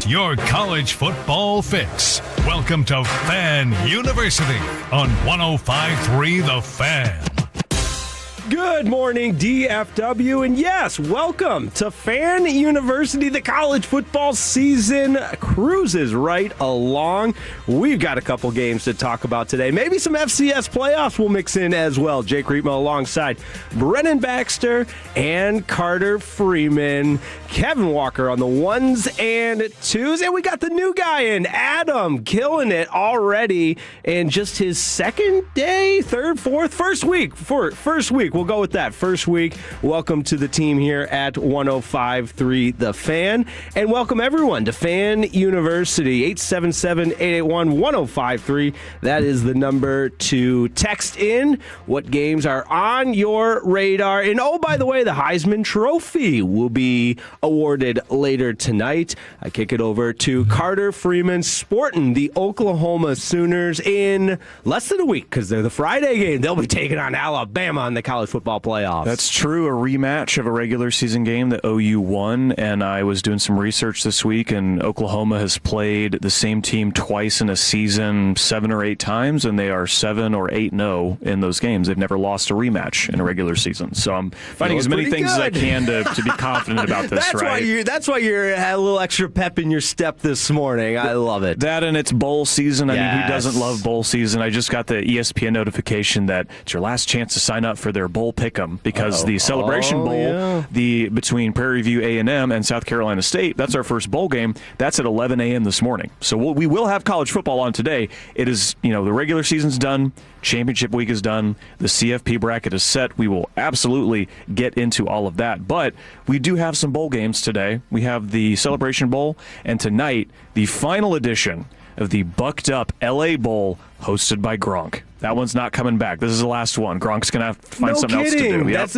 your college football fix. Welcome to Fan University on 105.3 The Fan. Good morning, DFW, and yes, welcome to Fan University. The college football season cruises right along. We've got a couple games to talk about today. Maybe some FCS playoffs we'll mix in as well. Jake Riepma alongside Brennan Baxter and Carter Freeman. Kevin Walker on the ones and twos. And we got the new guy in, Adam, killing it already in just his second day, third, fourth, first week. We'll go with that. First week. Welcome to the team here at 105.3 The Fan. And welcome everyone to Fan University. 877-881-1053. That is the number to text in what games are on your radar. And oh, by the way, the Heisman Trophy will be awarded later tonight. I kick it over to Carter Freeman, sporting the Oklahoma Sooners in less than a week because they're the Friday game. They'll be taking on Alabama in the college football playoffs. That's true. A rematch of a regular season game that OU won, and I was doing some research this week, and Oklahoma has played the same team twice in a season 7 or 8 times, and they are 7 or 8-0 in those games. They've never lost a rematch in a regular season. So I'm finding as many things as I can to be confident about this. That's why you had a little extra pep in your step this morning. I love it. That and it's bowl season. I Yes. mean, who doesn't love bowl season? I just got the ESPN notification that it's your last chance to sign up for their bowl pick'em because the Celebration Bowl, between Prairie View A&M and South Carolina State, that's our first bowl game. That's at 11 a.m. this morning. So we will have college football on today. It is, the regular season's done. Championship week is done. The CFP bracket is set. We will absolutely get into all of that. But we do have some bowl games today. We have the Celebration Bowl, and tonight, the final edition of the Bucked Up LA Bowl hosted by Gronk. That one's not coming back. This is the last one. Gronk's going to have to find something else to do. Yep.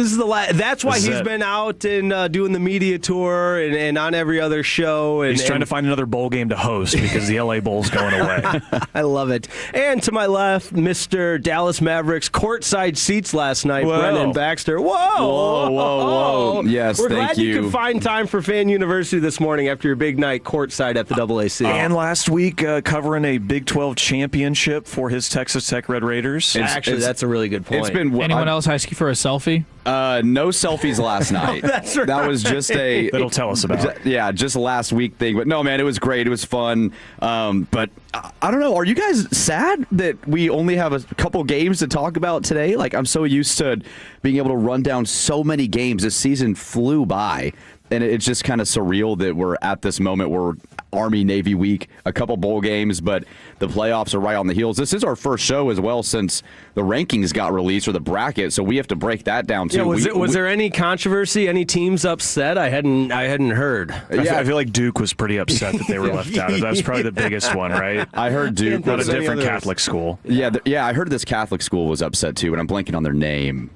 That's why he's been out and doing the media tour and on every other show. He's trying to find another bowl game to host because the LA Bowl's going away. I love it. And to my left, Mr. Dallas Mavericks courtside seats last night, Brennan Baxter. Whoa. Yes, We're thank glad you could find time for Fan University this morning after your big night courtside at the AAC. And last week, covering a Big 12 championship for his Texas Tech Red Raiders. Actually, that's a really good point. Anyone else ask you for a selfie? No selfies last night. That's right. That was just That'll tell us about it. Yeah, just a last week thing. But no, man, it was great. It was fun. But I don't know. Are you guys sad that we only have a couple games to talk about today? Like, I'm so used to being able to run down so many games. This season flew by. And it's just kind of surreal that we're at this moment where Army-Navy week, a couple bowl games, but the playoffs are right on the heels. This is our first show as well since the rankings got released, or the bracket, so we have to break that down too. Yeah, was there any controversy, any teams upset? I hadn't heard. I feel like Duke was pretty upset that they were left out. That's probably the biggest one, right? I heard Duke was a different Catholic school. Yeah, I heard this Catholic school was upset too, and I'm blanking on their name.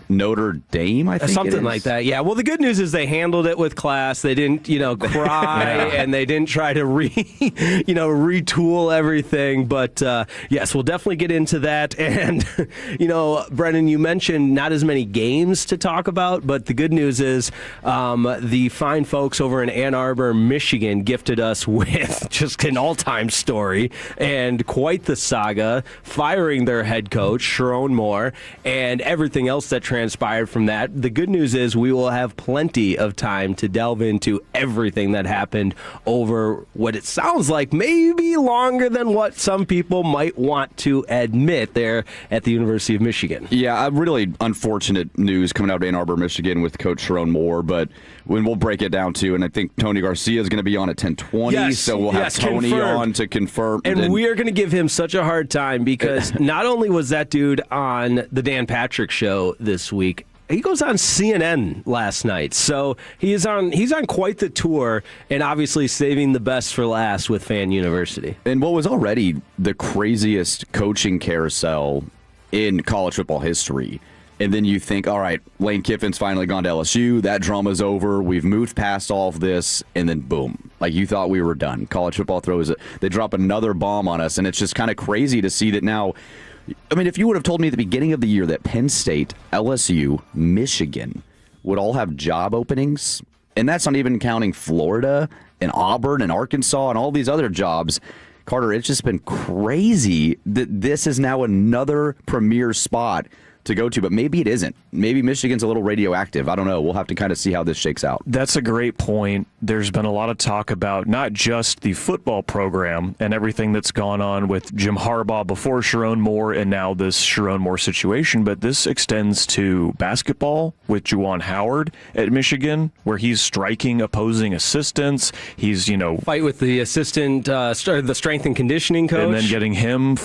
Notre Dame, I think something like that. Yeah. Well, the good news is they handled it with class. They didn't, cry, and they didn't try to retool everything. But yes, we'll definitely get into that. And Brennan, you mentioned not as many games to talk about, but the good news is the fine folks over in Ann Arbor, Michigan, gifted us with just an all-time story and quite the saga, firing their head coach, Sharon Moore, and everything else that transpired from that. The good news is we will have plenty of time to delve into everything that happened over what it sounds like maybe longer than what some people might want to admit there at the University of Michigan. Yeah, really unfortunate news coming out of Ann Arbor, Michigan with Coach Sharon Moore, but when we'll break it down too, and I think Tony Garcia is going to be on at 10:20, so we'll have Tony confirmed on to confirm. And we are going to give him such a hard time because not only was that dude on the Dan Patrick Show this week, he goes on CNN last night. So he's on quite the tour, and obviously saving the best for last with Fan University. And what was already the craziest coaching carousel in college football history. And then you think, all right, Lane Kiffin's finally gone to LSU. That drama's over. We've moved past all of this. And then boom, like you thought we were done. College football they drop another bomb on us. And it's just kind of crazy to see that now. I mean, if you would have told me at the beginning of the year that Penn State, LSU, Michigan would all have job openings and that's not even counting Florida and Auburn and Arkansas and all these other jobs. Carter, it's just been crazy that this is now another premier spot to go to, but maybe it isn't. Maybe Michigan's a little radioactive. I don't know. We'll have to kind of see how this shakes out. That's a great point. There's been a lot of talk about not just the football program and everything that's gone on with Jim Harbaugh before Sharon Moore and now this Sharon Moore situation, but this extends to basketball with Juwan Howard at Michigan, where he's striking opposing assistants. He's, fight with the assistant, the strength and conditioning coach. And then getting him,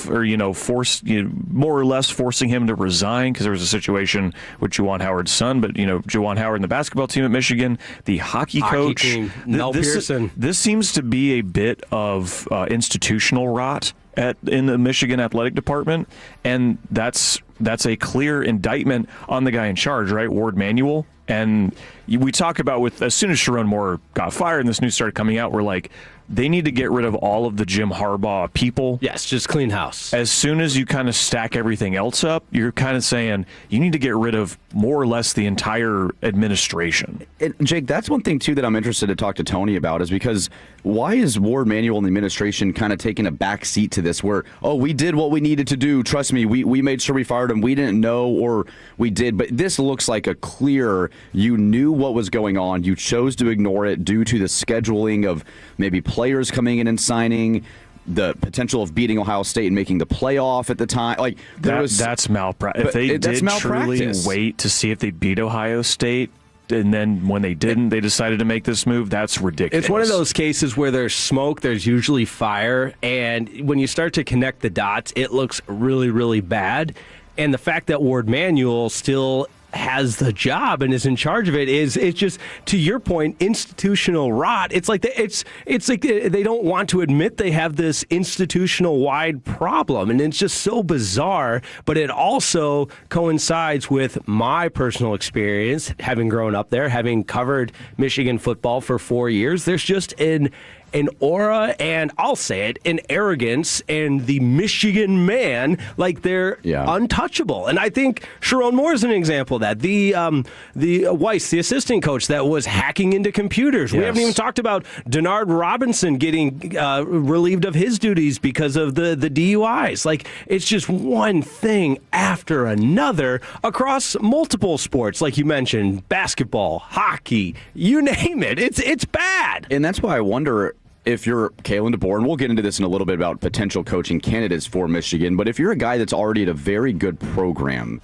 more or less forcing him to resign because there was a situation with Juwan Howard's son, but Juwan Howard and the basketball team at Michigan, the hockey coach, team, Mel Pearson. This seems to be a bit of institutional rot in the Michigan athletic department, and that's a clear indictment on the guy in charge, right, Ward Manuel. And we talk about as soon as Sharon Moore got fired and this news started coming out, we're like, they need to get rid of all of the Jim Harbaugh people. Yes, just clean house. As soon as you kind of stack everything else up, you're kind of saying you need to get rid of more or less the entire administration. And Jake, that's one thing, too, that I'm interested to talk to Tony about is because why is Ward Manuel and the administration kind of taking a back seat to this where, we did what we needed to do. Trust me, we made sure we fired him. We didn't know or we did. But this looks like a clear, you knew what was going on. You chose to ignore it due to the scheduling of maybe players coming in and signing, the potential of beating Ohio State and making the playoff at the time. Like that's malpractice. If they did truly wait to see if they beat Ohio State, and then when they didn't, they decided to make this move, that's ridiculous. It's one of those cases where there's smoke, there's usually fire, and when you start to connect the dots, it looks really, really bad. And the fact that Ward Manuel still has the job and is in charge of it's just, to your point, institutional rot. It's like they don't want to admit they have this institutional wide problem, and it's just so bizarre. But it also coincides with my personal experience, having grown up there, having covered Michigan football for 4 years. There's just an aura, and I'll say it, an arrogance, and the Michigan man, like they're untouchable. And I think Sharon Moore is an example of that. The Weiss, the assistant coach, that was hacking into computers. Yes. We haven't even talked about Denard Robinson getting relieved of his duties because of the DUIs. Like, it's just one thing after another across multiple sports, like you mentioned, basketball, hockey, you name it. It's bad. And that's why I wonder, if you're Kalen DeBoer, and we'll get into this in a little bit about potential coaching candidates for Michigan, but if you're a guy that's already at a very good program,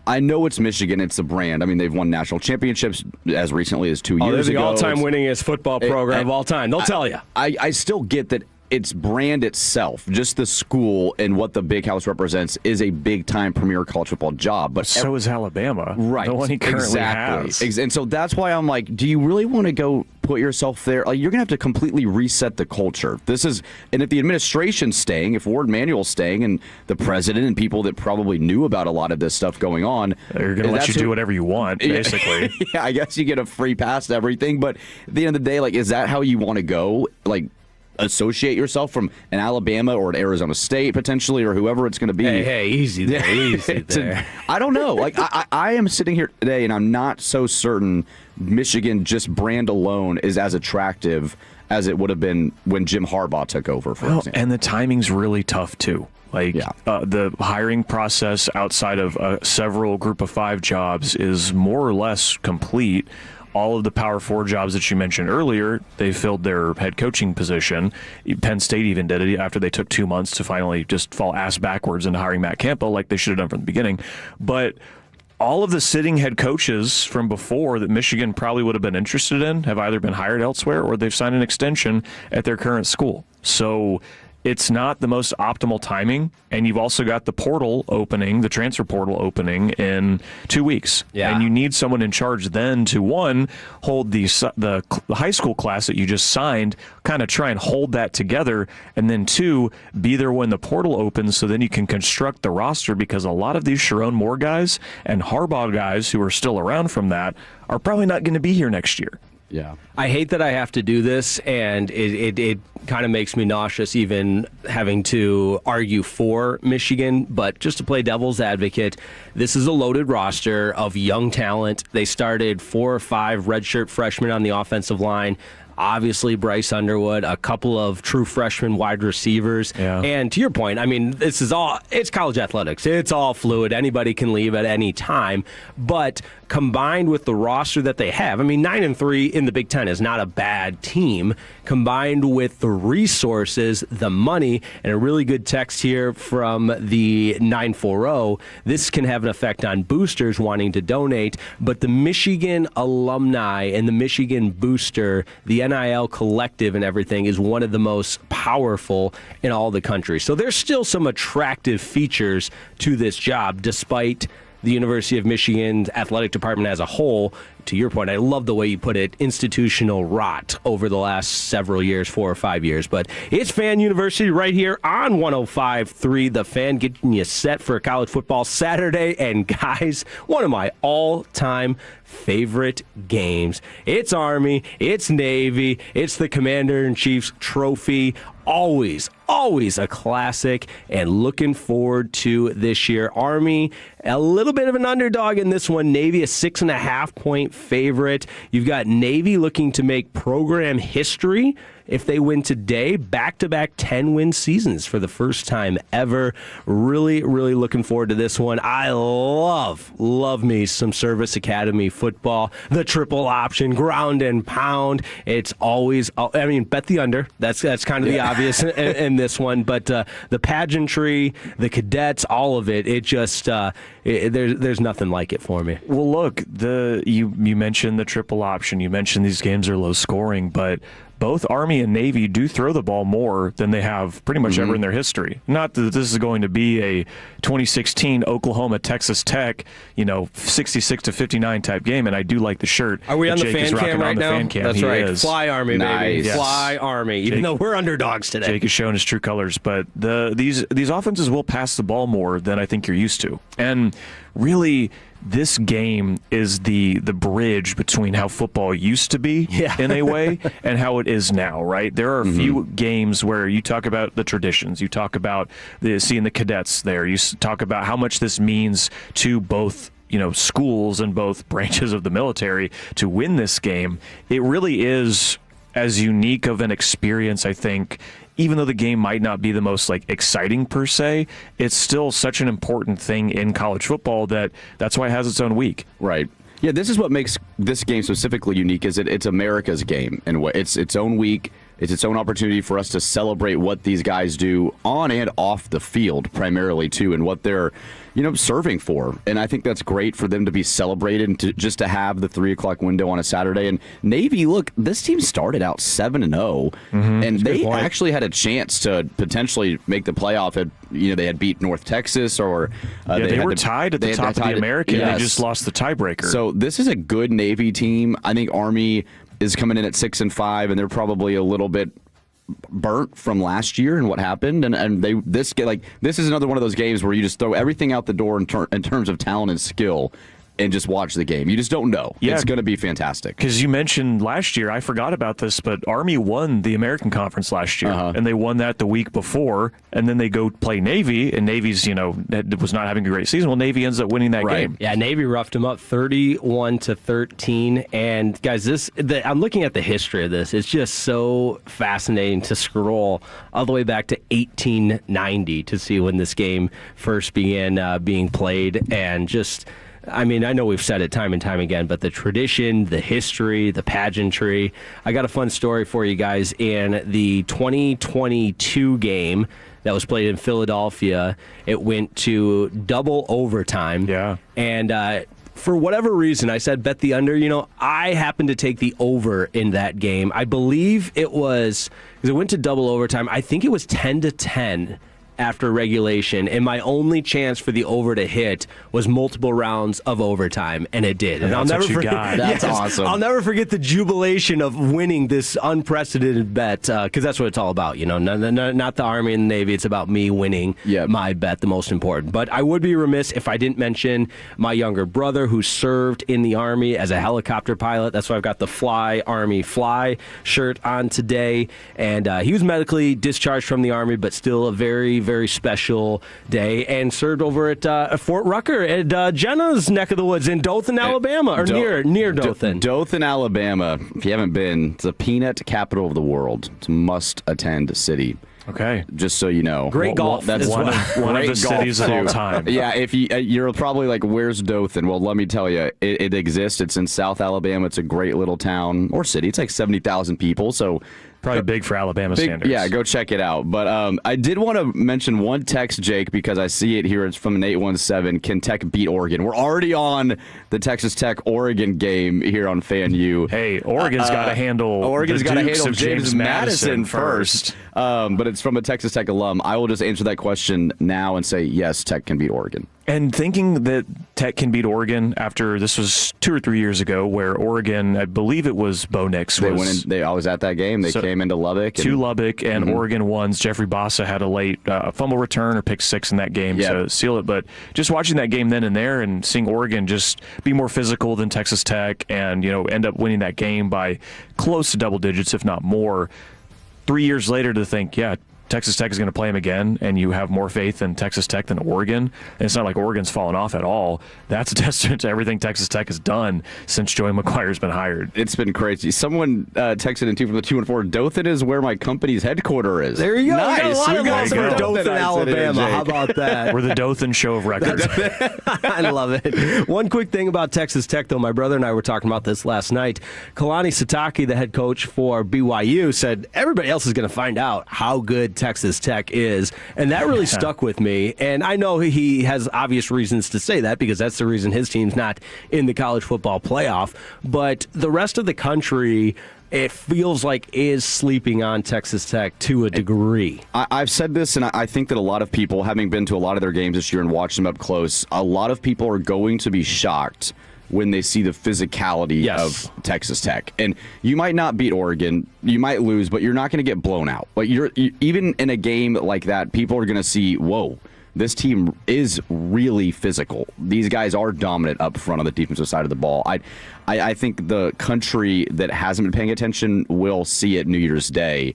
I know it's Michigan, it's the brand. I mean, they've won national championships as recently as 2 years ago. They're the all-time winningest football program of all time. They'll tell you. I still get that its brand itself, just the school and what the Big House represents, is a big-time premier college football job. But so is Alabama. Right. The one he currently has. And so that's why I'm like, do you really want to go put yourself there? Like, you're going to have to completely reset the culture. And if the administration's staying, if Ward Manuel's staying, and the president and people that probably knew about a lot of this stuff going on, they're going to let you do whatever you want, basically. Yeah, I guess you get a free pass to everything. But at the end of the day, like, is that how you want to go? Like, associate yourself from an Alabama or an Arizona State potentially, or whoever it's going to be. Hey, easy there, easy there. I don't know. Like, I am sitting here today, and I'm not so certain Michigan just brand alone is as attractive as it would have been when Jim Harbaugh took over, for example. And the timing's really tough, too. Like, the hiring process outside of several Group of 5 jobs is more or less complete. All of the Power 4 jobs that you mentioned earlier, they filled their head coaching position. Penn State even did it after they took 2 months to finally just fall ass backwards into hiring Matt Campbell, like they should have done from the beginning. But all of the sitting head coaches from before that Michigan probably would have been interested in have either been hired elsewhere or they've signed an extension at their current school. So it's not the most optimal timing, and you've also got the portal opening, the transfer portal opening in 2 weeks. Yeah. And you need someone in charge then to, one, hold the high school class that you just signed, kind of try and hold that together, and then, two, be there when the portal opens so then you can construct the roster, because a lot of these Sharon Moore guys and Harbaugh guys who are still around from that are probably not going to be here next year. Yeah. I hate that I have to do this, and it kind of makes me nauseous even having to argue for Michigan. But just to play devil's advocate, this is a loaded roster of young talent. They started 4 or 5 redshirt freshmen on the offensive line. Obviously, Bryce Underwood, a couple of true freshman wide receivers. Yeah. And to your point, I mean, it's college athletics. It's all fluid. Anybody can leave at any time. But combined with the roster that they have, I mean, 9-3 in the Big Ten is not a bad team. Combined with the resources, the money, and a really good text here from the 940, this can have an effect on boosters wanting to donate. But the Michigan alumni and the Michigan booster, the NIL collective and everything, is one of the most powerful in all the country. So there's still some attractive features to this job, despite the University of Michigan's athletic department as a whole. To your point, I love the way you put it, institutional rot over the last several years, 4 or 5 years. But it's Fan University right here on 105.3 The Fan, getting you set for a college football Saturday. And guys, one of my all-time favorite games. It's Army, it's Navy, it's the Commander-in-Chief's trophy. Always a classic, and looking forward to this year. Army, a little bit of an underdog in this one. Navy, a 6.5-point favorite. You've got Navy looking to make program history if they win today. Back-to-back 10-win seasons for the first time ever. Really looking forward to this one. I love me some Service Academy football. The triple option, ground and pound. It's always, I mean, bet the under. That's kind of the obvious in this one. But the pageantry, the cadets, all of it, it just, there's nothing like it for me. Well, look, you mentioned the triple option. You mentioned these games are low scoring, but both Army and Navy do throw the ball more than they have pretty much ever in their history. Not that this is going to be a 2016 Oklahoma Texas Tech, 66-59 type game, and I do like the shirt. Are we on the Jake fan is rocking cam right on the now? fan cam. That's He right. is. Fly Army, baby. Nice. Fly Army, even though we're underdogs today. Jake is showing his true colors, but these offenses will pass the ball more than I think you're used to. And really, this game is the bridge between how football used to be in a way and how it is now, right? There are a few games where you talk about the traditions, you talk about seeing the cadets there, you talk about how much this means to both schools and both branches of the military to win this game. It really is as unique of an experience, I think. Even though the game might not be the most exciting per se, it's still such an important thing in college football that's why it has its own week. Right. Yeah, this is what makes this game specifically unique, is it's America's game, and it's its own week. It's its own opportunity for us to celebrate what these guys do on and off the field, primarily too, and what they're serving for. And I think that's great for them to be celebrated and just to have the 3 o'clock window on a Saturday. And Navy, look, this team started out 7-0, and they actually had a chance to potentially make the playoff. They had beat North Texas, or they were tied at the top of the American. Yes. They just lost the tiebreaker. So this is a good Navy team. I think Army is coming in at 6-5, and they're probably a little bit burnt from last year and what happened, and this is another one of those games where you just throw everything out the door in terms of talent and skill, and just watch the game. You just don't know. Yeah. It's going to be fantastic. Because you mentioned last year, I forgot about this, but Army won the American Conference last year, and they won that the week before, and then they go play Navy, and Navy's, was not having a great season. Well, Navy ends up winning that game. Yeah, Navy roughed them up 31-13, and guys, I'm looking at the history of this. It's just so fascinating to scroll all the way back to 1890 to see when this game first began being played, and just... I mean, I know we've said it time and time again, but the tradition, the history, the pageantry. I got a fun story for you guys. In the 2022 game that was played in Philadelphia, it went to double overtime. Yeah. And for whatever reason, I said bet the under. I happened to take the over in that game. I believe it was, because it went to double overtime, I think it was 10-10. after regulation, and my only chance for the over to hit was multiple rounds of overtime, and it did. And that's I'll never what you forget. got. That's awesome. I'll never forget the jubilation of winning this unprecedented bet, because that's what it's all about. Not the Army and the Navy. It's about me winning my bet, the most important. But I would be remiss if I didn't mention my younger brother who served in the Army as a helicopter pilot. That's why I've got the Fly Army Fly shirt on today. And he was medically discharged from the Army, but still a very, very special day, and served over at Fort Rucker at Jenna's neck of the woods in Dothan, Alabama, or near Dothan. Dothan, Alabama. If you haven't been, it's the peanut capital of the world. It's a must-attend city. Okay. Just so you know. Great golf. That's one of the cities of all time. Yeah, if you're probably like, where's Dothan? Well, let me tell you, it exists. It's in South Alabama. It's a great little town or city. It's like 70,000 people, so Probably big for Alabama standards. Yeah, go check it out. But I did want to mention one text, Jake, because I see it here. It's from an 817. Can Tech beat Oregon? We're already on the Texas Tech-Oregon game here on FanU. Hey, Oregon's got to handle Oregon's the got to Dukes handle of James Madison first. But it's from a Texas Tech alum. I will just answer that question now and say, yes, Tech can beat Oregon. And thinking that Tech can beat Oregon after this was 2 or 3 years ago, where Oregon, I believe it was Bo Nix. I was at that game. They came into Lubbock. To Lubbock, and Oregon won. Jeffrey Bassa had a late fumble return or pick six in that game to seal it. But just watching that game then and there and seeing Oregon just be more physical than Texas Tech and, end up winning that game by close to double digits, if not more. 3 years later to think, Texas Tech is going to play them again, and you have more faith in Texas Tech than Oregon. And it's not like Oregon's fallen off at all. That's a testament to everything Texas Tech has done since Joey McGuire's been hired. It's been crazy. Someone texted in, too, from the 214, Dothan is where my company's headquarters is. There you go. Nice. We got there you go. Dothan, Alabama. How about that? We're the Dothan show of records. I love it. One quick thing about Texas Tech, though. My brother and I were talking about this last night. Kalani Sitake, the head coach for BYU, said everybody else is going to find out how good Texas Tech is, and that really stuck with me. And I know he has obvious reasons to say that, because that's the reason his team's not in the college football playoff. But the rest of the country, it feels like, is sleeping on Texas Tech to a degree. I've said this, and I think that a lot of people, having been to a lot of their games this year and watched them up close, a lot of people are going to be shocked when they see the physicality of Texas Tech. And you might not beat Oregon, you might lose, but you're not going to get blown out. Like even in a game like that, people are going to see, whoa, this team is really physical. These guys are dominant up front on the defensive side of the ball. I think the country that hasn't been paying attention will see it New Year's Day.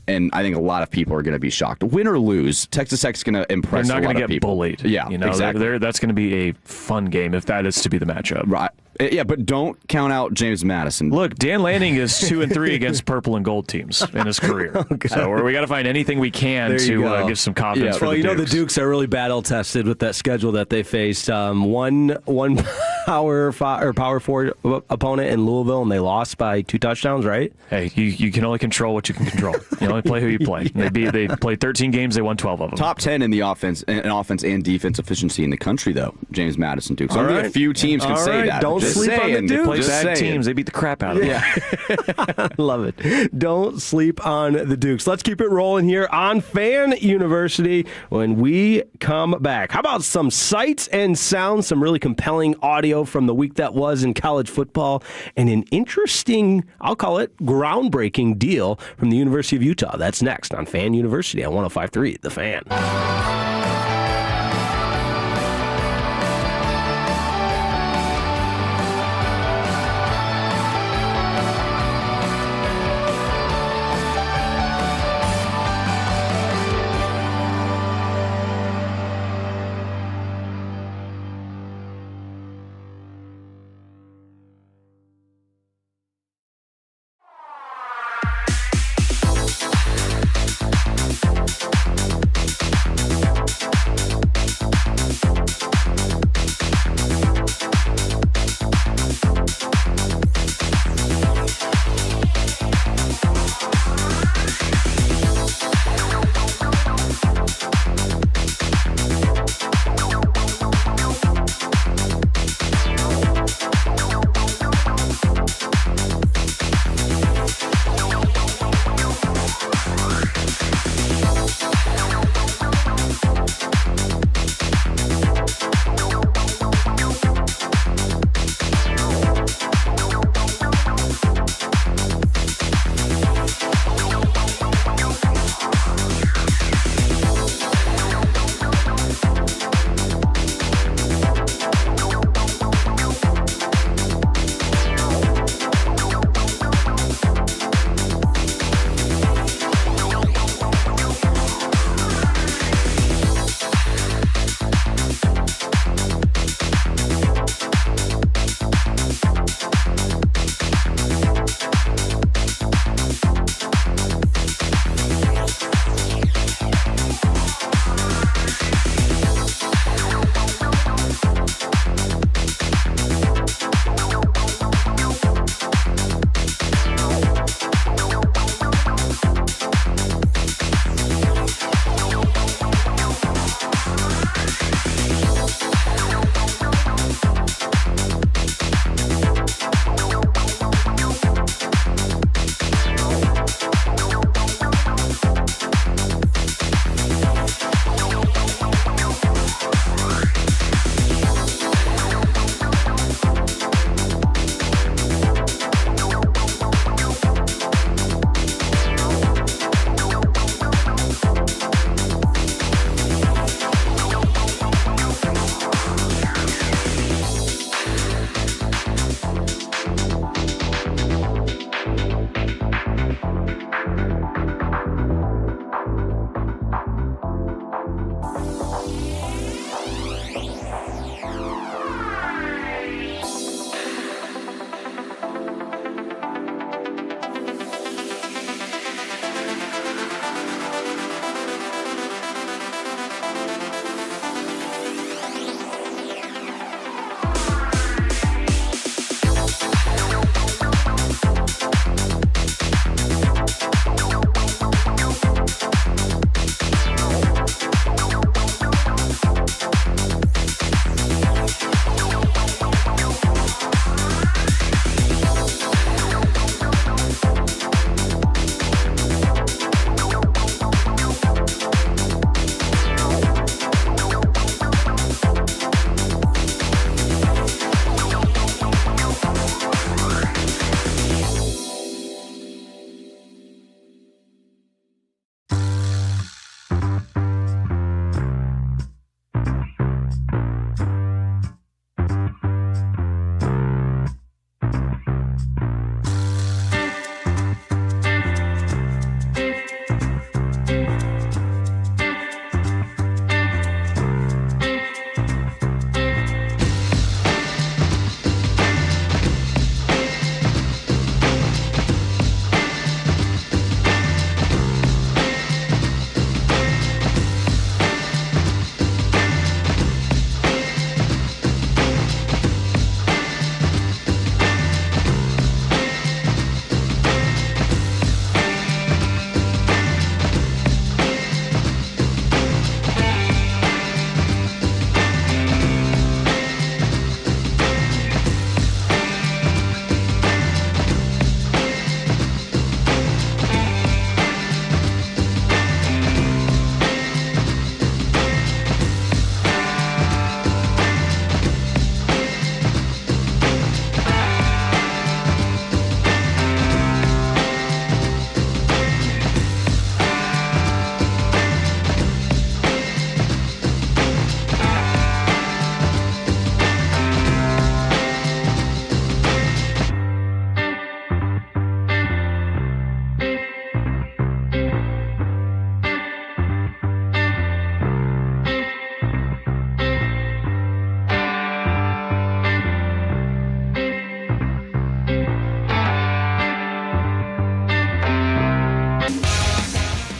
And I think a lot of people are going to be shocked. Win or lose, Texas Tech's going to impress a lot of people. They're not going to get bullied. Yeah, exactly. That's going to be a fun game if that is to be the matchup. Right. Yeah, but don't count out James Madison. Look, Dan Lanning is 2-3 against purple and gold teams in his career. Okay. So we got to find anything we can to give some confidence for the Dukes. The Dukes are really battle tested with that schedule that they faced. One Power 4 opponent in Louisville, and they lost by 2 touchdowns. Right? Hey, you can only control what you can control. You only play who you play. They played 13 games. They won 12 of them. Top 10 in the offense and defense efficiency in the country, though. James Madison Dukes. Only a few teams can say that. Don't sleep on the Dukes. They play bad teams. They beat the crap out of them. Yeah. Love it. Don't sleep on the Dukes. Let's keep it rolling here on Fan University when we come back. How about some sights and sounds, some really compelling audio from the week that was in college football, and an interesting, I'll call it, groundbreaking deal from the University of Utah. That's next on Fan University on 105.3 The Fan.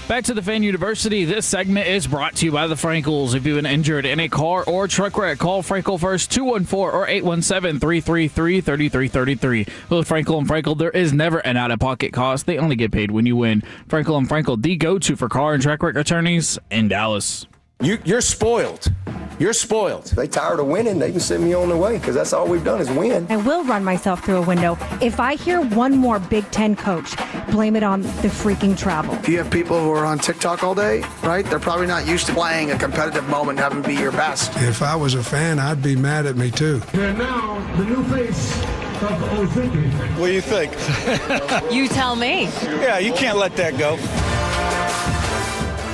Back to the Fan University. This segment is brought to you by the Frankels. If you've been injured in a car or truck wreck, call Frankel first, 214 or 817-333-3333. With Frankel and Frankel, there is never an out-of-pocket cost. They only get paid when you win. Frankel and Frankel, the go-to for car and truck wreck attorneys in Dallas. You're spoiled. You're spoiled. They tired of winning, they can send me on the way because that's all we've done is win. I will run myself through a window. If I hear one more Big Ten coach, blame it on the freaking travel. If you have people who are on TikTok all day, right, they're probably not used to playing a competitive moment and having to be your best. If I was a fan, I'd be mad at me too. And now, the new face of Ozempic. What do you think? You tell me. Yeah, you can't let that go.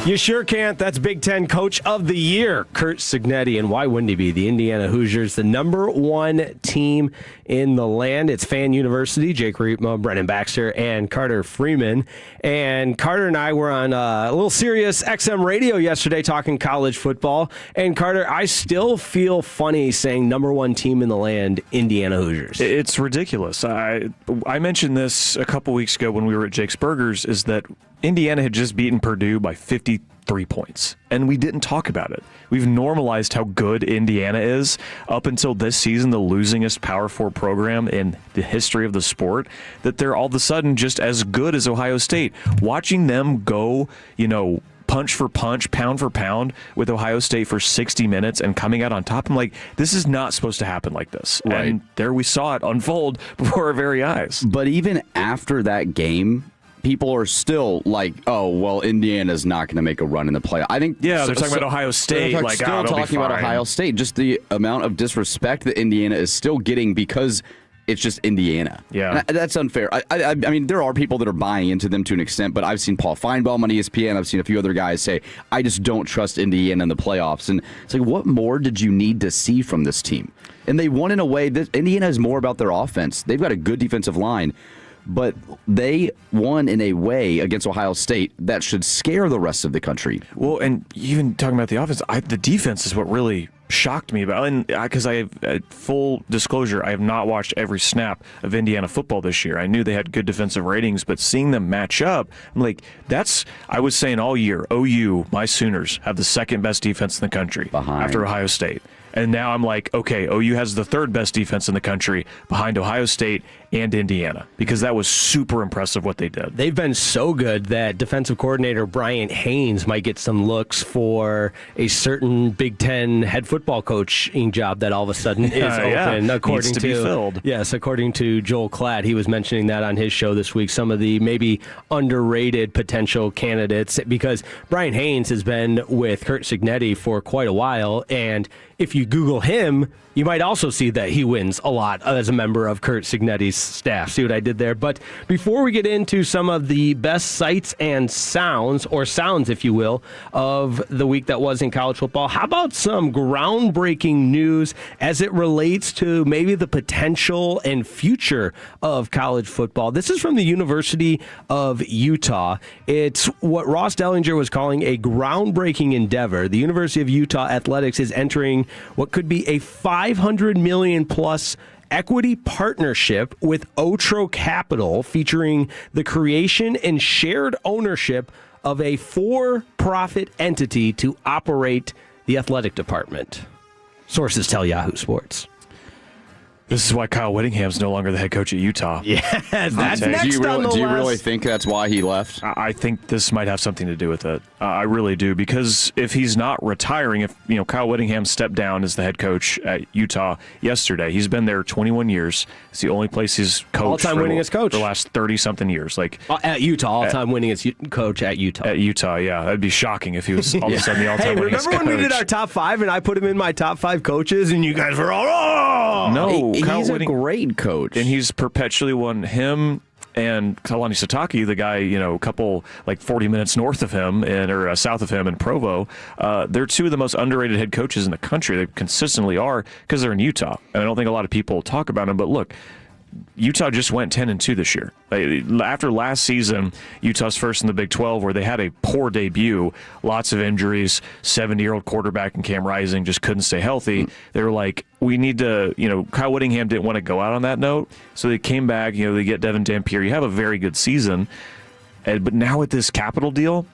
You sure can't. That's Big Ten Coach of the Year, Curt Cignetti. And why wouldn't he be? The Indiana Hoosiers, the number one team in the land. It's Fan University. Jake Riepma, Brennan Baxter, and Carter Freeman. And Carter and I were on a little Sirius XM radio yesterday talking college football. And Carter, I still feel funny saying number one team in the land, Indiana Hoosiers. It's ridiculous. I mentioned this a couple weeks ago when we were at Jake's Burgers, is that Indiana had just beaten Purdue by 53 points, and we didn't talk about it. We've normalized how good Indiana is. Up until this season, the losingest Power 4 program in the history of the sport, that they're all of a sudden just as good as Ohio State. Watching them go, punch for punch, pound for pound with Ohio State for 60 minutes and coming out on top, I'm like, this is not supposed to happen like this. Right. And there we saw it unfold before our very eyes. But even after that game, people are still like, oh, well, Indiana's not going to make a run in the play. I think they're talking about Ohio State. They're still talking about Ohio State. Just the amount of disrespect that Indiana is still getting because it's just Indiana. Yeah. And that's unfair. I mean, there are people that are buying into them to an extent, but I've seen Paul Feinbaum on ESPN. I've seen a few other guys say, I just don't trust Indiana in the playoffs. And it's like, what more did you need to see from this team? And they won in a way that Indiana is more about their offense. They've got a good defensive line. But they won in a way against Ohio State that should scare the rest of the country. Well, and even talking about the offense, the defense is what really shocked me about. And because I have full disclosure, I have not watched every snap of Indiana football this year. I knew they had good defensive ratings, but seeing them match up, I'm like, I was saying all year, OU, my Sooners, have the second best defense in the country after Ohio State. And now I'm like, okay, OU has the third best defense in the country behind Ohio State and Indiana, because that was super impressive what they did. They've been so good that defensive coordinator Brian Haynes might get some looks for a certain Big Ten head football coaching job that all of a sudden is open. According needs to be filled. Yes, according to Joel Klatt, he was mentioning that on his show this week, some of the maybe underrated potential candidates, because Brian Haynes has been with Curt Cignetti for quite a while, and if you Google him, you might also see that he wins a lot as a member of Curt Cignetti's staff. See what I did there? But before we get into some of the best sights and sounds, or sounds, if you will, of the week that was in college football, how about some groundbreaking news as it relates to maybe the potential and future of college football? This is from the University of Utah. It's what Ross Dellinger was calling a groundbreaking endeavor. The University of Utah Athletics is entering what could be a $500 million plus equity partnership with Otro Capital, featuring the creation and shared ownership of a for-profit entity to operate the athletic department. Sources tell Yahoo Sports. This is why Kyle Whittingham's no longer the head coach at Utah. Yeah, that's next on the list. Do you really think that's why he left? I think this might have something to do with it. I really do, because if he's not retiring, if Kyle Whittingham stepped down as the head coach at Utah yesterday, he's been there 21 years. It's the only place he's coached all-time winningest coach for the last 30-something years. At Utah, all-time winningest coach at Utah. At Utah, yeah, that'd be shocking if he was all of a sudden the all-time winningest coach. Hey, remember when we did our top five and I put him in my top five coaches, and you guys were all, oh! No, he's a great coach, and he's perpetually won. Him and Kalani Sitake, the guy, a couple 40 minutes north of him or south of him in Provo, they're two of the most underrated head coaches in the country. They consistently are, because they're in Utah, and I don't think a lot of people talk about them. But look, Utah just went 10-2 this year. After last season, Utah's first in the Big 12, where they had a poor debut, lots of injuries, 70-year-old quarterback in Cam Rising just couldn't stay healthy. They were like, we need to, Kyle Whittingham didn't want to go out on that note, so they came back, they get Devin Dampier. You have a very good season, but now with this capital deal,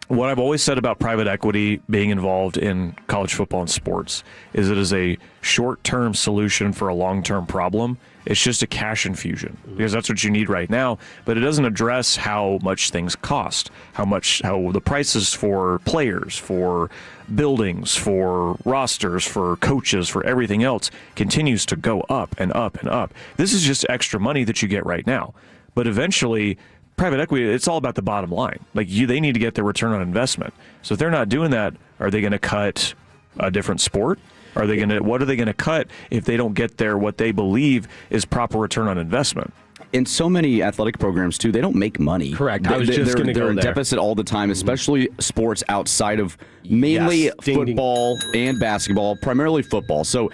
what I've always said about private equity being involved in college football and sports is it is a short-term solution for a long-term problem. It's just a cash infusion because that's what you need right now, but it doesn't address how much things cost, how the prices for players, for buildings, for rosters, for coaches, for everything else continues to go up and up and up. This is just extra money that you get right now. But eventually, private equity, it's all about the bottom line. Like they need to get their return on investment. So if they're not doing that, are they going to cut a different sport? What are they going to cut if they don't get their what they believe is proper return on investment? In so many athletic programs too, they don't make money. Correct. I was just going to go there. They're in deficit all the time, especially sports outside of mainly football and basketball, primarily football. So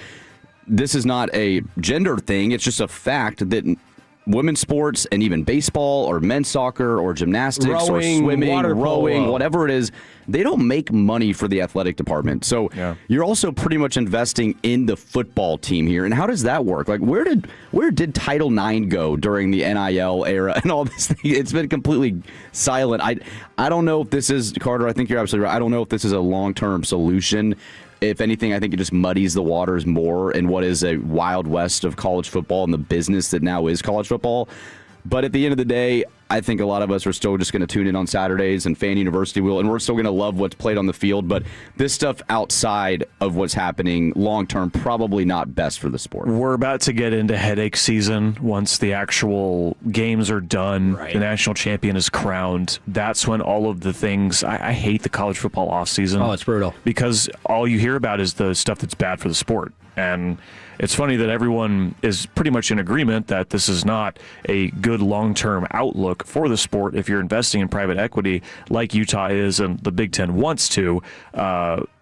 this is not a gender thing. It's just a fact that women's sports and even baseball or men's soccer or gymnastics rowing, or swimming, water rowing, polo, whatever it is, they don't make money for the athletic department. So you're also pretty much investing in the football team here. And how does that work? Like where did Title IX go during the NIL era and all this thing? It's been completely silent. I don't know if this is, Carter, I think you're absolutely right. I don't know if this is a long-term solution. If anything, I think it just muddies the waters more in what is a wild west of college football and the business that now is college football. But at the end of the day, I think a lot of us are still just going to tune in on Saturdays, and Fan University will, and we're still going to love what's played on the field. But this stuff outside of what's happening long-term, probably not best for the sport. We're about to get into headache season once the actual games are done. Right. The national champion is crowned. That's when all of the things, I hate the college football offseason. Oh, it's brutal. Because all you hear about is the stuff that's bad for the sport. And it's funny that everyone is pretty much in agreement that this is not a good long-term outlook for the sport if you're investing in private equity like Utah is and the Big Ten wants to.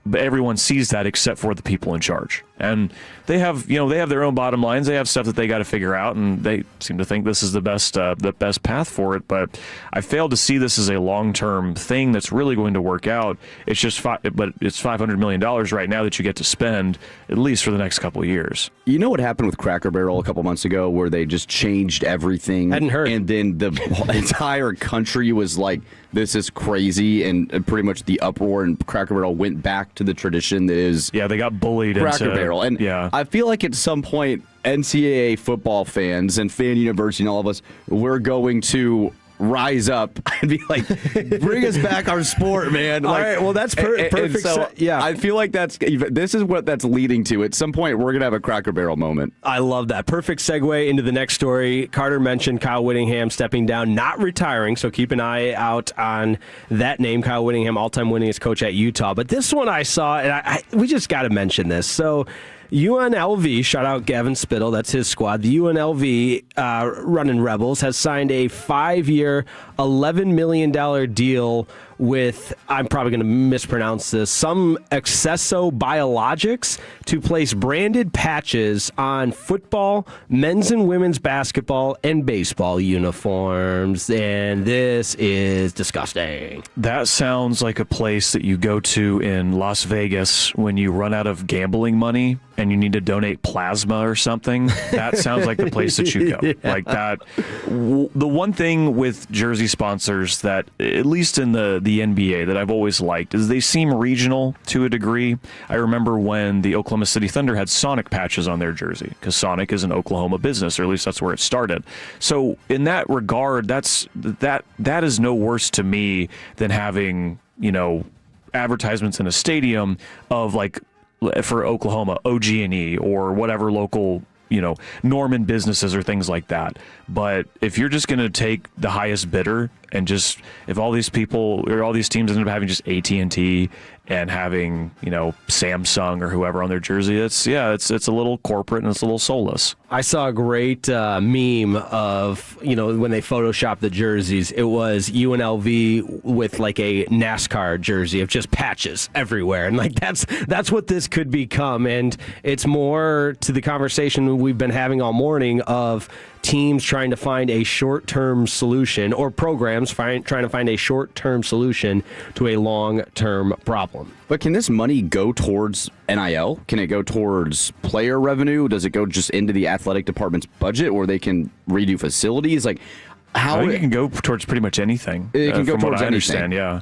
But everyone sees that except for the people in charge. And they have their own bottom lines. They have stuff that they got to figure out, and they seem to think this is the best path for it. But I fail to see this as a long-term thing that's really going to work out. It's just but it's $500 million right now that you get to spend at least for the next couple of years. You know what happened with Cracker Barrel a couple months ago, where they just changed everything? Hadn't heard. And then the entire country was like, "This is crazy," and pretty much the uproar, and Cracker Barrel went back to the tradition that is they got bullied Cracker into Barrel. And I feel like at some point NCAA football fans and Fan University and all of us, we're going to rise up and be like, bring us back our sport, man. All right, well, that's perfect. So I feel like this is what that's leading to. At some point, we're going to have a Cracker Barrel moment. I love that. Perfect segue into the next story. Carter mentioned Kyle Whittingham stepping down, not retiring, so keep an eye out on that name. Kyle Whittingham, all-time winningest coach at Utah. But this one I saw, and we just got to mention this. So UNLV, shout out Gavin Spittle, that's his squad. The UNLV running Rebels has signed a 5-year, $11 million deal with, I'm probably going to mispronounce this, some Accesso Biologics to place branded patches on football, men's and women's basketball, and baseball uniforms. And this is disgusting. That sounds like a place that you go to in Las Vegas when you run out of gambling money and you need to donate plasma or something. That sounds like the place that you go. Yeah. Like that. The one thing with jersey sponsors that, at least in the NBA, that I've always liked is they seem regional to a degree. I remember when the Oklahoma City Thunder had Sonic patches on their jersey, because Sonic is an Oklahoma business, or at least that's where it started. So in that regard, that is no worse to me than having, advertisements in a stadium of, like, for Oklahoma, OG&E or whatever local, Norman businesses or things like that. But if you're just going to take the highest bidder and just, if all these people or all these teams end up having just AT&T and having, Samsung or whoever on their jersey, it's a little corporate and it's a little soulless. I saw a great meme of, when they photoshopped the jerseys, it was UNLV with like a NASCAR jersey of just patches everywhere. And like that's what this could become. And it's more to the conversation we've been having all morning of teams trying to find a short-term solution, or programs trying to find a short-term solution to a long-term problem. But can this money go towards NIL? Can it go towards player revenue? Does it go just into the athletic department's budget, or they can redo facilities? Like, how I think it can go towards pretty much anything. It can go from towards what I anything. Understand, yeah.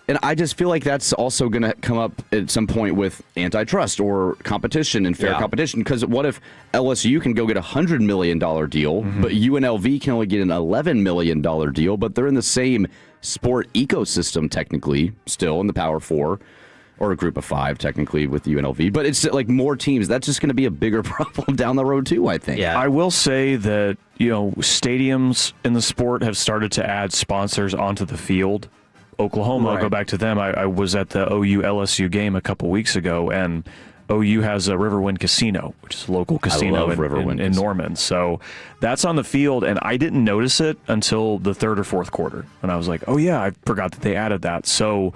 And I just feel like that's also going to come up at some point with antitrust or competition and fair competition. Because what if LSU can go get a $100 million deal, but UNLV can only get an $11 million deal, but they're in the same sport ecosystem technically still in the Power Four, or a group of 5 technically with UNLV. But it's like more teams. That's just going to be a bigger problem down the road too, I think. Yeah. I will say that, stadiums in the sport have started to add sponsors onto the field. Oklahoma, I'll go back to them. I was at the OU-LSU game a couple weeks ago, and OU has a Riverwind Casino, which is a local casino in Norman. So that's on the field, and I didn't notice it until the third or fourth quarter. And I was like, oh, yeah, I forgot that they added that. So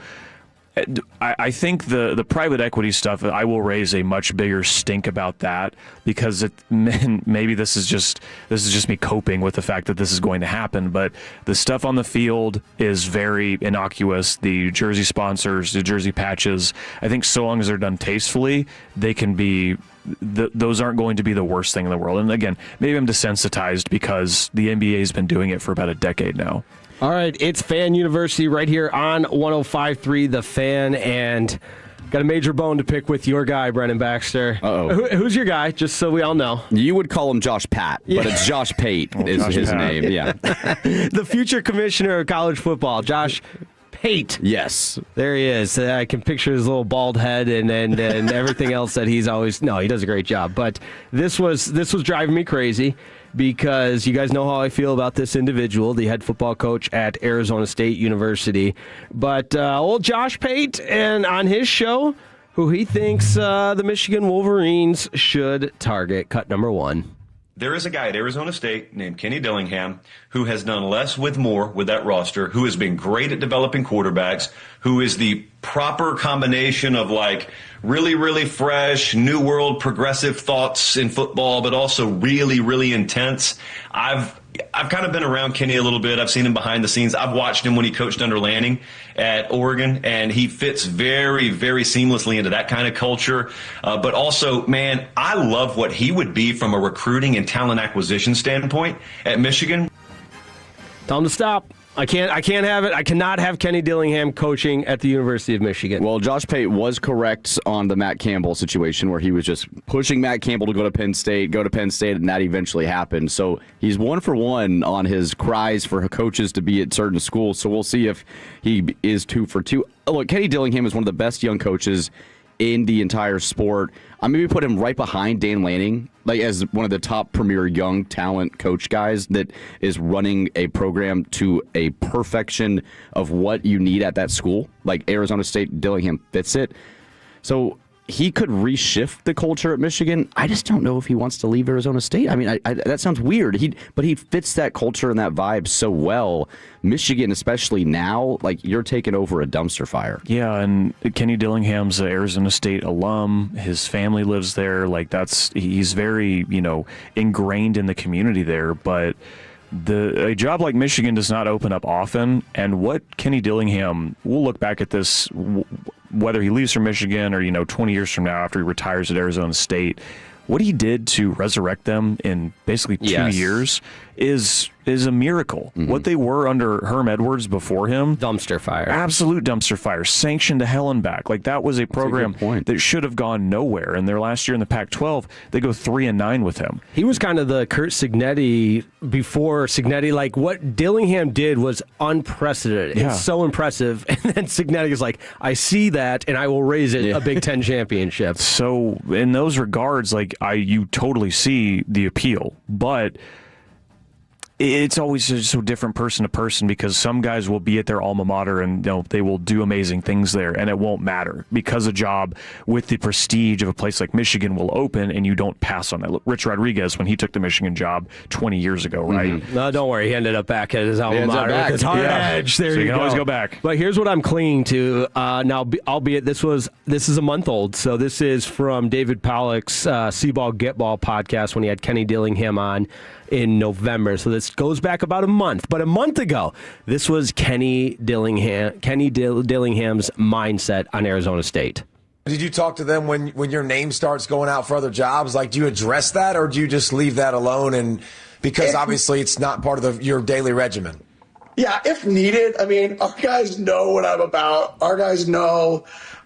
I think the private equity stuff, I will raise a much bigger stink about that, because maybe this is just me coping with the fact that this is going to happen. But the stuff on the field is very innocuous. The jersey sponsors, the jersey patches, I think so long as they're done tastefully, they can be. Those aren't going to be the worst thing in the world. And again, maybe I'm desensitized because the NBA has been doing it for about a decade now. All right, it's Fan University right here on 105.3 The Fan, and got a major bone to pick with your guy, Brennan Baxter. Who's your guy, just so we all know? You would call him Josh Pat, but it's Josh Pate is his name. Yeah, the future commissioner of college football, Josh Pate. Yes. There he is. I can picture his little bald head and everything else that he's always... No, he does a great job. But this was driving me crazy, because you guys know how I feel about this individual, the head football coach at Arizona State University. But old Josh Pate, and on his show, who he thinks the Michigan Wolverines should target. Cut number 1. There is a guy at Arizona State named Kenny Dillingham who has done less with more with that roster, who has been great at developing quarterbacks, who is the proper combination of like really, really fresh, new world, progressive thoughts in football, but also really, really intense. I've kind of been around Kenny a little bit. I've seen him behind the scenes. I've watched him when he coached under Lanning at Oregon, and he fits very, very seamlessly into that kind of culture. But also, man, I love what he would be from a recruiting and talent acquisition standpoint at Michigan. Tell him to stop. I can't have it. I cannot have Kenny Dillingham coaching at the University of Michigan. Well, Josh Pate was correct on the Matt Campbell situation, where he was just pushing Matt Campbell to go to Penn State, and that eventually happened. So he's 1 for 1 on his cries for coaches to be at certain schools. So we'll see if he is 2 for 2. Look, Kenny Dillingham is one of the best young coaches in the entire sport. I maybe put him right behind Dan Lanning, like as one of the top premier young talent coach guys that is running a program to a perfection of what you need at that school. Like Arizona State, Dillingham fits it. So he could reshift the culture at Michigan. I just don't know if he wants to leave Arizona State. I mean, that sounds weird. But he fits that culture and that vibe so well. Michigan, especially now, like you're taking over a dumpster fire. Yeah, and Kenny Dillingham's an Arizona State alum. His family lives there. Like he's very, ingrained in the community there. But a job like Michigan does not open up often. And what Kenny Dillingham, we'll look back at this, whether he leaves from Michigan or 20 years from now after he retires at Arizona State, what he did to resurrect them in basically 2 years is a miracle. Mm-hmm. What they were under Herm Edwards before him, dumpster fire, absolute dumpster fire, sanctioned to hell and back. Like that was a program that should have gone nowhere. And their last year in the Pac-12, they go 3-9 with him. He was kind of the Kurt Cignetti before Cignetti. Like what Dillingham did was unprecedented. Yeah. It's so impressive. And then Cignetti is like, I see that, and I will raise it a Big Ten championship. So in those regards, like you totally see the appeal, but it's always just so different person to person, because some guys will be at their alma mater and they will do amazing things there, and it won't matter because a job with the prestige of a place like Michigan will open and you don't pass on that. Look, Rich Rodriguez, when he took the Michigan job 20 years ago, right? Mm-hmm. No, don't worry. He ended up back at his alma mater. His hard edge. There so you can go. Always go back. But here's what I'm clinging to now, albeit this is a month old. So this is from David Pollock's See Ball Get Ball podcast when he had Kenny Dillingham on in November. So this goes back about a month. But a month ago, this was Kenny Dillingham's mindset on Arizona State. Did you talk to them when your name starts going out for other jobs? Like, do you address that, or do you just leave that alone? And because obviously it's not part of your daily regimen. Yeah, if needed. I mean, our guys know what I'm about. Our guys know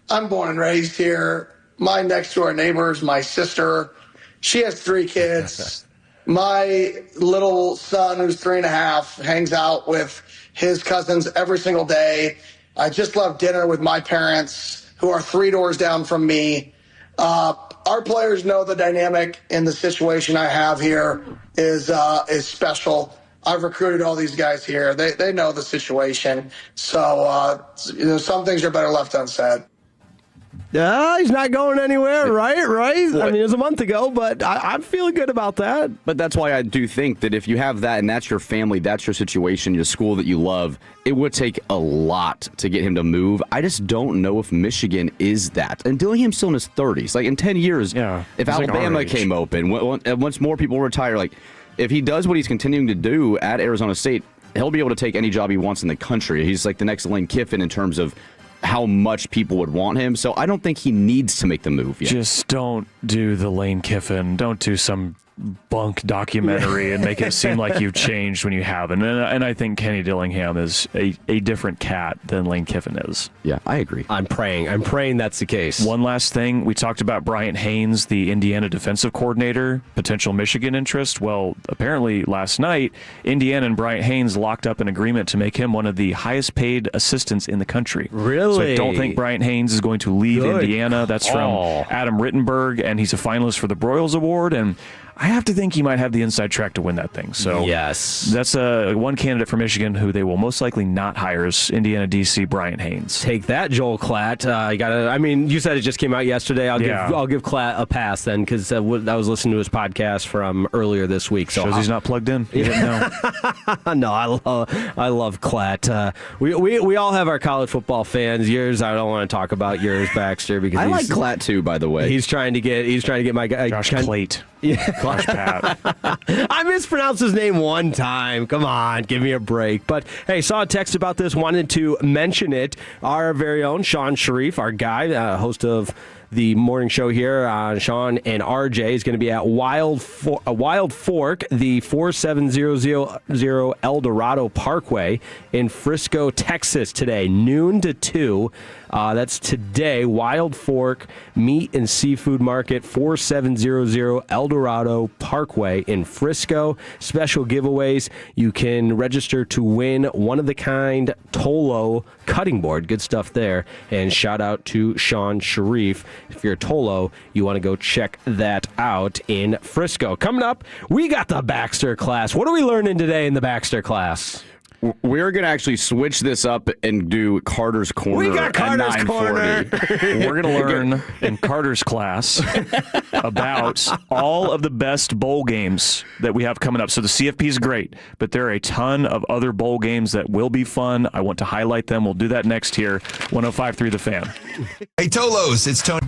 I'm born and raised here. My next door neighbor is my sister. She has 3 kids. My little son, who's 3.5, hangs out with his cousins every single day. I just left dinner with my parents, who are 3 doors down from me. Our players know the dynamic and the situation I have here is special. I've recruited all these guys here. They know the situation. So, some things are better left unsaid. He's not going anywhere, right? I mean, it was a month ago, but I'm feeling good about that. But that's why I do think that if you have that and that's your family, that's your situation, your school that you love, it would take a lot to get him to move. I just don't know if Michigan is that. And Dillingham's still in his 30s. Like, in 10 years, if Alabama came open, once more people retire, like, if he does what he's continuing to do at Arizona State, he'll be able to take any job he wants in the country. He's like the next Lane Kiffin in terms of how much people would want him. So I don't think he needs to make the move yet. Just don't do the Lane Kiffin. Don't do some bunk documentary and make it seem like you've changed when you haven't. And I think Kenny Dillingham is a different cat than Lane Kiffin is. Yeah, I agree. I'm praying that's the case. One last thing. We talked about Bryant Haynes, the Indiana defensive coordinator, potential Michigan interest. Well, apparently last night, Indiana and Bryant Haynes locked up an agreement to make him one of the highest paid assistants in the country. Really? So I don't think Bryant Haynes is going to leave Indiana. That's call. from Adam Rittenberg, and he's a finalist for the Broyles Award. And I have to think he might have the inside track to win that thing. So yes, that's one candidate for Michigan who they will most likely not hire is Indiana DC Bryant Haynes. Take that, Joel Klatt. You said it just came out yesterday. I'll give Klatt a pass then, because I was listening to his podcast from earlier this week. So shows he's not plugged in. He didn't know. No, I love Klatt. We all have our college football fans. Yours, I don't want to talk about yours, Baxter, because I like Klatt too. By the way, he's trying to get my guy Josh Clate. Yeah. Gosh, Pat. I mispronounced his name one time. Come on, give me a break. But hey, saw a text about this, wanted to mention it. Our very own Sean Sharif, our guy, host of the morning show here, Sean and RJ, is going to be at Wild Fork, the 4700 El Dorado Parkway in Frisco, Texas today, noon to 2. That's today, Wild Fork Meat and Seafood Market, 4700 El Dorado Parkway in Frisco. Special giveaways. You can register to win one-of-the-kind Tolo cutting board. Good stuff there. And shout out to Sean Sharif. If you're a Tolo, you want to go check that out in Frisco. Coming up, we got the Baxter class. What are we learning today in the Baxter class? We're going to actually switch this up and do Carter's Corner. We got Carter's Corner. We're going to learn in Carter's class about all of the best bowl games that we have coming up. So the CFP is great, but there are a ton of other bowl games that will be fun. I want to highlight them. We'll do that next here. 105.3 The Fan. Hey, Tolos, it's Tony.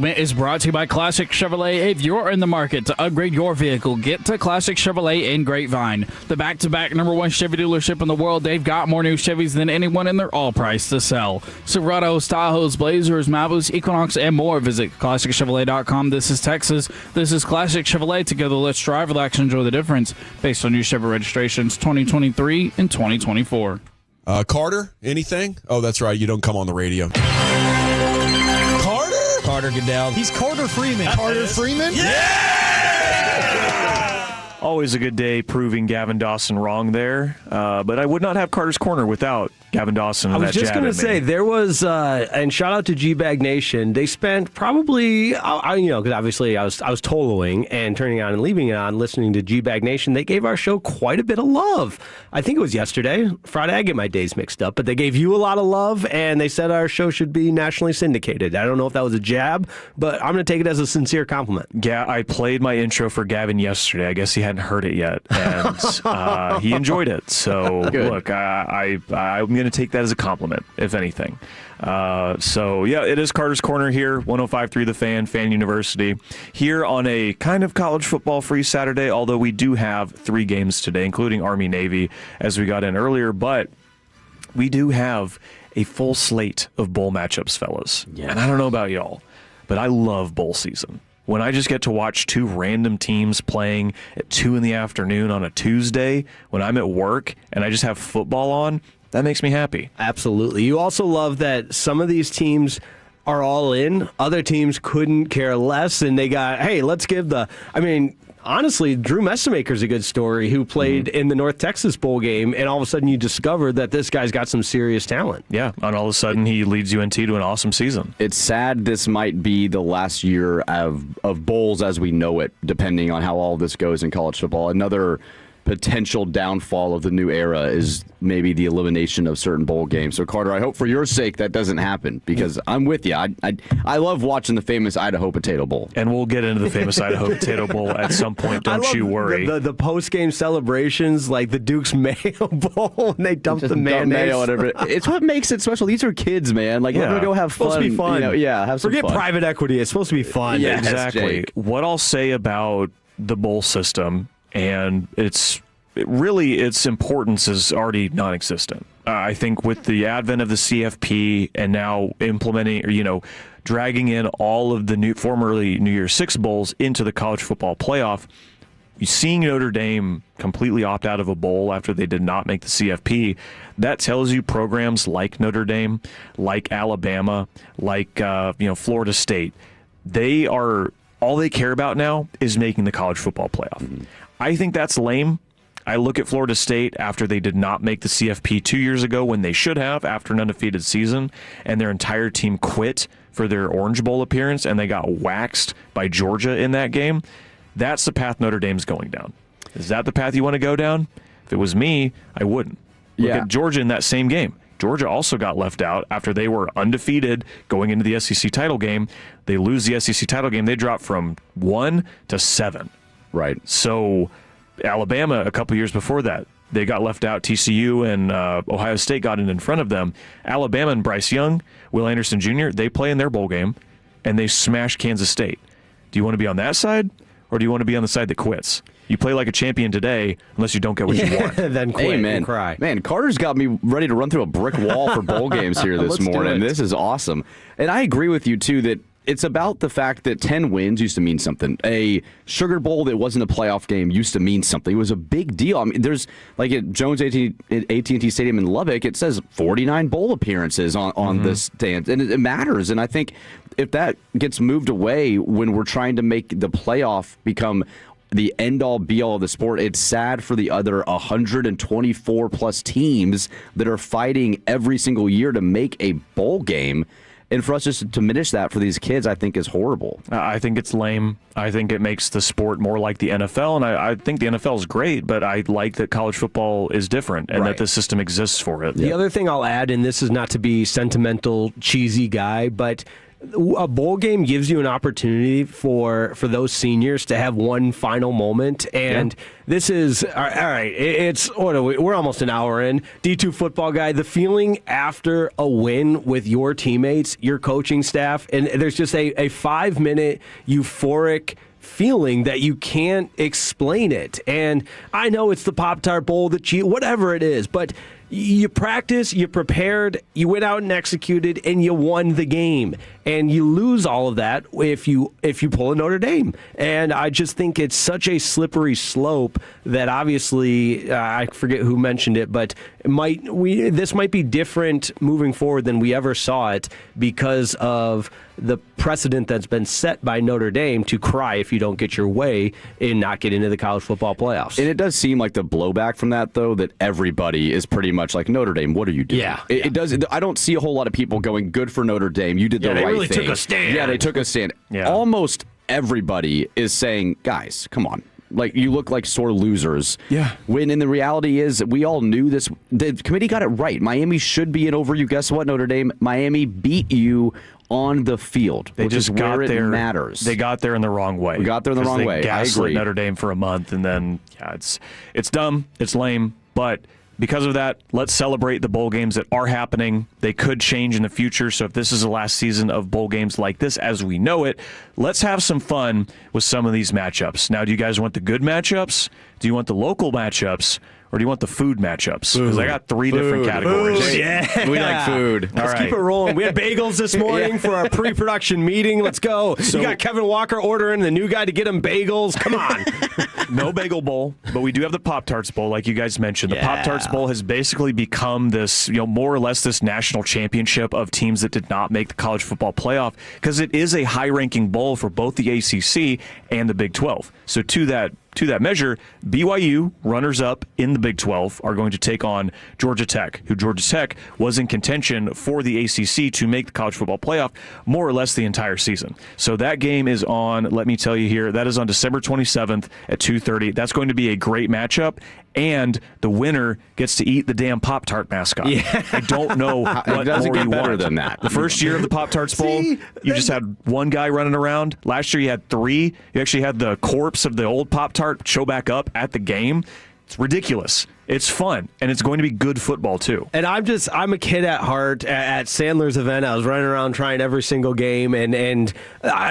segment is brought to you by Classic Chevrolet. If you're in the market to upgrade your vehicle, get to Classic Chevrolet in Grapevine. The back-to-back #1 Chevy dealership in the world. They've got more new Chevys than anyone, and they're all priced to sell. Silverados, Tahoes, Blazers, Malibu's, Equinox, and more. Visit ClassicChevrolet.com. This is Texas. This is Classic Chevrolet. Together, let's drive, relax, and enjoy the difference. Based on new Chevy registrations 2023 and 2024. Carter, anything? Oh, that's right. You don't come on the radio. Carter Goodell. He's Carter Freeman. Carter Freeman? Always a good day proving Gavin Dawson wrong there. But I would not have Carter's Corner without Gavin Dawson. I was just going to say, there was, and shout out to G-Bag Nation, they spent probably, because obviously I was toloing and turning on and leaving it on, listening to G-Bag Nation. They gave our show quite a bit of love. I think it was yesterday. Friday, I get my days mixed up, but they gave you a lot of love, and they said our show should be nationally syndicated. I don't know if that was a jab, but I'm going to take it as a sincere compliment. Yeah, I played my intro for Gavin yesterday. I guess he hadn't heard it yet, and he enjoyed it. So, look, I'm going to take that as a compliment, if anything. It is Carter's Corner here, 105.3 The Fan University, here on a kind of college football free Saturday, although we do have 3 games today, including Army-Navy, as we got in earlier, but we do have a full slate of bowl matchups, fellas. Yeah. And I don't know about y'all, but I love bowl season. When I just get to watch 2 random teams playing at 2 in the afternoon on a Tuesday, when I'm at work and I just have football on, that makes me happy. Absolutely. You also love that some of these teams are all in. Other teams couldn't care less, and they got, hey, let's give honestly, Drew Messamaker's a good story, who played in the North Texas Bowl game, and all of a sudden you discover that this guy's got some serious talent. Yeah, and all of a sudden he leads UNT to an awesome season. It's sad this might be the last year of bowls as we know it, depending on how all this goes in college football. Another potential downfall of the new era is maybe the elimination of certain bowl games. So, Carter, I hope for your sake that doesn't happen, because I'm with you. I love watching the famous Idaho Potato Bowl. And we'll get into the famous Idaho Potato Bowl at some point, don't you worry. The post-game celebrations, like the Duke's Mayo Bowl, and they dump the mayonnaise. Whatever. It's what makes it special. These are kids, man. Like, let them go have fun. It's supposed to be fun. Have some Forget fun. private equity. It's supposed to be fun. Yeah, exactly. What I'll say about the bowl system, and its importance is already non-existent. I think with the advent of the CFP and now implementing, dragging in all of the formerly New Year's Six bowls into the college football playoff, seeing Notre Dame completely opt out of a bowl after they did not make the CFP, that tells you programs like Notre Dame, like Alabama, like Florida State, all they care about now is making the college football playoff. Mm-hmm. I think that's lame. I look at Florida State after they did not make the CFP 2 years ago, when they should have, after an undefeated season, and their entire team quit for their Orange Bowl appearance, and they got waxed by Georgia in that game. That's the path Notre Dame's going down. Is that the path you want to go down? If it was me, I wouldn't. Look at Georgia in that same game. Georgia also got left out after they were undefeated going into the SEC title game. They lose the SEC title game. They drop from 1 to 7. Right. So Alabama, a couple years before that, they got left out. TCU and Ohio State got in front of them. Alabama and Bryce Young, Will Anderson Jr., they play in their bowl game, and they smash Kansas State. Do you want to be on that side, or do you want to be on the side that quits? You play like a champion today, unless you don't get what you want. Then quit and cry. Man, Carter's got me ready to run through a brick wall for bowl games here this morning. This is awesome. And I agree with you, too, that it's about the fact that 10 wins used to mean something. A Sugar Bowl that wasn't a playoff game used to mean something. It was a big deal. I mean, there's, like at Jones AT&T Stadium in Lubbock, it says 49 bowl appearances on the stand, and it matters. And I think if that gets moved away when we're trying to make the playoff become the end-all, be-all of the sport, it's sad for the other 124-plus teams that are fighting every single year to make a bowl game. And for us just to diminish that for these kids, I think is horrible. I think it's lame. I think it makes the sport more like the NFL, and I think the NFL is great, but I like that college football is different and that the system exists for it. The other thing I'll add, and this is not to be sentimental, cheesy guy, but a bowl game gives you an opportunity for those seniors to have one final moment, and this is all right. We're almost an hour in. D2 football guy, the feeling after a win with your teammates, your coaching staff, and there's just a 5-minute euphoric feeling that you can't explain it. And I know it's the Pop-Tart Bowl, the cheat, whatever it is, but you practice, you prepared, you went out and executed, and you won the game. And you lose all of that if you pull a Notre Dame. And I just think it's such a slippery slope that obviously, I forget who mentioned it, but this might be different moving forward than we ever saw it because of the precedent that's been set by Notre Dame to cry if you don't get your way and not get into the college football playoffs. And it does seem like the blowback from that, though, that everybody is pretty much like, Notre Dame, what are you doing? Yeah. It does. I don't see a whole lot of people going, good for Notre Dame. You did the right thing. They really took a stand. Yeah, they took a stand. Yeah. Almost everybody is saying, guys, come on. Like, you look like sore losers. Yeah. When in the reality is, we all knew this. The committee got it right. Miami should be in over you. Guess what, Notre Dame? Miami beat you on the field, they which just is where got there, it matters. They got there in the wrong way. We got there in the wrong way. I agree. Notre Dame for a month, and then it's dumb, it's lame, but because of that, let's celebrate the bowl games that are happening. They could change in the future, so if this is the last season of bowl games like this as we know it, let's have some fun with some of these matchups. Now, do you guys want the good matchups? Do you want the local matchups? Or do you want the food matchups? Because I got three different categories. Food, yeah. We like food. Let's keep it rolling. We had bagels this morning for our pre-production meeting. Let's go. So, you got Kevin Walker ordering the new guy to get him bagels. Come on. No bagel bowl, but we do have the Pop-Tarts Bowl, like you guys mentioned. The Pop-Tarts Bowl has basically become this, more or less this national championship of teams that did not make the college football playoff because it is a high-ranking bowl for both the ACC and the Big 12. So to that measure, BYU, runners-up in the Big 12, are going to take on Georgia Tech, who Georgia Tech was in contention for the ACC to make the college football playoff more or less the entire season. So that game is on, let me tell you here, that is on December 27th at 2:30. That's going to be a great matchup, and the winner gets to eat the damn Pop-Tart mascot. Yeah. I don't know what it doesn't more get you better want. than that. The first year of the Pop-Tarts Bowl, you just had one guy running around. Last year you had three. You actually had the corpse of the old Pop-Tart show back up at the game. It's ridiculous. It's fun, and it's going to be good football, too. And I'm a kid at heart. At Sandler's event, I was running around trying every single game, and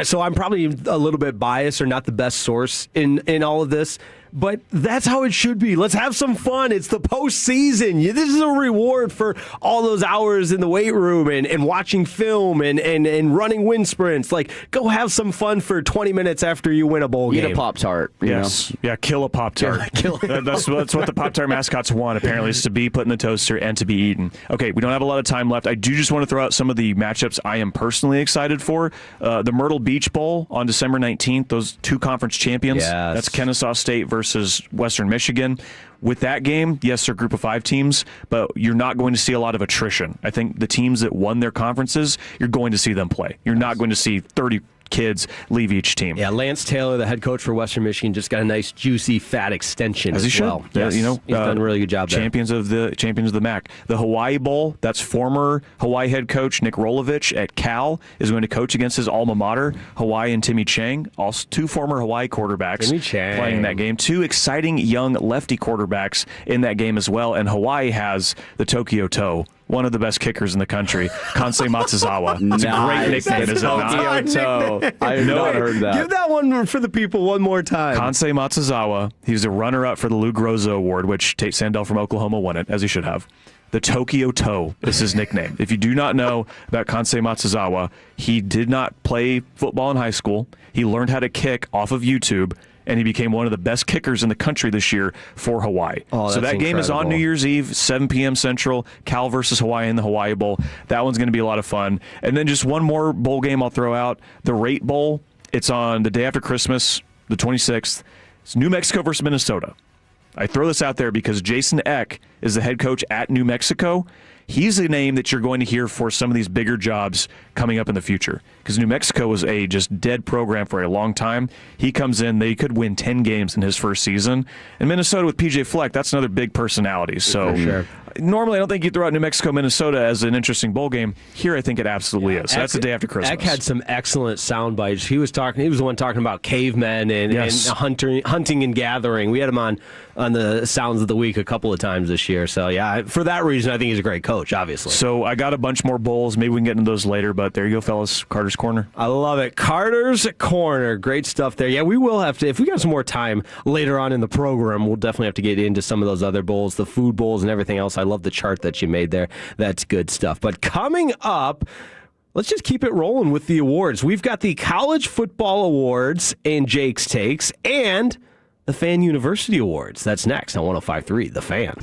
so I'm probably a little bit biased or not the best source in all of this. But that's how it should be. Let's have some fun. It's the postseason. This is a reward for all those hours in the weight room and watching film and running wind sprints. Like, go have some fun for 20 minutes after you win a bowl game. Eat a Pop-Tart. Yes. Yeah, kill a Pop-Tart. That's what the Pop-Tart mascots want, apparently, is to be put in the toaster and to be eaten. Okay, we don't have a lot of time left. I do just want to throw out some of the matchups I am personally excited for. The Myrtle Beach Bowl on December 19th, those two conference champions. Yes. That's Kennesaw State versus Western Michigan. With that game, yes, they're a group of 5 teams, but you're not going to see a lot of attrition. I think the teams that won their conferences, you're going to see them play. You're not going to see 30 kids leave each team. Yeah, Lance Taylor, the head coach for Western Michigan, just got a nice, juicy, fat extension as he should. Well. Yes. He's done a really good job there. Champions of the MAC. The Hawaii Bowl, that's former Hawaii head coach Nick Rolovich at Cal is going to coach against his alma mater, Hawaii, and Timmy Chang. Also, 2 former Hawaii quarterbacks playing in that game. 2 exciting young lefty quarterbacks in that game as well. And Hawaii has the Tokyo Toe, one of the best kickers in the country, Kansei Matsuzawa. It's a great nickname, is it not? Toe. I have not heard that. Give that one for the people one more time. Kansei Matsuzawa. He was a runner-up for the Lou Groza Award, which Tate Sandell from Oklahoma won it, as he should have. The Tokyo Toe is his nickname. If you do not know about Kansei Matsuzawa, he did not play football in high school. He learned how to kick off of YouTube, and he became one of the best kickers in the country this year for Hawaii. Oh, so that game is on New Year's Eve, 7 p.m. Central, Cal versus Hawaii in the Hawaii Bowl. That one's going to be a lot of fun. And then just one more bowl game I'll throw out, the Rate Bowl. It's on the day after Christmas, the 26th. It's New Mexico versus Minnesota. I throw this out there because Jason Eck is the head coach at New Mexico. He's a name that you're going to hear for some of these bigger jobs coming up in the future, because New Mexico was a just dead program for a long time. He comes in, they could win 10 games in his first season. And Minnesota with PJ Fleck, that's another big personality. So normally I don't think you throw out New Mexico, Minnesota as an interesting bowl game. Here I think it absolutely is. So that's the day after Christmas. Eck had some excellent sound bites. He was the one talking about cavemen and hunting and gathering. We had him on the Sounds of the Week a couple of times this year. So yeah, for that reason I think he's a great coach, obviously. So I got a bunch more bowls. Maybe we can get into those later, but there you go, fellas. Carter's Corner. I love it. Carter's Corner. Great stuff there. Yeah, we will have to, if we got some more time later on in the program, we'll definitely have to get into some of those other bowls, the food bowls and everything else. I love the chart that you made there. That's good stuff. But coming up, let's just keep it rolling with the awards. We've got the College Football Awards in Jake's Takes and the Fan University Awards. That's next on 105.3 The Fan.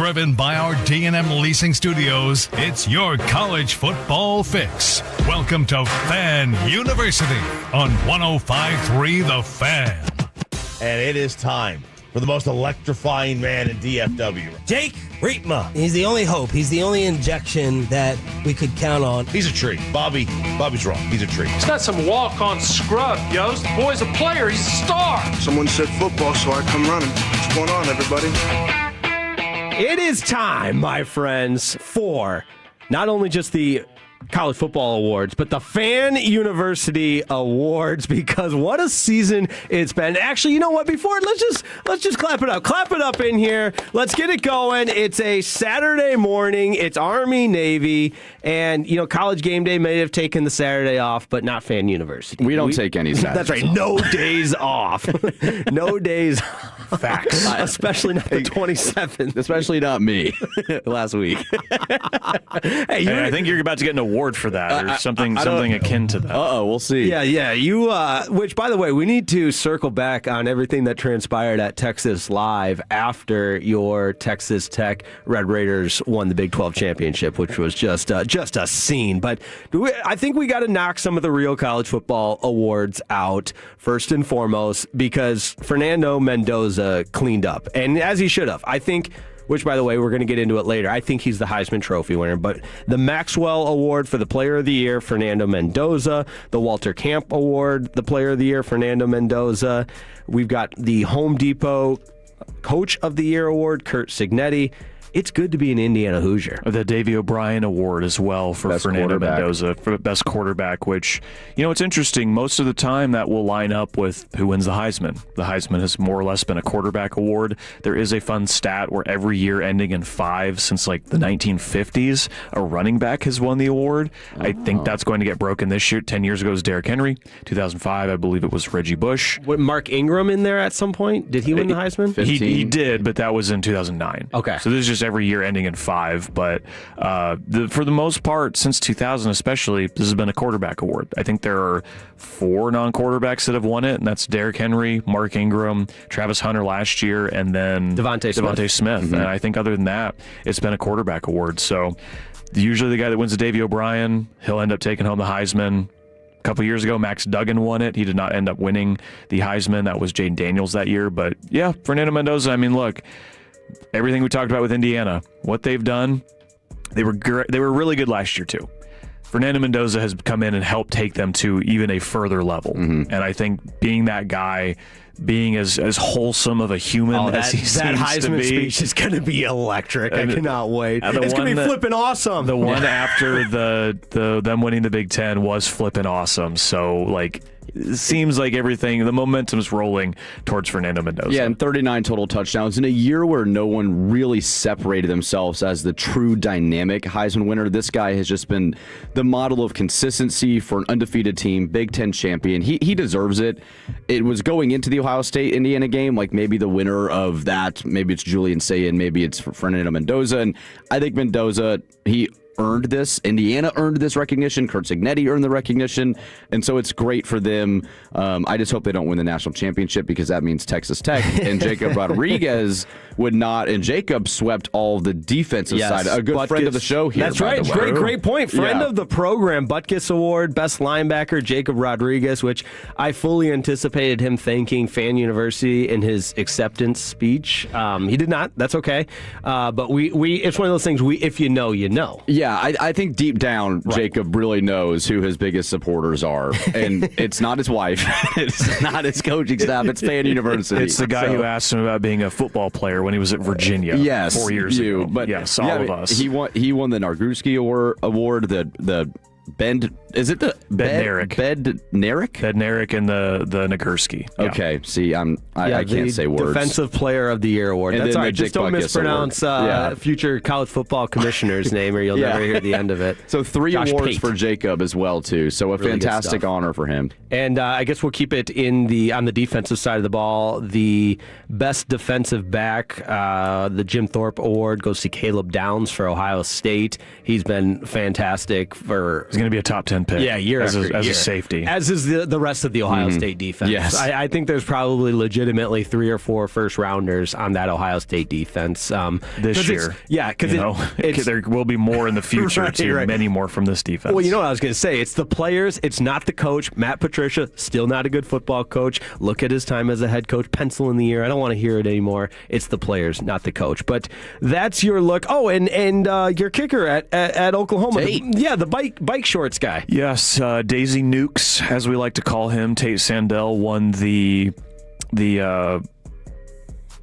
Driven by our D&M Leasing Studios, it's your college football fix. Welcome to Fan University on 105.3 The Fan. And it is time for the most electrifying man in DFW. Jake Rietma. He's the only hope. He's the only injection that we could count on. He's a tree. Bobby's wrong. He's a tree. He's not some walk-on scrub, yo. The boy's a player. He's a star. Someone said football, so I come running. What's going on, everybody? It is time, my friends, for not only just the College Football Awards, but the Fan University Awards, because what a season it's been. Actually, you know what? Before let's just clap it up. Clap it up in here. Let's get it going. It's a Saturday morning. It's Army Navy, and College Game Day may have taken the Saturday off, but not Fan University. We don't take any Saturdays. That's right. Off. No days off. No days. Facts. Especially not the 27th. Especially not me. Last week. Hey, I think you're about to get an award for that, or something akin to that. We'll see. Yeah. You, which, by the way, we need to circle back on everything that transpired at Texas Live after your Texas Tech Red Raiders won the Big 12 championship, which was just a scene. But I think we got to knock some of the real college football awards out first and foremost, because Fernando Mendoza cleaned up, and as he should have. I think. Which, by the way, we're going to get into it later. I think he's the Heisman Trophy winner. But the Maxwell Award for the Player of the Year, Fernando Mendoza. The Walter Camp Award, the Player of the Year, Fernando Mendoza. We've got the Home Depot Coach of the Year Award, Curt Cignetti. It's good to be an Indiana Hoosier. The Davey O'Brien Award as well for Fernando Mendoza for best quarterback, which, it's interesting. Most of the time that will line up with who wins the Heisman. The Heisman has more or less been a quarterback award. There is a fun stat where every year ending in 5 since like the 1950s, a running back has won the award. I think that's going to get broken this year. 10 years ago was Derrick Henry. 2005, I believe it was Reggie Bush. Was Mark Ingram in there at some point? Did he win the Heisman? He did, but that was in 2009. Okay. So this is just every year ending in 5, but for the most part, since 2000 especially, this has been a quarterback award. I think there are 4 non-quarterbacks that have won it, and that's Derrick Henry, Mark Ingram, Travis Hunter last year, and then Devontae Smith. Mm-hmm. And I think other than that, it's been a quarterback award. So usually the guy that wins the Davey O'Brien, he'll end up taking home the Heisman. A couple years ago, Max Duggan won it. He did not end up winning the Heisman. That was Jaden Daniels that year. But yeah, Fernando Mendoza, I mean, look, everything we talked about with Indiana, what they've done, they were really good last year too. Fernando Mendoza has come in and helped take them to even a further level. Mm-hmm. And I think being that guy, being as wholesome of a human as he seems that Heisman to be. speech is going to be electric. I cannot wait. It's going to be flipping awesome. The one after them winning the Big Ten was flipping awesome. So, it seems like everything, the momentum's rolling towards Fernando Mendoza. Yeah, and 39 total touchdowns in a year where no one really separated themselves as the true dynamic Heisman winner. This guy has just been the model of consistency for an undefeated team, Big Ten champion. He deserves it. It was going into the Ohio State-Indiana game, maybe the winner of that, maybe it's Julian Sayin, maybe it's Fernando Mendoza. And I think Mendoza, he earned this. Indiana earned this recognition. Curt Cignetti earned the recognition. And so it's great for them. I just hope they don't win the national championship, because that means Texas Tech and Jacob Rodriguez would not. And Jacob swept all the defensive side. A good friend of the show here. That's right. Great point. Friend of the program. Butkus Award, best linebacker, Jacob Rodriguez, which I fully anticipated him thanking Fan University in his acceptance speech. He did not. That's okay. But it's one of those things, if you know, you know. Yeah, I think deep down, Jacob really knows who his biggest supporters are. And it's not his wife. It's not his coaching staff. It's Fan University. It's the guy who asked him about being a football player when he was at Virginia 4 years ago. But yes, all of us. He won the Nagurski Award, the Bednarik and the Nagurski. Yeah. Okay, see, I can't say words. Defensive Player of the Year award. And that's then all right. Just don't mispronounce future college football commissioner's name, or you'll never hear the end of it. So 3 Josh awards Pate for Jacob as well too. So a really fantastic honor for him. And I guess we'll keep it on the defensive side of the ball. The best defensive back, the Jim Thorpe Award, goes to Caleb Downs for Ohio State. He's been fantastic for He's going to be a top 10 pick. Yeah, year as after a year. safety. As is the rest of the Ohio State defense. Yes. I think there's probably legitimately 3 or 4 first-rounders on that Ohio State defense. This year. Because there will be more in the future, too. Right. Many more from this defense. Well, you know what I was going to say. It's the players. It's not the coach. Matt Patricia, still not a good football coach. Look at his time as a head coach. Pencil in the ear. I don't want to hear it anymore. It's the players, not the coach. But that's your look. Oh, and your kicker at Oklahoma. The bike shorts guy. Yes, Daisy Nukes, as we like to call him, Tate Sandell won the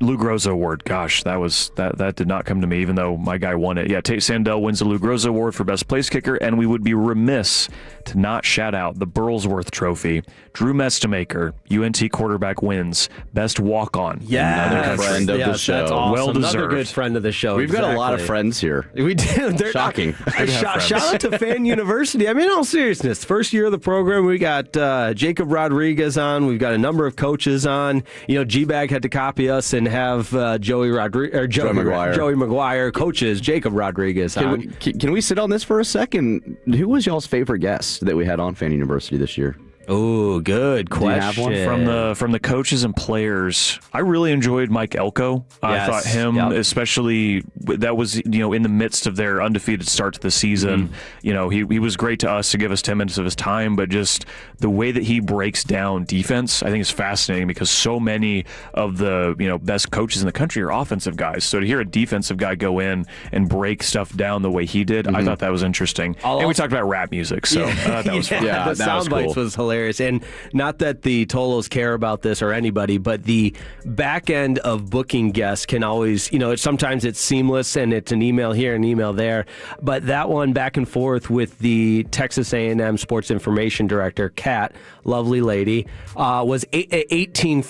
Lou Groza Award. Gosh, that did not come to me, even though my guy won it. Yeah, Tate Sandell wins the Lou Groza Award for best place kicker, and we would be remiss to not shout out the Burlsworth Trophy. Drew Mestemaker, UNT quarterback, wins best walk-on. Yeah, friend of the show. That's awesome. Well deserved. Another good friend of the show. We've got a lot of friends here. We do. Shocking. Shout out to Fan University. I mean, in all seriousness, first year of the program, we got Jacob Rodriguez on. We've got a number of coaches on. G-Bag had to copy us and have Joey McGuire coaches Jacob Rodriguez on. Can we sit on this for a second? Who was y'all's favorite guest that we had on Fan University this year? Oh, good question. Do you have one? From the coaches and players, I really enjoyed Mike Elko. I thought him, especially that was in the midst of their undefeated start to the season. He was great to us to give us 10 minutes of his time, but just the way that he breaks down defense, I think is fascinating because so many of the best coaches in the country are offensive guys. So to hear a defensive guy go in and break stuff down the way he did, I thought that was interesting. And we talked about rap music, so I thought that was fun. Yeah, the sound bites was hilarious. And not that the Tolos care about this or anybody, but the back end of booking guests can always, sometimes it's seamless and it's an email here, an email there. But that one back and forth with the Texas A&M Sports Information Director, Kat, lovely lady, was 18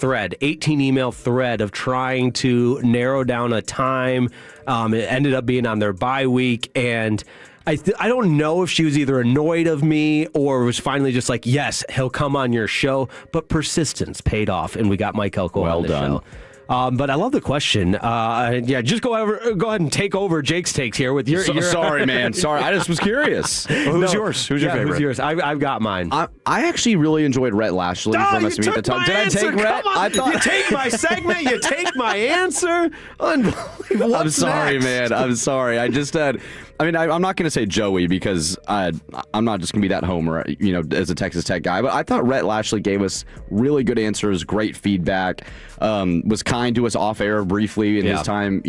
email thread of trying to narrow down a time. It ended up being on their bye week, and I don't know if she was either annoyed of me or was finally just like, yes, he'll come on your show. But persistence paid off, and we got Mike Elko on the show. But I love the question. Just go ahead and take over Jake's takes here with your. Sorry, man. Sorry, I just was curious. Who's yours? Who's your favorite? Who's yours? I've got mine. I actually really enjoyed Rhett Lashley from us at the time. Did I take Rhett? I thought you take my segment. You take my answer. Unbelievable. I'm sorry, man. I'm sorry. I just had. I'm not going to say Joey because I'm not just going to be that homer, as a Texas Tech guy. But I thought Rhett Lashley gave us really good answers, great feedback, was kind to us off air briefly in his time,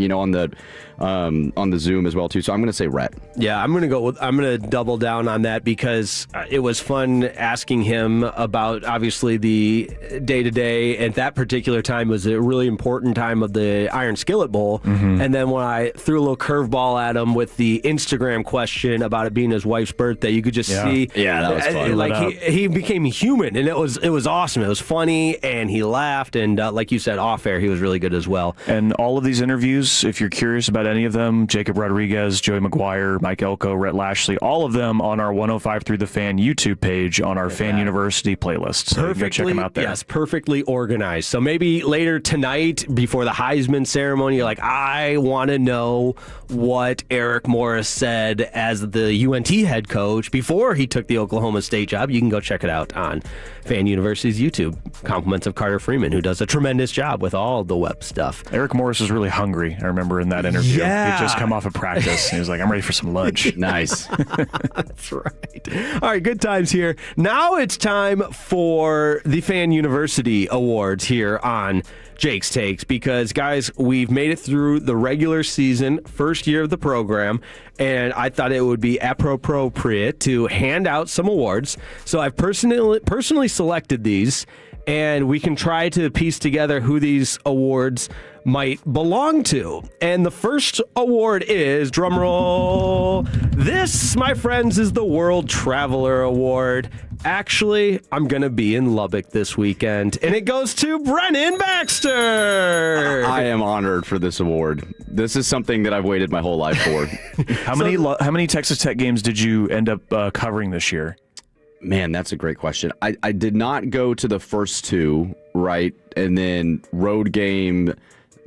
on the Zoom as well too. So I'm going to say Rhett. Yeah, I'm going to double down on that because it was fun asking him about obviously the day to day. At that particular time was a really important time of the Iron Skillet Bowl, and then when I threw a little curveball at him with the Instagram question about it being his wife's birthday, you could just see, that was fun. Like he became human, and it was awesome. It was funny, and he laughed, and like you said, off air, he was really good as well. And all of these interviews, if you're curious about any of them, Jacob Rodriguez, Joey McGuire, Mike Elko, Rhett Lashley, all of them on our 105.3 The Fan YouTube page on our Fan University playlist. So you can go check them out there. Yes, perfectly organized. So maybe later tonight, before the Heisman ceremony, you're like, I want to know what Eric Morris said as the UNT head coach before he took the Oklahoma State job. You can go check it out on Fan University's YouTube. Compliments of Carter Freeman, who does a tremendous job with all the web stuff. Eric Morris was really hungry, I remember, in that interview. Yeah. He'd just come off of practice. He was like, I'm ready for some lunch. Nice. That's right. All right, good times here. Now it's time for the Fan University Awards here on Jake's Takes because, guys, we've made it through the regular season, first year of the program, and I thought it would be appropriate to hand out some awards. So I've personally selected these, and we can try to piece together who these awards might belong to. And the first award is, drumroll, this, my friends, is the World Traveler Award. Actually, I'm going to be in Lubbock this weekend, and it goes to Brennan Baxter. I am honored for this award. This is something that I've waited my whole life for. How many Texas Tech games did you end up covering this year? Man, that's a great question. I did not go to the first two, right? And then road game,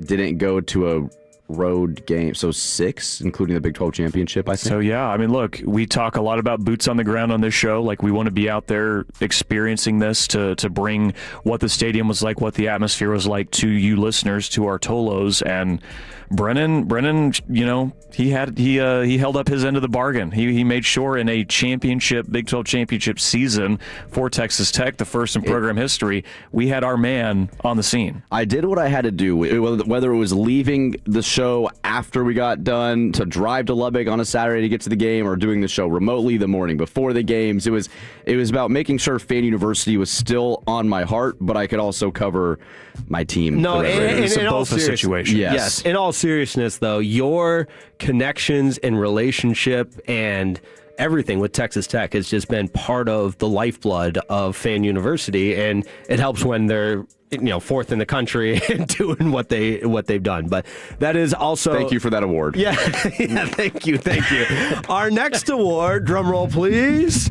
didn't go to road games, so 6, including the Big 12 championship, I think. So, yeah, I mean, look, we talk a lot about boots on the ground on this show. Like, we want to be out there experiencing this to bring what the stadium was like, what the atmosphere was like to you listeners, to our Tolos. And Brennan, you know, he held up his end of the bargain. He made sure in a championship, Big 12 championship season for Texas Tech, the first in program history, we had our man on the scene. I did what I had to do, whether it was leaving the show after we got done to drive to Lubbock on a Saturday to get to the game, or doing the show remotely the morning before the games. It was about making sure Fan University was still on my heart, but I could also cover my team. No, and in all situation. Yes. In all seriousness, though, your connections and relationship and everything with Texas Tech has just been part of the lifeblood of Fan University, and it helps when they're fourth in the country and doing what they've done. But that is also, thank you for that award. Yeah, thank you. Our next award, drum roll please.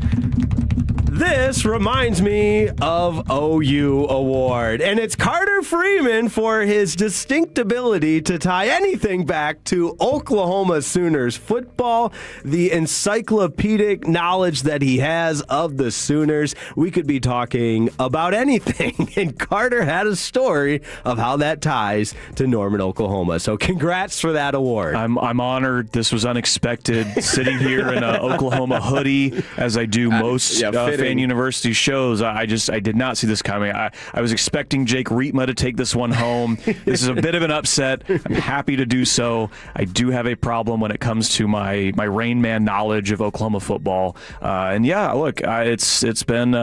This reminds me of OU Award, and it's Carter Freeman for his distinct ability to tie anything back to Oklahoma Sooners football, the encyclopedic knowledge that he has of the Sooners. We could be talking about anything, and Carter had a story of how that ties to Norman, Oklahoma. So congrats for that award. I'm honored. This was unexpected. Sitting here in an Oklahoma hoodie, as I do most Fan University shows, I did not see this coming. I was expecting Jake Rietma to take this one home. This is a bit of an upset. I'm happy to do so. I do have a problem when it comes to my Rain Man knowledge of Oklahoma football. And yeah, look, it's been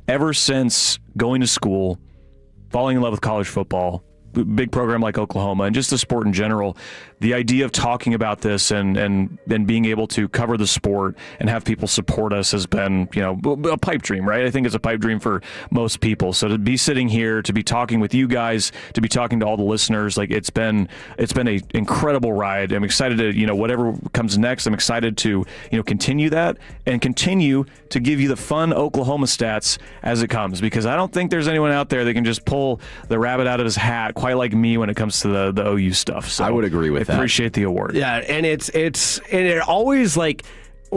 ever since going to school, falling in love with college football, big program like Oklahoma, and just the sport in general, the idea of talking about this and being able to cover the sport and have people support us has been, a pipe dream, right? I think it's a pipe dream for most people. So to be sitting here, to be talking with you guys, to be talking to all the listeners, like it's been an incredible ride. I'm excited to, whatever comes next, I'm excited to, continue that and continue to give you the fun Oklahoma stats as it comes, because I don't think there's anyone out there that can just pull the rabbit out of his hat quite like me when it comes to the OU stuff. So I would agree with that. Appreciate the award. Yeah, and it always, like,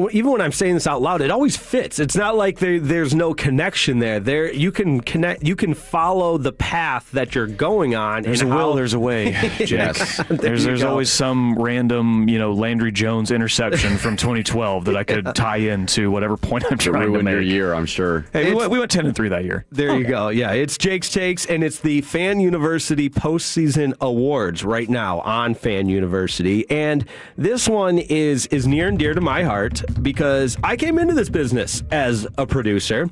even when I'm saying this out loud, it always fits. It's not like there's no connection there. You can connect. You can follow the path that you're going on. There's a will, there's a way. Yes. There's always some random, Landry Jones interception from 2012 that I could tie into whatever point I'm trying to ruin make. your year, I'm sure. Hey, we went 10-3 that year. There you go. Yeah, it's Jake's Takes, and it's the Fan University Postseason Awards right now on Fan University, and this one is near and dear to my heart, because I came into this business as a producer,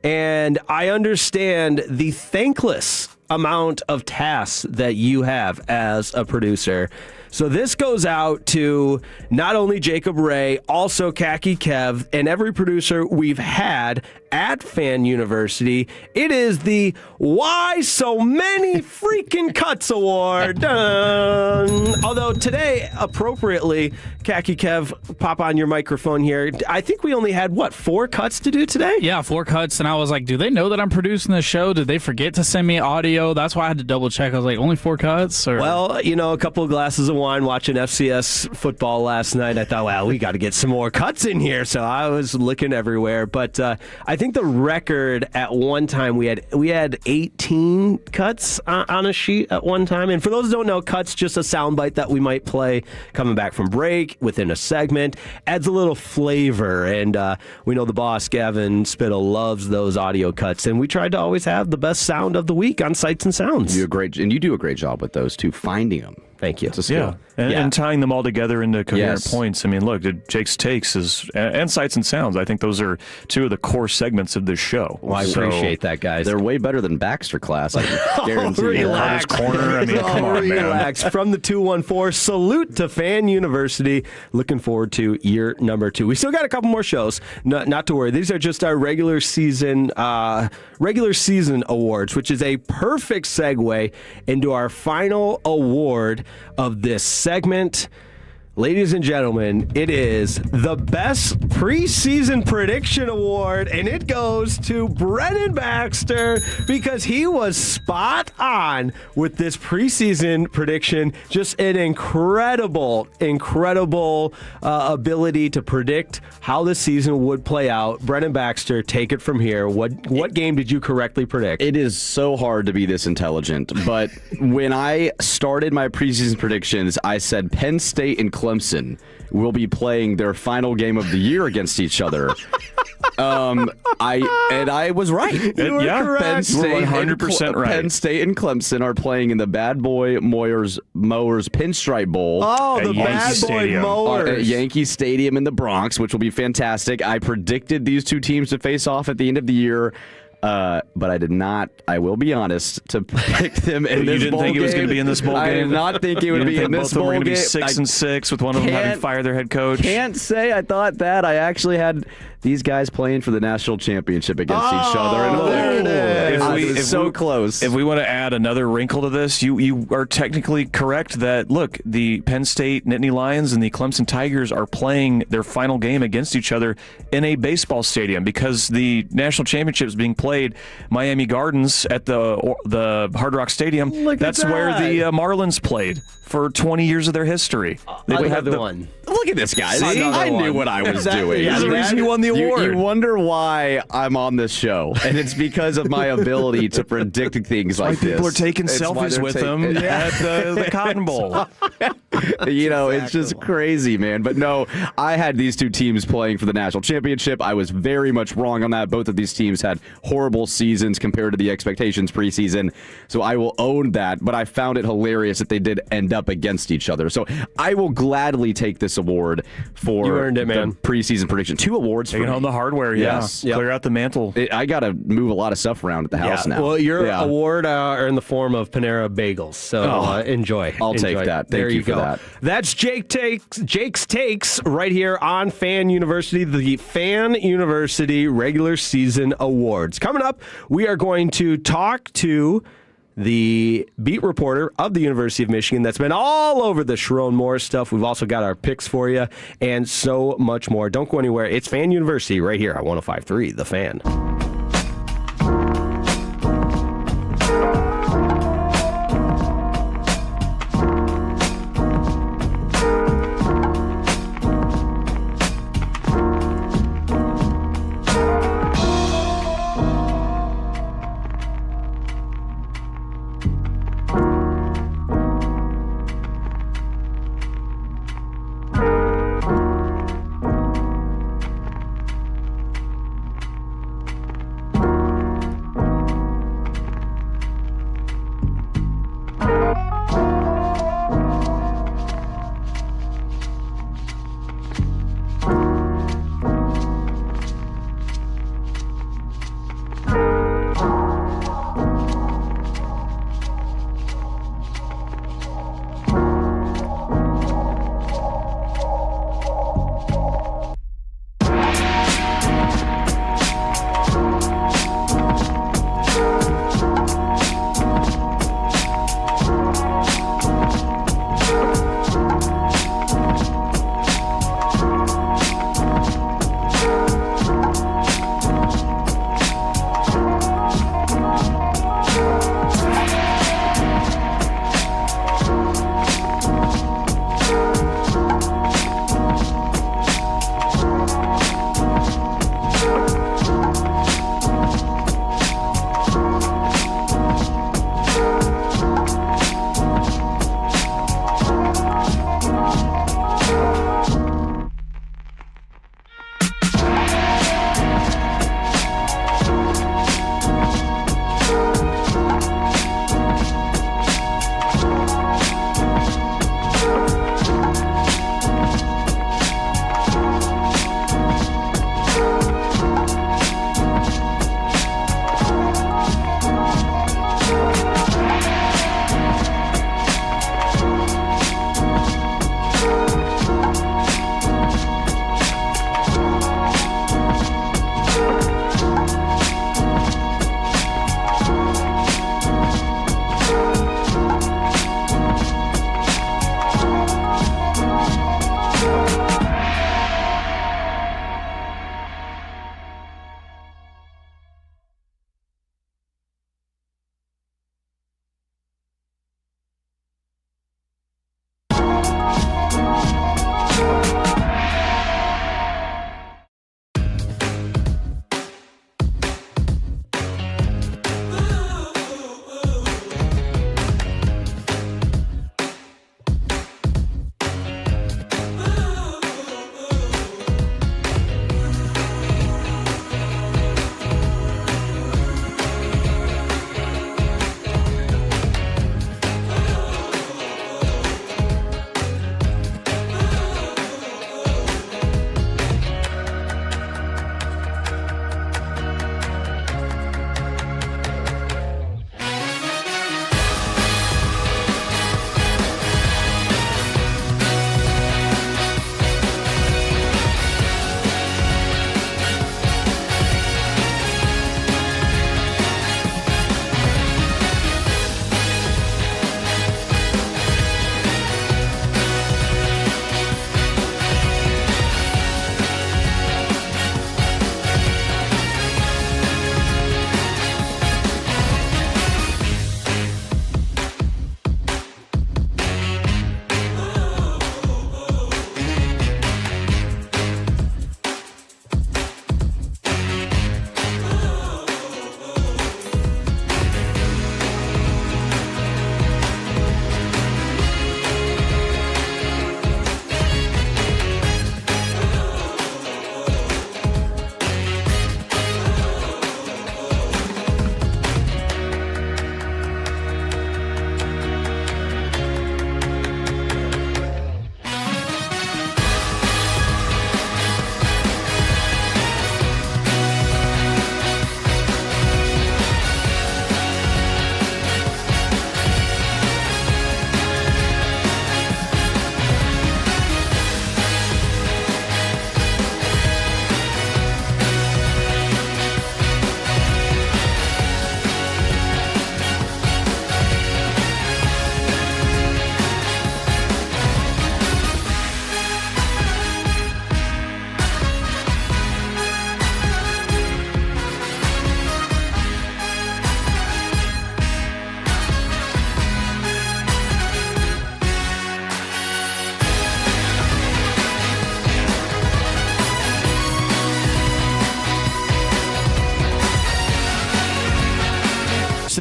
and I understand the thankless amount of tasks that you have as a producer. So this goes out to not only Jacob Ray, also Khaki Kev, and every producer we've had at Fan University. It is the Why So Many Freaking Cuts Award. Dun. Although today, appropriately, Khaki Kev, pop on your microphone here. I think we only had, 4 cuts to do today? Yeah, 4 cuts, and I was like, do they know that I'm producing the show? Did they forget to send me audio? That's why I had to double check. I was like, only 4 cuts? Or? Well, a couple of glasses of wine watching FCS football last night. I thought, well, we got to get some more cuts in here. So I was looking everywhere. But I think the record at one time, we had 18 cuts on a sheet at one time. And for those who don't know, cuts, just a soundbite that we might play coming back from break within a segment, adds a little flavor. And we know the boss, Gavin Spittle, loves those audio cuts. And we tried to always have the best sound of the week on Sights and Sounds. You do a great job with those too, finding them. Thank you. It's a skill. Yeah. And tying them all together into coherent points. I mean, look, Jake's Takes and Sights and Sounds. I think those are 2 of the core segments of this show. Well, I appreciate that, guys. They're way better than Baxter class, I guarantee you. Relax. Corner. I mean, come on, relax. man. From the 214, salute to Fan University. Looking forward to year number 2. We still got a couple more shows. Not to worry. These are just our regular season awards, which is a perfect segue into our final award of this segment. Ladies and gentlemen, it is the Best Preseason Prediction Award, and it goes to Brennan Baxter because he was spot on with this preseason prediction. Just an incredible ability to predict how the season would play out. Brennan Baxter, take it from here. What game did you correctly predict? It is so hard to be this intelligent, but when I started my preseason predictions, I said Penn State and Clemson will be playing their final game of the year against each other. I was right. Correct. Penn State, 100% right. Penn State and Clemson are playing in the Bad Boy Mowers Pinstripe Bowl. Oh, the Bad Boy Mowers. At Yankee Stadium in the Bronx, which will be fantastic. I predicted these two teams to face off at the end of the year. But I did not, I will be honest, to predict them in this bowl game. You didn't think it was going to be in this bowl game? I did not think it would be in this bowl game. Both of them were going to be 6-6 with one of them having fired their head coach. Can't say I thought that. I actually had these guys playing for the national championship against each other. And it was so close. If we want to add another wrinkle to this, you are technically correct that, look, the Penn State Nittany Lions and the Clemson Tigers are playing their final game against each other in a baseball stadium because the national championship is being played Miami Gardens at the Hard Rock Stadium. That's where the Marlins played for 20 years of their history. They would have the one. Look at this guy. I knew what I was doing. There's a reason you won the award. You wonder why I'm on this show, and it's because of my ability to predict things like this. People are taking selfies with them at the Cotton Bowl. It's just crazy, man. But no, I had these two teams playing for the national championship. I was very much wrong on that. Both of these teams had horrible seasons compared to the expectations preseason, so I will own that. But I found it hilarious that they did end up against each other. So I will gladly take this award for you earned it, man. The preseason prediction. 2 awards for taking home the hardware. Yes. Yep. Clear out the mantle. I got to move a lot of stuff around at the house now. Well, your award are in the form of Panera Bagels. So enjoy. I'll take that. Thank you for that. That's Jake's Takes right here on Fan University, the Fan University Regular Season Awards. Coming up, we are going to talk to the beat reporter of the University of Michigan that's been all over the Sharon Moore stuff. We've also got our picks for you and so much more. Don't go anywhere. It's Fan University right here on 105.3 The Fan.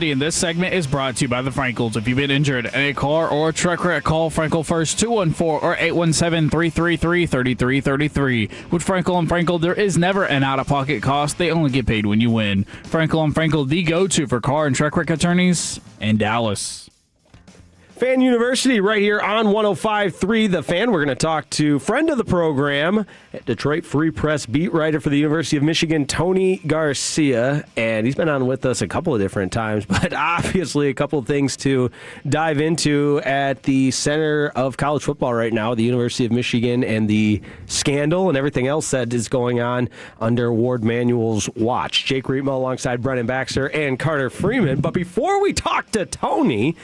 University, and this segment is brought to you by the Frankels. If you've been injured in a car or a truck wreck, call Frankel first, 214 or 817-333-3333. With Frankel and Frankel, there is never an out-of-pocket cost. They only get paid when you win. Frankel and Frankel, the go-to for car and truck wreck attorneys in Dallas. Fan University right here on 105.3 The Fan. We're going to talk to friend of the program, Detroit Free Press beat writer for the University of Michigan, Tony Garcia. And he's been on with us a couple of different times, but obviously a couple of things to dive into at the center of college football right now, the University of Michigan, and the scandal and everything else that is going on under Ward Manuel's watch. Jake Rietma alongside Brennan Baxter and Carter Freeman. But before we talk to Tony,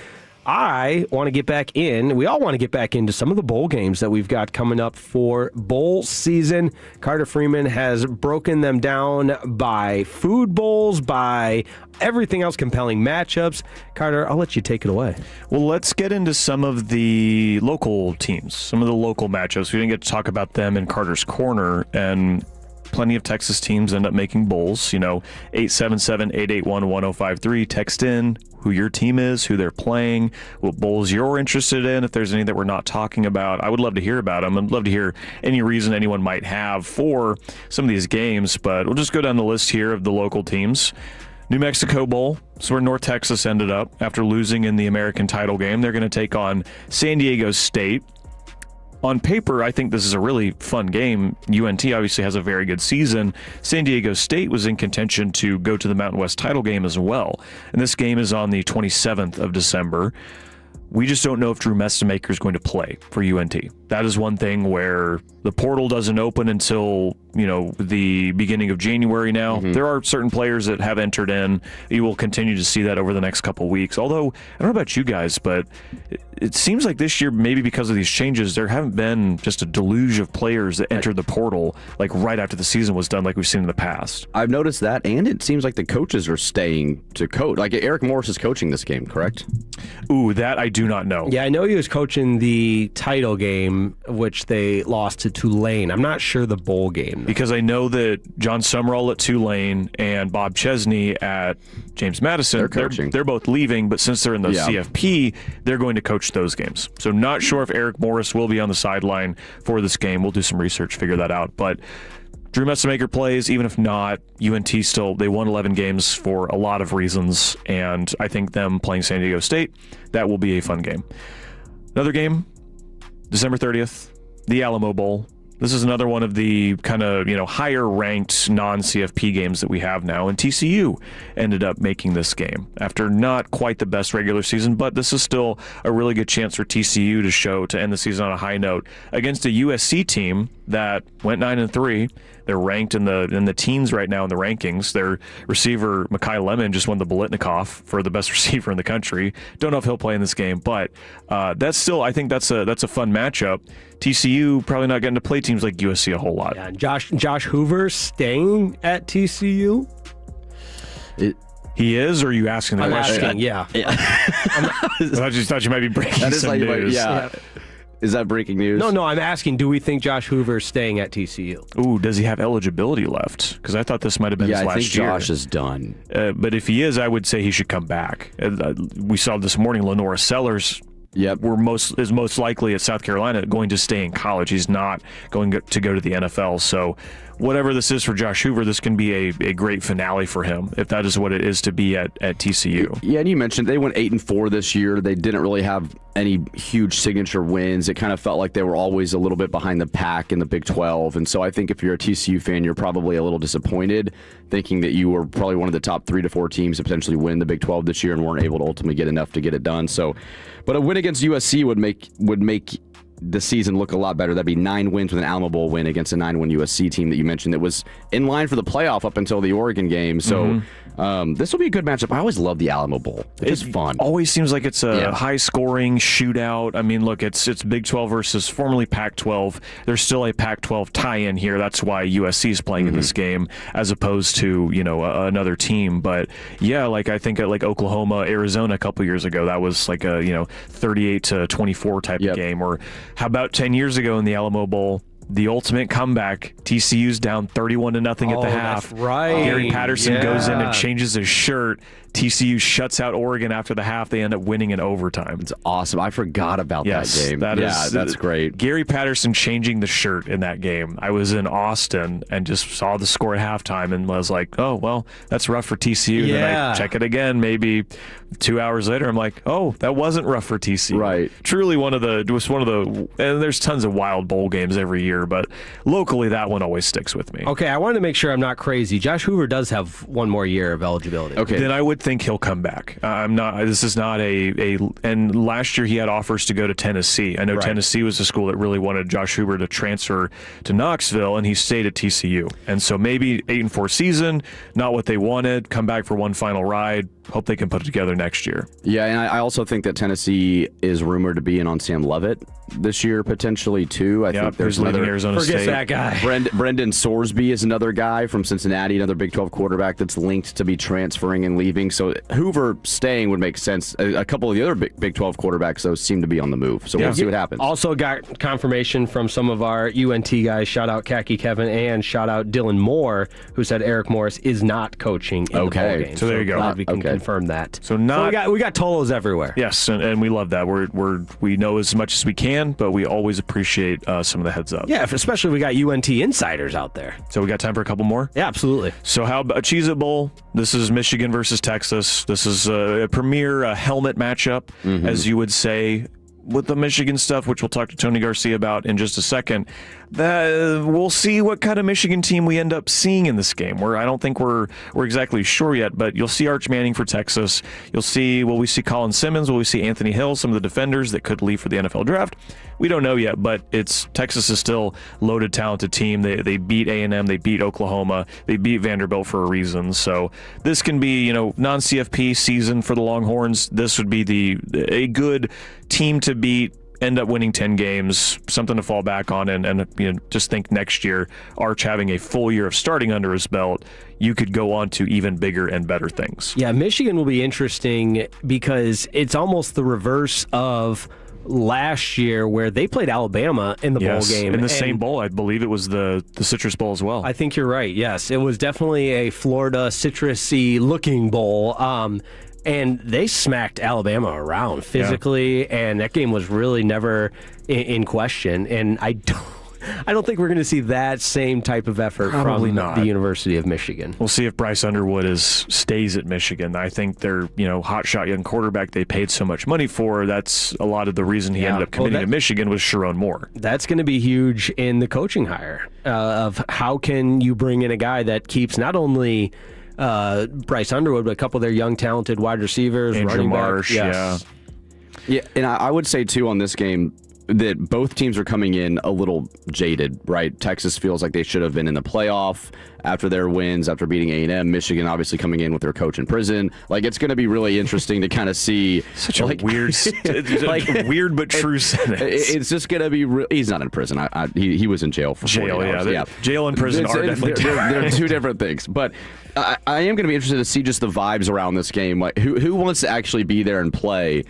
I want to get back in. We all want to get back into some of the bowl games that we've got coming up for bowl season. Carter Freeman has broken them down by food bowls, by everything else, compelling matchups. Carter, I'll let you take it away. Well, let's get into some of the local teams, some of the local matchups. We didn't get to talk about them in Carter's Corner, and plenty of Texas teams end up making bowls. 877-881-1053. Text in who your team is, who they're playing, what bowls you're interested in, if there's any that we're not talking about. I would love to hear about them. I'd love to hear any reason anyone might have for some of these games, but we'll just go down the list here of the local teams. New Mexico Bowl is where North Texas ended up after losing in the American title game. They're going to take on San Diego State. On paper, I think this is a really fun game. UNT obviously has a very good season. San Diego State was in contention to go to the Mountain West title game as well. And this game is on the 27th of December. We just don't know if Drew Mestemaker is going to play for UNT. That is one thing where the portal doesn't open until, the beginning of January now. Mm-hmm. There are certain players that have entered in. You will continue to see that over the next couple of weeks. Although, I don't know about you guys, but it seems like this year, maybe because of these changes, there haven't been just a deluge of players that entered the portal like right after the season was done like we've seen in the past. I've noticed that, and it seems like the coaches are staying to coach. Like Eric Morris is coaching this game, correct? Ooh, that I do not know. Yeah, I know he was coaching the title game, which they lost to Tulane. I'm not sure the bowl game, though. Because I know that John Summerall at Tulane and Bob Chesney at James Madison, they're both leaving, but since they're in the CFP, they're going to coach those games. So not sure if Eric Morris will be on the sideline for this game. We'll do some research, figure that out. But Drew Mestemaker plays. Even if not, UNT still, they won 11 games for a lot of reasons, and I think them playing San Diego State, that will be a fun game. Another game, December 30th, the Alamo Bowl. This is another one of the kind of, higher ranked non-CFP games that we have now. And TCU ended up making this game after not quite the best regular season, but this is still a really good chance for TCU to end the season on a high note against a USC team that went 9-3. They're ranked in the teens right now in the rankings. Their receiver, Mekhi Lemon, just won the Biletnikoff for the best receiver in the country. Don't know if he'll play in this game, but that's still, I think that's a fun matchup. TCU probably not getting to play teams like USC a whole lot. Yeah, Josh Hoover staying at TCU? He is, or are you asking that question? Asking, yeah. I just thought you might be breaking some news. Is that breaking news? No, I'm asking, do we think Josh Hoover is staying at TCU? Ooh, does he have eligibility left? Because I thought this might have been his last year. Yeah, I think Josh is done. But if he is, I would say he should come back. We saw this morning Lenora Sellers is most likely at South Carolina going to stay in college. He's not going to go to the NFL. So whatever this is for Josh Hoover, this can be a great finale for him, if that is what it is to be at TCU. Yeah, and you mentioned they went 8-4 this year. They didn't really have any huge signature wins. It kind of felt like they were always a little bit behind the pack in the Big 12. And so I think if you're a TCU fan, you're probably a little disappointed, thinking that you were probably one of the top 3 to 4 teams to potentially win the Big 12 this year and weren't able to ultimately get enough to get it done. So, but a win against USC would make the season look a lot better. That'd be 9 wins with an Alamo Bowl win against a 9-win USC team that you mentioned that was in line for the playoff up until the Oregon game. So this will be a good matchup. I always love the Alamo Bowl. It's fun. Always seems like it's a high-scoring shootout. I mean, look, it's Big 12 versus formerly Pac-12. There's still a Pac-12 tie-in here. That's why USC is playing in this game as opposed to another team. But yeah, like I think at like Oklahoma, Arizona a couple years ago, that was like a 38-24 type of game. Or how about 10 years ago in the Alamo Bowl? the ultimate comeback. TCU's down 31-0 at the half. That's right. Gary Patterson goes in and changes his shirt. TCU shuts out Oregon after the half. They end up winning in overtime. It's awesome. I forgot about that game. That's great. Gary Patterson changing the shirt in that game. I was in Austin and just saw the score at halftime and was like, oh, well, that's rough for TCU. Yeah. Then I check it again maybe 2 hours later. I'm like, oh, that wasn't rough for TCU. Right. Truly and there's tons of wild bowl games every year, but locally that one always sticks with me. Okay, I wanted to make sure I'm not crazy. Josh Hoover does have one more year of eligibility. Okay. Then I would think he'll come back. This is not and last year he had offers to go to Tennessee. I know Tennessee was a school that really wanted Josh Hoover to transfer to Knoxville, and he stayed at TCU. And so maybe 8-4 season, not what they wanted, come back for one final ride. Hope they can put it together next year. Yeah, and I also think that Tennessee is rumored to be in on Sam Leavitt this year, potentially, too. I think there's leading Arizona State. That guy. Brendan Sorsby is another guy from Cincinnati, another Big 12 quarterback that's linked to be transferring and leaving. So Hoover staying would make sense. A couple of the other Big 12 quarterbacks, though, seem to be on the move. So we'll see what happens. Also got confirmation from some of our UNT guys. Shout out Khaki Kevin and shout out Dylan Moore, who said Eric Morris is not coaching in the bowl game. So there you go. Glad we can confirm that. So we got Tolos everywhere. Yes, and we love that. We know as much as we can, but we always appreciate some of the heads up. Yeah, especially we got UNT insiders out there. So we got time for a couple more? Yeah, absolutely. So how about Cheez-It Bowl? This is Michigan versus Texas. This is a premier helmet matchup, as you would say. With the Michigan stuff, which we'll talk to Tony Garcia about in just a second, we'll see what kind of Michigan team we end up seeing in this game. I don't think we're exactly sure yet, but you'll see Arch Manning for Texas. Will we see Colin Simmons? Will we see Anthony Hill, some of the defenders that could leave for the NFL draft? We don't know yet, but Texas is still a loaded, talented team. They beat A&M, they beat Oklahoma, they beat Vanderbilt for a reason. So this can be, non-CFP season for the Longhorns. This would be a good team to beat, end up winning 10 games, something to fall back on, and just think next year, Arch having a full year of starting under his belt, you could go on to even bigger and better things. Yeah, Michigan will be interesting because it's almost the reverse of last year where they played Alabama in the bowl game. In the same bowl. I believe it was the Citrus Bowl as well. I think you're right, yes. It was definitely a Florida citrusy looking bowl. And they smacked Alabama around physically, and that game was really never in question. And I don't think we're going to see that same type of effort from the University of Michigan. We'll see if Bryce Underwood stays at Michigan. I think their hotshot young quarterback they paid so much money for. That's a lot of the reason he ended up committing to Michigan was Sharon Moore. That's going to be huge in the coaching hire of how can you bring in a guy that keeps not only Bryce Underwood, but a couple of their young, talented wide receivers, Andrew running Marsh, back. Yeah, and I would say, too, on this game, that both teams are coming in a little jaded, right? Texas feels like they should have been in the playoff after their wins, after beating A&M. Michigan obviously coming in with their coach in prison. It's going to be really interesting to kind of see. Such a weird, weird but true sentence. It's just going to be. He's not in prison. He was in jail for 40 hours. Jail and prison are definitely they're two different things. But I am going to be interested to see just the vibes around this game. Who wants to actually be there and play?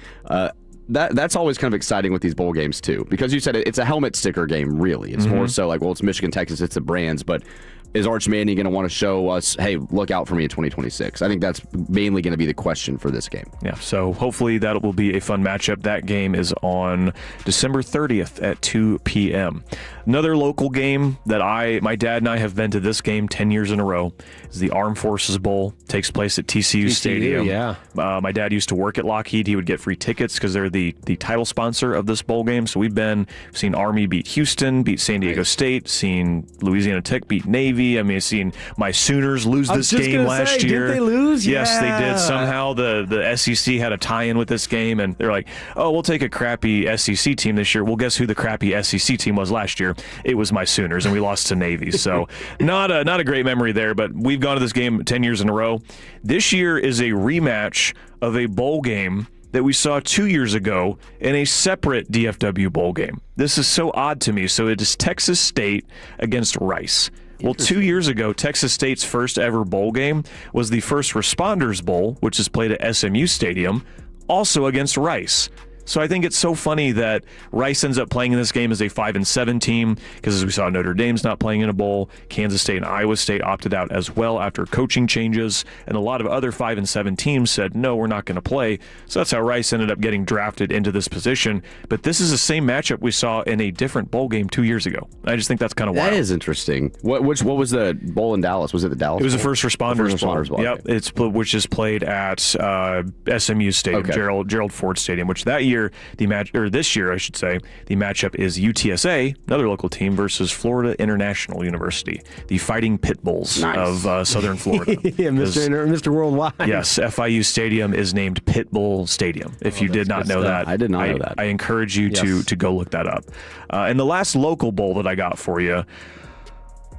That's always kind of exciting with these bowl games, too, because you said it's a helmet sticker game, really. It's more so it's Michigan, Texas, it's the brands, but is Arch Manning going to want to show us, hey, look out for me in 2026? I think that's mainly going to be the question for this game. Yeah, so hopefully that will be a fun matchup. That game is on December 30th at 2 p.m. Another local game that my dad and I have been to this game 10 years in a row is the Armed Forces Bowl. Takes place at TCU Stadium. Yeah. My dad used to work at Lockheed. He would get free tickets because they're the title sponsor of this bowl game. So we've seen Army beat Houston, beat San Diego State, seen Louisiana Tech beat Navy. I mean, I've seen my Sooners lose this game last year. Did they lose? Yes, they did. Somehow the SEC had a tie-in with this game, and they're like, oh, we'll take a crappy SEC team this year. Well, guess who the crappy SEC team was last year? It was my Sooners, and we lost to Navy. So not a great memory there, but we've gone to this game 10 years in a row. This year is a rematch of a bowl game that we saw 2 years ago in a separate DFW bowl game. This is so odd to me. So it is Texas State against Rice. Well, 2 years ago, Texas State's first ever bowl game was the First Responders Bowl, which is played at SMU Stadium, also against Rice. So I think it's so funny that Rice ends up playing in this game as a 5-7 team, because as we saw, Notre Dame's not playing in a bowl. Kansas State and Iowa State opted out as well after coaching changes, and a lot of other 5-7 teams said, no, we're not going to play. So that's how Rice ended up getting drafted into this position. But this is the same matchup we saw in a different bowl game 2 years ago. I just think that's kind of wild. That is interesting. What was the bowl in Dallas? Was it the Dallas? It was bowl? the First Responders Bowl. Yep, Okay. which is played at SMU Stadium, Okay. Gerald Ford Stadium. Which this year, I should say, the matchup is UTSA, another local team, versus Florida International University, the Fighting Pit Bulls of Southern Florida. Yeah, Mr. Worldwide. Yes, FIU Stadium is named Pit Bull Stadium. If you did not know that, I did not know that. I encourage you to go look that up. And the last local bowl that I got for you,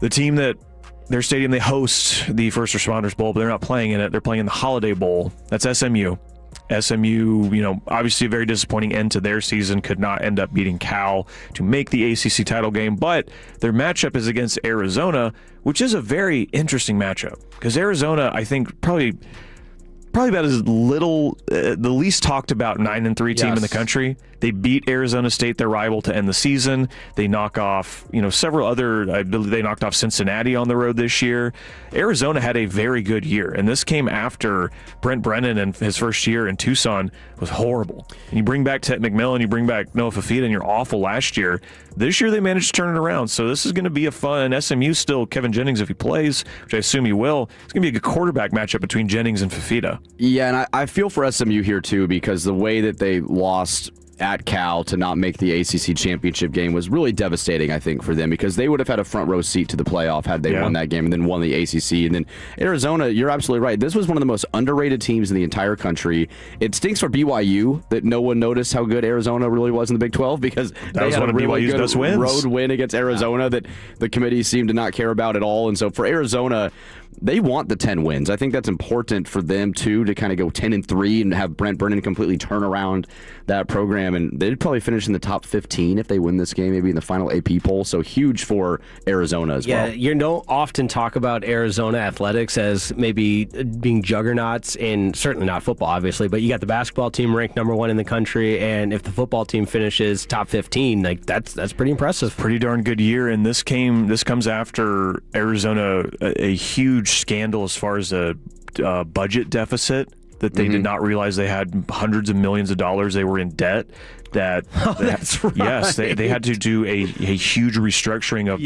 the team that their stadium, they host the First Responders Bowl, but they're not playing in it. They're playing in the Holiday Bowl. That's SMU. SMU, obviously a very disappointing end to their season, could not end up beating Cal to make the ACC title game, but their matchup is against Arizona, which is a very interesting matchup, because Arizona, I think, probably about as little, the least talked about 9-3 team in the country. They beat Arizona State, their rival, to end the season. They knock off, several other. I believe they knocked off Cincinnati on the road this year. Arizona had a very good year, and this came after Brent Brennan and his first year in Tucson was horrible. And you bring back Ted McMillan, you bring back Noah Fafita, and you're awful last year. This year they managed to turn it around, so this is going to be a fun. SMU still Kevin Jennings, if he plays, which I assume he will. It's going to be a good quarterback matchup between Jennings and Fafita. Yeah, and I feel for SMU here too, because the way that they lost at Cal to not make the ACC championship game was really devastating, I think, for them, because they would have had a front row seat to the playoff had they won that game and then won the ACC. And then Arizona, you're absolutely right. This was one of the most underrated teams in the entire country. It stinks for BYU that no one noticed how good Arizona really was in the Big 12, because that was had one a of really BYU's good best wins. Road win against Arizona that the committee seemed to not care about at all. And so for Arizona, they want the 10 wins. I think that's important for them, too, to kind of go 10-3 and have Brent Brennan completely turn around that program. And they'd probably finish in the top 15 if they win this game, maybe in the final AP poll. So huge for Arizona as well. Yeah, you don't often talk about Arizona athletics as maybe being juggernauts in, certainly not football, obviously, but you got the basketball team ranked number 1 in the country, and if the football team finishes top 15, like that's pretty impressive. Pretty darn good year, and this comes after Arizona, a huge scandal as far as a budget deficit that they did not realize they had hundreds of millions of dollars. They were in debt. That's right. Yes, they had to do a huge restructuring of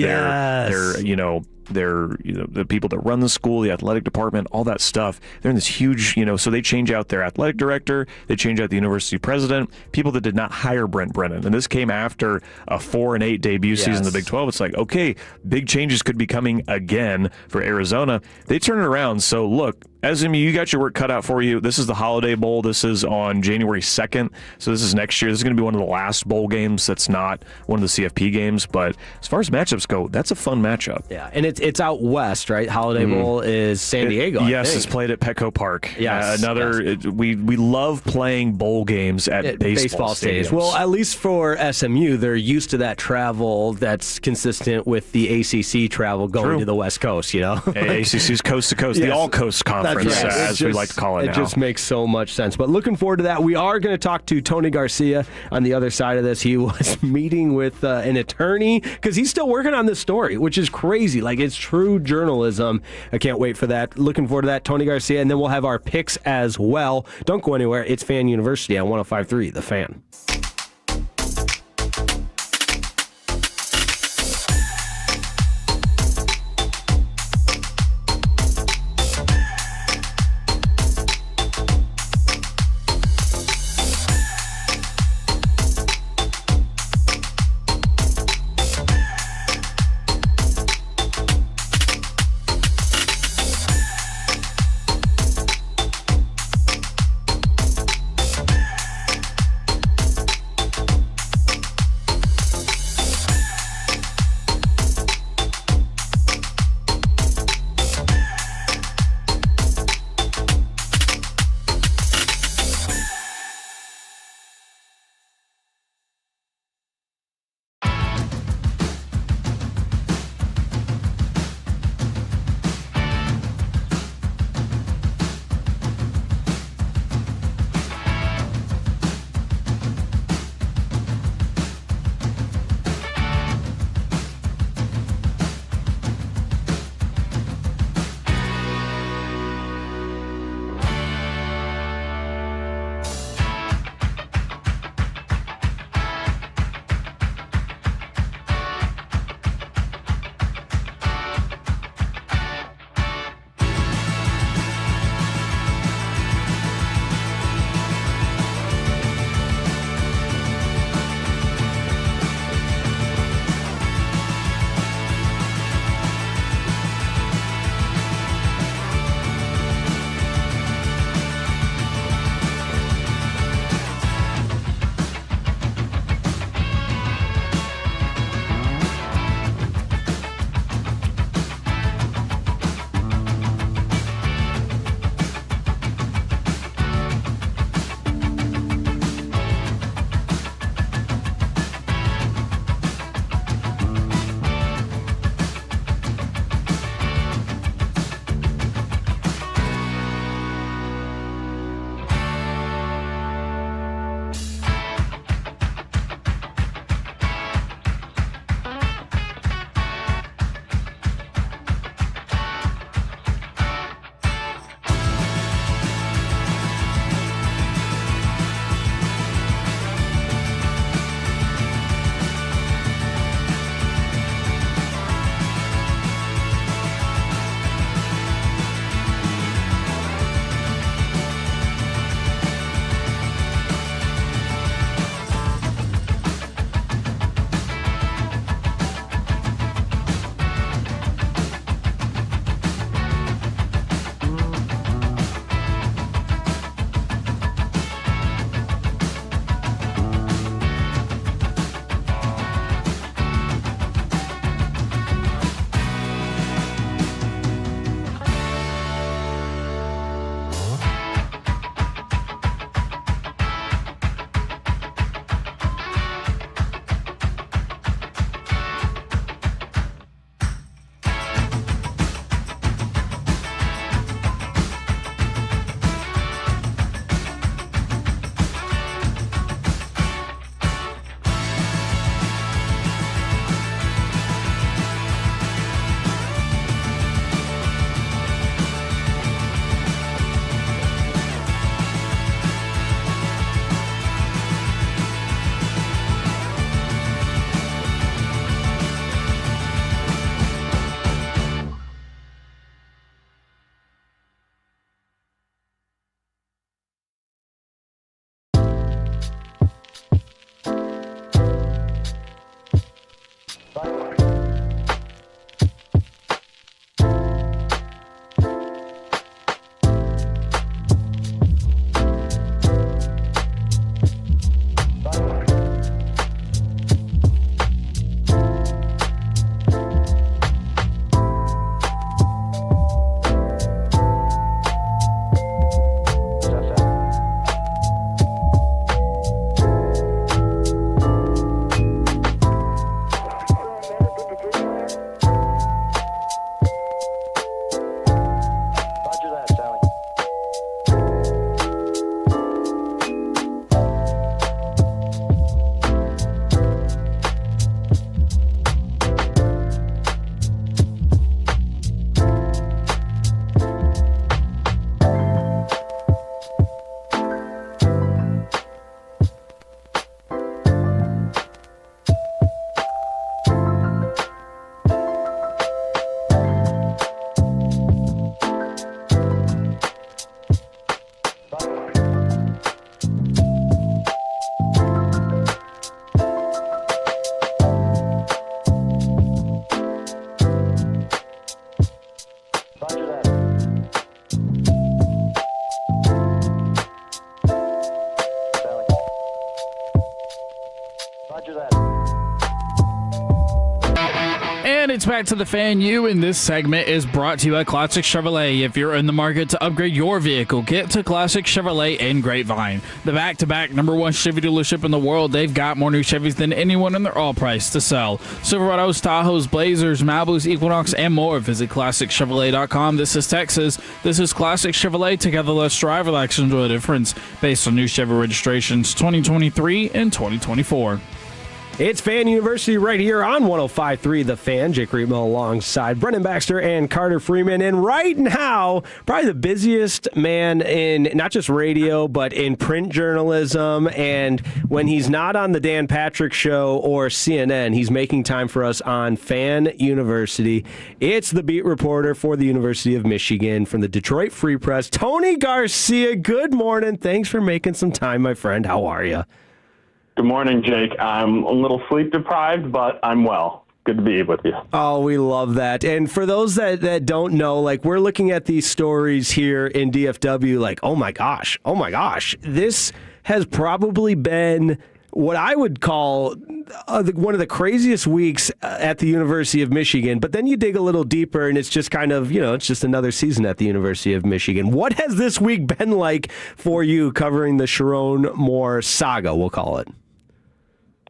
the people that run the school, the athletic department, all that stuff. They're in this huge, so they change out their athletic director, they change out the university president, people that did not hire Brent Brennan. And this came after a 4-8 debut season in the Big 12. It's like, okay, big changes could be coming again for Arizona. They turn it around. So look, SMU, you got your work cut out for you. This is the Holiday Bowl. This is on January 2nd. So this is next year. This is going to be one of the last bowl games that's not one of the CFP games. But as far as matchups go, that's a fun matchup. Yeah, and it's out west, right? Holiday Bowl is San Diego. Yes, it's played at Petco Park. Yes. We love playing bowl games at baseball stadiums. Well, at least for SMU, they're used to that travel that's consistent with the ACC travel going to the West Coast, ACC's coast to coast, the All-Coast Conference. As we like to call it now. It just makes so much sense. But looking forward to that. We are going to talk to Tony Garcia on the other side of this. He was meeting with an attorney because he's still working on this story, which is crazy. Like, it's true journalism. I can't wait for that. Looking forward to that, Tony Garcia. And then we'll have our picks as well. Don't go anywhere. It's Fan University on 105.3 The Fan. Roger that. And it's back to the Fan U, and this segment is brought to you by Classic Chevrolet. If you're in the market to upgrade your vehicle, get to Classic Chevrolet in Grapevine. The back-to-back #1 Chevy dealership in the world. They've got more new Chevys than anyone, and they're all priced to sell. Silverados, Tahoes, Blazers, Malibus, Equinox, and more. Visit ClassicChevrolet.com. This is Texas. This is Classic Chevrolet. Together, let's drive, relax, and enjoy the difference. Based on new Chevy registrations 2023 and 2024. It's Fan University right here on 105.3 The Fan. Jake Reitman alongside Brennan Baxter and Carter Freeman. And right now, probably the busiest man in not just radio, but in print journalism. And when he's not on the Dan Patrick Show or CNN, he's making time for us on Fan University. It's the beat reporter for the University of Michigan from the Detroit Free Press, Tony Garcia. Good morning. Thanks for making some time, my friend. How are you? Good morning, Jake. I'm a little sleep deprived, but I'm well. Good to be with you. Oh, we love that. And for those that don't know, like, we're looking at these stories here in DFW like, oh my gosh, this has probably been what I would call one of the craziest weeks at the University of Michigan. But then you dig a little deeper and it's just kind of, it's just another season at the University of Michigan. What has this week been like for you covering the Sharon Moore saga, we'll call it?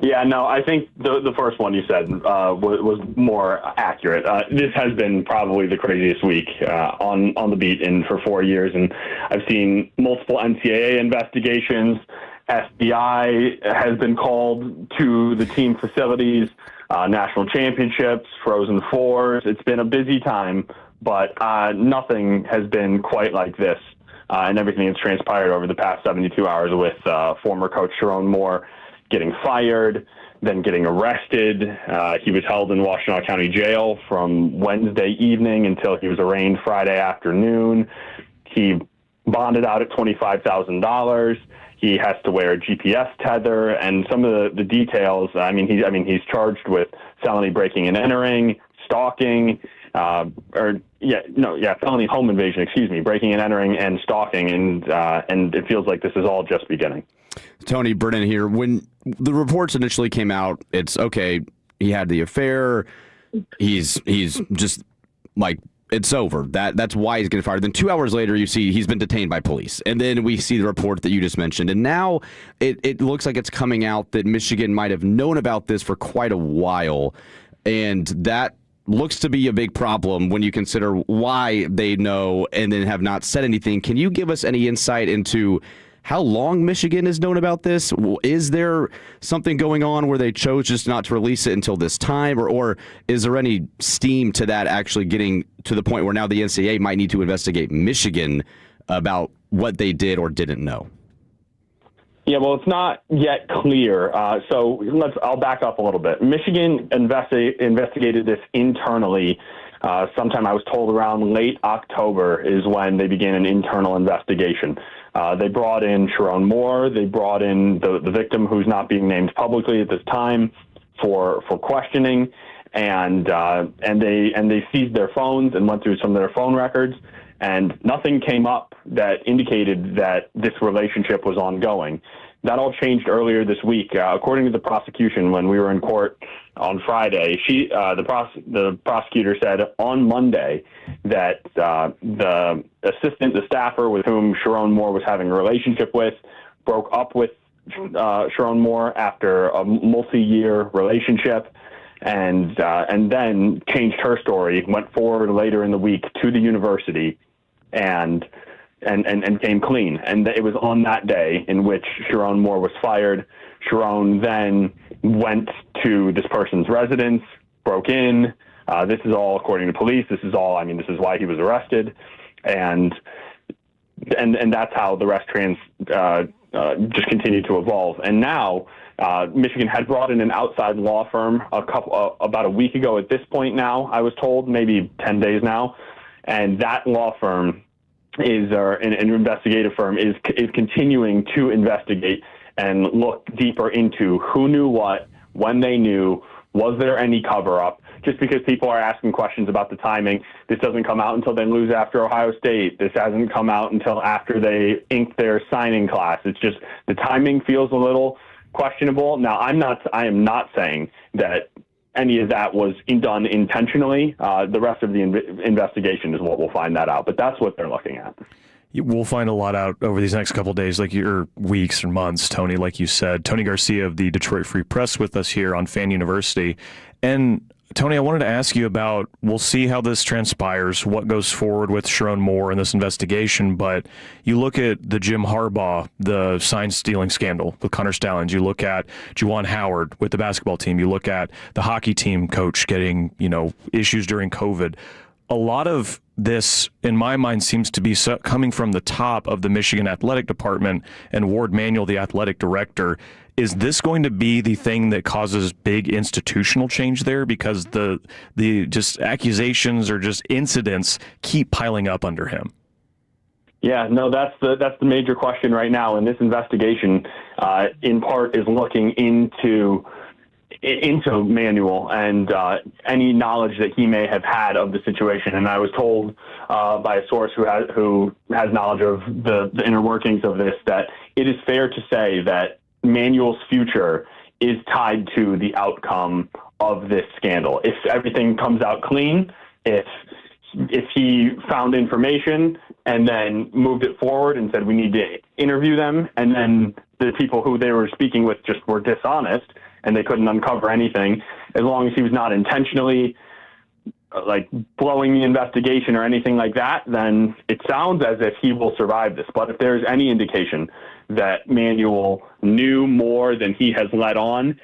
Yeah, no, I think the first one you said was more accurate. This has been probably the craziest week on the beat for 4 years, and I've seen multiple NCAA investigations. FBI has been called to the team facilities, national championships, Frozen Fours. It's been a busy time, but nothing has been quite like this, and everything that's transpired over the past 72 hours with former coach Sharon Moore getting fired, then getting arrested. He was held in Washtenaw County Jail from Wednesday evening until he was arraigned Friday afternoon. He bonded out at $25,000. He has to wear a GPS tether, and some of the details. He's charged with felony breaking and entering, stalking, felony home invasion. Breaking and entering and stalking, and it feels like this is all just beginning. Tony, Brennan here. When the reports initially came out, it's okay. He had the affair. He's just like, it's over. That's why he's getting fired. Then 2 hours later, you see he's been detained by police. And then we see the report that you just mentioned. And now it looks like it's coming out that Michigan might have known about this for quite a while. And that looks to be a big problem when you consider why they know and then have not said anything. Can you give us any insight into how long Michigan has known about this? Is there something going on where they chose just not to release it until this time? Or is there any steam to that actually getting to the point where now the NCAA might need to investigate Michigan about what they did or didn't know? Yeah, well, it's not yet clear. So I'll back up a little bit. Michigan investigated this internally. Sometime I was told around late October is when they began an internal investigation. They brought in Sharon Moore. They brought in the victim, who's not being named publicly at this time, for questioning, and they seized their phones and went through some of their phone records, and nothing came up that indicated that this relationship was ongoing. That all changed earlier this week. According to the prosecution, when we were in court on Friday, the prosecutor said on Monday that the staffer with whom Sharon Moore was having a relationship with, broke up with Sharon Moore after a multi-year relationship, and then changed her story, went forward later in the week to the university, and came clean. And it was on that day in which Sharon Moore was fired. Sharon then went to this person's residence, broke in. This is all according to police. This is why he was arrested. And that's how the rest just continued to evolve. And now Michigan had brought in an outside law firm about a week ago at this point now, I was told, maybe 10 days now. And that law firm an investigative firm is continuing to investigate and look deeper into who knew what, when they knew, was there any cover-up. Just because people are asking questions about the timing, this doesn't come out until they lose after Ohio State. This hasn't come out until after they inked their signing class. It's just the timing feels a little questionable. Now, I am not saying that any of that was done intentionally. The rest of the investigation is what we'll find that out, but that's what they're looking at. We'll find a lot out over these next couple of days, or weeks or months, Tony, like you said. Tony Garcia of the Detroit Free Press with us here on Fan University. And Tony, I wanted to ask you about, we'll see how this transpires, what goes forward with Sharon Moore in this investigation, but you look at the Jim Harbaugh, the sign-stealing scandal with Connor Stallions. You look at Juwan Howard with the basketball team. You look at the hockey team coach getting, issues during COVID. A lot of this, in my mind, seems to be coming from the top of the Michigan Athletic Department and Ward Manuel, the athletic director. Is this going to be the thing that causes big institutional change there? Because the just accusations or just incidents keep piling up under him. Yeah, no, that's the major question right now. And this investigation, in part, is looking into Manuel and any knowledge that he may have had of the situation. And I was told by a source who has knowledge of the inner workings of this that it is fair to say that Manuel's future is tied to the outcome of this scandal. If everything comes out clean, if he found information and then moved it forward and said we need to interview them, and then the people who they were speaking with just were dishonest and they couldn't uncover anything, as long as he was not intentionally blowing the investigation or anything like that, then it sounds as if he will survive this. But if there's any indication that Manuel knew more than he has let on,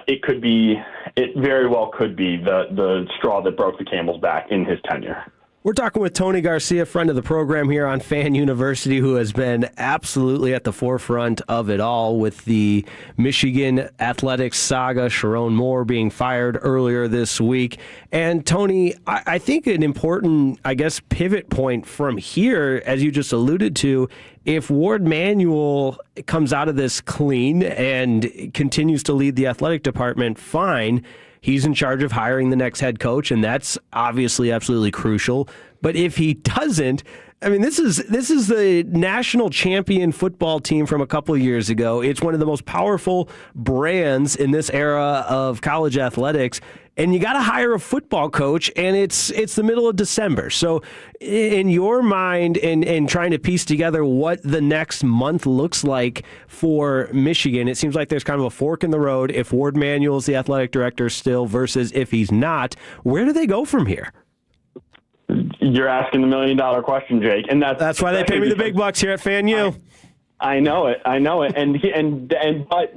it very well could be the straw that broke the camel's back in his tenure. We're talking with Tony Garcia, friend of the program here on Fan University, who has been absolutely at the forefront of it all with the Michigan athletics saga, Sharon Moore being fired earlier this week. And Tony, I think an important, pivot point from here, as you just alluded to, if Ward Manuel comes out of this clean and continues to lead the athletic department, fine. He's in charge of hiring the next head coach, and that's obviously absolutely crucial. But if he doesn't, this is the national champion football team from a couple of years ago. It's one of the most powerful brands in this era of college athletics. And you got to hire a football coach, and it's the middle of December. So in your mind and trying to piece together what the next month looks like for Michigan, it seems like there's kind of a fork in the road if Ward Manuel is the athletic director still versus if he's not. Where do they go from here? You're asking the $1 million question, Jake. And that's why they pay me the big bucks here at FanU. I know it.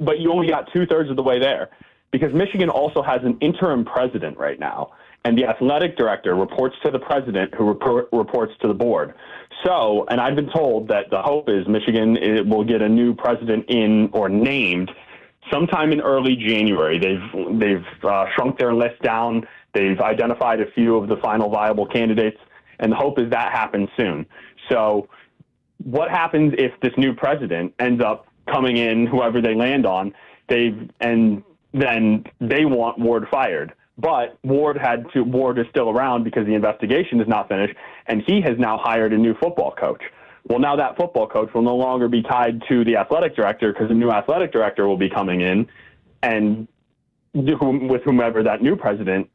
But you only got 2/3 of the way there. Because Michigan also has an interim president right now, and the athletic director reports to the president, who reports to the board. So, and I've been told that the hope is Michigan will get a new president named sometime in early January. They've shrunk their list down. They've identified a few of the final viable candidates, and the hope is that happens soon. So, what happens if this new president ends up coming in, whoever they land on, then they want Ward fired. But Ward is still around because the investigation is not finished, and he has now hired a new football coach. Well, now that football coach will no longer be tied to the athletic director because the new athletic director will be coming in and with whomever that new president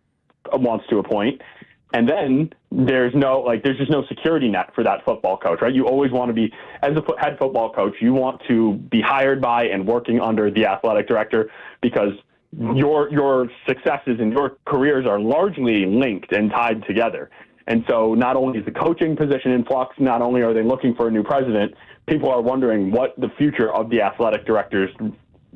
wants to appoint. And then there's just no security net for that football coach, right? You always want to be, as a head football coach, you want to be hired by and working under the athletic director because your successes and your careers are largely linked and tied together. And so not only is the coaching position in flux, not only are they looking for a new president, people are wondering what the future of the athletic director's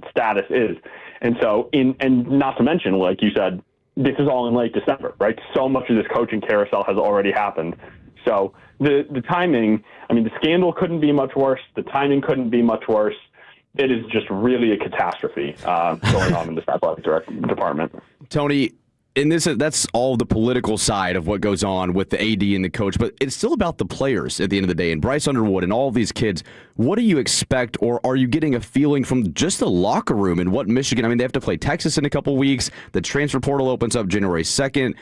status is. And so, and not to mention, like you said, this is all in late December, right? So much of this coaching carousel has already happened. So the timing, the scandal couldn't be much worse. The timing couldn't be much worse. It is just really a catastrophe going on in this athletic department. Tony, and that's all the political side of what goes on with the AD and the coach, but it's still about the players at the end of the day. And Bryce Underwood and all of these kids, what do you expect, or are you getting a feeling from just the locker room and what Michigan, they have to play Texas in a couple weeks. The transfer portal opens up January 2nd.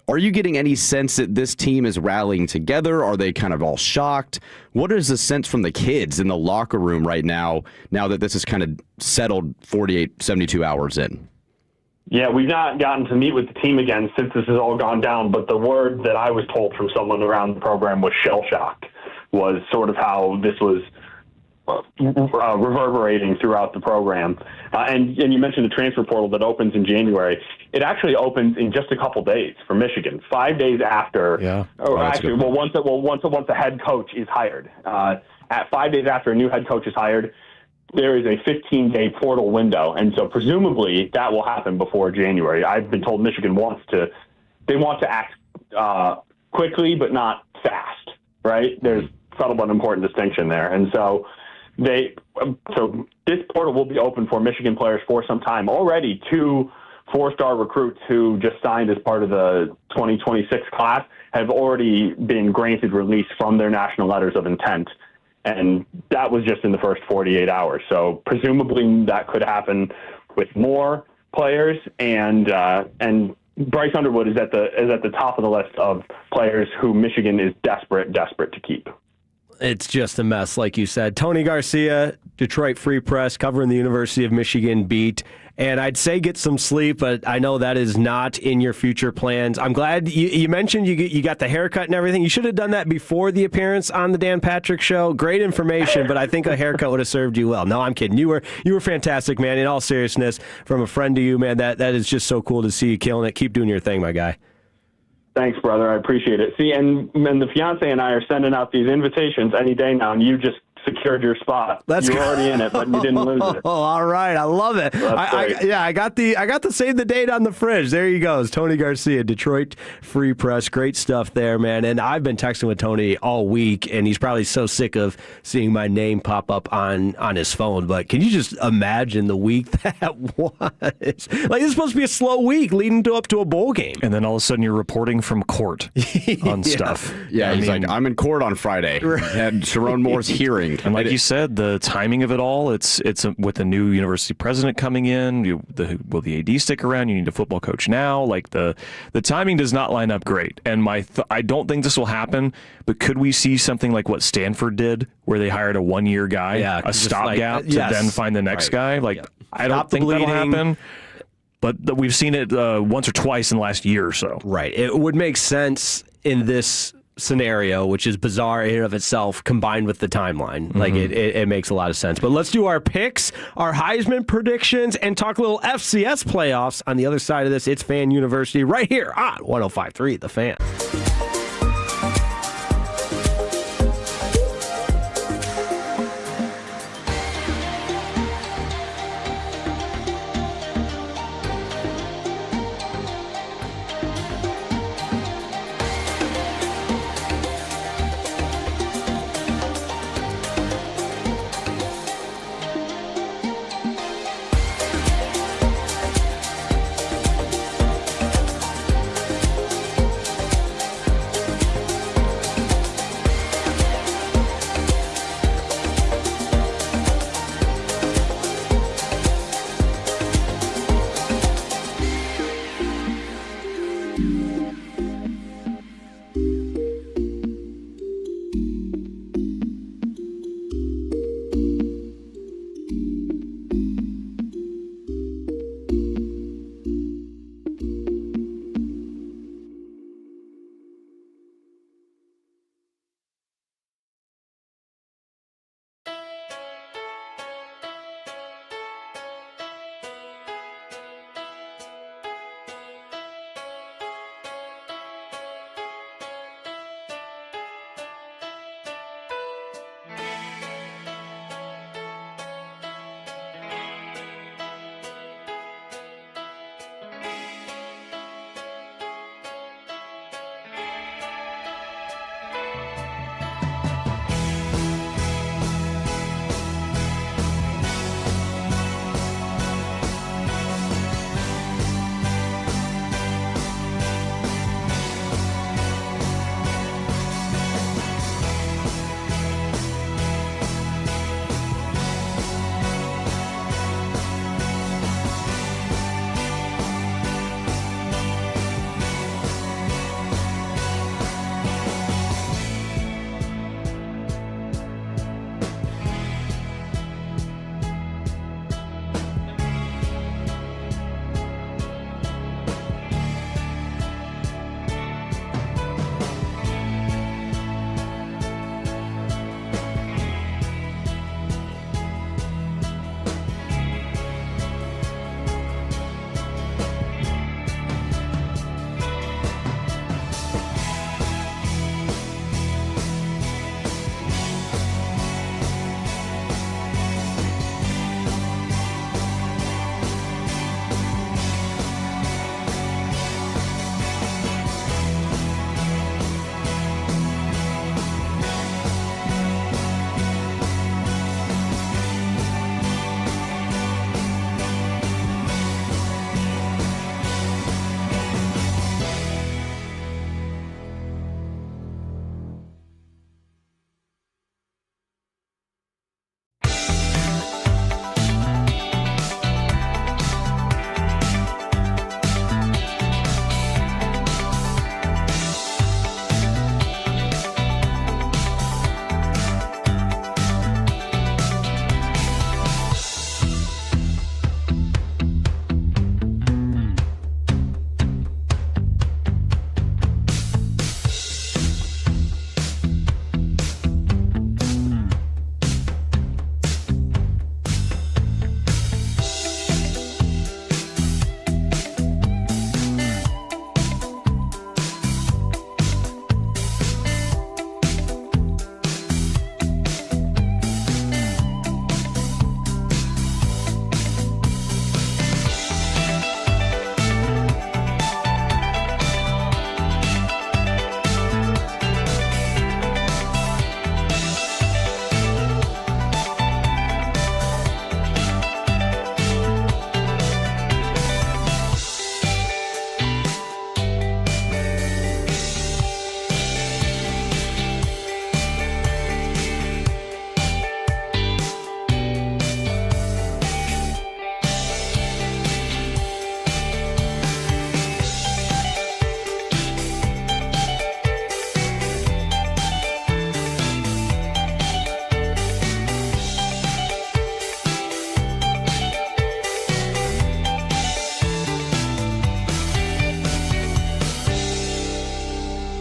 Are you getting any sense that this team is rallying together? Are they kind of all shocked? What is the sense from the kids in the locker room right now that this is kind of settled 48, 72 hours in? Yeah, we've not gotten to meet with the team again since this has all gone down, but the word that I was told from someone around the program was shell shock, was sort of how this was reverberating throughout the program. And you mentioned the transfer portal that opens in January. It actually opens in just a couple days for Michigan, 5 days after. Yeah. Once a head coach is hired. At 5 days after a new head coach is hired, there is a 15-day portal window, and so presumably that will happen before January. I've been told Michigan wants to act quickly, but not fast. Right? There's subtle but important distinction there, and so this portal will be open for Michigan players for some time. Already, 2 4-star recruits who just signed as part of the 2026 class have already been granted release from their national letters of intent. And that was just in the first 48 hours. So presumably that could happen with more players. And Bryce Underwood is at the top of the list of players who Michigan is desperate to keep. It's just a mess, like you said. Tony Garcia, Detroit Free Press, covering the University of Michigan beat. And I'd say get some sleep, but I know that is not in your future plans. I'm glad you mentioned you got the haircut and everything. You should have done that before the appearance on the Dan Patrick Show. Great information, but I think a haircut would have served you well. No, I'm kidding. You were fantastic, man. In all seriousness, from a friend to you, man, that is just so cool to see you killing it. Keep doing your thing, my guy. Thanks, brother. I appreciate it. See, and the fiance and I are sending out these invitations any day now, and you just secured your spot. You're already in it, but you didn't lose it. Oh, all right. I love it. I got the save the date on the fridge. There you go. It's Tony Garcia, Detroit Free Press. Great stuff there, man. And I've been texting with Tony all week, and he's probably so sick of seeing my name pop up on his phone. But can you just imagine the week that was? Like, this is supposed to be a slow week leading up to a bowl game. And then all of a sudden you're reporting from court on stuff. Yeah, he's like, I'm in court on Friday. Had Sharon Moore's hearing. And like you said, the timing of it all, it's with the new university president coming in, will the AD stick around? You need a football coach now. Like the timing does not line up great. And I don't think this will happen, but could we see something like what Stanford did, where they hired a 1-year guy, a stopgap to then find the next guy? I don't think that'll happen. But we've seen it once or twice in the last year or so. Right. It would make sense in this scenario, which is bizarre in and of itself, combined with the timeline. Like it makes a lot of sense. But let's do our picks, our Heisman predictions, and talk a little FCS playoffs on the other side of this. It's Fan University right here on 105.3 The Fan.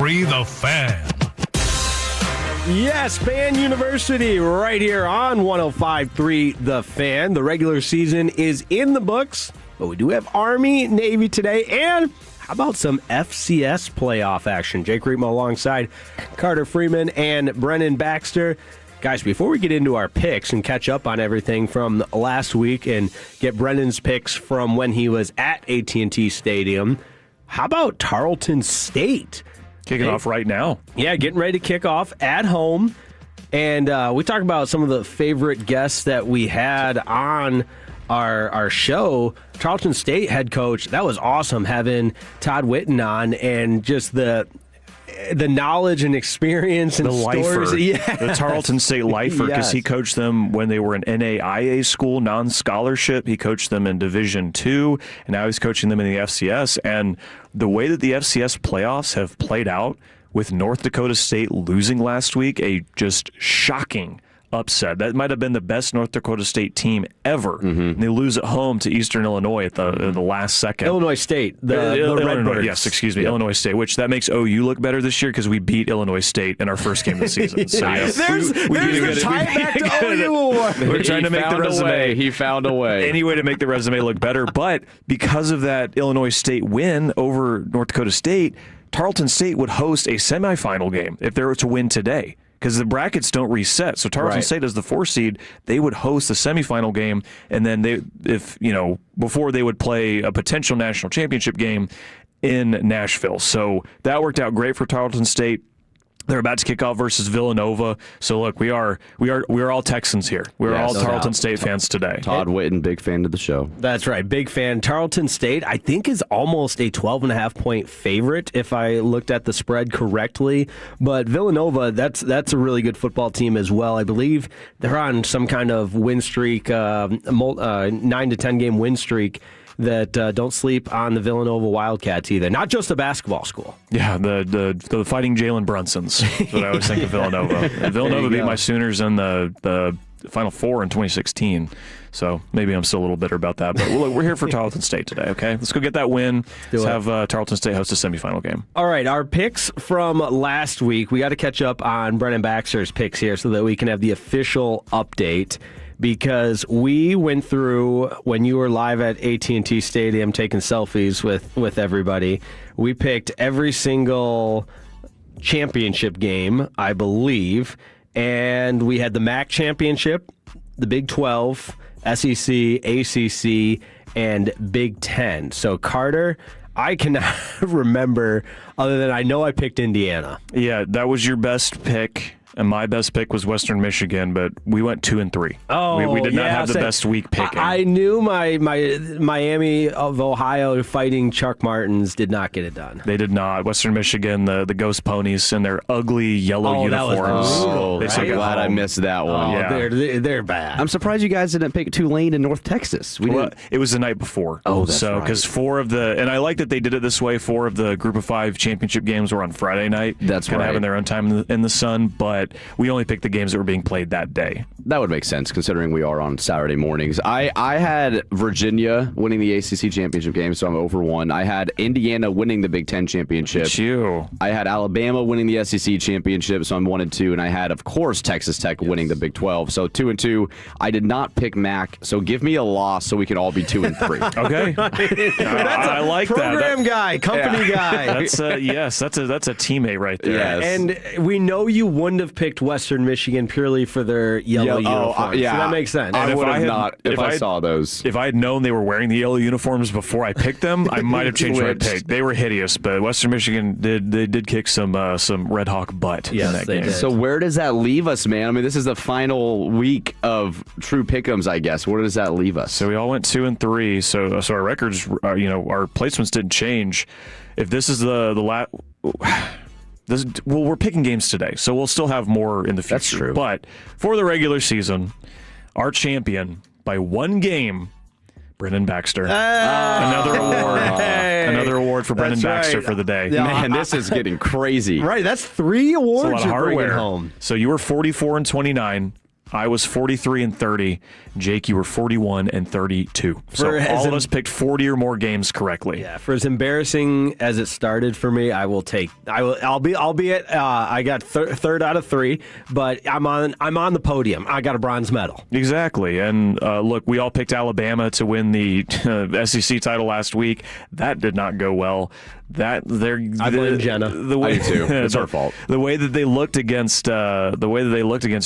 105.3 The Fan. Yes, Fan University right here on 105.3 The Fan. The regular season is in the books, but we do have Army, Navy today, and how about some FCS playoff action? Jake Reitmo alongside Carter Freeman and Brennan Baxter. Guys, before we get into our picks and catch up on everything from last week and get Brennan's picks from when he was at AT&T Stadium, how about Tarleton State? Kicking off right now. Yeah, getting ready to kick off at home. And we talked about some of the favorite guests that we had on our show. Tarleton State head coach, that was awesome having Todd Whitten on, and just the knowledge and experience and the stories. lifer, Yes. the Tarleton State lifer, because Yes. he coached them when they were an NAIA school, non-scholarship. He coached them in Division II, and now he's coaching them in the FCS. And the way that the FCS playoffs have played out, with North Dakota State losing last week, a just shocking upset. That might have been the best North Dakota State team ever. And they lose at home to Eastern Illinois at the last second. Illinois State, the Redbirds. Yes, excuse me, Illinois State, which that makes OU look better this year because we beat Illinois State in our first game of the season. So, yes. There's the tie back to OU award. We're trying to make the resume. He found a way. Any way to make the resume look better. But because of that Illinois State win over North Dakota State, Tarleton State would host a semifinal game if they were to win today, because the brackets don't reset. So Tarleton State, as the 4 seed, they would host the semifinal game, and then before they would play a potential national championship game in Nashville. So that worked out great for Tarleton State. They're about to kick off versus Villanova. So look, we are all Texans here. We're all Tarleton State fans today. Todd Whitten, big fan of the show. That's right, big fan. Tarleton State, I think, is almost a 12.5-point favorite if I looked at the spread correctly. But Villanova, that's a really good football team as well. I believe they're on some kind of win streak, 9 to 10 game win streak. That don't sleep on the Villanova Wildcats either. Not just a basketball school. Yeah, the fighting Jalen Brunsons. That's what I always think of Villanova. Villanova beat my Sooners in the Final Four in 2016. So maybe I'm still a little bitter about that. But look, we're here for Tarleton State today, okay? Let's go get that win. Let's have Tarleton State host a semifinal game. All right, our picks from last week. We got to catch up on Brennan Baxter's picks here so that we can have the official update. Because we went through, when you were live at AT&T Stadium taking selfies with everybody, we picked every single championship game, I believe, and we had the MAC championship, the Big 12, SEC, ACC, and Big 10. So, Carter, I cannot remember, other than I know I picked Indiana. Yeah, that was your best pick. And my best pick was Western Michigan, but we went 2-3. Oh, we did not have the best week picking. I knew my Miami of Ohio fighting Chuck Martins did not get it done. They did not. Western Michigan, the Ghost Ponies in their ugly yellow uniforms. I'm glad I missed that one. They're bad. I'm surprised you guys didn't pick Tulane in North Texas. It was the night before. Oh, that's so because 4 of the, and I like that they did it this way. 4 of the Group of 5 championship games were on Friday night. That's kind of having their own time in the sun, but we only picked the games that were being played that day. That would make sense considering we are on Saturday mornings. I had Virginia winning the ACC championship game, so I'm over 1. I had Indiana winning the Big Ten championship. It's you. I had Alabama winning the SEC championship, so I'm 1-2, and I had, of course, Texas Tech winning the Big 12. So 2-2. I did not pick MAC, so give me a loss so we can all be 2-3. Okay. I like program that. guy, company guy. That's that's a teammate right there. Yes. And we know you wouldn't have picked Western Michigan purely for their yellow uniforms. Yeah, so that makes sense. I would have not if I saw those. If I had known they were wearing the yellow uniforms before I picked them, I might have changed my pick. They were hideous, but Western Michigan did kick some Red Hawk butt in that game. Did. So where does that leave us, man? I mean, this is the final week of true pick'ems, I guess. Where does that leave us? So we all went 2-3. So our records, our placements didn't change. If this is the last. Well, we're picking games today, so we'll still have more in the future. That's true. But for the regular season, our champion by 1 game, Brennan Baxter. Another award. Another award for Brennan Baxter for the day. Yeah, man, this is getting crazy. Right, that's 3 awards it's a lot of you're bringing hardware. home. So you were 44-29. I was 43-30. Jake, you were 41-32. So all of us picked 40 or more games correctly. Yeah, for as embarrassing as it started for me, I'll be at I got third out of 3, but I'm on the podium. I got a bronze medal. Exactly. And look, we all picked Alabama to win the SEC title last week. That did not go well. I blame Jenna. I do too. It's her fault. The way that they looked against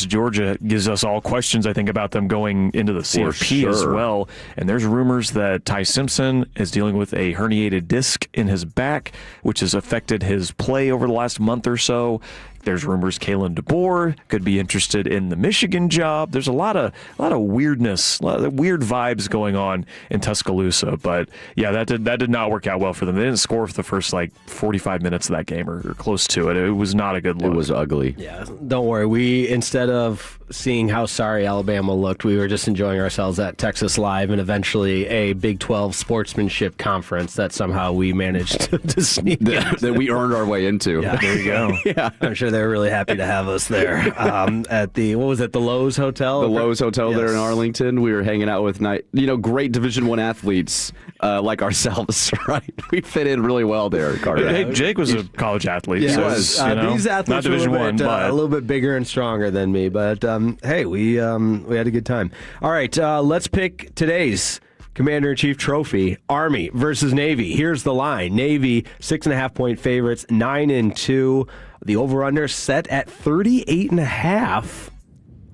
Georgia gives us all questions, I think, about them going into the CFP as well. And there's rumors that Ty Simpson is dealing with a herniated disc in his back, which has affected his play over the last month or so. There's rumors Kalen DeBoer could be interested in the Michigan job. There's a lot of weirdness, a lot of weird vibes going on in Tuscaloosa. But yeah, that did not work out well for them. They didn't score for the first 45 minutes of that game or close to it. It was not a good look. It was ugly. Yeah, don't worry. We, instead of seeing how sorry Alabama looked, we were just enjoying ourselves at Texas Live and eventually a Big 12 sportsmanship conference that somehow we managed to sneak that we earned our way into. Yeah, there you go. Yeah, I'm sure they were really happy to have us there at the Lowe's Hotel. The Lowe's Hotel there in Arlington. We were hanging out with great Division I athletes like ourselves. Right, we fit in really well there. Carter. Hey, Jake was a college athlete. Yeah, so these athletes not Division were I, a little bit bigger and stronger than me. But hey, we had a good time. All right, let's pick today's Commander-in-Chief trophy, Army versus Navy. Here's the line. Navy, 6.5-point favorites, 9-2. The over-under set at 38.5.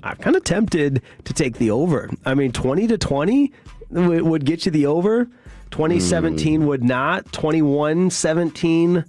I'm kind of tempted to take the over. I mean, 20-20 would get you the over. 2017 would not. 21-17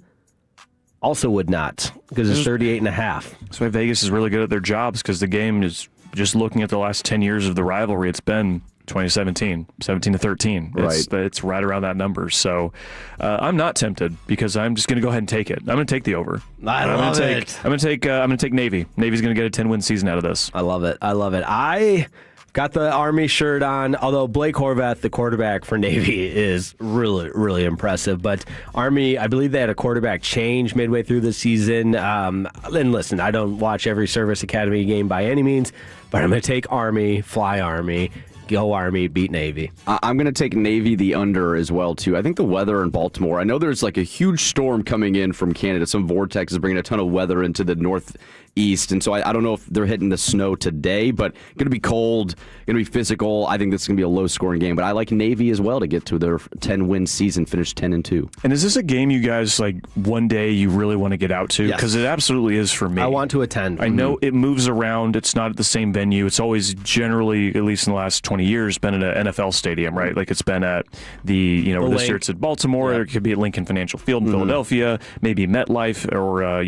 also would not because it's 38.5. That's why Vegas is really good at their jobs, because the game is, just looking at the last 10 years of the rivalry, it's been 2017, 17-13. It's right around that number. So I'm not tempted because I'm just going to go ahead and take it. I'm going to take the over. I'm going to take Navy. Navy's going to get a 10-win season out of this. I love it. I got the Army shirt on, although Blake Horvath, the quarterback for Navy, is really, really impressive. But Army, I believe they had a quarterback change midway through the season. And listen, I don't watch every Service Academy game by any means, but I'm going to take Army, fly Army. Go Army, beat Navy. I'm going to take Navy the under as well, too. I think the weather in Baltimore, I know there's a huge storm coming in from Canada. Some vortex is bringing a ton of weather into the northeast, and so I don't know if they're hitting the snow today, but going to be cold, going to be physical. I think this is going to be a low-scoring game, but I like Navy as well to get to their 10-win season, finish 10-2. And is this a game you guys, one day you really want to get out to? Because it absolutely is for me. I want to attend. I know it moves around. It's not at the same venue. It's always generally, at least in the last 20 years, been at an NFL stadium, right? It's been at the this year it's at Baltimore, or it could be at Lincoln Financial Field in Philadelphia, maybe MetLife, or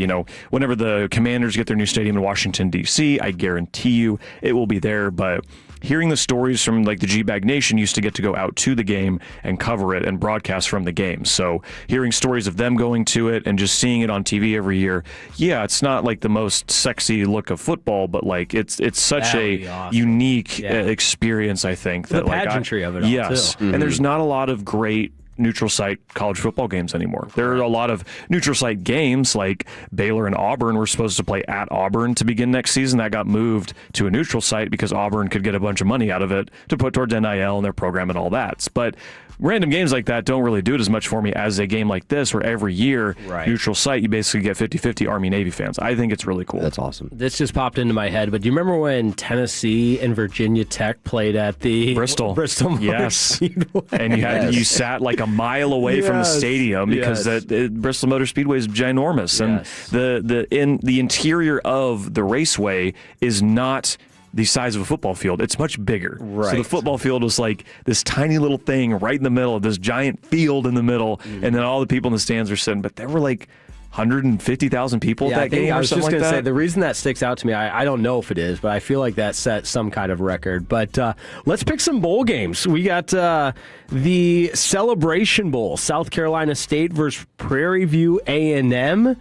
whenever the Commanders get their new stadium in Washington, D.C., I guarantee you it will be there. But hearing the stories from the G-Bag Nation used to get to go out to the game and cover it and broadcast from the game. So hearing stories of them going to it and just seeing it on TV every year, it's not the most sexy look of football, but it's such a unique experience, I think. The pageantry of it all, yes. too. And there's not a lot of great neutral site college football games anymore. There are a lot of neutral site games like Baylor and Auburn were supposed to play at Auburn to begin next season. That got moved to a neutral site because Auburn could get a bunch of money out of it to put towards NIL and their program and all that. But random games like that don't really do it as much for me as a game like this, where every year, neutral site, you basically get 50-50 Army-Navy fans. I think it's really cool. That's awesome. This just popped into my head, but do you remember when Tennessee and Virginia Tech played at the Bristol Motor Speedway? And you sat a mile away from the stadium because Bristol Motor Speedway is ginormous, and the interior of the raceway is not the size of a football field. It's much bigger. Right. So the football field was this tiny little thing right in the middle of this giant field in the middle, and then all the people in the stands are sitting. But there were 150,000 people at that game. I was just going to say, that. the reason that sticks out to me, I don't know if it is, but I feel like that set some kind of record. But let's pick some bowl games. We got the Celebration Bowl, South Carolina State versus Prairie View A&M.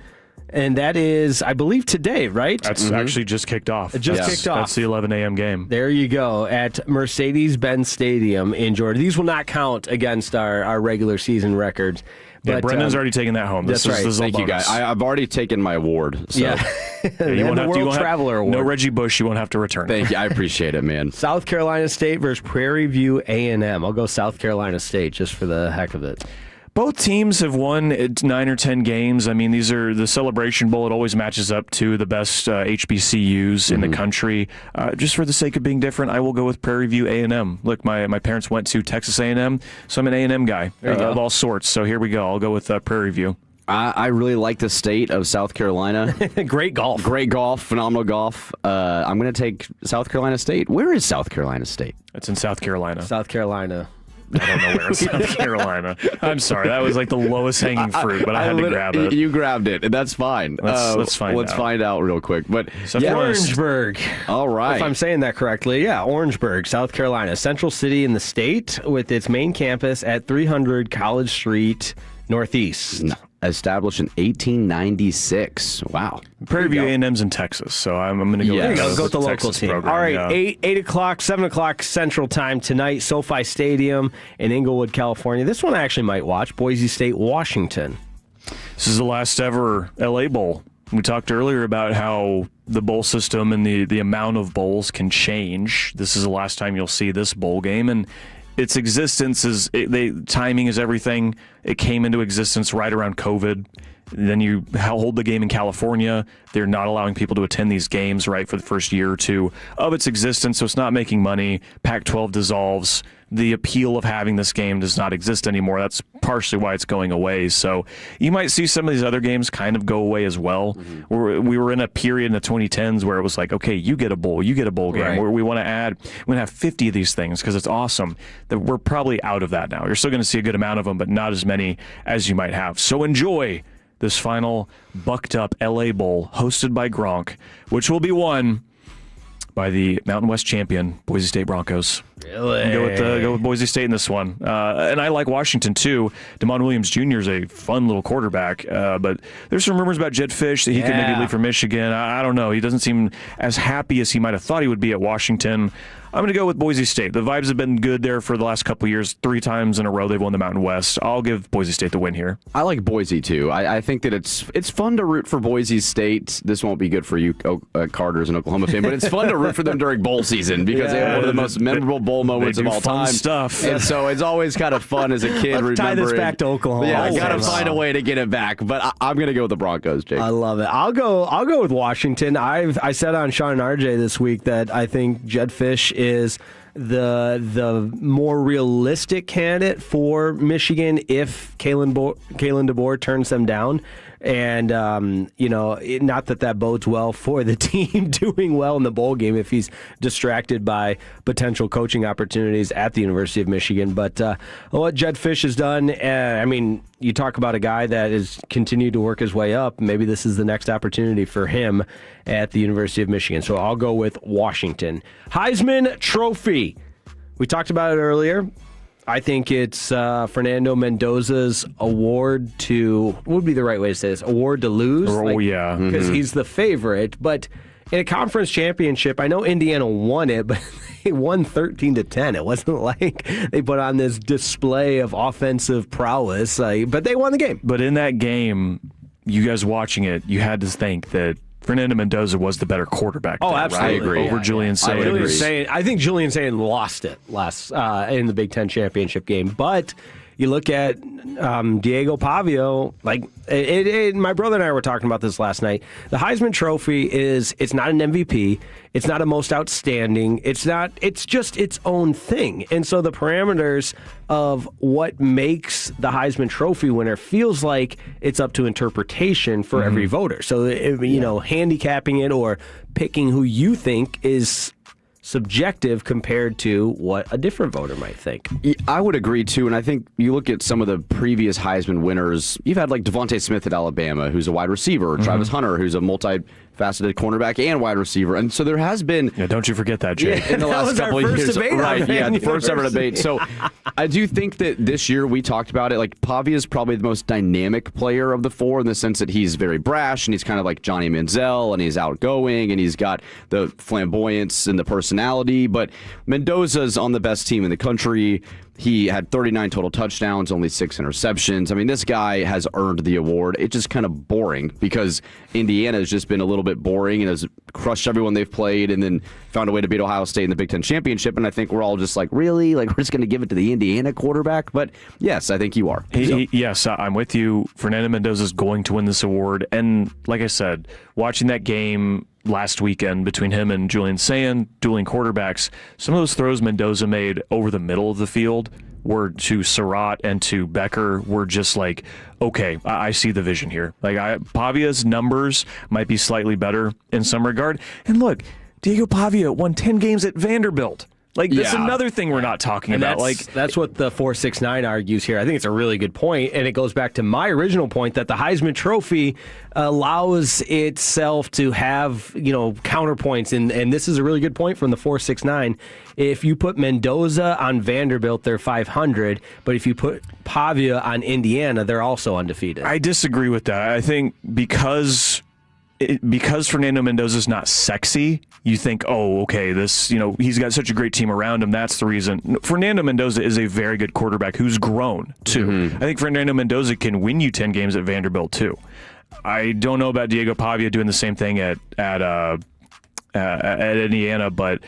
And that is, I believe, today, right? That's actually just kicked off. It just kicked off. That's the 11 a.m. game. There you go, at Mercedes-Benz Stadium in Georgia. These will not count against our regular season records. Yeah, But, Brendan's already taken that home. That's right. This is a Thank you, bonus. guys. I've already taken my award. So. Yeah. You won't the have World to, Traveler Award. No Reggie Bush. You won't have to return. Thank you. I appreciate it, man. South Carolina State versus Prairie View A&M. I'll go South Carolina State just for the heck of it. Both teams have won 9 or 10 games. I mean, these are the Celebration Bowl. It always matches up to the best HBCUs in the country. Just for the sake of being different, I will go with Prairie View A&M. Look, my parents went to Texas A&M, so I'm an A&M guy of all sorts. So here we go. I'll go with Prairie View. I really like the state of South Carolina. Great golf. Great golf. Phenomenal golf. I'm going to take South Carolina State. Where is South Carolina State? It's in South Carolina. South Carolina. I don't know where in South Carolina. I'm sorry. That was like the lowest hanging fruit, but I had to grab it. You grabbed it, and that's fine. Let's find out. Let's find out real quick. But Orangeburg. All right. If I'm saying that correctly, yeah, Orangeburg, South Carolina, central city in the state with its main campus at 300 College Street Northeast. No. Established in 1896. Wow. Prairie View A&M's in Texas, so I'm going to go go with the local Texas team. program, All right, 8 o'clock, 7 o'clock Central Time tonight, SoFi Stadium in Inglewood, California. This one I actually might watch, Boise State, Washington. This is the last ever LA Bowl. We talked earlier about how the bowl system and the amount of bowls can change. This is the last time you'll see this bowl game, and its existence timing is everything. It came into existence right around COVID. Then you hold the game in California. They're not allowing people to attend these games, right, for the first year or two of its existence, so it's not making money. Pac-12 dissolves. The appeal of having this game does not exist anymore. That's partially why it's going away. So you might see some of these other games kind of go away as well. Mm-hmm. We were in a period in the 2010s where it was like, okay, you get a bowl game. Right. Where we want to have 50 of these things because it's awesome. That we're probably out of that now. You're still going to see a good amount of them, but not as many as you might have. So enjoy this final bucked up LA Bowl hosted by Gronk, which will be won by the Mountain West champion, Boise State Broncos. Really? Go with Boise State in this one. And I like Washington, too. DeMond Williams Jr. is a fun little quarterback. But there's some rumors about Jedd Fisch that he could maybe leave for Michigan. I don't know. He doesn't seem as happy as he might have thought he would be at Washington. I'm going to go with Boise State. The vibes have been good there for the last couple of years. 3 times in a row they've won the Mountain West. I'll give Boise State the win here. I like Boise, too. I think that it's fun to root for Boise State. This won't be good for you, Carter's an Oklahoma fan, but it's fun to root for them during bowl season because they have one of the most memorable bowl moments of all time. Stuff. And so it's always kind of fun as a kid remembering. Tie this back to Oklahoma. Yeah, I got to find a way to get it back. But I'm going to go with the Broncos, Jake. I love it. I'll go with Washington. I said on Sean and RJ this week that I think Jedd Fisch is the more realistic candidate for Michigan if Kalen DeBoer turns them down. And, not that bodes well for the team doing well in the bowl game if he's distracted by potential coaching opportunities at the University of Michigan. But what Jedd Fisch has done, you talk about a guy that has continued to work his way up. Maybe this is the next opportunity for him at the University of Michigan. So I'll go with Washington. Heisman Trophy. We talked about it earlier. I think it's Fernando Mendoza's award to, what would be the right way to say this? Award to lose? Yeah. Because he's the favorite. But in a conference championship, I know Indiana won it, but they won 13-10. It wasn't like they put on this display of offensive prowess, but they won the game. But in that game, you guys watching it, you had to think that Fernando Mendoza was the better quarterback. Oh, there, absolutely. Right? I agree. Over Julian Sayin. I think Julian Sayin lost it last in the Big Ten championship game. But you look at Diego Pavio, my brother and I were talking about this last night. The Heisman Trophy it's not an MVP. It's not a most outstanding. It's just its own thing. And so the parameters of what makes the Heisman Trophy winner feels like it's up to interpretation for every voter. So, handicapping it or picking who you think is subjective compared to what a different voter might think. I would agree, too, and I think you look at some of the previous Heisman winners, you've had like Devontae Smith at Alabama, who's a wide receiver, Travis Hunter, who's a multifaceted cornerback and wide receiver, and so there has been... Yeah, don't you forget that, Jake. In the last couple of years. Right, the first ever debate. So I do think that this year, we talked about it, like Pavia is probably the most dynamic player of the 4 in the sense that he's very brash, and he's kind of like Johnny Manziel, and he's outgoing, and he's got the flamboyance and the personality, but Mendoza's on the best team in the country. He had 39 total touchdowns, only 6 interceptions. I mean, this guy has earned the award. It's just kind of boring because Indiana has just been a little bit boring and has crushed everyone they've played and then found a way to beat Ohio State in the Big Ten Championship. And I think we're all just like, really? Like, we're just going to give it to the Indiana quarterback? But yes, I think you are. Yes, I'm with you. Fernando Mendoza is going to win this award. And like I said, watching that game last weekend between him and Julian Sayin, dueling quarterbacks, some of those throws Mendoza made over the middle of the field were to Surratt and to Becker were just like, okay, I see the vision here. Like Pavia's numbers might be slightly better in some regard. And look, Diego Pavia won 10 games at Vanderbilt. Like, that's another thing we're not talking about. That's what the 469 argues here. I think it's a really good point, and it goes back to my original point that the Heisman Trophy allows itself to have, counterpoints, and this is a really good point from the 469. If you put Mendoza on Vanderbilt, they're 500, but if you put Pavia on Indiana, they're also undefeated. I disagree with that. I think because Fernando Mendoza's not sexy, you think, oh, okay, this, he's got such a great team around him. That's the reason. Fernando Mendoza is a very good quarterback who's grown, too. Mm-hmm. I think Fernando Mendoza can win you 10 games at Vanderbilt, too. I don't know about Diego Pavia doing the same thing at Indiana, but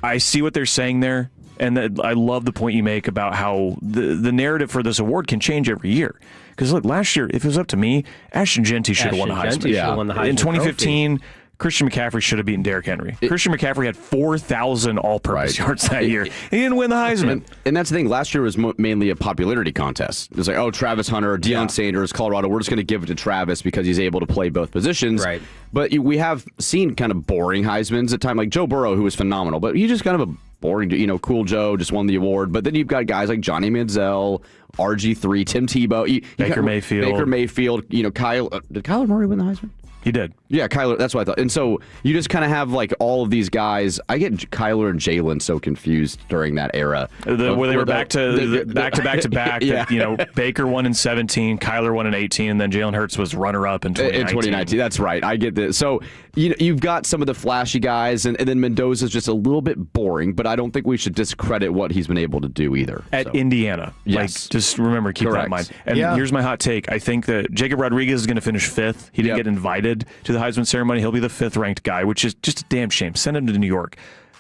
I see what they're saying there. And I love the point you make about how the narrative for this award can change every year. Because, look, last year, if it was up to me, Ashton Jeanty should have won the Heisman. In 2015, Trophy. Christian McCaffrey should have beaten Derrick Henry. Christian McCaffrey had 4,000 all-purpose yards that year. He didn't win the Heisman. And that's the thing. Last year was mainly a popularity contest. It was like, oh, Travis Hunter, Deion Sanders, Colorado, we're just going to give it to Travis because he's able to play both positions. Right. But we have seen kind of boring Heismans at times, like Joe Burrow, who was phenomenal, but he's just kind of a boring, cool Joe, just won the award. But then you've got guys like Johnny Manziel, RG3, Tim Tebow, Baker Mayfield, Kyle. Did Kyler Murray win the Heisman? He did. Yeah, Kyler, that's what I thought. And so you just kind of have like all of these guys. I get Kyler and Jalen so confused during that era. Where they were back to back. Yeah. Baker won in 17, Kyler won in 18, and then Jalen Hurts was runner-up in 2019. In 2019, that's right. I get this. So you've got some of the flashy guys, and then Mendoza's just a little bit boring, but I don't think we should discredit what he's been able to do either. At Indiana. Yes. Just remember, keep that in mind. And here's my hot take. I think that Jacob Rodriguez is going to finish 5th. He didn't get invited to the Heisman ceremony. He'll be the 5th ranked guy, which is just a damn shame. Send him to New York.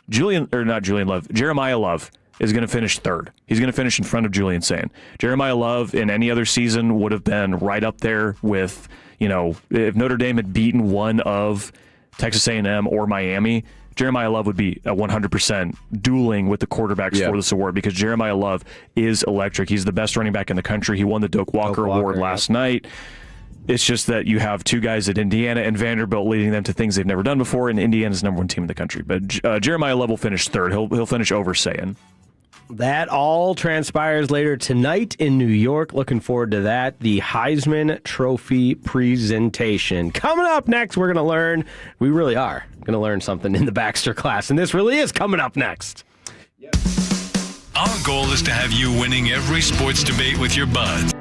Jeremiah Love is going to finish 3rd. He's going to finish in front of Julian Sayin. Jeremiah Love in any other season would have been right up there with, if Notre Dame had beaten one of Texas A&M or Miami, Jeremiah Love would be at 100% dueling with the quarterbacks for this award because Jeremiah Love is electric. He's the best running back in the country. He won the Doak Walker Award last night. It's just that you have two guys at Indiana and Vanderbilt leading them to things they've never done before, and Indiana's the #1 team in the country. But Jeremiah Love will finish 3rd. He'll finish over Sayin. That all transpires later tonight in New York. Looking forward to that. The Heisman Trophy presentation. Coming up next, we really are going to learn something in the Baxter class, and this really is coming up next. Our goal is to have you winning every sports debate with your buds.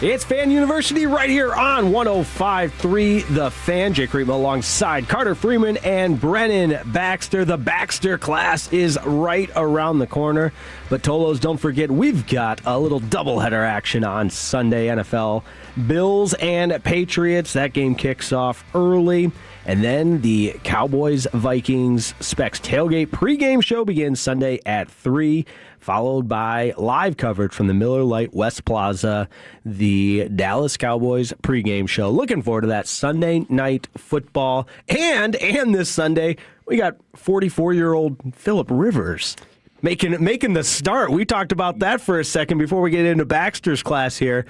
It's Fan University right here on 105.3 The Fan. Jake Reitman alongside Carter Freeman and Brennan Baxter. The Baxter class is right around the corner. But Tolos, don't forget, we've got a little doubleheader action on Sunday. NFL Bills and Patriots. That game kicks off early. And then the Cowboys-Vikings Specs Tailgate pregame show begins Sunday at 3, followed by live coverage from the Miller Lite West Plaza, the Dallas Cowboys pregame show. Looking forward to that Sunday night football. And this Sunday, we got 44-year-old Phillip Rivers making the start. We talked about that for a second before we get into Baxter's class here.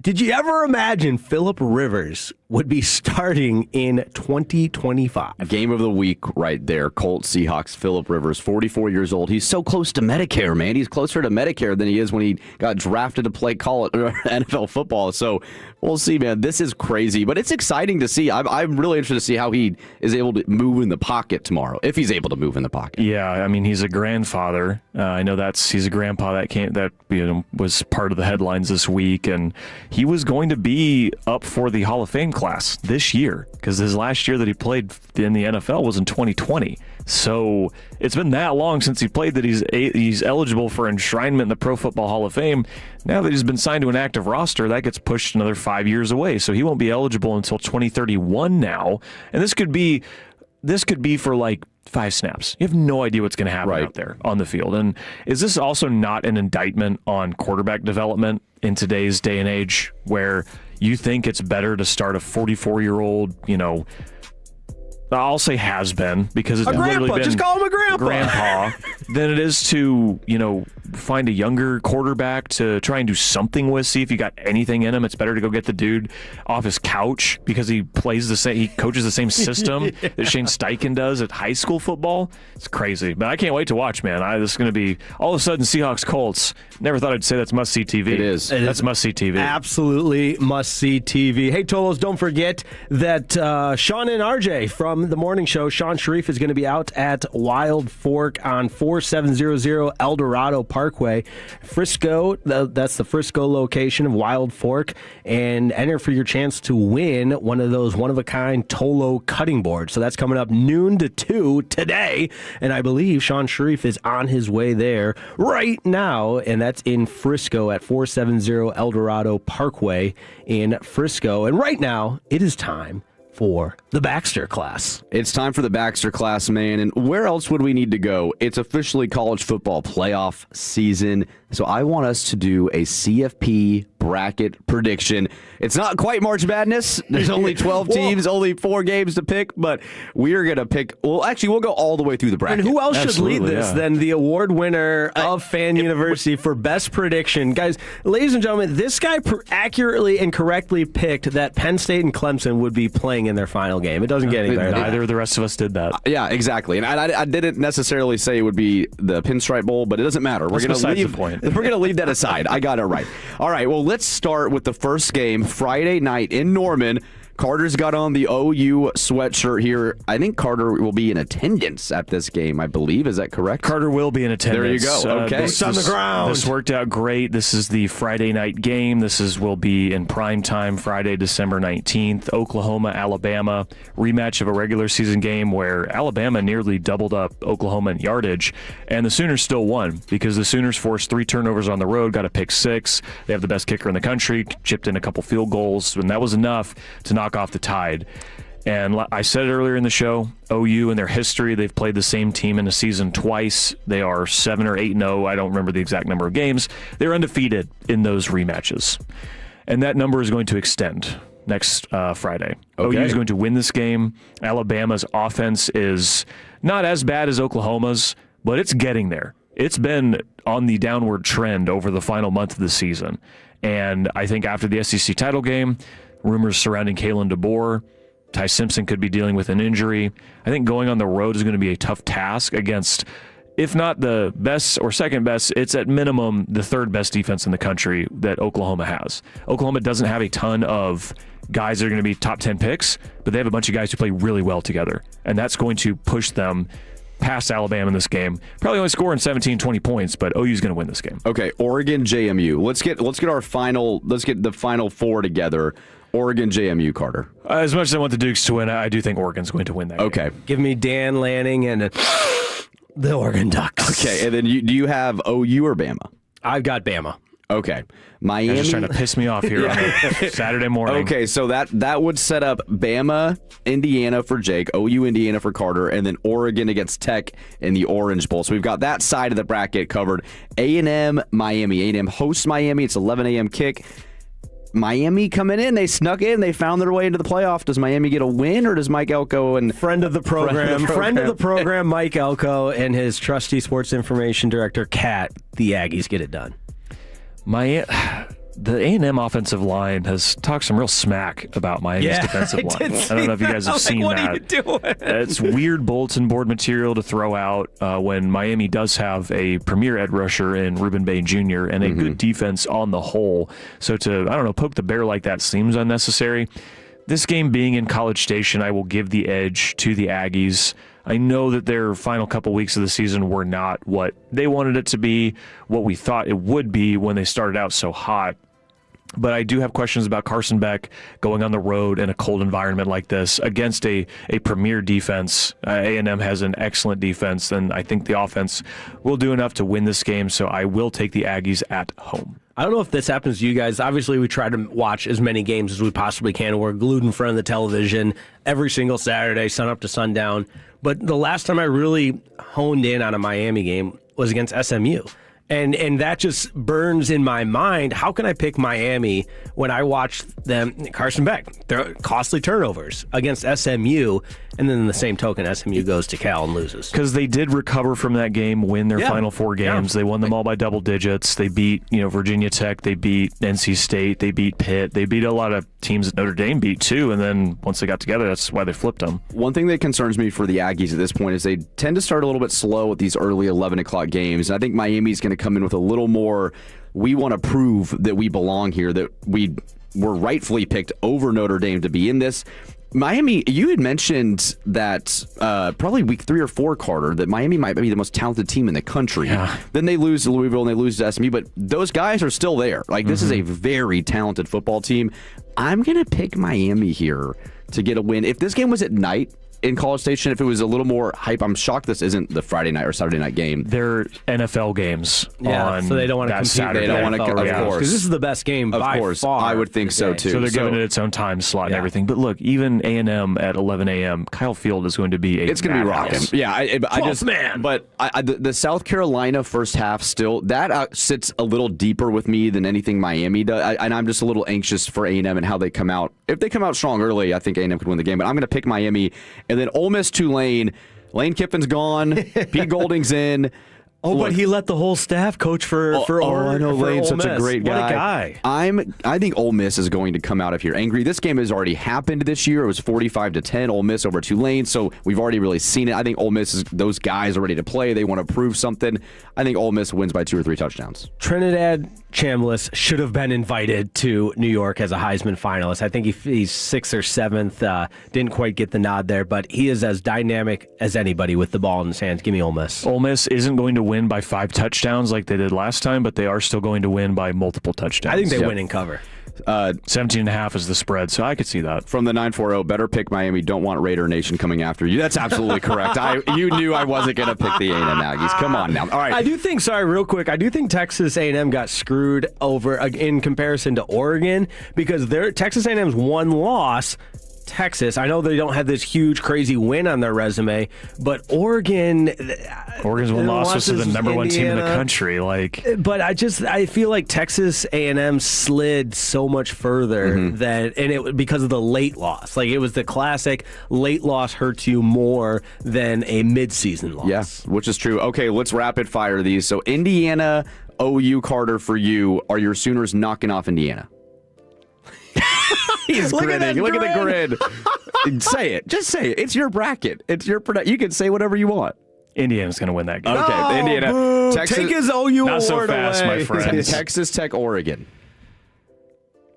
Did you ever imagine Phillip Rivers would be starting in 2025? Game of the week right there. Colts, Seahawks, Phillip Rivers, 44 years old. He's so close to Medicare, man. He's closer to Medicare than he is when he got drafted to play NFL football. So we'll see, man. This is crazy, but it's exciting to see. I'm really interested to see how he is able to move in the pocket tomorrow, if he's able to move in the pocket. Yeah, I mean, he's a grandfather. I know he's a grandpa that was part of the headlines this week, and he was going to be up for the Hall of Fame class this year because his last year that he played in the NFL was in 2020. So it's been that long since he played that he's eligible for enshrinement in the Pro Football Hall of Fame. Now that he's been signed to an active roster, that gets pushed another 5 years away. So he won't be eligible until 2031 now. And this could be for like 5 snaps. You have no idea what's going to happen out there on the field. And is this also not an indictment on quarterback development in today's day and age where you think it's better to start a 44-year-old, I'll say has been because it's literally been just call him a grandpa than it is to, find a younger quarterback to try and do something with, see if you got anything in him. It's better to go get the dude off his couch because he coaches the same system that Shane Steichen does at high school football. It's crazy. But I can't wait to watch, man. This is going to be all of a sudden Seahawks Colts. Never thought I'd say that's must-see TV. It is. That's must-see TV. Absolutely must-see TV. Hey, Tolos, don't forget that Sean and RJ from the morning show, Sean Sharif, is going to be out at Wild Fork on 4700 El Dorado Parkway. Frisco, that's the Frisco location of Wild Fork, and enter for your chance to win one of those one-of-a-kind Tolo cutting boards. So that's coming up noon to 2 today, and I believe Sean Sharif is on his way there right now, and that's in Frisco at 470 El Dorado Parkway in Frisco. And right now, it is time for the Baxter class. It's time for the Baxter class, man. And where else would we need to go? It's officially college football playoff season. So I want us to do a CFP bracket prediction. It's not quite March Madness. There's only 12 teams, only 4 games to pick, but we are going to pick. Well, actually, we'll go all the way through the bracket. And who else should lead this than the award winner of Fan University for best prediction? Guys, ladies and gentlemen, this guy accurately and correctly picked that Penn State and Clemson would be playing in their final game. It doesn't get any better. Neither of the rest of us did that. Yeah, exactly. And I didn't necessarily say it would be the Pinstripe Bowl, but it doesn't matter. We're going to leave the point. We're going to leave that aside. I got it right. All right, well, let's start with the first game, Friday night in Norman. Carter's got on the OU sweatshirt here. I think Carter will be in attendance at this game, I believe. Is that correct? Carter will be in attendance. There you go. Okay. Boots on the ground. This worked out great. This is the Friday night game. Will be in prime time Friday, December 19th. Oklahoma, Alabama. Rematch of a regular season game where Alabama nearly doubled up Oklahoma in yardage, and the Sooners still won because the Sooners forced 3 turnovers on the road, got a pick 6. They have the best kicker in the country, chipped in a couple field goals, and that was enough to knock off the Tide. And I said it earlier in the show, OU in their history, they've played the same team in a season twice. They are 7 or 8-0. I don't remember the exact number of games. They're undefeated in those rematches. And that number is going to extend next Friday. Okay. OU is going to win this game. Alabama's offense is not as bad as Oklahoma's, but it's getting there. It's been on the downward trend over the final month of the season. And I think after the SEC title game, rumors surrounding Kalen DeBoer, Ty Simpson could be dealing with an injury. I think going on the road is going to be a tough task against, if not the best or second best, it's at minimum the 3rd best defense in the country that Oklahoma has. Oklahoma doesn't have a ton of guys that are going to be top 10 picks, but they have a bunch of guys who play really well together, and that's going to push them past Alabama in this game. Probably only scoring 17, 20 points, but OU's going to win this game. Okay, Oregon, JMU. Let's get the final four together. Oregon, JMU, Carter. As much as I want the Dukes to win, I do think Oregon's going to win that game. Okay. Give me Dan Lanning and the Oregon Ducks. Okay, and then do you have OU or Bama? I've got Bama. Okay. Miami. You're just trying to piss me off here on a Saturday morning. Okay, so that would set up Bama, Indiana for Jake, OU, Indiana for Carter, and then Oregon against Tech in the Orange Bowl. So we've got that side of the bracket covered. A&M, Miami. A&M hosts Miami. It's 11 a.m. kick. Miami coming in. They snuck in. They found their way into the playoff. Does Miami get a win, or does Mike Elko and friend of the program, Mike Elko, and his trusty sports information director, Kat, the Aggies get it done? The A&M offensive line has talked some real smack about Miami's defensive line. I don't know if you guys have seen what that. Are you doing? It's weird bulletin board material to throw out when Miami does have a premier edge rusher in Ruben Bay Jr. and a good defense on the whole. So to, poke the bear like that seems unnecessary. This game being in College Station, I will give the edge to the Aggies. I know that their final couple weeks of the season were not what they wanted it to be, what we thought it would be when they started out so hot. But I do have questions about Carson Beck going on the road in a cold environment like this against a premier defense. A&M has an excellent defense, and I think the offense will do enough to win this game, so I will take the Aggies at home. I don't know if this happens to you guys. Obviously, we try to watch as many games as we possibly can. We're glued in front of the television every single Saturday, sun up to sundown. But the last time I really honed in on a Miami game was against SMU. And that just burns in my mind. How can I pick Miami when I watch them, Carson Beck, they're costly turnovers against SMU, and then in the same token, SMU goes to Cal and loses. Because they did recover from that game, win their final four games. They won them all by double digits. They beat Virginia Tech. They beat NC State. They beat Pitt. They beat a lot of teams that Notre Dame beat too, and then once they got together, that's why they flipped them. One thing that concerns me for the Aggies at this point is they tend to start a little bit slow with these early 11 o'clock games. And I think Miami's going to come in with a little more, we want to prove that we belong here, that we were rightfully picked over Notre Dame to be in this. Miami, you had mentioned that probably week 3 or 4, Carter, that Miami might be the most talented team in the country. Yeah. Then they lose to Louisville and they lose to SMU, but those guys are still there. Like, this is a very talented football team. I'm going to pick Miami here to get a win. If this game was at night in College Station, if it was a little more hype, I'm shocked this isn't the Friday night or Saturday night game. They're NFL games on so they don't want to compete. Saturday. They don't want to, of course. Because this is the best game by far. I would think so, too. So they're giving it its own time slot and everything. But look, even A&M at 11 a.m., Kyle Field is going to be It's going to be rocking. Yeah, the South Carolina first half still, that sits a little deeper with me than anything Miami does. And I'm just a little anxious for A&M and how they come out. If they come out strong early, I think A&M could win the game. But I'm going to pick Miami. And then Ole Miss, Tulane. Lane Kiffin's gone. Pete Golding's in. But he let the whole staff coach for I know Lane's such a great guy. What a guy. I think Ole Miss is going to come out of here angry. This game has already happened this year. It was 45-10, Ole Miss over Tulane, so we've already really seen it. I think Ole Miss, those guys are ready to play. They want to prove something. I think Ole Miss wins by 2 or 3 touchdowns. Trinidad Chambliss should have been invited to New York as a Heisman finalist. I think he's 6th or 7th. Didn't quite get the nod there, but he is as dynamic as anybody with the ball in his hands. Give me Ole Miss. Ole Miss isn't going to win by 5 touchdowns like they did last time, but they are still going to win by multiple touchdowns. I think they win in cover. 17.5 is the spread, so I could see that. From the 940, better pick Miami. Don't want Raider Nation coming after you. That's absolutely correct. You knew I wasn't going to pick the A&M Aggies. Come on now. All right. I do think, real quick, I do think Texas A&M got screwed over in comparison to Oregon because Texas A&M's one loss. Texas, I know they don't have this huge, crazy win on their resume, but Oregon's one loss was to the number one team in the country. But I feel like Texas A&M slid so much further because of the late loss. Like, it was the classic late loss hurts you more than a midseason loss. Yeah, which is true. Okay, let's rapid fire these. So Indiana, OU, Carter, for you, are your Sooners knocking off Indiana? He's grinning. Look at the grin. Say it. Just say it. It's your bracket. It's your production. You can say whatever you want. Indiana's going to win that game. Okay, Indiana. Boo. Texas, take his OU not award so fast, away. my friend. Texas Tech, Oregon.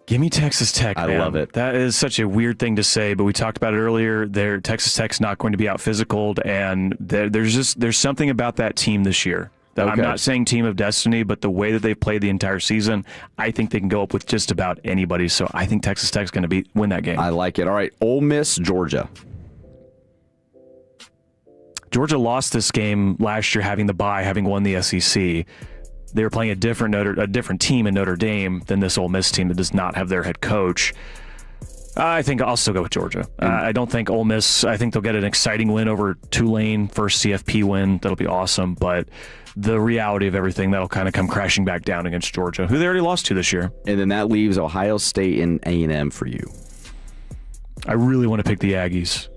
Give me Texas Tech, man. I love it. That is such a weird thing to say, but we talked about it earlier. Texas Tech's not going to be out-physicaled, and there's something about that team this year. Okay. I'm not saying team of destiny, but the way that they've played the entire season, I think they can go up with just about anybody. So I think Texas Tech's going to win that game. I like it. All right, Ole Miss, Georgia. Georgia lost this game last year having the bye, having won the SEC. They were playing a different team in Notre Dame than this Ole Miss team that does not have their head coach. I think I'll still go with Georgia. I don't think Ole Miss, I think they'll get an exciting win over Tulane, first CFP win. That'll be awesome. But the reality of everything, that'll kind of come crashing back down against Georgia, who they already lost to this year. And then that leaves Ohio State and A&M for you. I really want to pick the Aggies.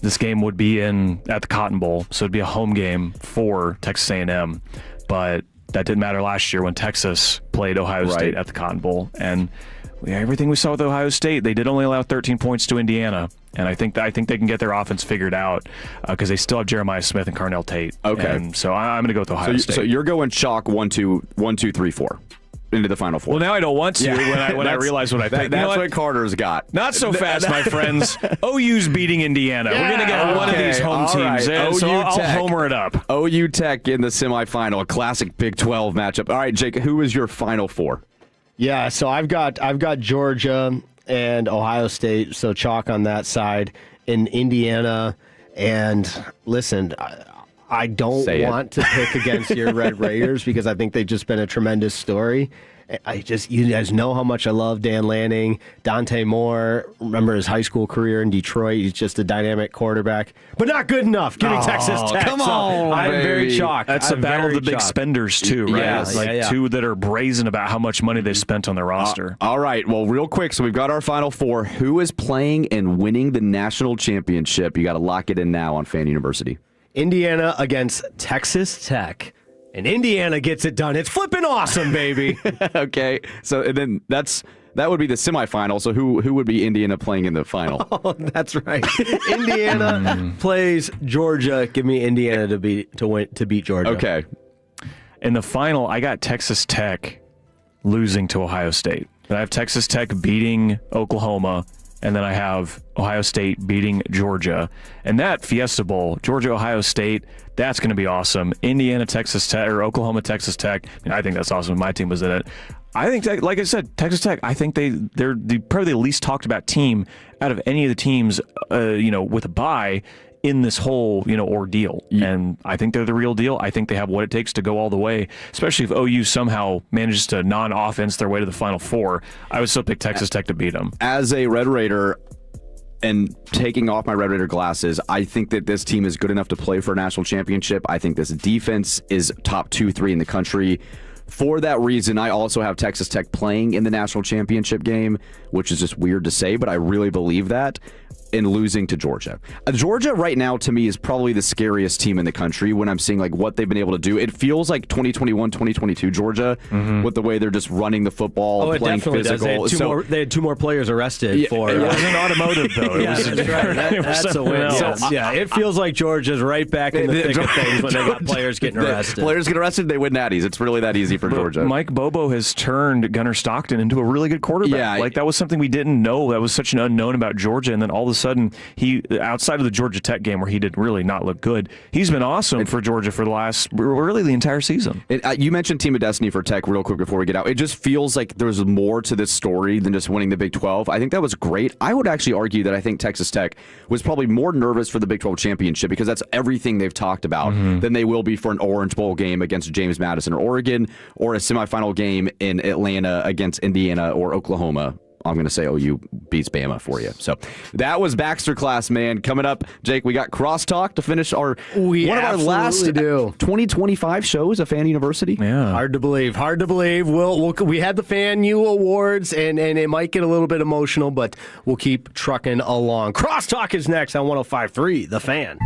This game would be at the Cotton Bowl, so it'd be a home game for Texas A&M. But that didn't matter last year when Texas played Ohio State at the Cotton Bowl. And everything we saw with Ohio State, they did only allow 13 points to Indiana. And I think they can get their offense figured out because they still have Jeremiah Smith and Carnell Tate. Okay. And so I'm going to go with Ohio State. So you're going chalk 1, 2, 3, 4 into the Final Four. Well, now I don't want to when I realize what I think. That's what Carter's got. Not so fast, my friends. OU's beating Indiana. We're going to get one of these home teams. Right. So I'll homer it up. OU Tech in the semifinal, a classic Big 12 matchup. All right, Jake, who is your Final Four? Yeah, so I've got Georgia and Ohio State, so chalk on that side, in Indiana. And listen, I don't want to pick against your Red Raiders because I think they've just been a tremendous story. You guys know how much I love Dan Lanning, Dante Moore. Remember his high school career in Detroit. He's just a dynamic quarterback, but not good enough. Give me Texas Tech. Come on, I'm very chalked. That's the battle of the big spenders too, right? Yes. Two that are brazen about how much money they spent on their roster. All right, well, real quick, so we've got our Final Four. Who is playing and winning the national championship? You got to lock it in now on Fan University. Indiana against Texas Tech. And Indiana gets it done. It's flipping awesome, baby. Okay, so and then that would be the semifinal. So who would be Indiana playing in the final? Oh, that's right. Indiana plays Georgia. Give me Indiana to beat Georgia. Okay. In the final, I got Texas Tech losing to Ohio State. And I have Texas Tech beating Oklahoma, and then I have Ohio State beating Georgia. And that Fiesta Bowl, Georgia-Ohio State, that's going to be awesome. Indiana, Texas Tech, or Oklahoma, Texas Tech. I think that's awesome. My team was in it. I think, like I said, Texas Tech, I think they're probably the least talked about team out of any of the teams, with a bye in this whole, ordeal. And I think they're the real deal. I think they have what it takes to go all the way, especially if OU somehow manages to non-offense their way to the Final Four. I would still pick Texas Tech to beat them. As a Red Raider, and taking off my Red Raider glasses, I think that this team is good enough to play for a national championship. I think this defense is top 2-3 in the country. For that reason, I also have Texas Tech playing in the national championship game, which is just weird to say, but I really believe that, in losing to Georgia. Georgia right now, to me, is probably the scariest team in the country when I'm seeing what they've been able to do. It feels like 2021, 2022 Georgia with the way they're just running the football, playing physical. They had two more players arrested for... It wasn't automotive, though. That's right. That's a win. It feels like Georgia's right back in the thick of things when they got players getting arrested. Players get arrested, they win natties. It's really that easy for Georgia. Mike Bobo has turned Gunnar Stockton into a really good quarterback. Yeah, that was something we didn't know. That was such an unknown about Georgia, and then all of a sudden, he, outside of the Georgia Tech game where he did really not look good, he's been awesome for Georgia for the entire season. You mentioned Team of Destiny for Tech real quick before we get out. It just feels like there's more to this story than just winning the Big 12. I think that was great. I would actually argue that I think Texas Tech was probably more nervous for the Big 12 championship because that's everything they've talked about than they will be for an Orange Bowl game against James Madison or Oregon or a semifinal game in Atlanta against Indiana or Oklahoma. I'm going to say OU beats Bama for you. So that was Baxter Class, man. Coming up, Jake, we got Crosstalk to finish one of our last 2025 shows of Fan University. Yeah. Hard to believe. We had the Fan U Awards, and it might get a little bit emotional, but we'll keep trucking along. Crosstalk is next on 105.3 The Fan.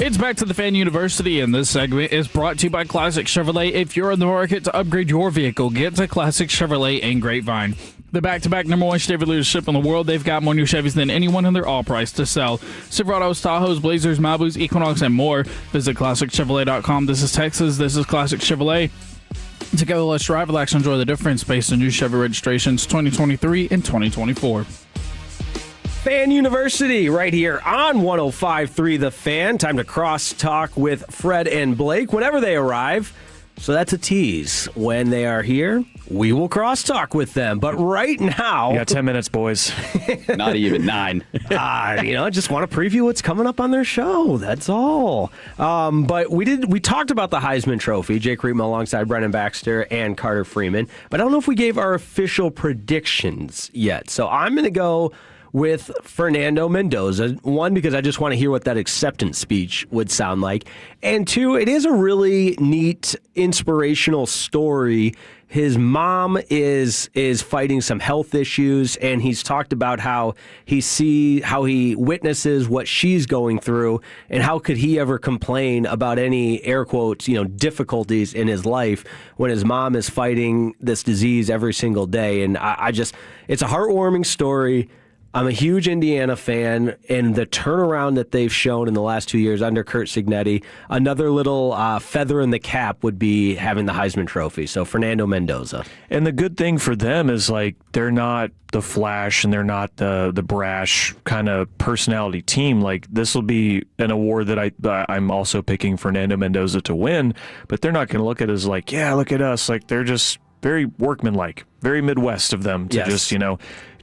It's back to the Fan University, and this segment is brought to you by Classic Chevrolet. If you're in the market to upgrade your vehicle, get to Classic Chevrolet in Grapevine. The back-to-back number one Chevy dealership in the world. They've got more new Chevys than anyone, and they're all priced to sell. Silverados, Tahoes, Blazers, Malibus, Equinox, and more. Visit ClassicChevrolet.com. This is Texas. This is Classic Chevrolet. Together, let's drive, relax, enjoy the difference based on new Chevy registrations 2023 and 2024. Fan University right here on 105.3 The Fan. Time to cross-talk with Fred and Blake whenever they arrive. So that's a tease. When they are here, we will cross-talk with them. But right now... You got 10 minutes, boys. Not even 9. Just want to preview what's coming up on their show. That's all. But we talked about the Heisman Trophy, Jake Reitman alongside Brennan Baxter and Carter Freeman. But I don't know if we gave our official predictions yet. So I'm going to go with Fernando Mendoza. One, because I just want to hear what that acceptance speech would sound like. And two, it is a really neat, inspirational story. His mom is fighting some health issues, and he's talked about how he witnesses what she's going through, and how could he ever complain about any, air quotes, difficulties in his life when his mom is fighting this disease every single day. And it's a heartwarming story. I'm a huge Indiana fan, and the turnaround that they've shown in the last 2 years under Curt Cignetti, another little feather in the cap would be having the Heisman Trophy. So Fernando Mendoza. And the good thing for them is, they're not the flash and they're not the brash kind of personality team. This will be an award that I'm also picking Fernando Mendoza to win, but they're not going to look at it as yeah, look at us. They're just very workmanlike, very Midwest of them to just,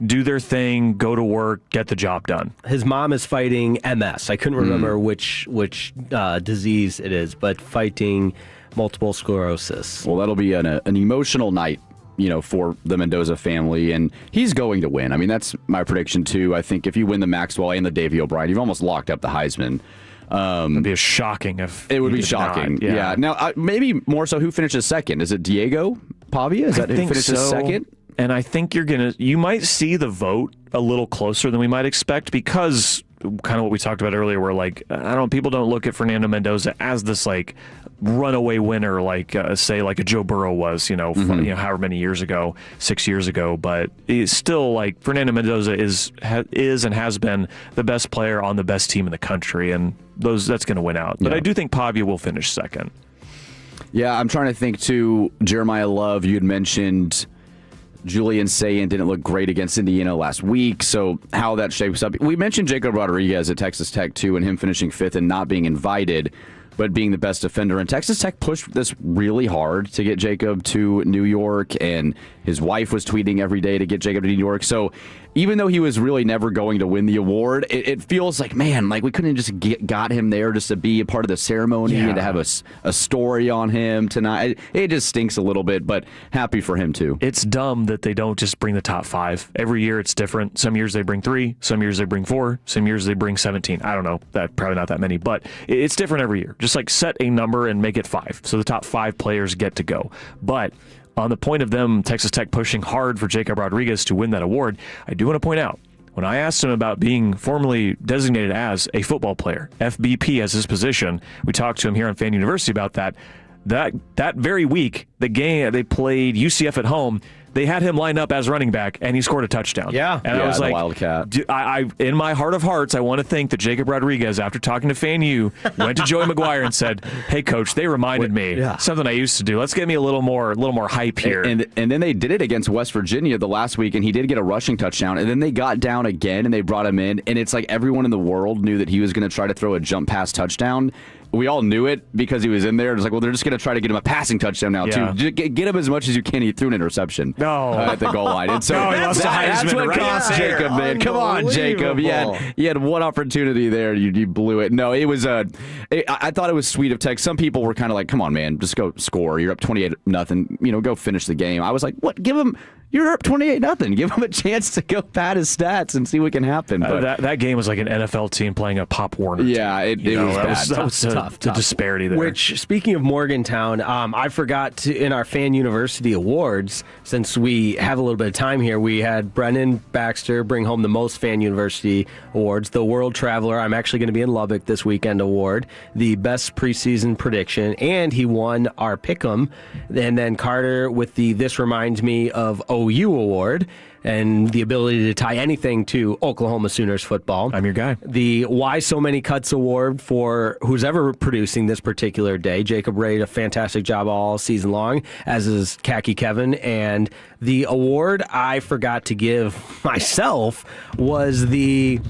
do their thing, go to work, get the job done. His mom is fighting MS. I couldn't remember which disease it is, but fighting multiple sclerosis. Well, that'll be an emotional night, for the Mendoza family, and he's going to win. I mean, that's my prediction, too. I think if you win the Maxwell and the Davey O'Brien, you've almost locked up the Heisman. It'd be shocking if it would be shocking. Not, yeah. Now, maybe more so, who finishes second? Is it Diego Pavia? Is that who finishes second? And I think you might see the vote a little closer than we might expect, because kind of what we talked about earlier, where people don't look at Fernando Mendoza as this runaway winner, say a Joe Burrow was, however many years ago, 6 years ago. But it's still Fernando Mendoza is and has been the best player on the best team in the country, and that's going to win out. But I do think Pavia will finish second. Yeah, I'm trying to think too. Jeremiah Love, you had mentioned Julian Sayin didn't look great against Indiana last week, so how that shapes up. We mentioned Jacob Rodriguez at Texas Tech too, and him finishing fifth and not being invited, but being the best defender. And Texas Tech pushed this really hard to get Jacob to New York, and his wife was tweeting every day to get Jacob to New York. So even though he was really never going to win the award, it feels we couldn't just got him there just to be a part of the ceremony and to have a story on him tonight. It just stinks a little bit, but happy for him too. It's dumb that they don't just bring the top 5. Every year it's different. Some years they bring 3, some years they bring 4, some years they bring 17. I don't know, probably not that many, but it's different every year. Just set a number and make it 5, so the top 5 players get to go. But on the point of them, Texas Tech pushing hard for Jacob Rodriguez to win that award, I do want to point out, when I asked him about being formally designated as a football player, FBP as his position, we talked to him here on Fan University about that. That very week, the game they played UCF at home, they had him line up as running back, and he scored a touchdown. Yeah. And I was like, Wildcat. I in my heart of hearts, I want to think that Jacob Rodriguez, after talking to Fan U, went to Joey McGuire and said, "Hey, coach, they reminded me something I used to do. Let's get me a little more hype here." And then they did it against West Virginia the last week, and he did get a rushing touchdown. And then they got down again, and they brought him in, and it's everyone in the world knew that he was going to try to throw a jump pass touchdown. We all knew it because he was in there. It's they're just going to try to get him a passing touchdown now, too. Get him as much as you can. He threw an interception at the goal line. And so that's what cost Jacob, man. Come on, Jacob. You had one opportunity there. You blew it. No, it was I thought it was sweet of Tech. Some people were kind of come on, man, just go score. You're up 28-0. Go finish the game. I was like, what? Give him You're up 28-0. Give him a chance to go pad his stats and see what can happen. But that game was like an NFL team playing a Pop Warner team. Yeah, it was bad. That was the disparity there. Which, speaking of Morgantown, I forgot to, in our Fan University Awards, since we have a little bit of time here, we had Brennan Baxter bring home the most Fan University Awards, the World Traveler, I'm actually going to be in Lubbock this weekend award, the best preseason prediction, and he won our Pick'em. And then Carter with the This Reminds Me of OU award and the ability to tie anything to Oklahoma Sooners football. I'm your guy. The Why So Many Cuts award for who's ever producing this particular day. Jacob Ray did a fantastic job all season long, as is Khaki Kevin. And the award I forgot to give myself was the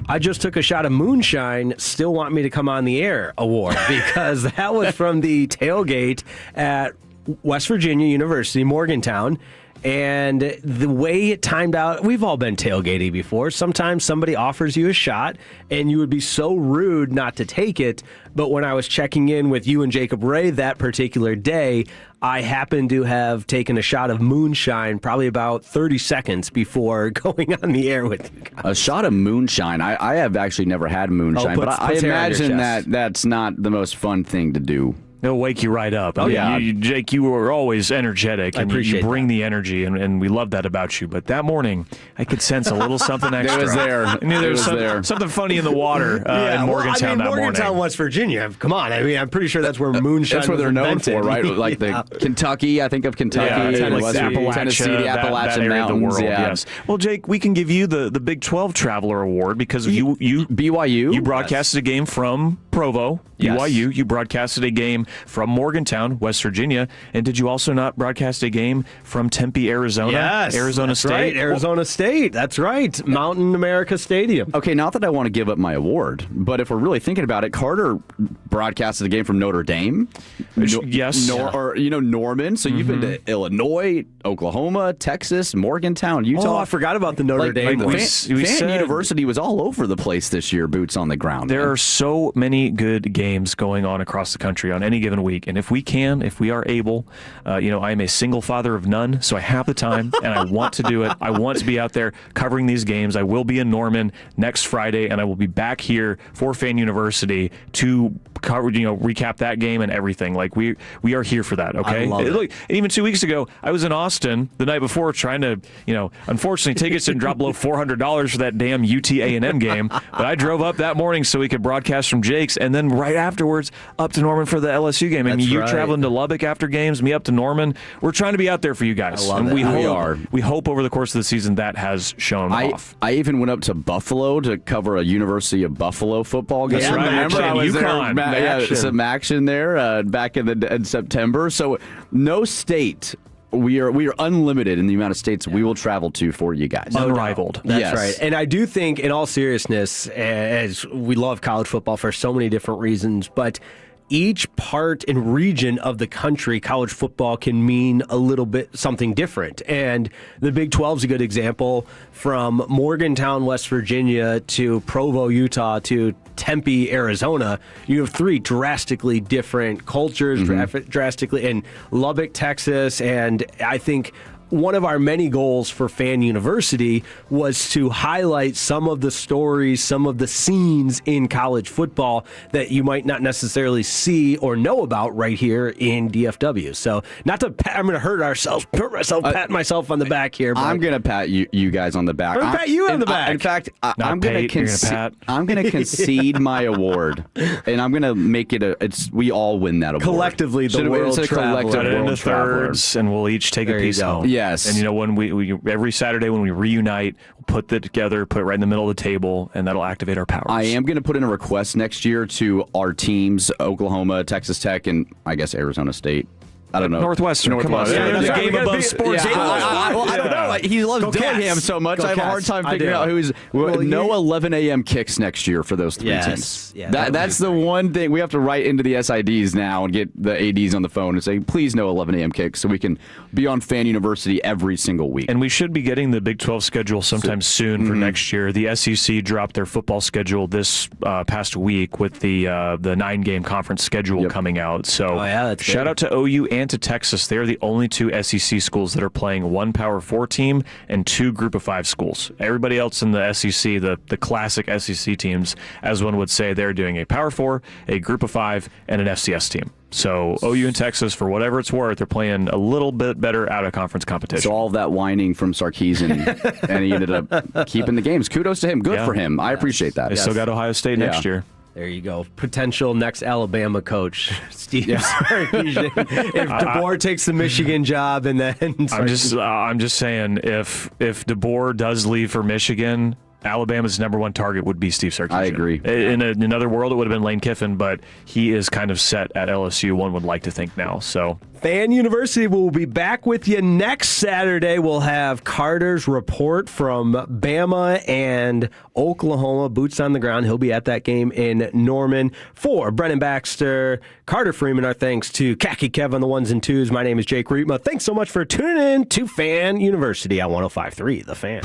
I just took a shot of moonshine, still want me to come on the air award, because that was from the tailgate at West Virginia University, Morgantown. And the way it timed out, we've all been tailgating before. Sometimes somebody offers you a shot, and you would be so rude not to take it. But when I was checking in with you and Jacob Ray that particular day, I happened to have taken a shot of moonshine probably about 30 seconds before going on the air with you guys. A shot of moonshine. I have actually never had moonshine, but I imagine that's not the most fun thing to do. It'll wake you right up. Oh, yeah. Jake, you were always energetic, and you bring the energy, and we love that about you. But that morning, I could sense a little something extra. It was there. I knew there was something funny in the water in Morgantown that morning. Morgantown, West Virginia. Come on. I mean, I'm pretty sure that's where moonshine That's where they're known for, right? Like the Kentucky, I think of Kentucky. Tennessee, the Appalachian Mountains. Of the world, yes. Well, Jake, we can give you the Big 12 Traveler Award because you BYU. You broadcasted a game from Provo, BYU. You broadcasted a game from Morgantown, West Virginia. And did you also not broadcast a game from Tempe, Arizona? Yes. Arizona State. Right, Arizona State. That's right. Mountain America Stadium. Okay, not that I want to give up my award, but if we're really thinking about it, Carter broadcasted a game from Notre Dame. Yes. Or Norman. So you've been to Illinois, Oklahoma, Texas, Morgantown, Utah. Oh, I forgot about the Notre Dame. Fan University was all over the place this year, boots on the ground. There are so many good games going on across the country on any given week. And if we are able, I am a single father of none, so I have the time and I want to do it. I want to be out there covering these games. I will be in Norman next Friday, and I will be back here for Fan University to cover, recap that game and everything. Like we are here for that. Okay. I love it. Look, even 2 weeks ago, I was in Austin the night before trying to, unfortunately tickets didn't drop below $400 for that damn UT A&M game, but I drove up that morning so we could broadcast from Jake's, and then right afterwards up to Norman for the LSU game. And you're traveling to Lubbock after games, me up to Norman. We're trying to be out there for you guys. I love it. We hope over the course of the season that has shown off. I even went up to Buffalo to cover a University of Buffalo football game. That's right. Remember, I was UConn. there. Some action there back in September. So no state. We are unlimited in the amount of states we will travel to for you guys. Unrivaled. That's right. And I do think, in all seriousness, as we love college football for so many different reasons, but each part and region of the country, college football can mean a little bit something different. And the Big 12 is a good example. From Morgantown, West Virginia to Provo, Utah to Tempe, Arizona, you have three drastically different cultures, drastically, in Lubbock, Texas, and I think one of our many goals for Fan University was to highlight some of the stories, some of the scenes in college football that you might not necessarily see or know about right here in DFW. So, not to I'm going to hurt ourselves, pat myself on the back here. But I'm going to pat you guys on the back. I'm going to pat you on the back. In fact, I'm going to concede my award, and I'm going to make it we all win that award. Collectively, the World Traveler. Cut it into thirds, and we'll each take a piece home. Yes. And when we every Saturday when we reunite, we'll put that together, put it right in the middle of the table, and that'll activate our powers. I am going to put in a request next year to our teams, Oklahoma, Texas Tech, and I guess Arizona State. I don't know. Northwestern. Come on. Yeah, there's a game above sports. I don't know. He loves Dillingham so much. I have a hard time figuring out who's. No 11 a.m. kicks next year for those three teams. Yeah, that's the one thing we have to write into the SIDs now and get the ADs on the phone and say, please no 11 a.m. kicks so we can be on Fan University every single week. And we should be getting the Big 12 schedule sometime soon for next year. The SEC dropped their football schedule this past week with the 9-game conference schedule coming out. So shout out to OU and to Texas, they are the only two SEC schools that are playing one Power 4 team and two Group of 5 schools. Everybody else in the SEC, the classic SEC teams, as one would say, they're doing a Power 4, a Group of 5, and an FCS team. So OU and Texas, for whatever it's worth, they're playing a little bit better out-of-conference competition. So all of that whining from Sarkisian, and he ended up keeping the games. Kudos to him. Good for him. I appreciate that. They still got Ohio State next year. There you go. Potential next Alabama coach, Steve Sarkisian. If DeBoer takes the Michigan job, and then I'm just saying, if DeBoer does leave for Michigan, Alabama's number one target would be Steve Sarkisian. I agree. In another world, it would have been Lane Kiffin, but he is kind of set at LSU, one would like to think now. So Fan University will be back with you next Saturday. We'll have Carter's report from Bama and Oklahoma, boots on the ground. He'll be at that game in Norman. For Brennan Baxter, Carter Freeman, our thanks to Khaki Kev on the ones and twos. My name is Jake Riepma. Thanks so much for tuning in to Fan University on 105.3 The Fan.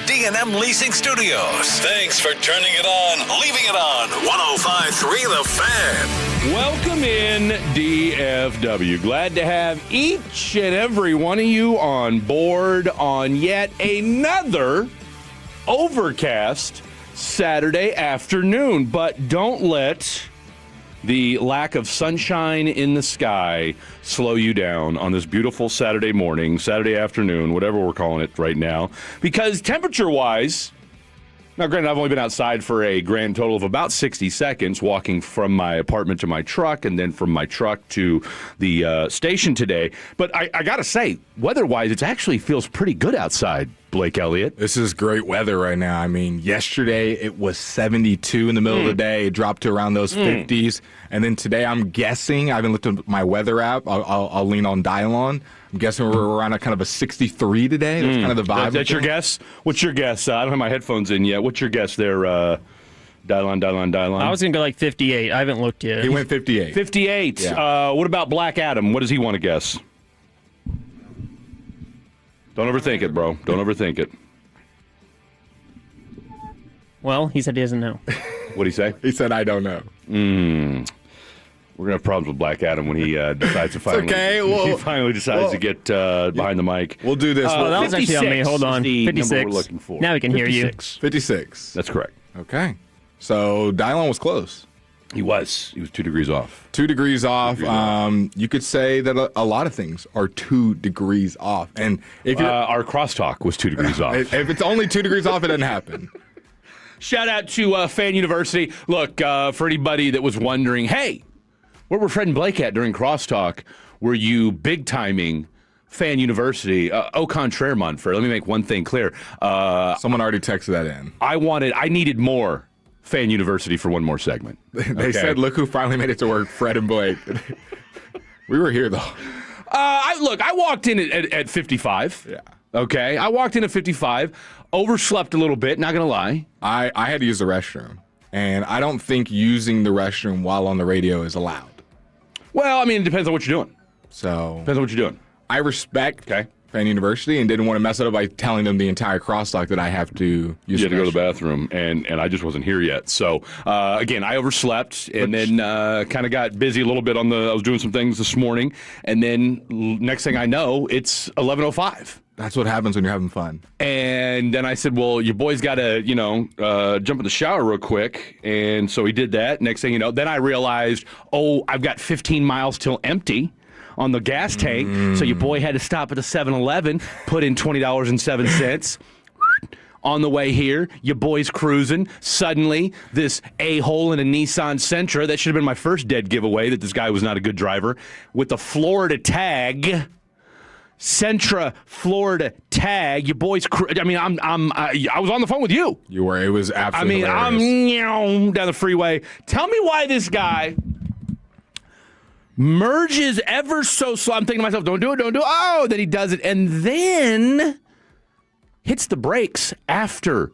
D&M Leasing Studios. Thanks for turning it on, leaving it on. 105.3 The Fan. Welcome in, DFW. Glad to have each and every one of you on board on yet another overcast Saturday afternoon. But don't let the lack of sunshine in the sky slow you down on this beautiful Saturday morning, Saturday afternoon, whatever we're calling it right now. Because temperature-wise, now granted, I've only been outside for a grand total of about 60 seconds, walking from my apartment to my truck and then from my truck to the station today. But I got to say, weather-wise, it actually feels pretty good outside, Blake Elliott. This is great weather right now. I mean, yesterday it was 72 in the middle of the day. It dropped to around those 50s. And then today, I'm guessing, I haven't looked at my weather app. I'll lean on Dylon. I'm guessing we're around a kind of a 63 today. That's kind of the vibe. That's your guess? What's your guess? I don't have my headphones in yet. What's your guess there, Dylon? I was going to go like 58. I haven't looked yet. He went 58. 58. Yeah. What about Black Adam? What does he want to guess? Don't overthink it, bro. Don't overthink it. Well, he said he doesn't know. What'd he say? He said, I don't know. We're going to have problems with Black Adam when he decides to finally, he finally decides to get behind the mic. We'll do this. That was actually on me. Hold on. 56. Number we're looking for. Now we can hear you. 56. That's correct. Okay. So Dylon was close. He was 2 degrees off. 2 degrees off. You could say that a lot of things are 2 degrees off. And if our crosstalk was 2 degrees off. If it's only 2 degrees off, it doesn't happen. Shout out to Fan University. Look, for anybody that was wondering, hey, where were Fred and Blake at during crosstalk? Were you big timing Fan University? Au contraire, Monfort. Let me make one thing clear. Someone already texted that in. I needed more Fan University for one more segment. They said, look who finally made it to work, Fred and Blake. We were here, though. I walked in at 55. Yeah. Okay, I walked in at 55, overslept a little bit, not going to lie. I had to use the restroom, and I don't think using the restroom while on the radio is allowed. Well, I mean, it depends on what you're doing. So depends on what you're doing. I respect Fan University and didn't want to mess it up by telling them the entire crosstalk that I have to use. You had to go to the bathroom, and I just wasn't here yet. So, again, I overslept and then kind of got busy a little bit I was doing some things this morning, and then next thing I know, it's 11:05. That's what happens when you're having fun. And then I said, well, your boy's got to, jump in the shower real quick. And so he did that. Next thing you know, then I realized, I've got 15 miles till empty on the gas tank. So your boy had to stop at the 7-Eleven, put in $20.07. On the way here, your boy's cruising. Suddenly, this a-hole in a Nissan Sentra, that should have been my first dead giveaway that this guy was not a good driver, with the Florida tag. Sentra, Florida tag. Your boy's. I was on the phone with you. You were. It was absolutely. I'm down the freeway. Tell me why this guy merges ever so slow. I'm thinking to myself, don't do it. Oh, then he does it, and then hits the brakes after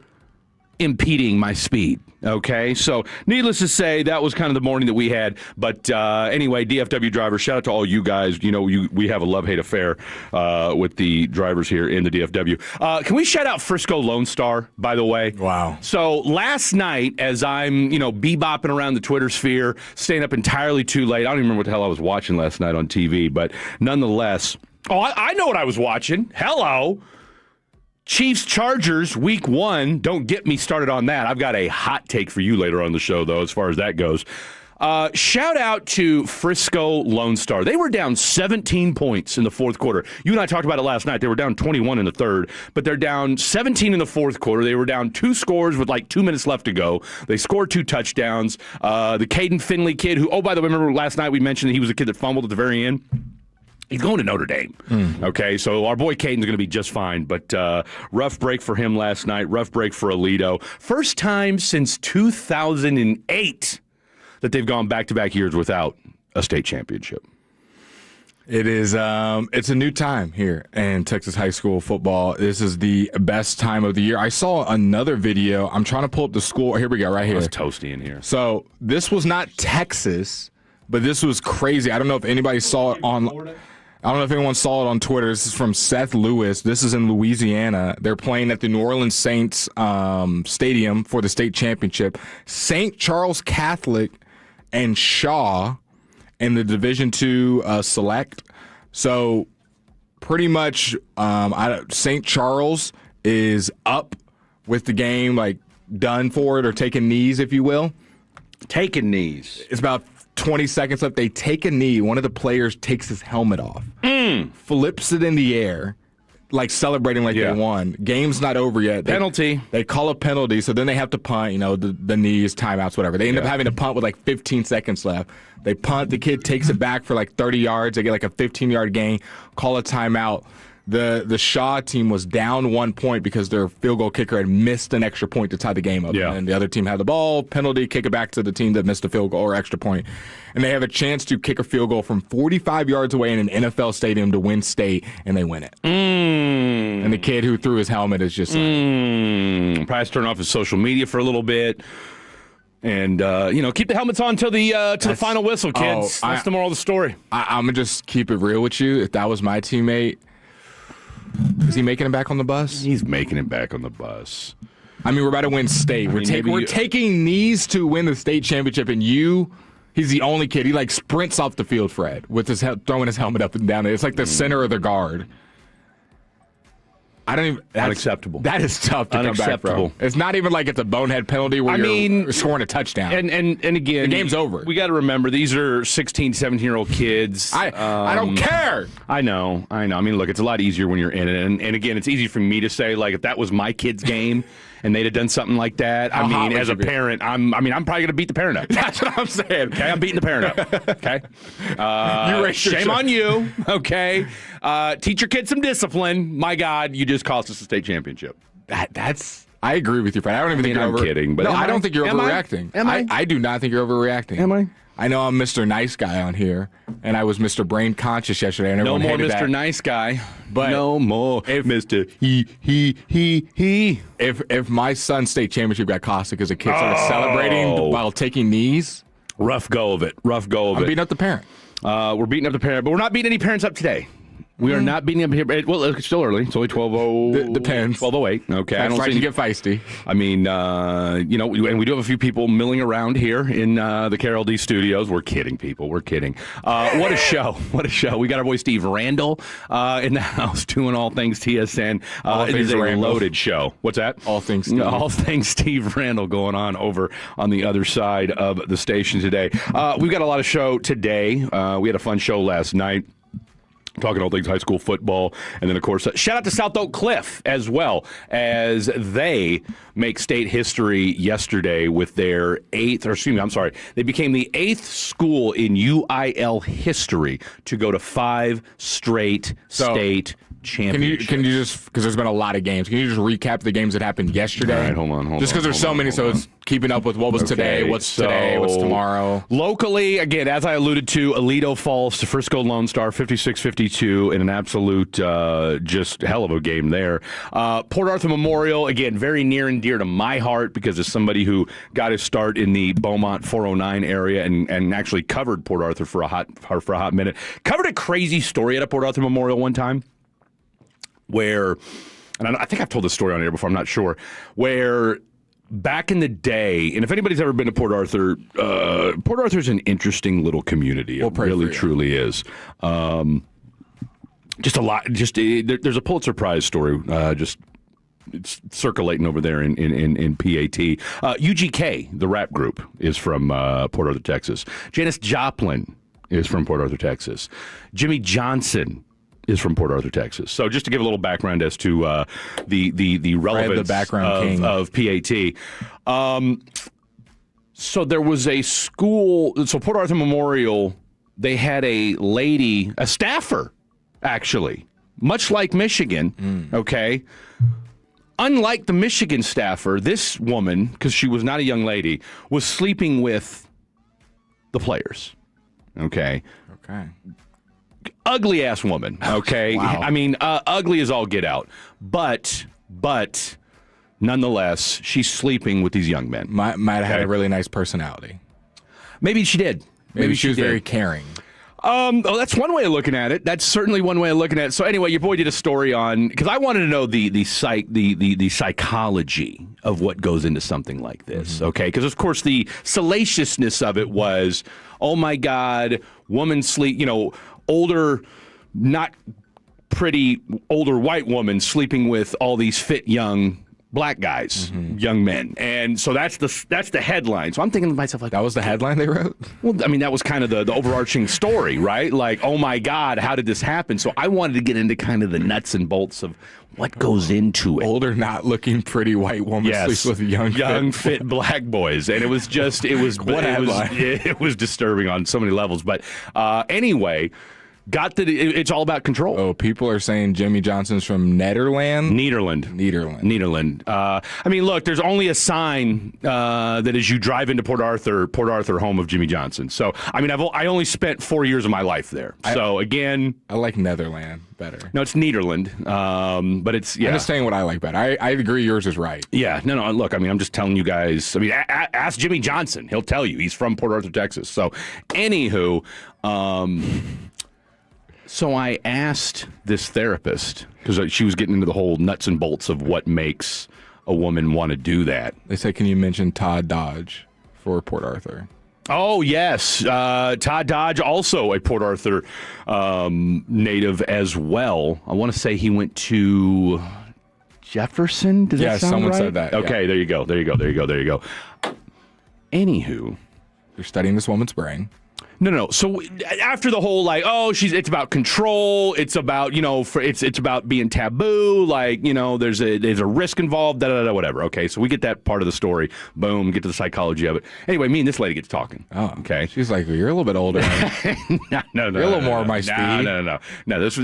impeding my speed. Okay, so needless to say, that was kind of the morning that we had. But anyway, DFW drivers, shout out to all you guys. We have a love-hate affair with the drivers here in the DFW. Can we shout out Frisco Lone Star, by the way? Wow. So last night, as I'm, bebopping around the Twitter sphere, staying up entirely too late. I don't even remember what the hell I was watching last night on TV, but nonetheless. I know what I was watching. Hello. Chiefs-Chargers, Week 1. Don't get me started on that. I've got a hot take for you later on in the show, though, as far as that goes. Shout out to Frisco Lone Star. They were down 17 points in the fourth quarter. You and I talked about it last night. They were down 21 in the third, but they're down 17 in the fourth quarter. They were down 2 scores with like 2 minutes left to go. They scored 2 touchdowns. The Caden Finley kid, who, by the way, remember last night we mentioned that he was a kid that fumbled at the very end? He's going to Notre Dame. Okay, so our boy Caden's going to be just fine. But rough break for him last night. Rough break for Alito. First time since 2008 that they've gone back-to-back years without a state championship. It is. It's a new time here in Texas high school football. This is the best time of the year. I saw another video. I'm trying to pull up the school. Here we go, right here. It's toasty in here. So this was not Texas, but this was crazy. I don't know if anybody saw it on. I don't know if anyone saw it on Twitter. This is from Seth Lewis. This is in Louisiana. They're playing at the New Orleans Saints Stadium for the state championship. St. Charles Catholic and Shaw in the Division II Select. So pretty much St. Charles is up with the game, like done for it or taking knees, if you will. Taking knees. It's about 20 seconds left. They take a knee. One of the players takes his helmet off, flips it in the air, like celebrating like they won. Game's not over yet. Penalty. They call a penalty, so then they have to punt, the knees, timeouts, whatever. They end up having to punt with like 15 seconds left. They punt. The kid takes it back for like 30 yards. They get like a 15-yard gain, call a timeout. The Shaw team was down 1 point because their field goal kicker had missed an extra point to tie the game up. Yeah. And the other team had the ball, penalty, kick it back to the team that missed a field goal or extra point. And they have a chance to kick a field goal from 45 yards away in an NFL stadium to win state, and they win it. And the kid who threw his helmet is just like... Probably turn off his social media for a little bit. And, keep the helmets on till the final whistle, kids. That's the moral of the story. I'm going to just keep it real with you. If that was my teammate... Is he making it back on the bus? He's making it back on the bus. I mean, we're about to win state. We're taking knees to win the state championship, and he's the only kid. He, like, sprints off the field, Fred, with his throwing his helmet up and down. It's like the center of the guard. I don't even... Unacceptable. That is tough to come back from. It's not even like it's a bonehead penalty where you're scoring a touchdown. And again... The game's over. We got to remember, these are 16, 17-year-old kids. I don't care. I know. I mean, look, it's a lot easier when you're in it. And again, it's easy for me to say, like, if that was my kid's game... and they'd have done something like that. I mean, as a parent, I'm probably going to beat the parent up. That's what I'm saying. Okay, I'm beating the parent up. Okay? Shame on you. Okay? Teach your kid some discipline. My God, you just cost us a state championship. That's... I agree with you, Fred. I don't even think you're I'm kidding. But no, I don't think you're overreacting. Am I? I do not think you're overreacting. Am I? I know I'm Mr. Nice Guy on here, and I was Mr. Brain Conscious yesterday. And no more Mr. That. Nice Guy. But no more Mr. He. If my son's state championship got cost because a kid started celebrating while taking knees, rough go of it. I'm beating up the parent. We're beating up the parent, but we're not beating any parents up today. We are not beating up here. Well, it's still early. It's only 12:00. Depends. 12:08. Okay. I don't to get feisty. I mean, and we do have a few people milling around here in the KRLD studios. We're kidding, people. We're kidding. What a show. What a show. We got our boy Steve Randall in the house doing all things TSN. It is a loaded show. What's that? All things Steve. All things Steve Randall going on over on the other side of the station today. We've got a lot of show today. We had a fun show last night. Talking all things high school football. And then, of course, shout out to South Oak Cliff as well, as they make state history yesterday with their they became the 8th school in UIL history to go to 5 straight state championships. Can you just, because there's been a lot of games, can you just recap the games that happened yesterday? All right, hold on. Just because there's so many, so it's keeping up with what was today, what's tomorrow. Locally, again, as I alluded to, Aledo falls to Frisco Lone Star 56-52 in an absolute just hell of a game there. Port Arthur Memorial, again, very near and dear to my heart because as somebody who got his start in the Beaumont 409 area and actually covered Port Arthur for a hot minute. Covered a crazy story at a Port Arthur Memorial one time where, and I think I've told this story on here before, I'm not sure, where back in the day, and if anybody's ever been to Port Arthur, Port Arthur's an interesting little community. It really, truly is. Just a lot. There's a Pulitzer Prize story. It's circulating over there in PAT. UGK, the rap group, is from Port Arthur, Texas. Janis Joplin is from Port Arthur, Texas. Jimmy Johnson is from Port Arthur, Texas. So just to give a little background as to the relevance of PAT. So there was a school, so Port Arthur Memorial, they had a lady, a staffer, actually, much like Michigan, okay? Unlike the Michigan staffer, this woman, because she was not a young lady, was sleeping with the players, okay? Okay. Ugly ass woman, okay? Wow. I mean, ugly as all get out. But nonetheless, she's sleeping with these young men. Might have had a really nice personality. Maybe she did. Maybe she was very caring. That's one way of looking at it. That's certainly one way of looking at it. So anyway, your boy did a story on, because I wanted to know the psychology of what goes into something like this. Okay, because of course the salaciousness of it was, oh my God, woman sleep, older, not pretty older white woman sleeping with all these fit young black guys, young men. And so that's the headline. So I'm thinking to myself, like, that was the headline they wrote? Well, I mean, that was kind of the overarching story, right? Like, oh my God, how did this happen? So I wanted to get into kind of the nuts and bolts of what goes into it. Older, not looking pretty white woman sleeps with young fit black boys. And it was disturbing on so many levels. But anyway, it's all about control. Oh, people are saying Jimmy Johnson's from Nederland. I mean, look, there's only a sign that as you drive into Port Arthur, home of Jimmy Johnson. So, I mean, I only spent 4 years of my life there. So, again, I like Netherland better. No, it's Nederland, but it's I'm just saying what I like better. I agree, yours is right. Yeah, no. Look, I mean, I'm just telling you guys. I mean, ask Jimmy Johnson; he'll tell you. He's from Port Arthur, Texas. So, anywho. So I asked this therapist, because she was getting into the whole nuts and bolts of what makes a woman want to do that. They say, can you mention Todd Dodge for Port Arthur? Oh, yes. Todd Dodge, also a Port Arthur native as well. I want to say he went to Jefferson. Does that sound someone right? said that. Okay, yeah. There you go. Anywho. You're studying this woman's brain. No. So after the whole it's about control. It's about it's about being taboo. Like there's a risk involved. Whatever. Okay, so we get that part of the story. Boom. Get to the psychology of it. Anyway, me and this lady gets talking. Oh, okay. She's like, well, you're a little bit older. No. You're a little more my speed. No. This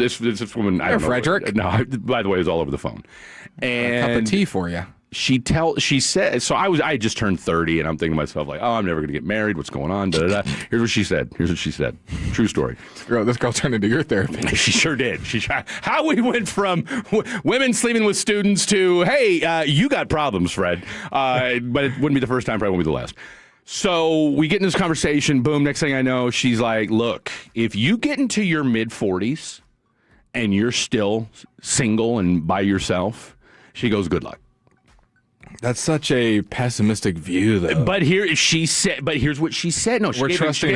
woman. I don't know. Frederick. No. By the way, it was all over the phone. And a cup of tea for you. She said, so I had just turned 30, and I'm thinking to myself, like, oh, I'm never going to get married. What's going on? Here's what she said. True story. This girl turned into your therapy. She sure did. How we went from women sleeping with students to, hey, you got problems, Fred. But it wouldn't be the first time, probably won't be the last. So we get in this conversation. Boom. Next thing I know, she's like, look, if you get into your mid-40s and you're still single and by yourself, she goes, good luck. That's such a pessimistic view, though. But here's what she said. No, we're trusting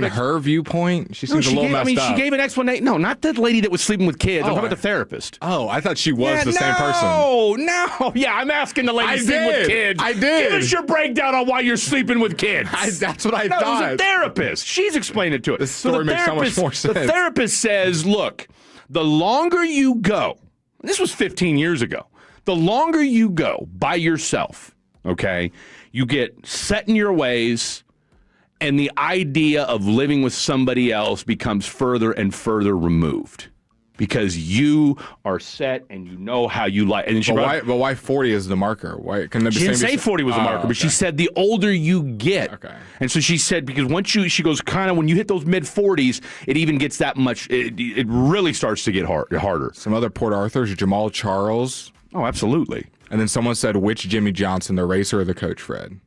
her viewpoint. She seems a little messed up. She gave an explanation. No, not the lady that was sleeping with kids. I'm talking about the therapist. Oh, I thought she was the same person. No. Yeah, I'm asking the lady sleeping with kids. I did. Give us your breakdown on why you're sleeping with kids. That's what I thought. It was a therapist. She's explained it to us. This story makes so much more sense. The therapist says, look, the longer you go, this was 15 years ago. The longer you go by yourself, okay, you get set in your ways, and the idea of living with somebody else becomes further and further removed because you are set and you know how you like. And but why 40 is the marker? Why can she didn't say 40 was the marker, but she said the older you get. Okay. And so she said because she goes kind of when you hit those mid 40s, it even gets that much. It really starts to get harder. Some other Port Arthurs, Jamal Charles. Oh, absolutely. And then someone said, which Jimmy Johnson, the racer or the coach, Fred?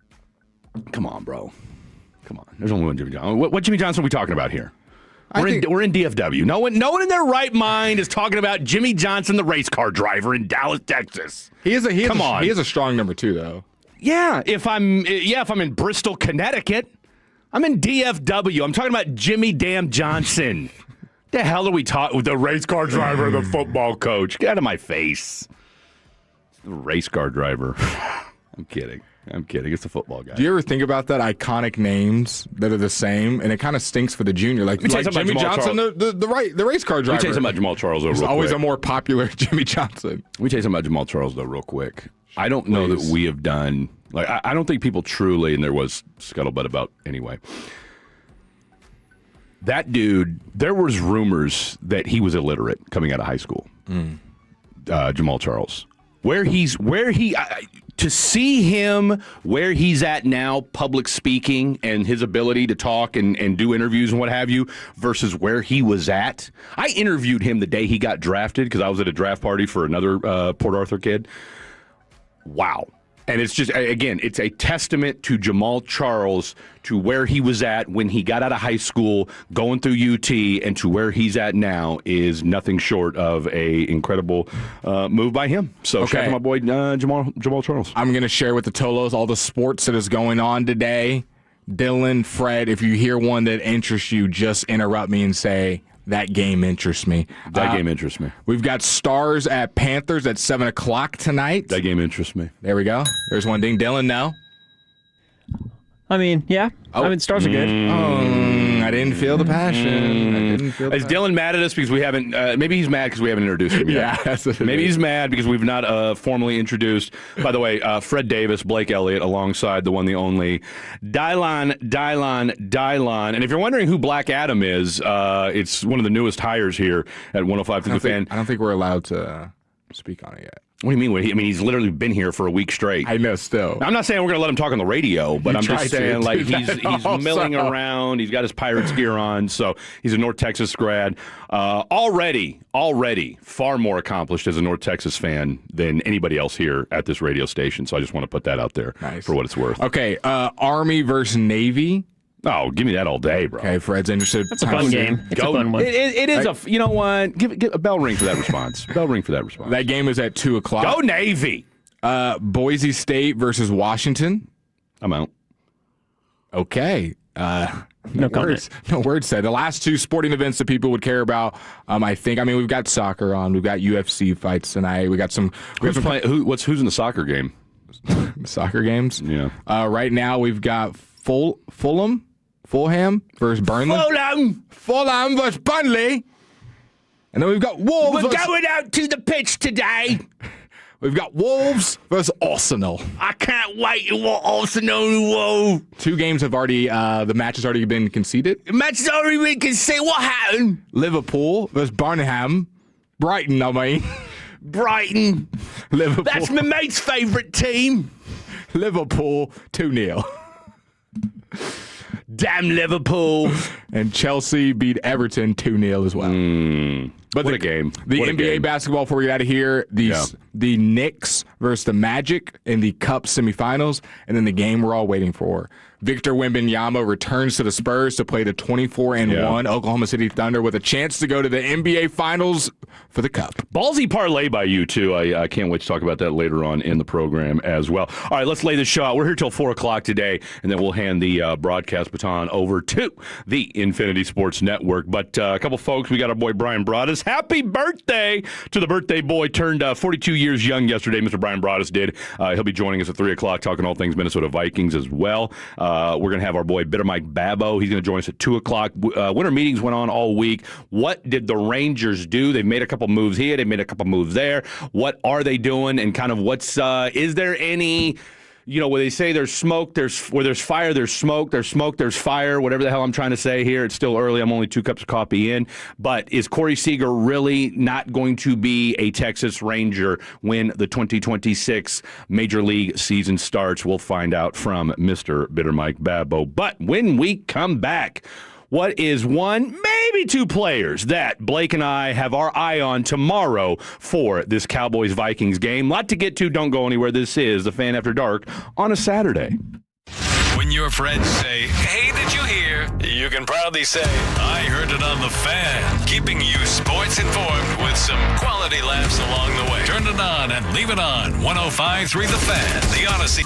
Come on, bro. Come on. There's only one Jimmy Johnson. What Jimmy Johnson are we talking about here? We're in DFW. No one in their right mind is talking about Jimmy Johnson, the race car driver in Dallas, Texas. He is a strong number 2, though. Yeah, if I'm in Bristol, Connecticut, I'm in DFW. I'm talking about Jimmy Damn Johnson. The hell are we talking with the race car driver, the football coach? Get out of my face. The race car driver. I'm kidding. It's a football guy. Do you ever think about that? Iconic names that are the same, and it kind of stinks for the junior. Like Jimmy Johnson, the race car driver. We tell you something about Jamal Charles, though. There's always a more popular Jimmy Johnson. We tell you something about Jamal Charles, though, real quick. I don't know that we have done. Like, I don't think people truly, and there was scuttlebutt about anyway. That dude, there was rumors that he was illiterate coming out of high school. Jamal Charles. To see him where he's at now, public speaking and his ability to talk and do interviews and what have you, versus where he was at. I interviewed him the day he got drafted because I was at a draft party for another Port Arthur kid. Wow. And it's just, again, it's a testament to Jamal Charles, to where he was at when he got out of high school, going through UT, and to where he's at now is nothing short of a incredible move by him. So shout out to my boy Jamal Charles. I'm going to share with the Tolos all the sports that is going on today. Dylan, Fred, if you hear one that interests you, just interrupt me and say, that game interests me. That game interests me. We've got Stars at Panthers at 7 o'clock tonight. That game interests me. There we go. There's one ding. Dylan, no? I mean, yeah. Stars are good. I didn't feel the passion. Is Dylan mad at us because we haven't? Maybe he's mad because we haven't introduced him yet. Yeah, maybe he's mad because we've not formally introduced. By the way, Fred Davis, Blake Elliott, alongside the one, the only Dylan. And if you're wondering who Black Adam is, it's one of the newest hires here at 105 through the Fan. I don't think we're allowed to speak on it yet. What do you mean? I mean, he's literally been here for a week straight. I know, still. I'm not saying we're going to let him talk on the radio, but I'm just saying, like, he's milling around. He's got his Pirates gear on, so he's a North Texas grad. Already far more accomplished as a North Texas fan than anybody else here at this radio station. So I just want to put that out there for what it's worth. Okay, Army versus Navy. Oh, give me that all day, bro. Okay, Fred's interested. That's a fun game. It's a fun one. It is you know what? Give a bell ring for that response. Bell ring for that response. That game is at 2 o'clock. Go Navy! Boise State versus Washington. I'm out. Okay. No comment. No words said. The last two sporting events that people would care about, I think. I mean, we've got soccer on. We've got UFC fights tonight. We got some. Who's in the soccer game? Soccer games? Yeah. Right now, we've got Fulham versus Burnley. Fulham versus Burnley. And then we've got Wolves. We're going out to the pitch today. We've got Wolves versus Arsenal. I can't wait to watch Arsenal. Whoa. 2 games have already, the match has already been conceded. The match has already been conceded. What happened? Liverpool versus Birmingham. Brighton, I mean. Brighton. Liverpool. That's my mate's favourite team. Liverpool 2-0. Damn Liverpool. And Chelsea beat Everton 2-0 as well. But what a game. The what NBA basketball, before we get out of here, the Knicks versus the Magic in the Cup semifinals, and then the game we're all waiting for. Victor Wembanyama returns to the Spurs to play the 24-1 Oklahoma City Thunder with a chance to go to the NBA Finals for the Cup. Ballsy parlay by you, too. I can't wait to talk about that later on in the program as well. All right, let's lay this show out. We're here till 4 o'clock today, and then we'll hand the broadcast baton over to the Infinity Sports Network. But a couple folks, we got our boy Brian Broaddus. Happy birthday to the birthday boy. Turned 42 years young yesterday, Mr. Brian Broaddus did. He'll be joining us at 3 o'clock talking all things Minnesota Vikings as well. We're going to have our boy Bitter Mike Babbo. He's going to join us at 2 o'clock. Winter meetings went on all week. What did the Rangers do? They've made a couple moves here. They've made a couple moves there. What are they doing? And kind of what's is there any... You know, where they say there's smoke, where there's fire, there's smoke, there's fire, whatever the hell I'm trying to say here. It's still early. I'm only 2 cups of coffee in. But is Corey Seager really not going to be a Texas Ranger when the 2026 Major League season starts? We'll find out from Mr. Bitter Mike Babbo. But when we come back, what is one, maybe 2 players that Blake and I have our eye on tomorrow for this Cowboys-Vikings game? Lot to get to. Don't go anywhere. This is The Fan After Dark on a Saturday. When your friends say, hey, did you hear? You can proudly say, I heard it on The Fan. Keeping you sports informed with some quality laughs along the way. Turn it on and leave it on. 105.3 The Fan, The Odyssey.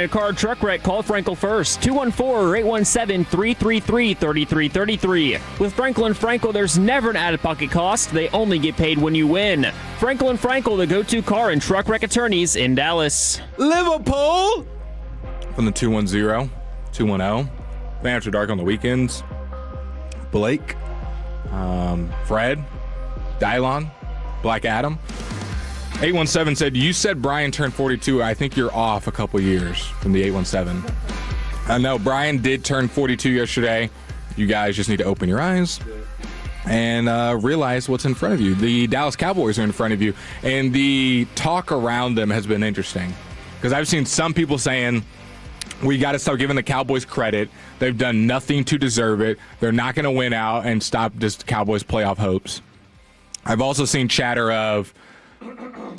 In a car or truck wreck, call Frankel first. 214-817-333-3333. With Frankel & Frankel, there's never an out-of-pocket cost. They only get paid when you win. Frankel & Frankel, the go-to car and truck wreck attorneys in Dallas. Liverpool! From the 210-210. Fan After Dark on the weekends. Blake. Fred. Dylon. Black Adam. 817 said, you said Brian turned 42. I think you're off a couple years from the 817. No, Brian did turn 42 yesterday. You guys just need to open your eyes and realize what's in front of you. The Dallas Cowboys are in front of you, and the talk around them has been interesting because I've seen some people saying, we got to start giving the Cowboys credit. They've done nothing to deserve it. They're not going to win out and stop just Cowboys playoff hopes. I've also seen chatter of,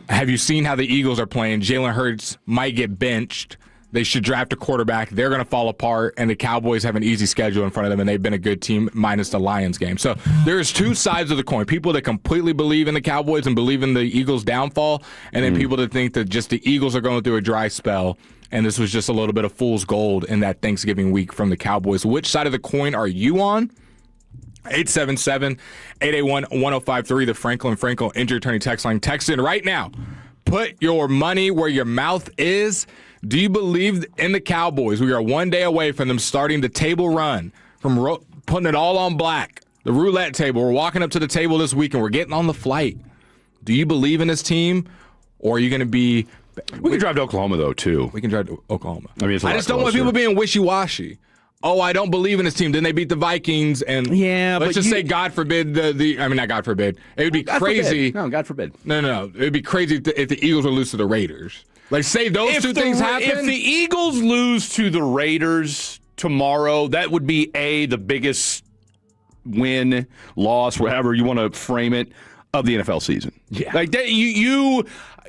have you seen how the Eagles are playing? Jalen Hurts might get benched. They should draft a quarterback. They're going to fall apart, and the Cowboys have an easy schedule in front of them, and they've been a good team minus the Lions game. So there's two sides of the coin. People that completely believe in the Cowboys and believe in the Eagles' downfall, and then people that think that just the Eagles are going through a dry spell, and this was just a little bit of fool's gold in that Thanksgiving week from the Cowboys. Which side of the coin are you on? 877-881-1053, the Franklin Frankel Injury Attorney text line. Text in right now. Put your money where your mouth is. Do you believe in the Cowboys? We are one day away from them starting the table run, from putting it all on black, the roulette table. We're walking up to the table this week, and we're getting on the flight. Do you believe in this team, or are you going to be... We can drive to Oklahoma, though, too. We can drive to Oklahoma. I mean, I just don't want people being wishy-washy. Oh, I don't believe in this team. Then they beat the Vikings, and let's just say, God forbid, not God forbid. It would be crazy. No, God forbid. No. It would be crazy if the Eagles would lose to the Raiders. Like, say those two things happen. If the Eagles lose to the Raiders tomorrow, that would be, the biggest win, loss, whatever you want to frame it, of the NFL season. Yeah. Like, that,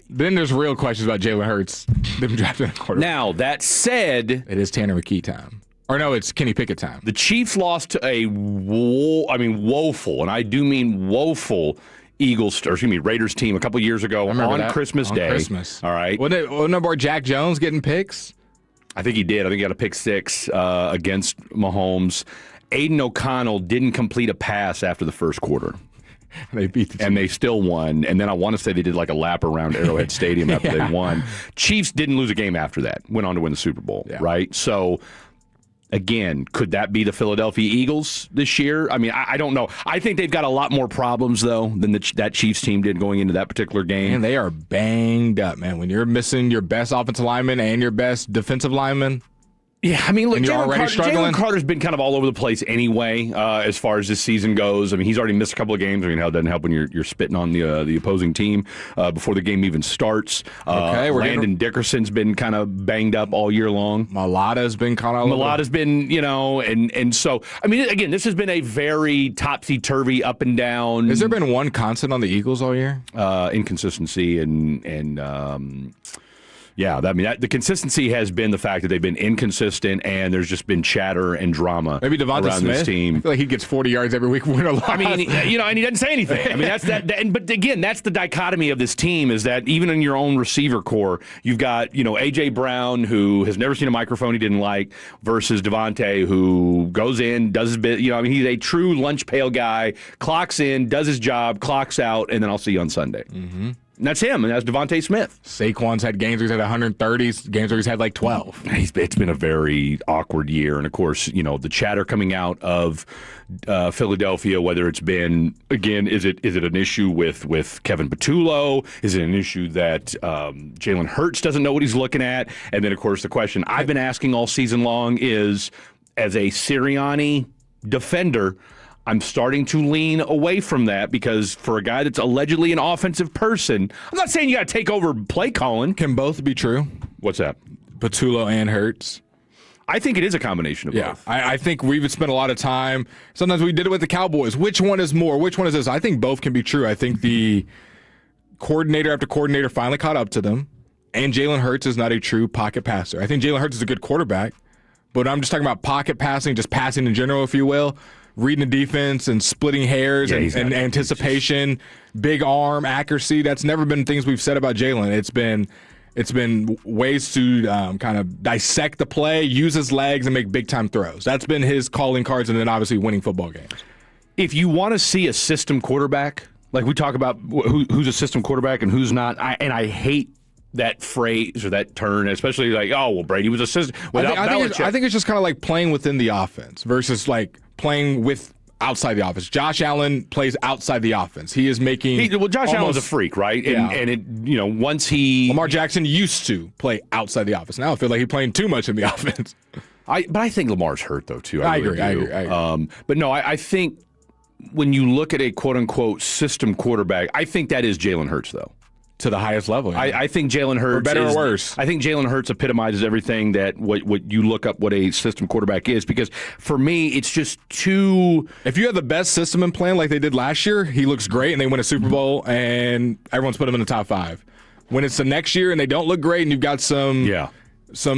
Then there's real questions about Jalen Hurts, them drafting a quarterback. Now, that said... It is Tanner McKee time. Or no, it's Kenny Pickett time. The Chiefs lost to a woeful, and I do mean woeful, Raiders team a couple years ago on Christmas Day. Christmas. All right. Wasn't about Jack Jones getting picks? I think he did. I think he got a pick 6 against Mahomes. Aiden O'Connell didn't complete a pass after the first quarter. They beat the team. And they still won. And then I want to say they did like a lap around Arrowhead Stadium after they won. Chiefs didn't lose a game after that. Went on to win the Super Bowl, right? So... Again, could that be the Philadelphia Eagles this year? I mean, I don't know. I think they've got a lot more problems, though, than that Chiefs team did going into that particular game. And they are banged up, man. When you're missing your best offensive lineman and your best defensive lineman. Yeah, I mean, look, Jalen Carter's been kind of all over the place anyway, as far as this season goes. I mean, he's already missed a couple of games. I mean, how it doesn't help when you're spitting on the opposing team before the game even starts. Landon Dickerson's been kind of banged up all year long. Malata's been kind of... Malata's been, and so, I mean, again, this has been a very topsy-turvy, up and down. Has there been one constant on the Eagles all year? Inconsistency and yeah, I mean, the consistency has been the fact that they've been inconsistent, and there's just been chatter and drama. Maybe Devonta around Smith. This team. I feel like he gets 40 yards every week, win or loss. I mean, and he doesn't say anything. I mean, that's that. But again, that's the dichotomy of this team is that even in your own receiver core, you've got A.J. Brown, who has never seen a microphone he didn't like, versus Devontae, who goes in, does his bit. I mean, he's a true lunch pail guy. Clocks in, does his job, clocks out, and then I'll see you on Sunday. Mm-hmm. And that's him, and that's Devontae Smith. Saquon's had games where he's had 130s, games where he's had like 12. It's been a very awkward year. And, of course, the chatter coming out of Philadelphia, whether it's been, again, is it an issue with Kevin Patullo? Is it an issue that Jalen Hurts doesn't know what he's looking at? And then, of course, the question I've been asking all season long is, as a Sirianni defender, I'm starting to lean away from that because for a guy that's allegedly an offensive person, I'm not saying you got to take over play calling. Can both be true? What's that? Patullo and Hurts. I think it is a combination of both. I think we've spent a lot of time. Sometimes we did it with the Cowboys. Which one is more? Which one is this? I think both can be true. I think the coordinator after coordinator finally caught up to them, and Jalen Hurts is not a true pocket passer. I think Jalen Hurts is a good quarterback, but I'm just talking about pocket passing, just passing in general, if you will. Reading the defense and splitting hairs and anticipation, big arm, accuracy. That's never been things we've said about Jalen. It's been It's been ways to kind of dissect the play, use his legs, and make big-time throws. That's been his calling cards, and then obviously winning football games. If you want to see a system quarterback, like we talk about who's a system quarterback and who's not, I hate that phrase or that turn, especially like, oh, well, Brady was a system without Belichick. I think it's just kind of like playing within the offense versus like playing with outside the offense. Josh Allen plays outside the offense. He is making. Josh Allen's a freak, right? And it, once Lamar Jackson used to play outside the offense. Now I feel like he's playing too much in the offense. But I think Lamar's hurt though too. I agree. But no, I think when you look at a quote unquote system quarterback, I think that is Jalen Hurts though. To the highest level. Yeah. I think Jalen Hurts, for better or worse. I think Jalen Hurts epitomizes everything that what you look up what a system quarterback is, because for me it's just too. If you have the best system and plan like they did last year, he looks great and they win a Super Bowl and everyone's put him in the top 5. When it's the next year and they don't look great and you've got some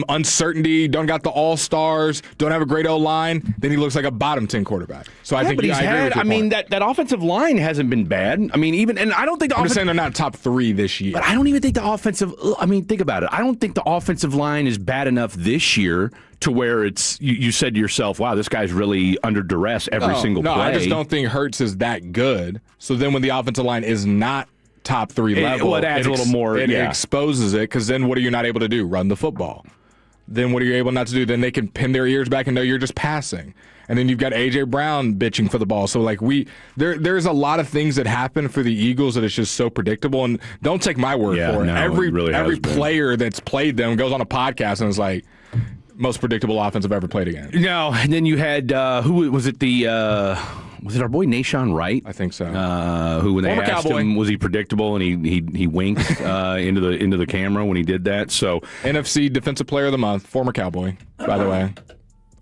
uncertainty, don't got the all-stars, don't have a great O-line, then he looks like a bottom 10 quarterback. So I think but I agree with your point. That offensive line hasn't been bad. I mean, and I don't think I'm just saying they're not top 3 this year. But I don't even think the offensive. I mean, think about it. I don't think the offensive line is bad enough this year to where it's you said to yourself, "Wow, this guy's really under duress every single play." No, I just don't think Hurts is that good. So then when the offensive line is not top 3 level, it adds a little more. It exposes it, because then what are you not able to do? Run the football. Then what are you able not to do? Then they can pin their ears back and know you're just passing. And then you've got A.J. Brown bitching for the ball. So, like, there's a lot of things that happen for the Eagles that it's just so predictable. And don't take my word for it. Every player that's played them goes on a podcast and is like, most predictable offense I've ever played against. No, and then you had, who was it, was it our boy Nashawn Wright? I think so. Who, when they asked Cowboy. him, was he predictable, and he winked into the camera when he did that. So NFC Defensive Player of the Month, former Cowboy, by the way,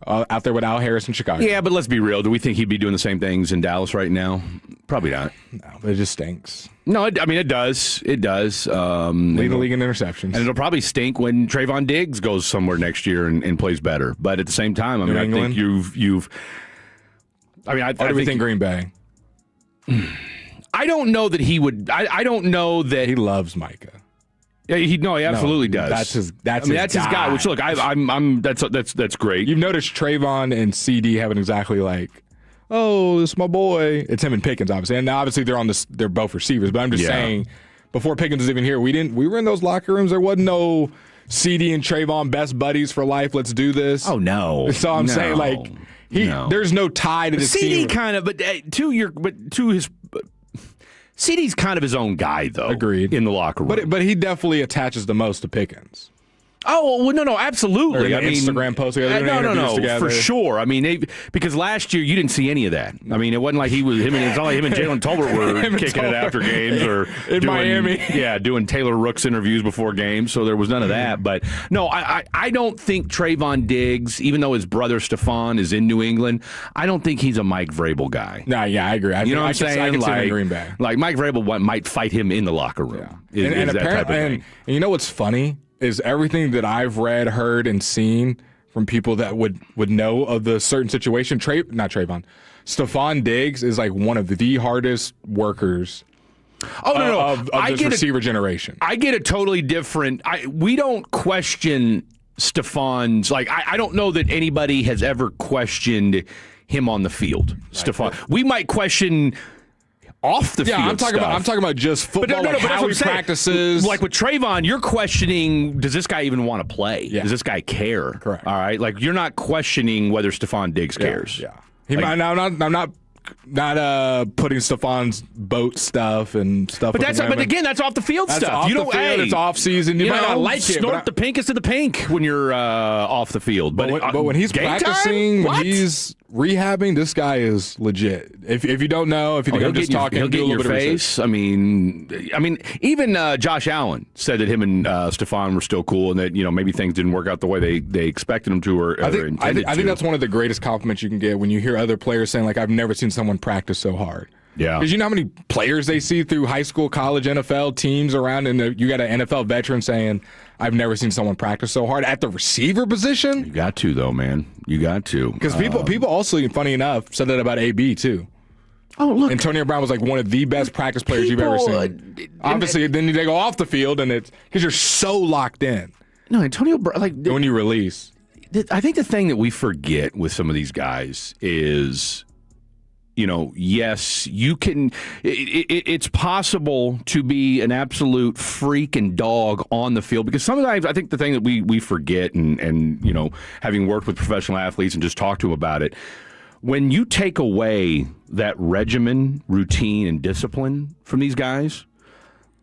out there with Al Harris in Chicago. Yeah, but let's be real. Do we think he'd be doing the same things in Dallas right now? Probably not. No, but it just stinks. No, it does. It does. Lead the league in interceptions. And it'll probably stink when Trayvon Diggs goes somewhere next year and plays better. But at the same time, I think you've. I mean, I do we think Green Bay? I don't know that he would. I don't know that he loves Micah. Yeah, he absolutely does. That's his guy. Which look, that's great. You've noticed Trayvon and CD haven't exactly like, oh, this is my boy. It's him and Pickens, obviously, and obviously they're both receivers. But I'm just saying, before Pickens was even here, we were in those locker rooms. There wasn't no CD and Trayvon best buddies for life. Let's do this. Oh no. So I'm saying like. There's no tie to the CD kind of, but to his CD's kind of his own guy though. Agreed. In the locker room, but he definitely attaches the most to Pickens. Oh well, no, absolutely. I mean, Instagram post together. No, for sure. I mean, because last year you didn't see any of that. I mean, it wasn't like it's not like him and Jalen Tolbert were kicking it after games or in Miami. Yeah, doing Taylor Rooks interviews before games. So there was none of that. But no, I don't think Trayvon Diggs, even though his brother Stephon is in New England, I don't think he's a Mike Vrabel guy. No, yeah, I agree. You know what I'm saying? I can see him in Green Bay. Like Mike Vrabel might fight him in the locker room. Yeah. And that type of thing. And you know what's funny? Is everything that I've read, heard, and seen from people that would know of the certain situation. Stephon Diggs is like one of the hardest workers. Of this receiver generation. I get a totally different. We don't question Stephan's. Like I don't know that anybody has ever questioned him on the field. Stephon. We might question. Off the field I'm talking about just football, but how he practices. Like with Trayvon, you're questioning, does this guy even want to play? Yeah. Does this guy care? Correct. All right? Like, you're not questioning whether Stephon Diggs cares. Yeah. I'm not putting Stephon's boat stuff and stuff. But again, that's off the field that's stuff. Off the field, it's off season. You might not like it. Snort the pinkest of the pink when you're off the field. But when he's practicing, when he's rehabbing, this guy is legit. If you don't know, if you think I'm just talking, he'll get in your face. I mean, even Josh Allen said that him and Stephon were still cool, and that maybe things didn't work out the way they expected them to or intended to. I think that's one of the greatest compliments you can get when you hear other players saying, like, I've never seen someone practice so hard. Yeah. Because you know how many players they see through high school, college, NFL teams around, and you got an NFL veteran saying, I've never seen someone practice so hard at the receiver position. You got to, though, man. You got to. Because people also, funny enough, said that about AB, too. Oh, look. Antonio Brown was like one of the best practice players you've ever seen. Obviously, then they go off the field, and it's because you're so locked in. No, Antonio Brown, when you release. I think the thing that we forget with some of these guys is, yes, you can. It's possible to be an absolute freak and dog on the field, because sometimes I think the thing that we forget, and having worked with professional athletes and just talked to them about it, when you take away that regimen, routine, and discipline from these guys,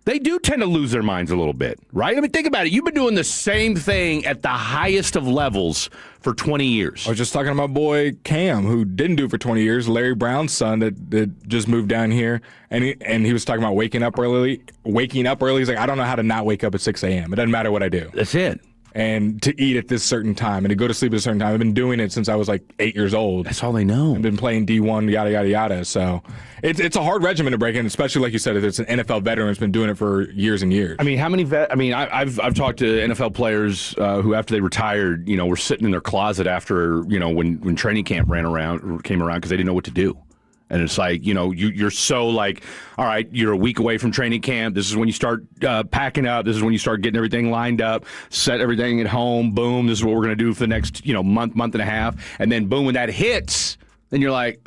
they do tend to lose their minds a little bit, right? I mean, think about it. You've been doing the same thing at the highest of levels for 20 years. I was just talking to my boy Cam, who didn't do it for 20 years, Larry Brown's son that just moved down here, and he was talking about waking up early. He's like, I don't know how to not wake up at 6 a.m. It doesn't matter what I do. That's it. And to eat at this certain time and to go to sleep at a certain time. I've been doing it since I was like 8 years old. That's all they know. I've been playing D1, yada, yada, yada. So it's a hard regimen to break in, especially like you said, if it's an NFL veteran who's been doing it for years and years. I mean, how many I've talked to NFL players who, after they retired, were sitting in their closet after, when training camp came around because they didn't know what to do. And it's like, you're so like, all right, you're a week away from training camp. This is when you start packing up. This is when you start getting everything lined up, set everything at home. Boom, this is what we're going to do for the next, month and a half. And then, boom, when that hits, then you're like,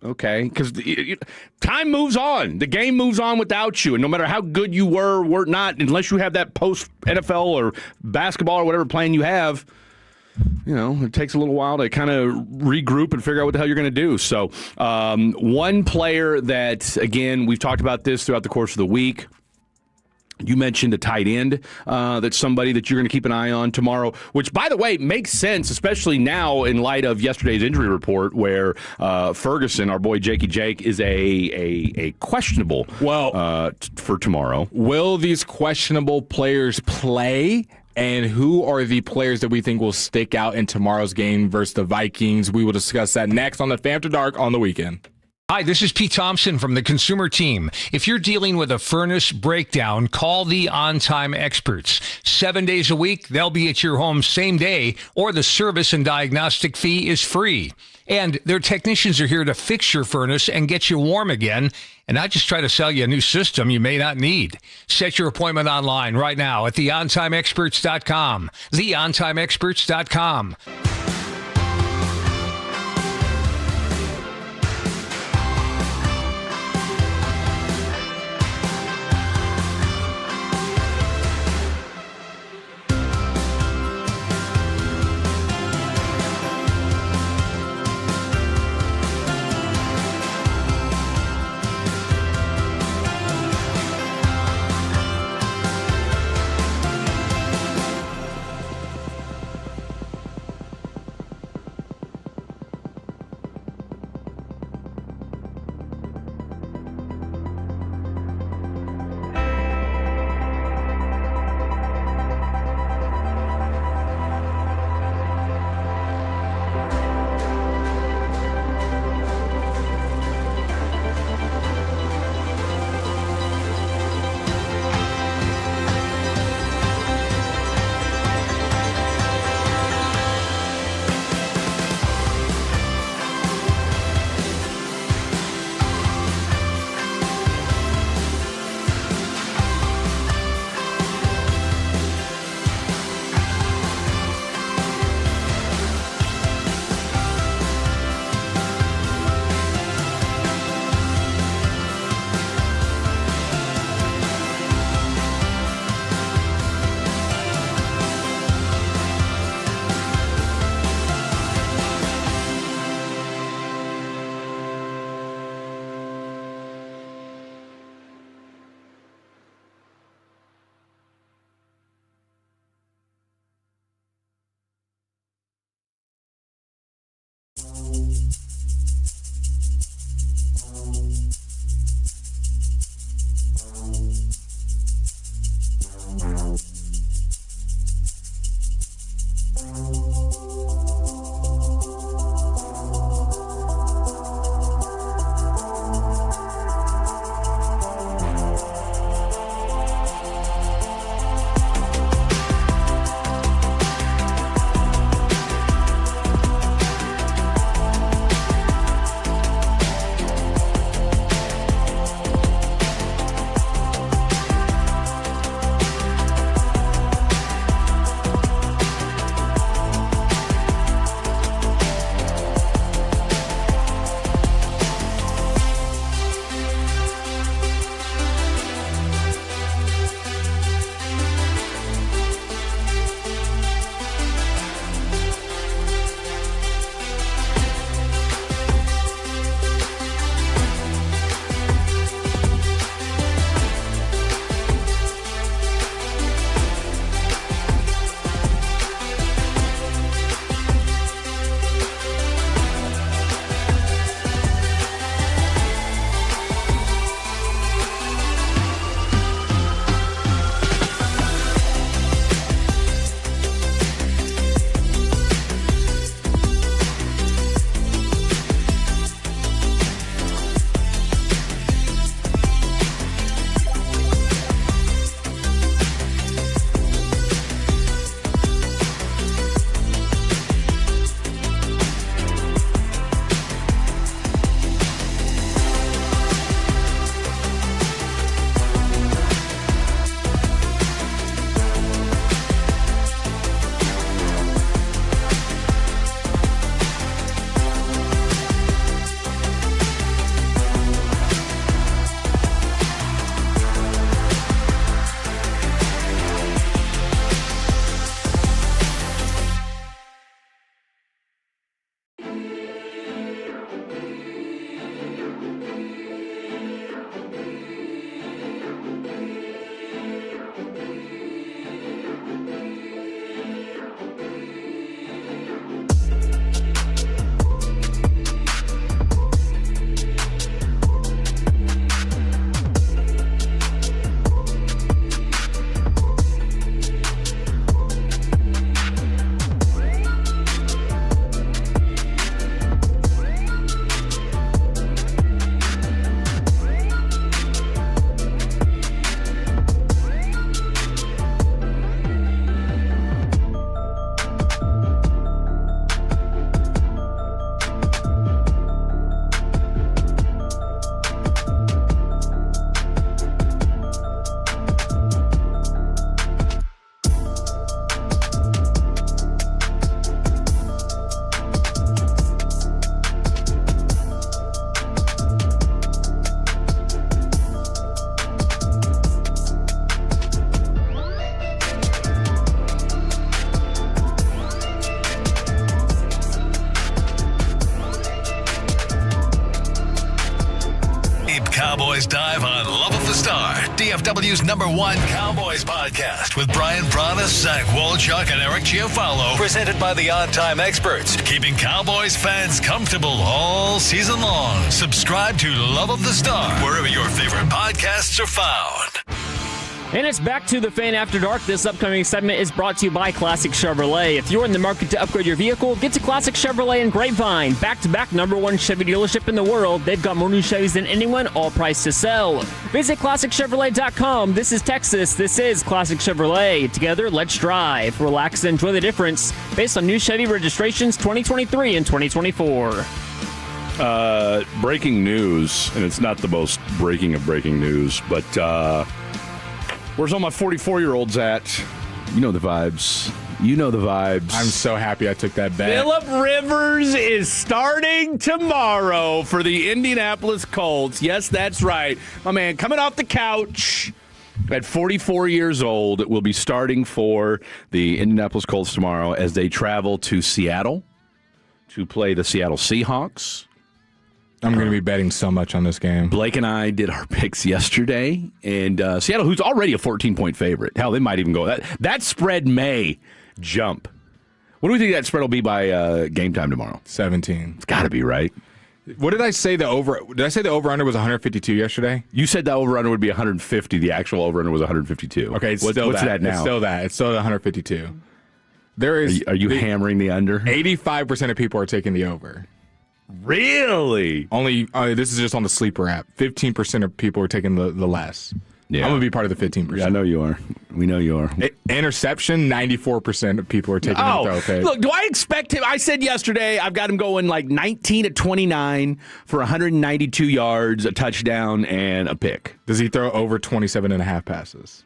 okay. Because time moves on. The game moves on without you. And no matter how good you were not, unless you have that post-NFL or basketball or whatever plan you have, it takes a little while to kind of regroup and figure out what the hell you're going to do. So one player that, again, we've talked about this throughout the course of the week. You mentioned a tight end. That's somebody that you're going to keep an eye on tomorrow, which, by the way, makes sense, especially now in light of yesterday's injury report where Ferguson, our boy Jakey Jake, is a questionable for tomorrow. Will these questionable players play? And who are the players that we think will stick out in tomorrow's game versus the Vikings? We will discuss that next on the Fan After Dark on the weekend. Hi, this is Pete Thompson from the Consumer Team. If you're dealing with a furnace breakdown, call the On-Time Experts. 7 days a week, they'll be at your home same day, or the service and diagnostic fee is free. And their technicians are here to fix your furnace and get you warm again, and not just try to sell you a new system you may not need. Set your appointment online right now at theontimeexperts.com. Theontimeexperts.com. Cowboys Dive on Love of the Star, DFW's #1 Cowboys podcast with Brian Broaddus, Zach Wolchuk, and Eric Chiafalo. Presented by the On Time Experts, keeping Cowboys fans comfortable all season long. Subscribe to Love of the Star wherever your favorite podcasts are found. And it's back to the Fan After Dark. This upcoming segment is brought to you by Classic Chevrolet. If you're in the market to upgrade your vehicle, get to Classic Chevrolet in Grapevine. Back-to-back #1 Chevy dealership in the world. They've got more new Chevys than anyone, all priced to sell. Visit ClassicChevrolet.com. This is Texas. This is Classic Chevrolet. Together, let's drive. Relax and enjoy the difference. Based on new Chevy registrations 2023 and 2024. Breaking news, and it's not the most breaking of breaking news, but where's all my 44-year-olds at? You know the vibes. You know the vibes. I'm so happy I took that bet. Phillip Rivers is starting tomorrow for the Indianapolis Colts. Yes, that's right. My man coming off the couch at 44 years old will be starting for the Indianapolis Colts tomorrow as they travel to Seattle to play the Seattle Seahawks. I'm going to be betting so much on this game. Blake and I did our picks yesterday, and Seattle, who's already a 14-point favorite. Hell, they might even go. That spread may jump. What do we think that spread will be by game time tomorrow? 17. It's got to be, right? What did I say the over? Did I say the over-under was 152 yesterday? You said the over-under would be 150. The actual over-under was 152. Okay, what's that now? It's still that. It's still 152. There is. Are you hammering the under? 85% of people are taking the over. Really? Only this is just on the Sleeper app. 15% of people are taking the less. Yeah. I'm gonna be part of the 15%. Yeah, I know you are. We know you are. Interception, 94% of people are taking the throw. Look, do I expect him? I said yesterday I've got him going like 19 to 29 for 192 yards, a touchdown, and a pick. Does he throw over 27.5 passes?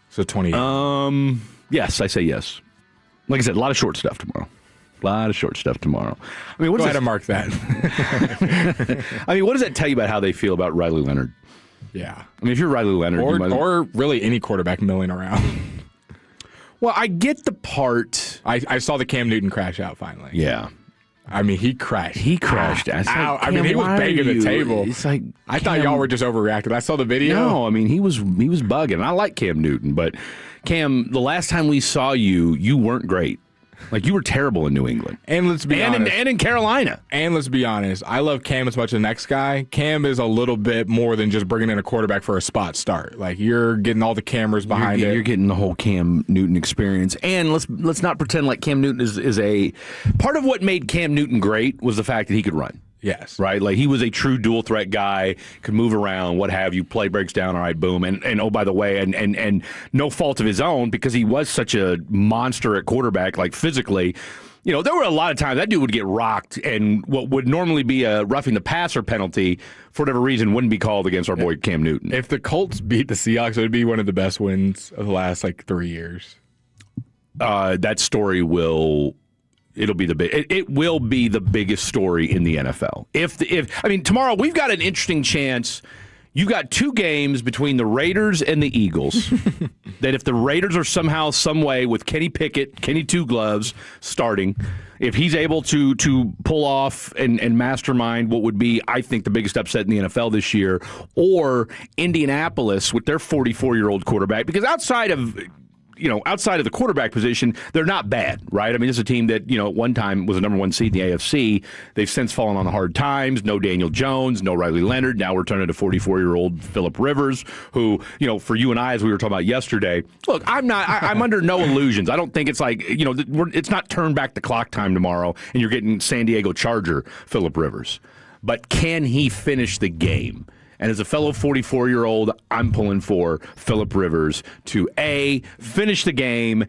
So 28. Yes, I say yes. Like I said, a lot of short stuff tomorrow. I mean, go ahead and mark that. I mean, what does that tell you about how they feel about Riley Leonard? Yeah. I mean, if you're Riley Leonard, or really any quarterback milling around. Well, I get the part. I saw the Cam Newton crash out finally. Yeah. I mean, he crashed. He crashed. I mean, he was banging the table. It's like I thought y'all were just overreacting. I saw the video. No, I mean he was bugging. I like Cam Newton, but Cam, the last time we saw you, you weren't great. Like, you were terrible in New England. And let's be honest. And in Carolina. And let's be honest. I love Cam as much as the next guy. Cam is a little bit more than just bringing in a quarterback for a spot start. Like, you're getting all the cameras behind it. You're getting the whole Cam Newton experience. And let's not pretend like Cam Newton is a... Part of what made Cam Newton great was the fact that he could run. Yes. Right? Like, he was a true dual threat guy, could move around, what have you, play breaks down, all right, boom. And oh, by the way, and no fault of his own, because he was such a monster at quarterback, like physically. You know, there were a lot of times that dude would get rocked, and what would normally be a roughing the passer penalty, for whatever reason, wouldn't be called against our boy Cam Newton. If the Colts beat the Seahawks, it would be one of the best wins of the last, 3 years. That story will... It will be the biggest story in the NFL. I mean, tomorrow we've got an interesting chance. You've got two games between the Raiders and the Eagles. That if the Raiders are somehow, some way, with Kenny Pickett, Kenny Two Gloves starting, if he's able to pull off and mastermind what would be, I think, the biggest upset in the NFL this year, or Indianapolis with their 44-year-old quarterback, because outside of the quarterback position, they're not bad, right? I mean, this is a team that, at one time was the #1 seed in the AFC. They've since fallen on the hard times. No Daniel Jones, no Riley Leonard. Now we're turning to 44-year-old Phillip Rivers, who, for you and I, as we were talking about yesterday, look, I'm under no illusions. I don't think it's like, it's not turn back the clock time tomorrow and you're getting San Diego Charger Phillip Rivers. But can he finish the game? And as a fellow 44-year-old, I'm pulling for Phillip Rivers to finish the game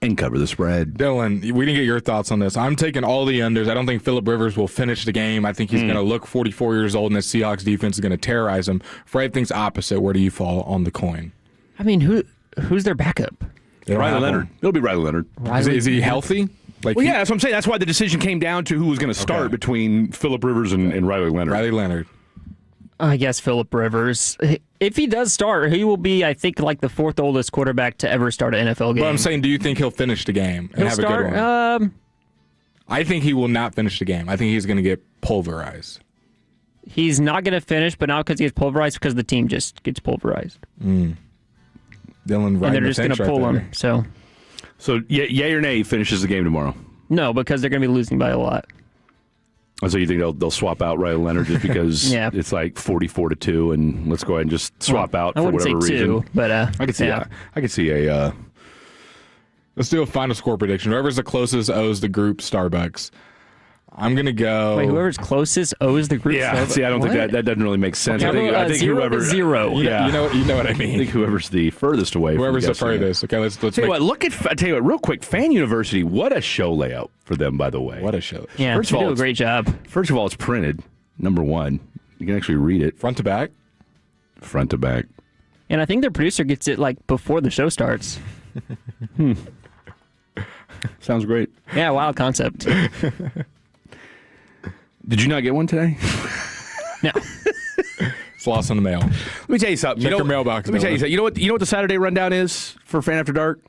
and cover the spread. Dylan, we didn't get your thoughts on this. I'm taking all the unders. I don't think Phillip Rivers will finish the game. I think he's going to look 44 years old, and the Seahawks defense is going to terrorize him. Fred thinks opposite. Where do you fall on the coin? I mean, who's their backup? Riley Leonard. It'll be Riley Leonard. Is he healthy? Yeah, that's what I'm saying. That's why the decision came down to who was going to start between Phillip Rivers and Riley Leonard. Riley Leonard. I guess Phillip Rivers. If he does start, he will be, I think, like the fourth oldest quarterback to ever start an NFL game. But I'm saying, do you think he'll finish the game and have a good one? I think he will not finish the game. I think he's going to get pulverized. He's not going to finish, but not because he gets pulverized, because the team just gets pulverized. Dylan, And they're just going to pull him. So yay or nay, he finishes the game tomorrow? no, because they're going to be losing by a lot. So you think they'll swap out Riley Leonard just because Yeah. it's like 44-2, and let's go ahead and just swap out I for wouldn't whatever say reason? two, but I could see. yeah. I could see a. Let's do a final score prediction. Whoever's the closest owes the group Starbucks. I'm going to go. Wait, whoever's closest owes the group. Yeah, see, I don't think that doesn't really make sense. Okay, I think 0 whoever to 0. Yeah, You know what I mean. I think whoever's the furthest away. Whoever's from the furthest. Okay, let's Tell you what, I tell you what, real quick, Fan University, what a show layout for them, by the way. What a show. Yeah, First they of all, do a great job. First of all, it's printed, number one. You can actually read it. Front to back? Front to back. And I think their producer gets it like before the show starts. Sounds great. Yeah, wild concept. Did you not get one today? No. It's lost in the mail. Let me tell you something. Check your mailbox. Let me tell you something. You know what the Saturday rundown is for Fan After Dark?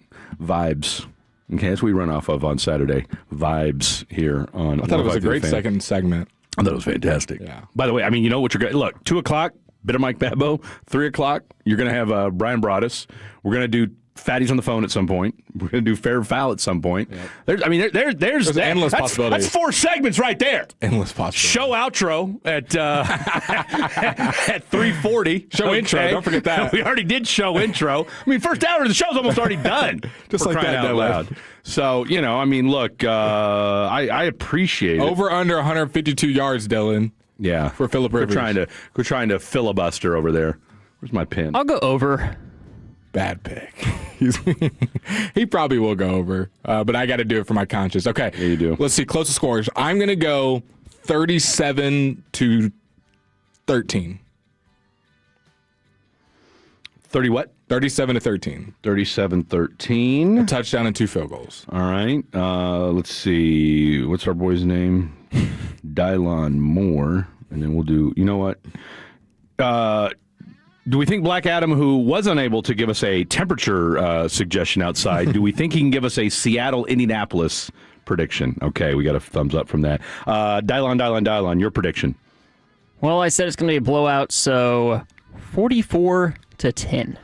Vibes. Okay, that's what we run off of on Saturday. Vibes here on. I thought it was a 105.3 great Fan. second segment. I thought it was fantastic. Yeah. By the way, I mean, you know what you're going to look. 2:00, bit of Mike Babbo. 3:00, you're going to have Brian Broaddus. We're going to do Fatty's on the phone at some point. We're going to do Fair or Foul at some point. Yep. There's endless that's possibilities. That's 4 segments right there. Endless possibilities. Show outro at at 3:40. Show intro. Don't forget that. We already did show intro. I mean, first hour of the show's almost already done. Just for like crying that, out loud. So I mean, look, I appreciate it. Over under 152 yards, Dylan. Yeah, for Phillip Rivers. We're trying to filibuster over there. Where's my pin? I'll go over. Bad pick. He probably will go over, but I got to do it for my conscience. Okay, yeah, you do. Let's see closest scores. I'm going to go 37-13. 30 what? 37-13. 37-13. A touchdown and 2 field goals. All right. Let's see. What's our boy's name? Dylon Moore. And then we'll do. You know what? Do we think Black Adam, who was unable to give us a temperature suggestion outside, do we think he can give us a Seattle-Indianapolis prediction? Okay, we got a thumbs up from that. Dylon, your prediction. Well, I said it's going to be a blowout, so 44-10.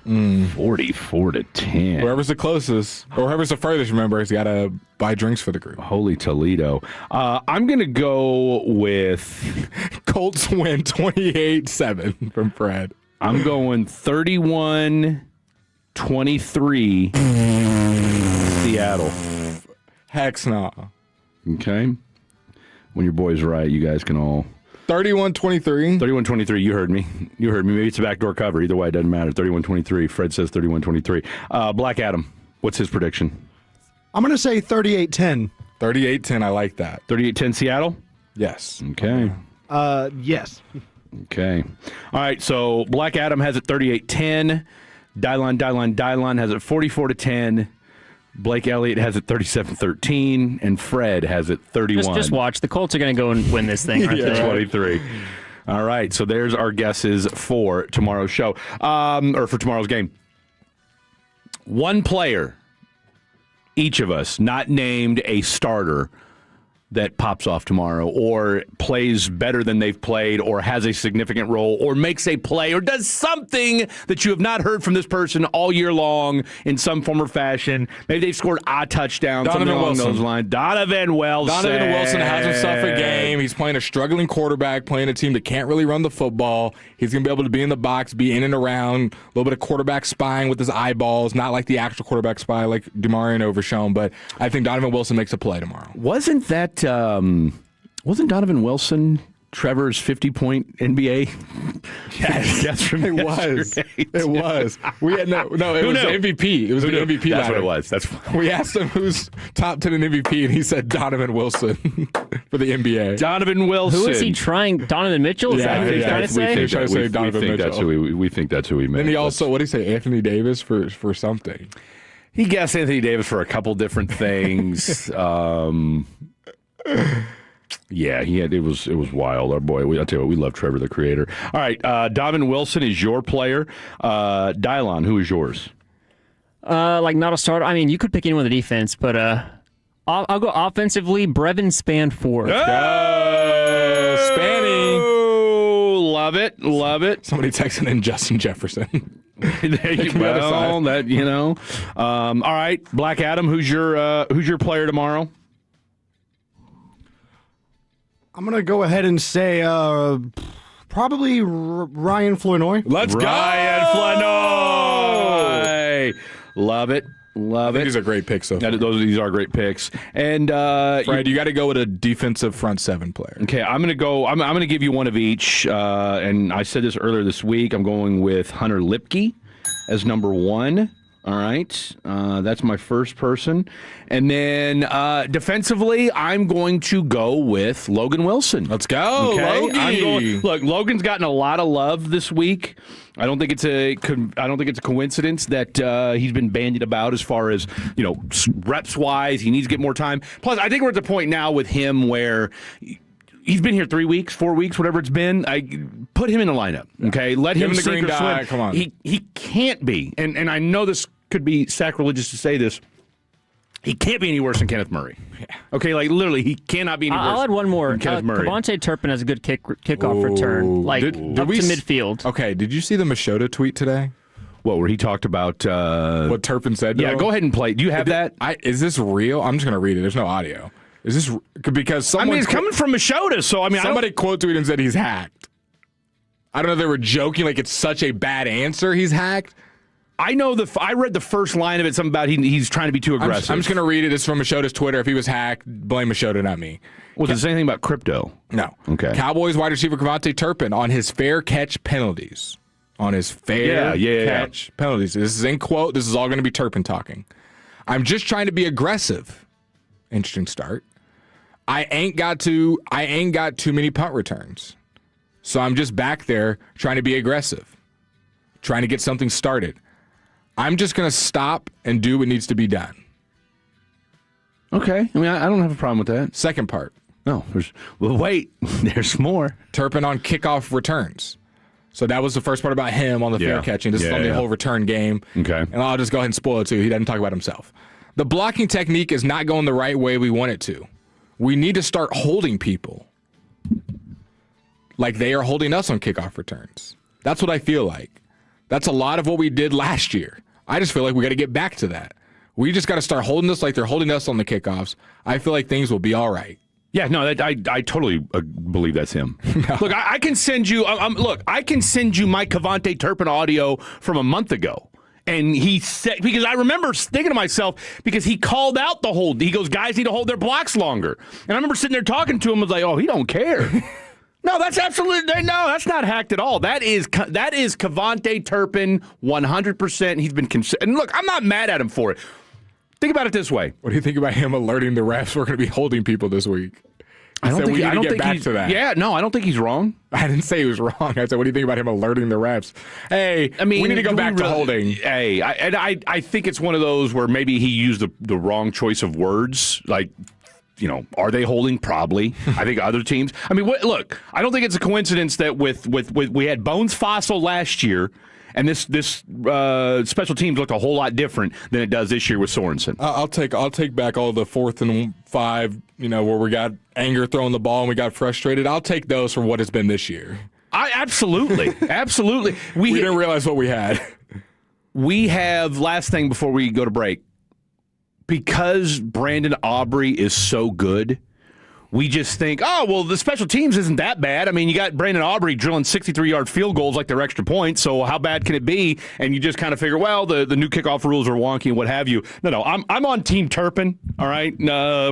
44-10. Whoever's the closest, or whoever's the furthest, remember, has got to buy drinks for the group. Holy Toledo. I'm going to go with... Colts win 28-7 from Fred. I'm going 31-23 Seattle. Heck no. Okay. When your boy's right, you guys can all... 31-23. 31-23, you heard me. Maybe it's a backdoor cover. Either way, it doesn't matter. 31-23. Fred says 31-23. Black Adam, what's his prediction? I'm going to say 38-10. 38-10, I like that. 38-10 Seattle? Yes. Okay. Yes. Okay. All right, so Black Adam has it 38-10. Dylon has it 44-10. Blake Elliott has it 37-13. And Fred has it 31. Just watch. The Colts are going to go and win this thing, aren't they? 23. All right, so there's our guesses for tomorrow's show, or for tomorrow's game. One player, each of us, not named a starter, that pops off tomorrow or plays better than they've played or has a significant role or makes a play or does something that you have not heard from this person all year long in some form or fashion. Maybe they've scored a touchdown, something along those lines. Donovan Wilson has himself a game. He's playing a struggling quarterback, playing a team that can't really run the football. He's going to be able to be in the box, be in and around, a little bit of quarterback spying with his eyeballs, not like the actual quarterback spy like DeMarion Overshown, but I think Donovan Wilson makes a play tomorrow. Wasn't Donovan Wilson Trevor's 50-point NBA? Yes, from it was. It was. We had it was MVP. It was an MVP. That's ladder. what it was. We asked him who's top 10 in MVP, and he said Donovan Wilson for the NBA. Donovan Wilson. Who is he trying? Donovan Mitchell? Is that what he's trying to say? He's trying to say Donovan Mitchell. We think that's who he meant. And he also, what did he say? Anthony Davis for something. He guessed Anthony Davis for a couple different things. Yeah, it was wild. Our boy, I'll tell you what, we love Trevor the Creator. All right, Donovan Wilson is your player. Dylon, who is yours? Not a starter. I mean, you could pick anyone on the defense, but I'll go offensively. Brevin Spanford. Spanning. Love it. Love it. Somebody texting in Justin Jefferson. There you go. That, you know. All right, Black Adam, who's your player tomorrow? I'm going to go ahead and say probably Ryan Flournoy. Let's go. Ryan Flournoy. Love it. Love it. These are great picks. These are great picks. And Fred, you got to go with a defensive front seven player. Okay, I'm gonna go. I'm gonna give you one of each. And I said this earlier this week. I'm going with Hunter Lipke as number one. All right, that's my first person. And then defensively, I'm going to go with Logan Wilson. Let's go, okay? Look, Logan's gotten a lot of love this week. I don't think it's a coincidence that he's been bandied about as far as, you know, reps wise. He needs to get more time. Plus, I think we're at the point now with him where he's been here 3 weeks, 4 weeks, whatever it's been. I put him in the lineup. Okay, let him the green dye. Come on, he can't be, and I know this could be sacrilegious to say this. He can't be any worse than Kenneth Murray. Yeah. Okay, like literally, he cannot be any worse. I'll add one more. Kenneth Murray. Kavontae Turpin has a good kickoff return, up to midfield. Okay, did you see the Machota tweet today? What, where he talked about what Turpin said? To him? Go ahead and play. Do you have that? Is this real? I'm just going to read it. There's no audio. Is this because someone? It's coming from Machota, so somebody quote tweeted and said he's hacked. I don't know if they were joking, like it's such a bad answer. He's hacked. I know I read the first line of it, something about he's trying to be too aggressive. I'm just going to read it. It's from Machota's Twitter. If he was hacked, blame Machota, not me. Well, does it say anything about crypto? No. Okay. Cowboys wide receiver Kavontae Turpin on his fair catch penalties. On his fair catch penalties. This is in quote. This is all going to be Turpin talking. I'm just trying to be aggressive. Interesting start. I ain't got too many punt returns. So I'm just back there trying to be aggressive. Trying to get something started. I'm just going to stop and do what needs to be done. Okay. I mean, I don't have a problem with that. Second part. No. Wait. There's more. Turpin on kickoff returns. So that was the first part about him on the fair catching. This is on the whole return game. Okay. And I'll just go ahead and spoil it too. He doesn't talk about himself. The blocking technique is not going the right way we want it to. We need to start holding people like they are holding us on kickoff returns. That's what I feel like. That's a lot of what we did last year. I just feel like we got to get back to that. We just got to start holding us like they're holding us on the kickoffs. I feel like things will be all right. Yeah, no, I totally believe that's him. No. Look, I can send you. I can send you my Kavontae Turpin audio from a month ago, and he said, because I remember thinking to myself, because he called out the hold. He goes, guys need to hold their blocks longer, and I remember sitting there talking to him. I was like, oh, he don't care. No, that's that's not hacked at all. That is Kavontae Turpin 100%. He's been and look, I'm not mad at him for it. Think about it this way. What do you think about him alerting the refs we're going to be holding people this week? I don't think we need to get back to that. Yeah, no, I don't think he's wrong. I didn't say he was wrong. I said, what do you think about him alerting the refs? Hey, I mean, we need to go back to holding. Hey, I think it's one of those where maybe he used the wrong choice of words, like, you know, are they holding? Probably. I think other teams. I mean, look, I don't think it's a coincidence that with we had Bones Fossil last year, and this special teams looked a whole lot different than it does this year with Sorensen. I'll take back all the 4th and 5, you know, where we got anger throwing the ball and we got frustrated. I'll take those for what it's been this year. Absolutely. We didn't realize what we had. We have, last thing before we go to break, because Brandon Aubrey is so good, we just think, oh, well, the special teams isn't that bad. I mean, you got Brandon Aubrey drilling 63-yard field goals like they're extra points, so how bad can it be? And you just kind of figure, well, the new kickoff rules are wonky and what have you. No, I'm on Team Turpin, all right,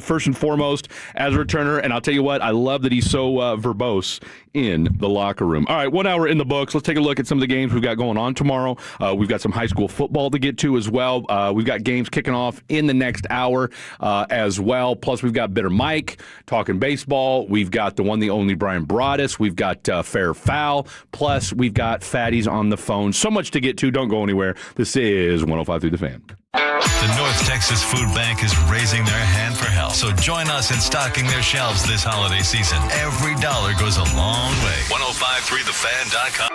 first and foremost, as a returner. And I'll tell you what, I love that he's so verbose in the locker room. All right, 1 hour in the books. Let's take a look at some of the games we've got going on tomorrow. We've got some high school football to get to as well. We've got games kicking off in the next hour as well. Plus, we've got Bitter Mike talking baseball. We've got the one, the only Brian Broaddus. We've got Fair Foul. Plus, we've got Fatties on the phone. So much to get to. Don't go anywhere. This is 105.3 The Fan. The North Texas Food Bank is raising their hand for help. So join us in stocking their shelves this holiday season. Every dollar goes a long way. 1053thefan.com.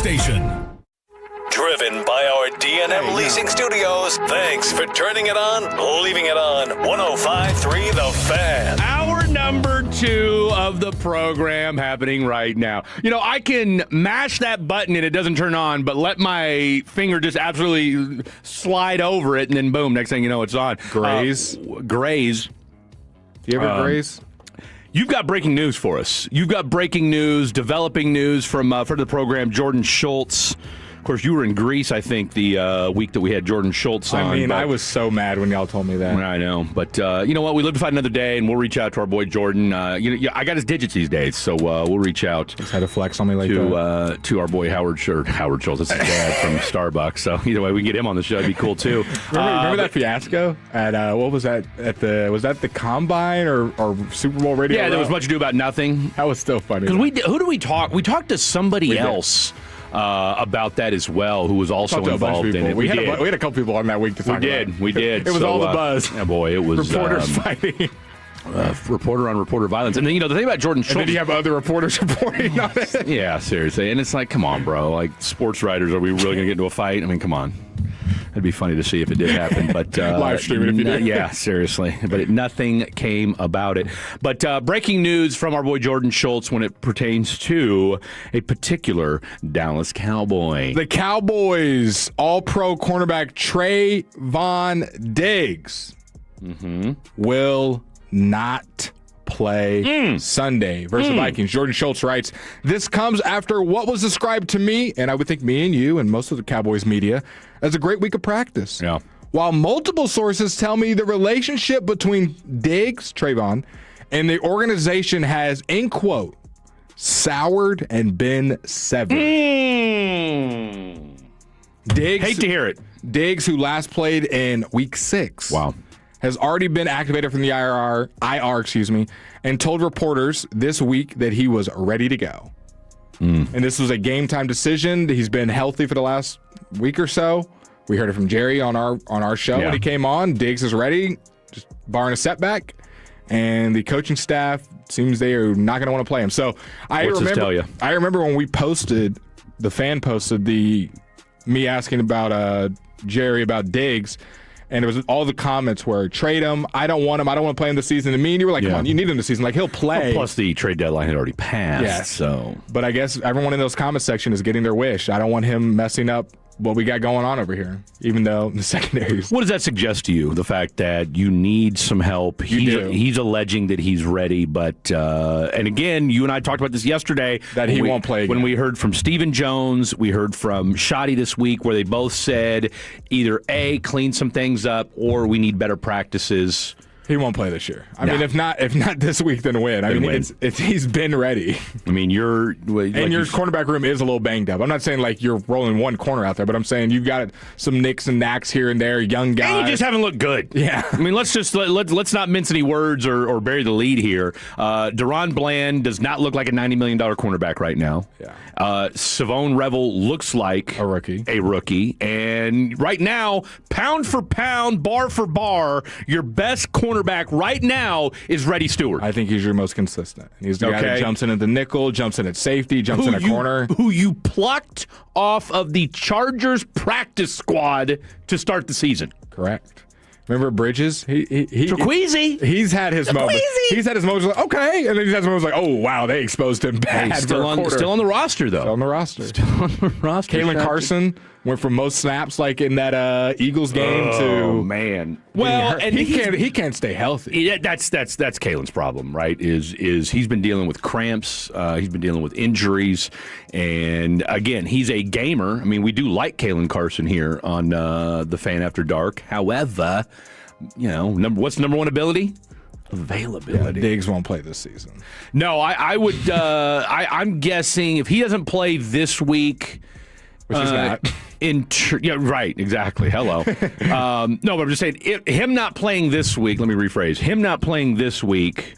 station. Driven by our D&M Leasing Studios. Thanks for turning it on, leaving it on. 105.3 The Fan. Hour number 2 of the program happening right now. You know, I can mash that button and it doesn't turn on, but let my finger just absolutely slide over it, and then boom, next thing you know, it's on. Graze. Graze. Do you ever graze? You've got breaking news for us. You've got breaking news, developing news from for the program, Jordan Schultz. Of course, you were in Greece, I think, the week that we had Jordan Schultz on. I mean, I was so mad when y'all told me that. I know. But you know what? We live to fight another day, and we'll reach out to our boy Jordan. I got his digits these days, so we'll reach out. Just had to flex on me like that. To our boy Howard Schultz. That's his dad from Starbucks. So either way, we can get him on the show. That'd be cool, too. Remember that fiasco at, what was that? Was that the Combine or Super Bowl radio? Yeah, there was much ado about nothing. That was still funny. Because who do we talk? We talked to somebody else. About that as well, who was also involved in it. We had a couple people on that week to talk about. We did. It was all the buzz. Yeah, boy, it was reporters fighting. Reporter on reporter violence. And then, the thing about Jordan Schultz... And then you have other reporters reporting on it. Yeah, seriously. And it's like, come on, bro. Like, sports writers, are we really going to get into a fight? I mean, come on. It'd be funny to see if it did happen, but live stream it if you did. Yeah, seriously. But nothing came about it. But breaking news from our boy Jordan Schultz when it pertains to a particular Dallas Cowboy. The Cowboys All-Pro cornerback Trayvon Diggs will not play Sunday versus the Vikings. Jordan Schultz writes, "This comes after what was described to me, and I would think me and you and most of the Cowboys media, as a great week of practice. Yeah. While multiple sources tell me the relationship between Diggs, Trayvon, and the organization has, in quote, soured and been severed." Diggs, hate to hear it. Diggs, who last played in week 6. Wow. Has already been activated from the IR, and told reporters this week that he was ready to go. And this was a game time decision. He's been healthy for the last week or so. We heard it from Jerry on our show when he came on. Diggs is ready, just barring a setback, and the coaching staff seems they are not going to want to play him. So I remember when we posted, the fan posted me asking about Jerry about Diggs. And it was all the comments were, trade him. I don't want him. I don't want to play him this season. And me and you were like, come on, you need him this season. Like, he'll play. Well, plus, the trade deadline had already passed. Yeah. So, but I guess everyone in those comment section is getting their wish. I don't want him messing up what we got going on over here, even though the secondaries. What does that suggest to you? The fact that you need some help. He's alleging that he's ready, but and again, you and I talked about this yesterday. That he won't play again. When we heard from Stephen Jones, we heard from Shoddy this week, where they both said either A, clean some things up, or we need better practices. He won't play this year. I mean, if not this week, then win. He's been ready. I mean, your cornerback room is a little banged up. I'm not saying like you're rolling one corner out there, but I'm saying you've got some nicks and knacks here and there, young guys. And you just haven't looked good. Yeah. I mean, let's not mince any words or bury the lead here. Deron Bland does not look like a $90 million cornerback right now. Yeah. Savone Revel looks like a rookie. And right now, pound for pound, bar for bar, your best cornerback right now is Reddy Stewart. I think he's your most consistent. He's the guy that jumps in at the nickel, jumps in at safety, jumps in a corner. Who you plucked off of the Chargers practice squad to start the season. Correct. Remember Bridges? Trequezie. He's had his moments. He's had his moments like, okay. And then he's had his moments like, oh, wow, they exposed him bad. Hey, still on the roster, though. Still on the roster. Kalen Carson went from most snaps like in that Eagles game to... Oh, man. Well, and he can't stay healthy. Yeah, that's Kalen's problem, right? Is he's been dealing with cramps. He's been dealing with injuries. And, again, he's a gamer. I mean, we do like Kalen Carson here on the Fan After Dark. However, what's number one ability? Availability. Yeah, Diggs won't play this season. No, I would. I'm guessing if he doesn't play this week, which he's not. Right, exactly. Hello. No, but I'm just saying, him not playing this week. Let me rephrase. Him not playing this week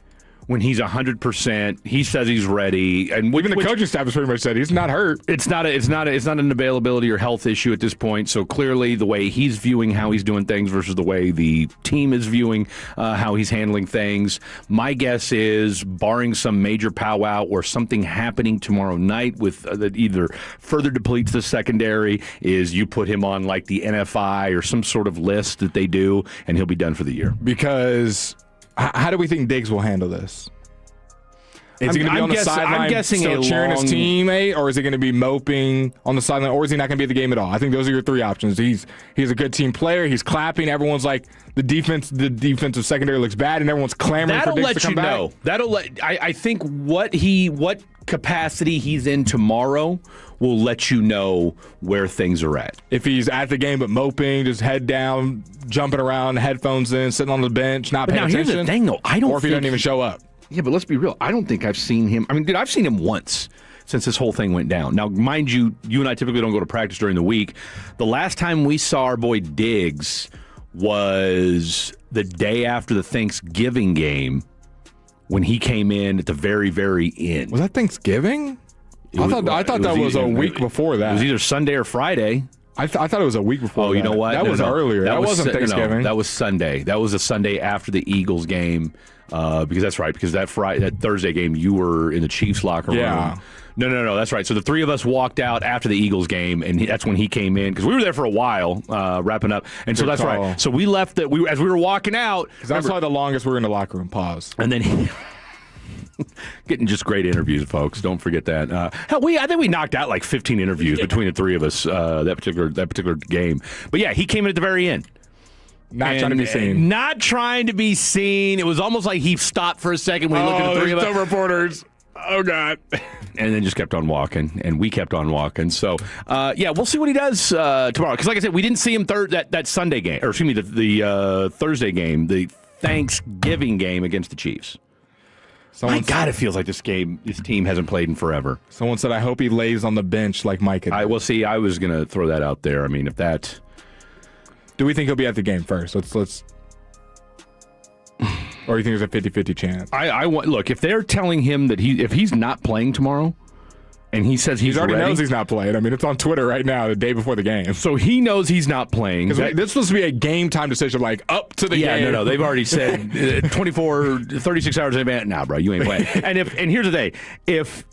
when he's 100%. He says he's ready, and even the coaching staff has pretty much said he's not hurt. It's not an availability or health issue at this point. So clearly, the way he's viewing how he's doing things versus the way the team is viewing how he's handling things. My guess is, barring some major powwow or something happening tomorrow night with that either further depletes the secondary, is you put him on like the NFI or some sort of list that they do, and he'll be done for the year. Because how do we think Diggs will handle this? Is he going to be on the sideline still cheering his teammate, or is he going to be moping on the sideline, or is he not going to be at the game at all? I think those are your three options. He's a good team player. He's clapping. Everyone's like, the defensive secondary looks bad, and everyone's clamoring for Diggs to come back. That'll let you know. I think what capacity he's in tomorrow will let you know where things are at. If he's at the game but moping, just head down, jumping around, headphones in, sitting on the bench, not paying attention. Now, here's the thing, though. I don't or if he doesn't even show up. Yeah, but let's be real. I don't think I've seen him. I mean, dude, I've seen him once since this whole thing went down. Now, mind you, you and I typically don't go to practice during the week. The last time we saw our boy Diggs was the day after the Thanksgiving game when he came in at the very, very end. Was that Thanksgiving? I thought that was a week before that. It was either Sunday or Friday. I thought it was a week before. Oh, you know what? That was earlier. That wasn't Thanksgiving. No, that was Sunday. That was a Sunday after the Eagles game. Because that's right. Because that Thursday game, you were in the Chiefs locker room. Yeah. No. That's right. So the three of us walked out after the Eagles game, and that's when he came in because we were there for a while, wrapping up. And so that's right. So we left as we were walking out. Because that's probably the longest we were in the locker room. Pause. And then. Getting just great interviews, folks. Don't forget that. Hell, I think we knocked out like 15 interviews between the three of us that particular game. But yeah, he came in at the very end. Not trying to be seen. Not trying to be seen. It was almost like he stopped for a second when he looked at the three of us. Oh, reporters. Oh, God. And then just kept on walking, and we kept on walking. So, yeah, we'll see what he does tomorrow. Because, like I said, we didn't see him that Sunday game, or excuse me, the Thursday game, the Thanksgiving game against the Chiefs. My God, it feels like this team hasn't played in forever. Someone said, I hope he lays on the bench like Mike had. I will see. I was going to throw that out there. I mean, if that... Do we think he'll be at the game first? Let's. Or you think there's a 50-50 chance? Look, if they're telling him that if he's not playing tomorrow, and he says he already knows he's not playing. I mean, it's on Twitter right now, the day before the game. So he knows he's not playing. Because this is supposed to be a game time decision, like up to the game. Yeah, no. They've already said 36 hours in advance. Nah, bro, you ain't playing. And here's the thing. If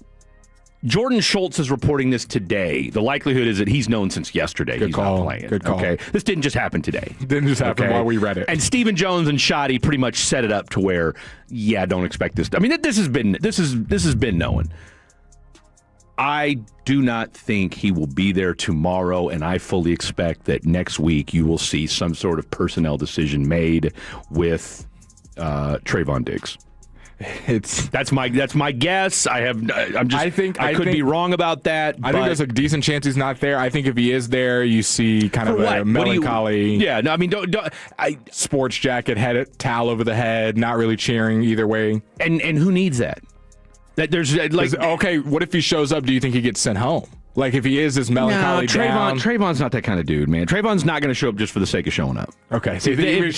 Jordan Schultz is reporting this today, the likelihood is that he's known since yesterday he's not playing. Good call. Okay? This didn't just happen today. Didn't just happen while we read it. And Stephen Jones and Shoddy pretty much set it up to where, yeah, don't expect this. I mean, this has been known. I do not think he will be there tomorrow, and I fully expect that next week you will see some sort of personnel decision made with Trayvon Diggs. That's my guess. I could be wrong about that. I think there's a decent chance he's not there. I think if he is there, you see kind of a melancholy. Yeah, no, I mean, sports jacket, towel over the head, not really cheering either way. And who needs that? That there's okay. What if he shows up? Do you think he gets sent home? Like if he is this melancholy down? Trayvon's not that kind of dude, man. Trayvon's not going to show up just for the sake of showing up. Okay, so if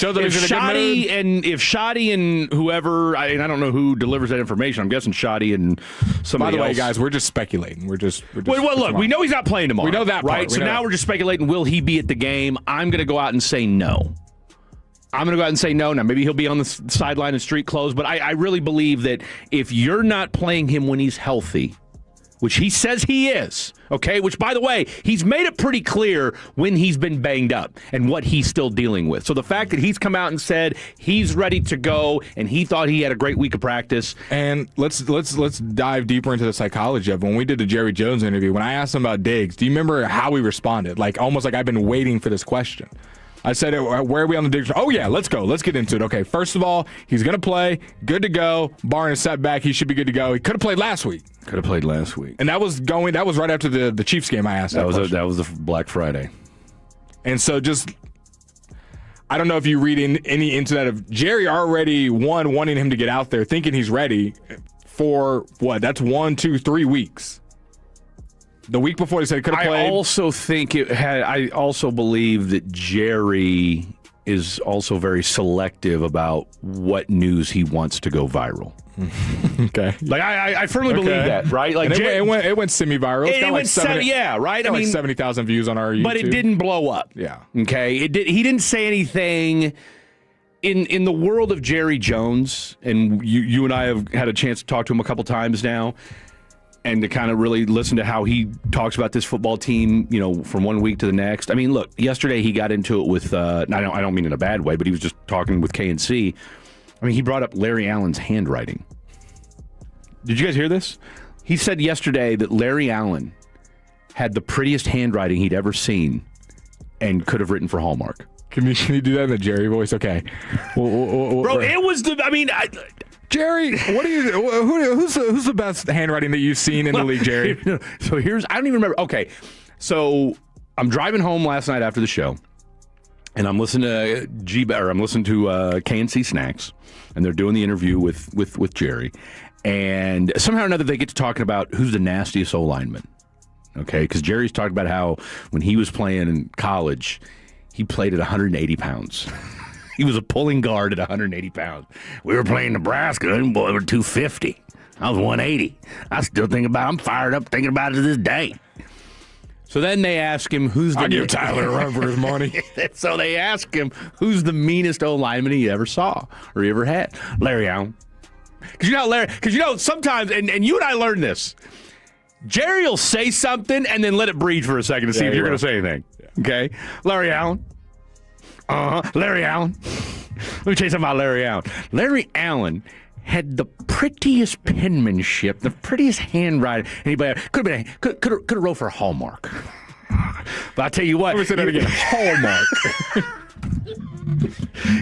Shoddy and whoever, I don't know who delivers that information. I'm guessing Shoddy and somebody else. By the way, guys, we're just speculating. We're just look, we know he's not playing tomorrow. We know that, right? So now we're just speculating. Will he be at the game? I'm going to go out and say no. Now, maybe he'll be on the sideline in street clothes, but I really believe that if you're not playing him when he's healthy, which he says he is, okay, which, by the way, he's made it pretty clear when he's been banged up and what he's still dealing with. So the fact that he's come out and said he's ready to go and he thought he had a great week of practice. And let's dive deeper into the psychology of when we did the Jerry Jones interview. When I asked him about Diggs, do you remember how we responded? Like almost like I've been waiting for this question. I said, where are we on the Diggs? Oh, yeah, let's go. Let's get into it. Okay, first of all, he's going to play. Good to go. Barring a setback, he should be good to go. He could have played last week. And that was right after the Chiefs game I asked that question. That was the Black Friday. And so I don't know if you read any into that of Jerry already, wanting him to get out there, thinking he's ready for what? That's 1, 2, 3 weeks. The week before, they said he could have played. I also believe that Jerry is also very selective about what news he wants to go viral. Okay. Like I firmly believe that, right? Like and it went semi-viral. It went 70, right? I mean, 70,000 views on our YouTube. But it didn't blow up. Yeah. Okay. He didn't say anything in the world of Jerry Jones, and you and I have had a chance to talk to him a couple times now, and to kind of really listen to how he talks about this football team, from one week to the next. I mean, look, yesterday he got into it with I don't mean in a bad way, but he was just talking with KNC. I mean, he brought up Larry Allen's handwriting. Did you guys hear this? He said yesterday that Larry Allen had the prettiest handwriting he'd ever seen and could have written for Hallmark. Can you do that in the Jerry voice? Okay. Bro, it was Jerry, what do you? Who's the best handwriting that you've seen in the league, Jerry? So I don't even remember. Okay, so I'm driving home last night after the show, and I'm listening to KNC Snacks, and they're doing the interview with Jerry, and somehow or another they get to talking about who's the nastiest O-lineman. Okay, because Jerry's talked about how when he was playing in college, he played at 180 pounds. He was a pulling guard at 180 pounds. We were playing Nebraska, and boy, we were 250. I was 180. I'm fired up thinking about it to this day. So then they ask him I'll give Tyler a run for his money. So they ask him who's the meanest O-lineman he ever saw or he ever had. Larry Allen. Because sometimes, and you and I learned this, Jerry will say something and then let it breathe for a second to see if you're going to say anything. Yeah. Okay? Larry Allen. Larry Allen. Let me tell you something about Larry Allen. Larry Allen had the prettiest penmanship, the prettiest handwriting. Anybody could have wrote for Hallmark. But I'll tell you what. Let me say that again. Hallmark.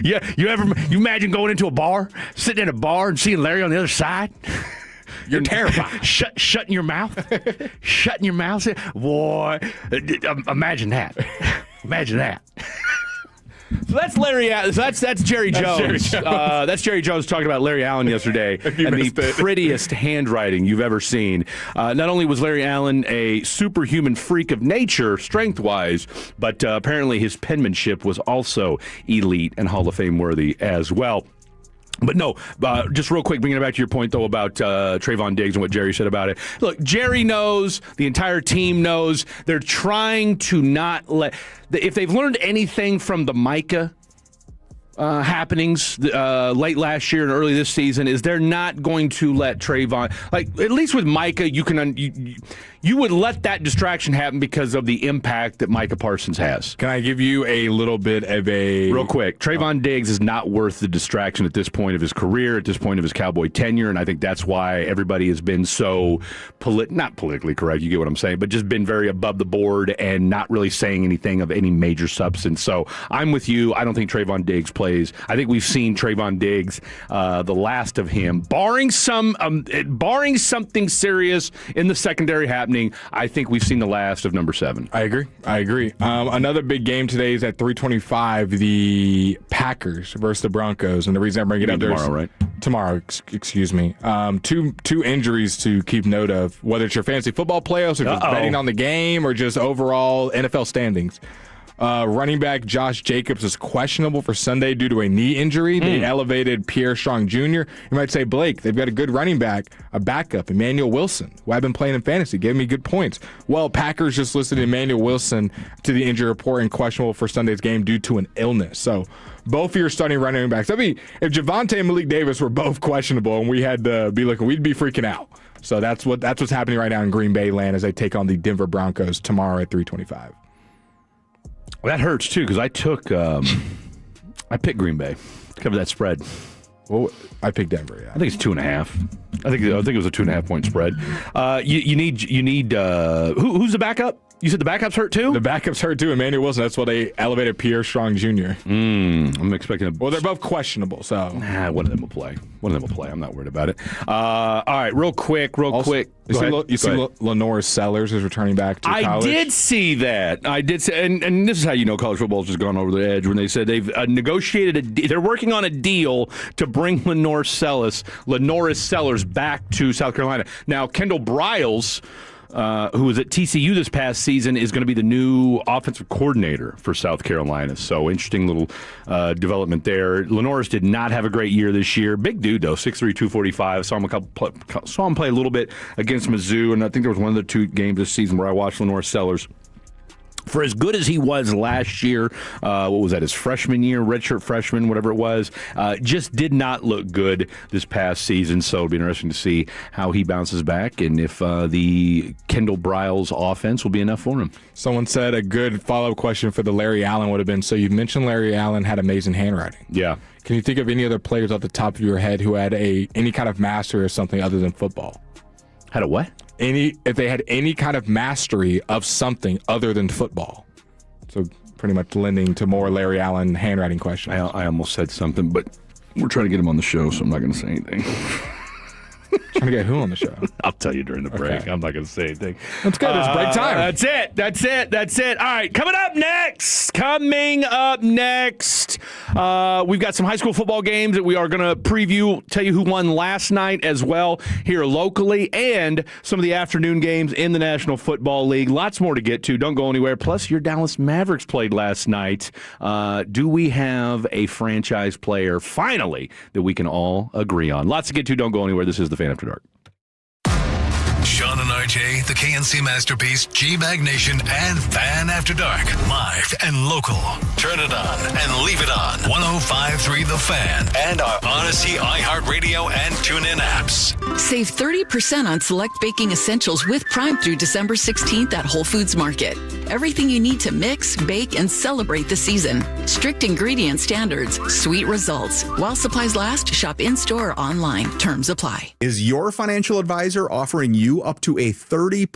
Yeah, you imagine going into a bar, sitting in a bar and seeing Larry on the other side? You're terrified. Shutting your mouth. Shutting your mouth. Boy, imagine that. Imagine that. So that's Larry. That's Jerry Jones. That's Jerry Jones talking about Larry Allen yesterday and the prettiest handwriting you've ever seen. Not only was Larry Allen a superhuman freak of nature, strength-wise, but apparently his penmanship was also elite and Hall of Fame worthy as well. But no, just real quick, bringing it back to your point, though, about Trayvon Diggs and what Jerry said about it. Look, Jerry knows, the entire team knows. They're trying to not let – if they've learned anything from the Micah happenings late last year and early this season, is they're not going to let Trayvon – like, at least with Micah, you would let that distraction happen because of the impact that Micah Parsons has. Can I give you a little bit of a... Real quick, Trayvon Diggs is not worth the distraction at this point of his career, at this point of his Cowboy tenure, and I think that's why everybody has been so, not politically correct, you get what I'm saying, but just been very above the board and not really saying anything of any major substance. So I'm with you. I don't think Trayvon Diggs plays. I think we've seen Trayvon Diggs, the last of him, barring something serious in the secondary happening. I think we've seen the last of number 7. I agree. Another big game today is at 3:25. The Packers versus the Broncos, and the reason I bring it up tomorrow, right? Tomorrow, excuse me. Two injuries to keep note of, whether it's your fantasy football playoffs or just betting on the game or just overall NFL standings. Running back Josh Jacobs is questionable for Sunday due to a knee injury. They elevated Pierre Strong Jr. You might say, Blake, they've got a good running back, a backup, Emmanuel Wilson, who I've been playing in fantasy, gave me good points. Well, Packers just listed Emmanuel Wilson to the injury report and questionable for Sunday's game due to an illness. So both of your starting running backs. I mean, if Javonte and Malik Davis were both questionable and we had to be looking, we'd be freaking out. So that's what's happening right now in Green Bay land as they take on the Denver Broncos tomorrow at 3:25. Well, that hurts too because I picked Green Bay to cover that spread. Well, I picked Denver. Yeah, I think it's 2.5. I think it was a 2.5 point spread. You need who's the backup? You said the backup's hurt too? The backup's hurt too, Emmanuel Wilson. That's why they elevated Pierre Strong Jr. I'm expecting Well, they're both questionable, so. One of them will play. I'm not worried about it. All right, real quick. You see Lenore Sellers is returning back to college? I did see that. And this is how you know college football's just gone over the edge when they said they've negotiated they're working on a deal to bring Lenore Sellers back to South Carolina. Now, Kendall Briles who was at TCU this past season, is going to be the new offensive coordinator for South Carolina. So interesting little development there. Lenoris did not have a great year this year. Big dude though, 6'3", 245. Saw him play a little bit against Mizzou, and I think there was one of the 2 games this season where I watched Lenoris Sellers. For as good as he was last year, what was that, his freshman year, redshirt freshman, whatever it was, just did not look good this past season. So it'll be interesting to see how he bounces back and if the Kendall Briles offense will be enough for him. Someone said a good follow-up question for the Larry Allen would have been, so you mentioned Larry Allen had amazing handwriting. Yeah. Can you think of any other players off the top of your head who had any kind of mastery or something other than football? Had a what? If they had any kind of mastery of something other than football. So pretty much lending to more Larry Allen handwriting questions. I almost said something, but we're trying to get him on the show, so I'm not going to say anything. Trying to get who on the show? I'll tell you during the break. Okay. I'm not going to say anything. That's good. It's break time. That's it. All right, coming up next, we've got some high school football games that we are going to preview, tell you who won last night as well here locally, and some of the afternoon games in the National Football League. Lots more to get to. Don't go anywhere. Plus, your Dallas Mavericks played last night. Do we have a franchise player, finally, that we can all agree on? Lots to get to. Don't go anywhere. This is the Fan After Dark. Sean and RJ, the KNC Masterpiece, G-Bag Nation, and Fan After Dark. Live and local. Turn it on and leave it on. 105.3 The Fan and our Odyssey, iHeartRadio, and TuneIn apps. Save 30% on select baking essentials with Prime through December 16th at Whole Foods Market. Everything you need to mix, bake, and celebrate the season. Strict ingredient standards, sweet results. While supplies last, shop in-store or online. Terms apply. Is your financial advisor offering you up to a 30%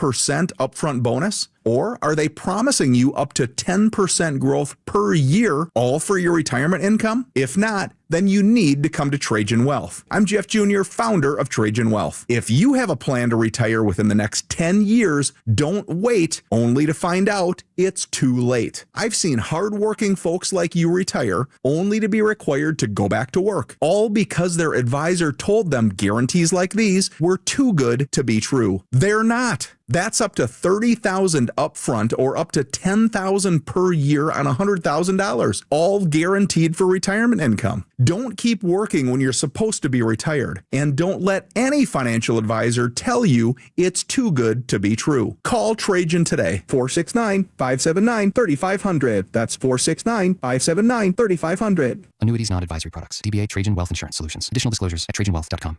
upfront bonus? Or are they promising you up to 10% growth per year, all for your retirement income? If not, then you need to come to Trajan Wealth. I'm Jeff Jr., founder of Trajan Wealth. If you have a plan to retire within the next 10 years, don't wait only to find out it's too late. I've seen hardworking folks like you retire only to be required to go back to work, all because their advisor told them guarantees like these were too good to be true. They're not. That's up to $30,000 upfront or up to $10,000 per year on $100,000, all guaranteed for retirement income. Don't keep working when you're supposed to be retired, and don't let any financial advisor tell you it's too good to be true. Call Trajan today, 469-579-3500. That's 469-579-3500. Annuities, not advisory products. DBA Trajan Wealth Insurance Solutions. Additional disclosures at TrajanWealth.com.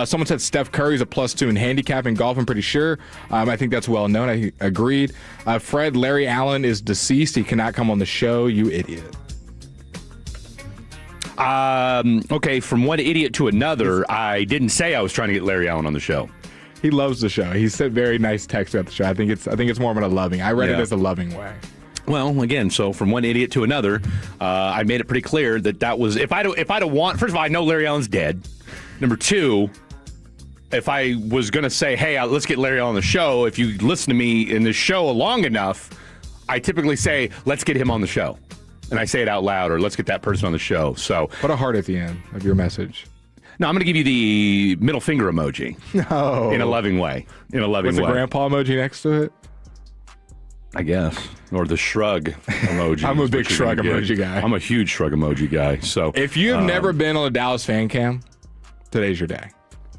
Someone said Steph Curry's a +2 in handicap in golf. I'm pretty sure. I think that's well known. I agreed. Fred, Larry Allen is deceased. He cannot come on the show. You idiot. Okay, from one idiot to another, I didn't say I was trying to get Larry Allen on the show. He loves the show. He sent very nice text about the show. I think it's more of a loving. I read it as a loving way. Well, again, so from one idiot to another, I made it pretty clear that was if I'd want. First of all, I know Larry Allen's dead. Number two, if I was going to say, hey, let's get Larry Allen on the show, if you listen to me in the show long enough, I typically say, let's get him on the show. And I say it out loud, or let's get that person on the show. So put a heart at the end of your message. No, I'm going to give you the middle finger emoji. No. In a loving way. What's the grandpa emoji next to it? I guess. Or the shrug emoji. I'm a big shrug emoji guy. I'm a huge shrug emoji guy. So if you have never been on a Dallas fan cam, today's your day.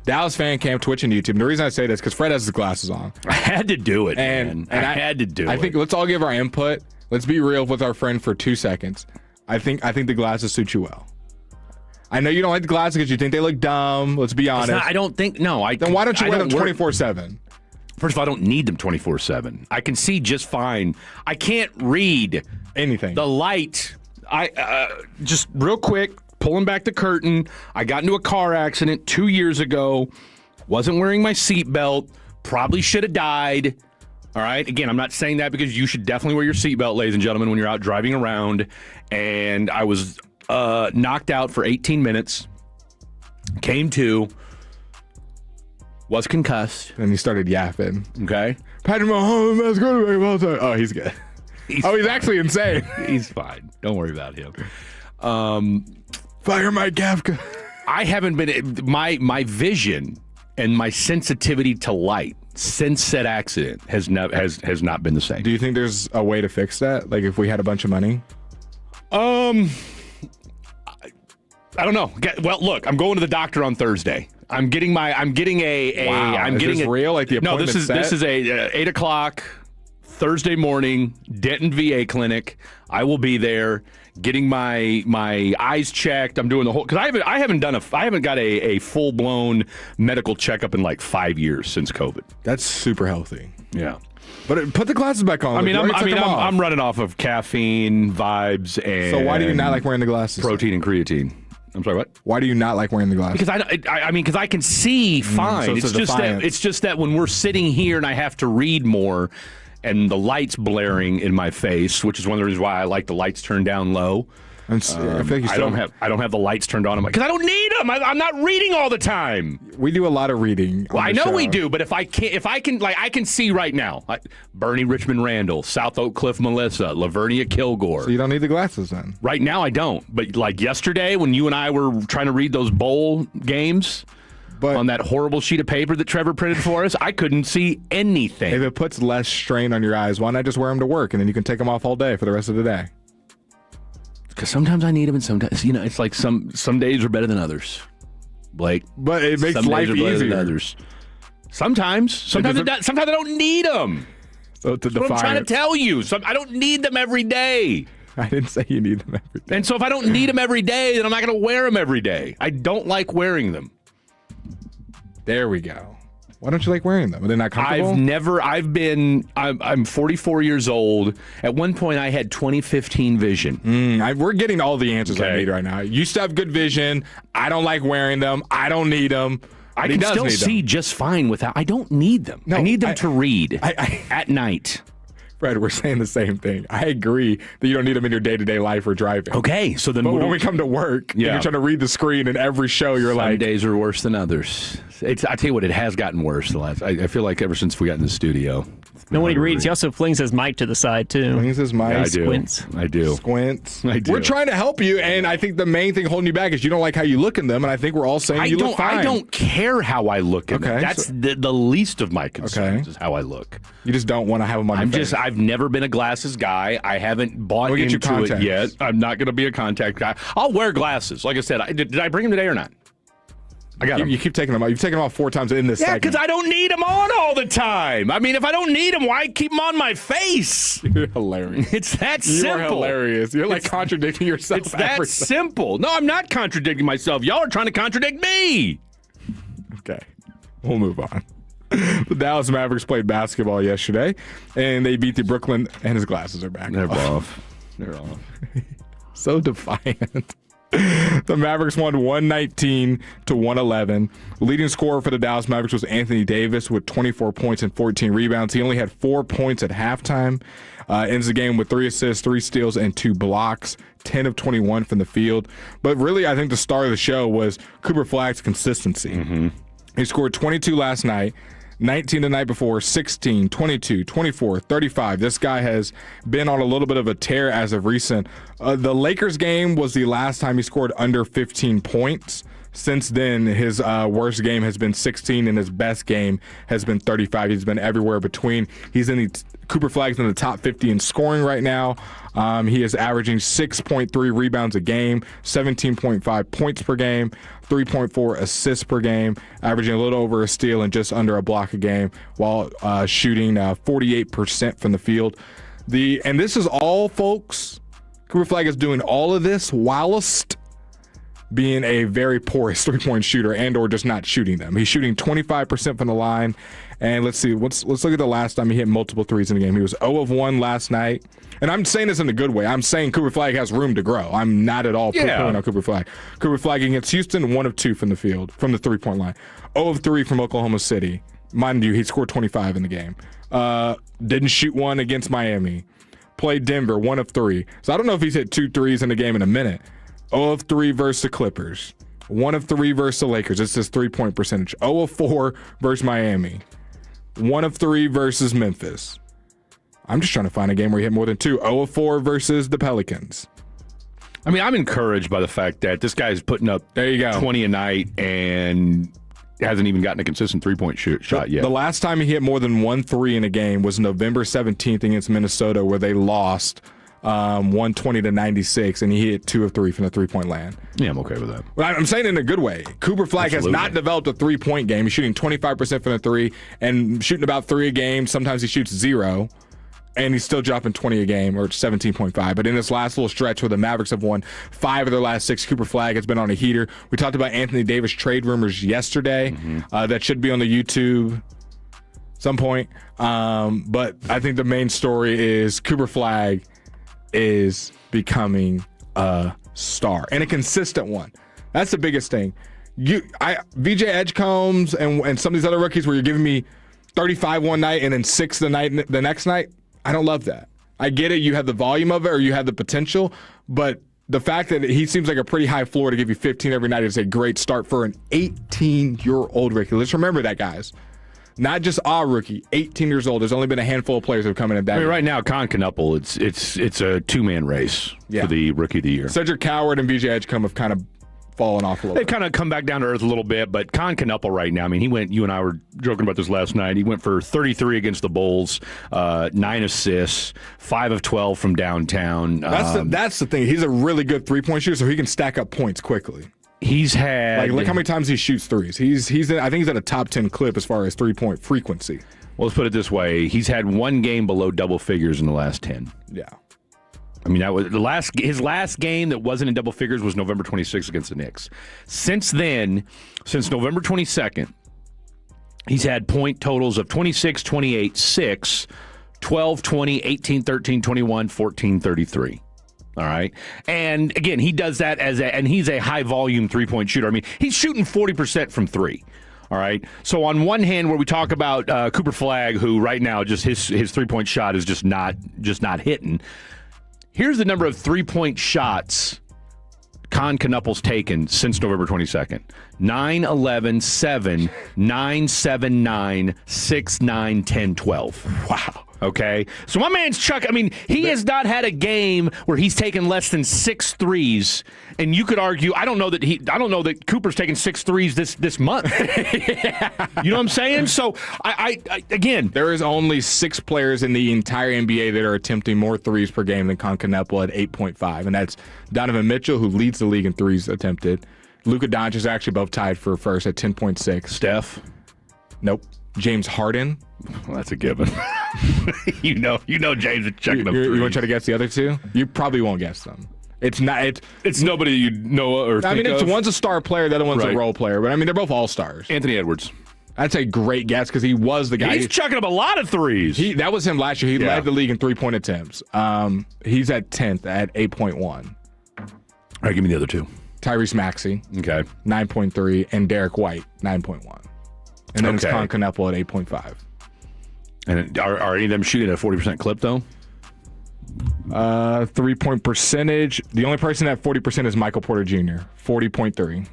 Dallas fan cam, Twitch, and YouTube. And the reason I say this because Fred has his glasses on. I had to do it, man. I had to do it. I think let's all give our input. Let's be real with our friend for 2 seconds. I think the glasses suit you well. I know you don't like the glasses because you think they look dumb. Let's be honest. I don't think. No, then why don't you wear them 24/7? First of all, I don't need them 24/7. I can see just fine. I can't read anything. The light. Just real quick, pulling back the curtain. I got into a car accident 2 years ago. Wasn't wearing my seatbelt. Probably should have died. All right. Again, I'm not saying that because you should definitely wear your seatbelt, ladies and gentlemen, when you're out driving around. And I was knocked out for 18 minutes. Came to. Was concussed. And he started yapping. Okay. Patrick Mahomes, best quarterback of all time. Oh, he's good. He's actually insane. He's fine. Don't worry about him. Fire Mike Kafka. I haven't been my vision and my sensitivity to light since said accident has not been the same. Do you think there's a way to fix that? Like if we had a bunch of money? I don't know. Well, look, I'm going to the doctor on Thursday. I'm getting a. Wow. I'm Is getting this real? Like the no. This appointment is a 8 o'clock Thursday morning Denton VA clinic. I will be there getting my eyes checked. I'm doing the whole because I haven't got a full blown medical checkup in like 5 years since COVID. That's super healthy. Yeah. But put the glasses back on. I'm running off of caffeine, vibes, and so why do you not like wearing the glasses? Protein and creatine. I'm sorry, what? Why do you not like wearing the glasses? Because because I can see fine. So it's just that when we're sitting here and I have to read more, and the light's blaring in my face, which is one of the reasons why I like the lights turned down low. I feel like I don't have the lights turned on because I don't need them. I'm not reading all the time. We do a lot of reading. Well, I know we do, but I can see right now. Bernie Richmond Randall, South Oak Cliff Melissa, Lavernia Kilgore. So you don't need the glasses then. Right now I don't. But like yesterday when you and I were trying to read those bowl games. But on that horrible sheet of paper that Trevor printed for us, I couldn't see anything. If it puts less strain on your eyes, why not just wear them to work and then you can take them off all day for the rest of the day? Because sometimes I need them and sometimes, it's like some days are better than others, Blake. But it makes life easier. Than others. Sometimes I don't need them. So That's what I'm trying to tell you. I don't need them every day. I didn't say you need them every day. And so if I don't need them every day, then I'm not going to wear them every day. I don't like wearing them. There we go. Why don't you like wearing them? Are they not comfortable? I'm 44 years old. At one point, I had 20/15 vision. We're getting all the answers I need right now. You used to have good vision. I don't like wearing them. I don't need them. I can still see just fine without. I don't need them. No, I need them to read at night. Fred, we're saying the same thing. I agree that you don't need them in your day-to-day life or driving. Okay, so then when we come to work, and you're trying to read the screen, and every show you're Some like... days are worse than others. I tell you what, it has gotten worse. I feel like ever since we got in the studio. No, when he reads, he also flings his mic to the side, too. Flings his mic. Yeah, Squints. I do. Squints. I do. We're trying to help you, and I think the main thing holding you back is you don't like how you look in them, and I think we're all saying you look fine. I don't care how I look in them. That's the least of my concerns is how I look. You just don't want to have them on your face. I've never been a glasses guy. I haven't bought into it yet. I'm not going to be a contact guy. I'll wear glasses. Like I said, did I bring them today or not? I got them. You keep taking them off. You've taken them off 4 times in this segment. Yeah, because I don't need them on all the time. I mean, if I don't need them, why keep them on my face? You're hilarious. It's that simple. You are hilarious. You're like contradicting yourself. It's that simple. No, I'm not contradicting myself. Y'all are trying to contradict me. Okay, we'll move on. The Dallas Mavericks played basketball yesterday, and they beat the Brooklyn, and his glasses are back. They're off. They're off. So defiant. The Mavericks won 119 to 111. Leading scorer for the Dallas Mavericks was Anthony Davis with 24 points and 14 rebounds. He only had 4 points at halftime. Ends the game with 3 assists, 3 steals, and 2 blocks. 10 of 21 from the field. But really, I think the star of the show was Cooper Flagg's consistency. Mm-hmm. He scored 22 last night, 19 the night before, 16, 22, 24, 35. This guy has been on a little bit of a tear as of recent. The Lakers game was the last time he scored under 15 points. Since then, his worst game has been 16, and his best game has been 35. He's been everywhere between. Cooper Flagg's in the top 50 in scoring right now. He is averaging 6.3 rebounds a game, 17.5 points per game, 3.4 assists per game, averaging a little over a steal and just under a block a game, while shooting 48% from the field. And this is all, folks. Cooper Flagg is doing all of this whilst being a very porous three-point shooter and or just not shooting them. He's shooting 25% from the line. And let's see, let's look at the last time he hit multiple threes in the game. He was 0 of 1 last night. And I'm saying this in a good way. I'm saying Cooper Flagg has room to grow. I'm not at all poo-pooing on Cooper Flagg. Cooper Flagg against Houston, 1 of 2 from the field, from the three-point line. 0 of 3 from Oklahoma City. Mind you, he scored 25 in the game. Didn't shoot one against Miami. Played Denver, 1 of 3. So I don't know if he's hit 2 threes in the game in a minute. 0 of 3 versus the Clippers. 1 of 3 versus the Lakers. It's his three-point percentage. 0 of 4 versus Miami. 1 of 3 versus Memphis. I'm just trying to find a game where he hit more than 2. 0 of 4 versus the Pelicans. I mean, I'm encouraged by the fact that this guy's putting up 20 a night and hasn't even gotten a consistent three-point shot yet. The last time he hit more than 1 3 in a game was November 17th against Minnesota, where they lost 120 to 96, and he hit 2 of 3 from the three-point land. Yeah, I'm okay with that. Well, I'm saying it in a good way. Cooper Flagg has not developed a three-point game. He's shooting 25% from the three and shooting about 3 a game. Sometimes he shoots 0, and he's still dropping 20 a game, or 17.5. But in this last little stretch where the Mavericks have won 5 of their last 6, Cooper Flagg has been on a heater. We talked about Anthony Davis trade rumors yesterday. That should be on the YouTube some point. But I think the main story is Cooper Flagg is becoming a star, and a consistent one. That's the biggest thing. VJ Edgecombs and some of these other rookies where you're giving me 35 one night and then 6 the next night, I don't love that. I get it, you have the volume of it or you have the potential, but the fact that he seems like a pretty high floor to give you 15 every night is a great start for an 18-year-old rookie. Let's remember that, guys. Not just our rookie, 18 years old. There's only been a handful of players who have come in at that. I mean, right now, Con Knuppel, it's a two-man race for the Rookie of the Year. Cedric Coward and VJ Edgecombe have kind of fallen off a little bit. They've kind of come back down to earth a little bit, but Con Knuppel right now, I mean, you and I were joking about this last night. He went for 33 against the Bulls, 9 assists, 5 of 12 from downtown. That's the thing. He's a really good three-point shooter, so he can stack up points quickly. He's had look how many times he shoots threes. I think he's at a top 10 clip as far as three-point frequency. Well, let's put it this way: he's had 1 game below double figures in the last 10. Yeah, I mean that was his last game that wasn't in double figures was November 26th against the Knicks. Since then, since November 22nd, he's had point totals of 26, 28, 6, 12, 20, 18, 13, 21, 14, 33. All right. And again, he does that and he's a high volume 3-point shooter. I mean, he's shooting 40% from 3. All right. So on one hand, where we talk about Cooper Flagg, who right now just his 3-point shot is just not hitting. Here's the number of 3-point shots Con Knuppel's taken since November 22nd. 9, 11, 7, 9, 7, 9, 6, 9, 10, 12. Wow. Okay, so my man's Chuck. I mean, he has not had a game where he's taken less than 6 threes, and you could argue. I don't know that Cooper's taken 6 threes this month. You know what I'm saying? So I again, there is only 6 players in the entire NBA that are attempting more threes per game than Con Knuppel at 8.5, and that's Donovan Mitchell, who leads the league in threes attempted. Luka Doncic is actually both tied for first at 10.6. Steph, nope. James Harden. Well, that's a given. you know, James is checking them. You want to try to guess the other 2? You probably won't guess them. It's not. It's nobody you know or think it's of. one's a star player, the other one's Right. a role player. But I mean, they're both all stars. Anthony Edwards. That's a great guess because he was the guy. He's chucking up a lot of threes. That was him last year. He led the league in 3-point attempts. He's at 10th at 8.1. All right, give me the other two. Tyrese Maxey, okay, 9.3, and Derek White, 9.1. And then it's Con Knuppel at 8.5. And are any of them shooting at a 40% clip, though? 3-point percentage. The only person at 40% is Michael Porter Jr., 40.3.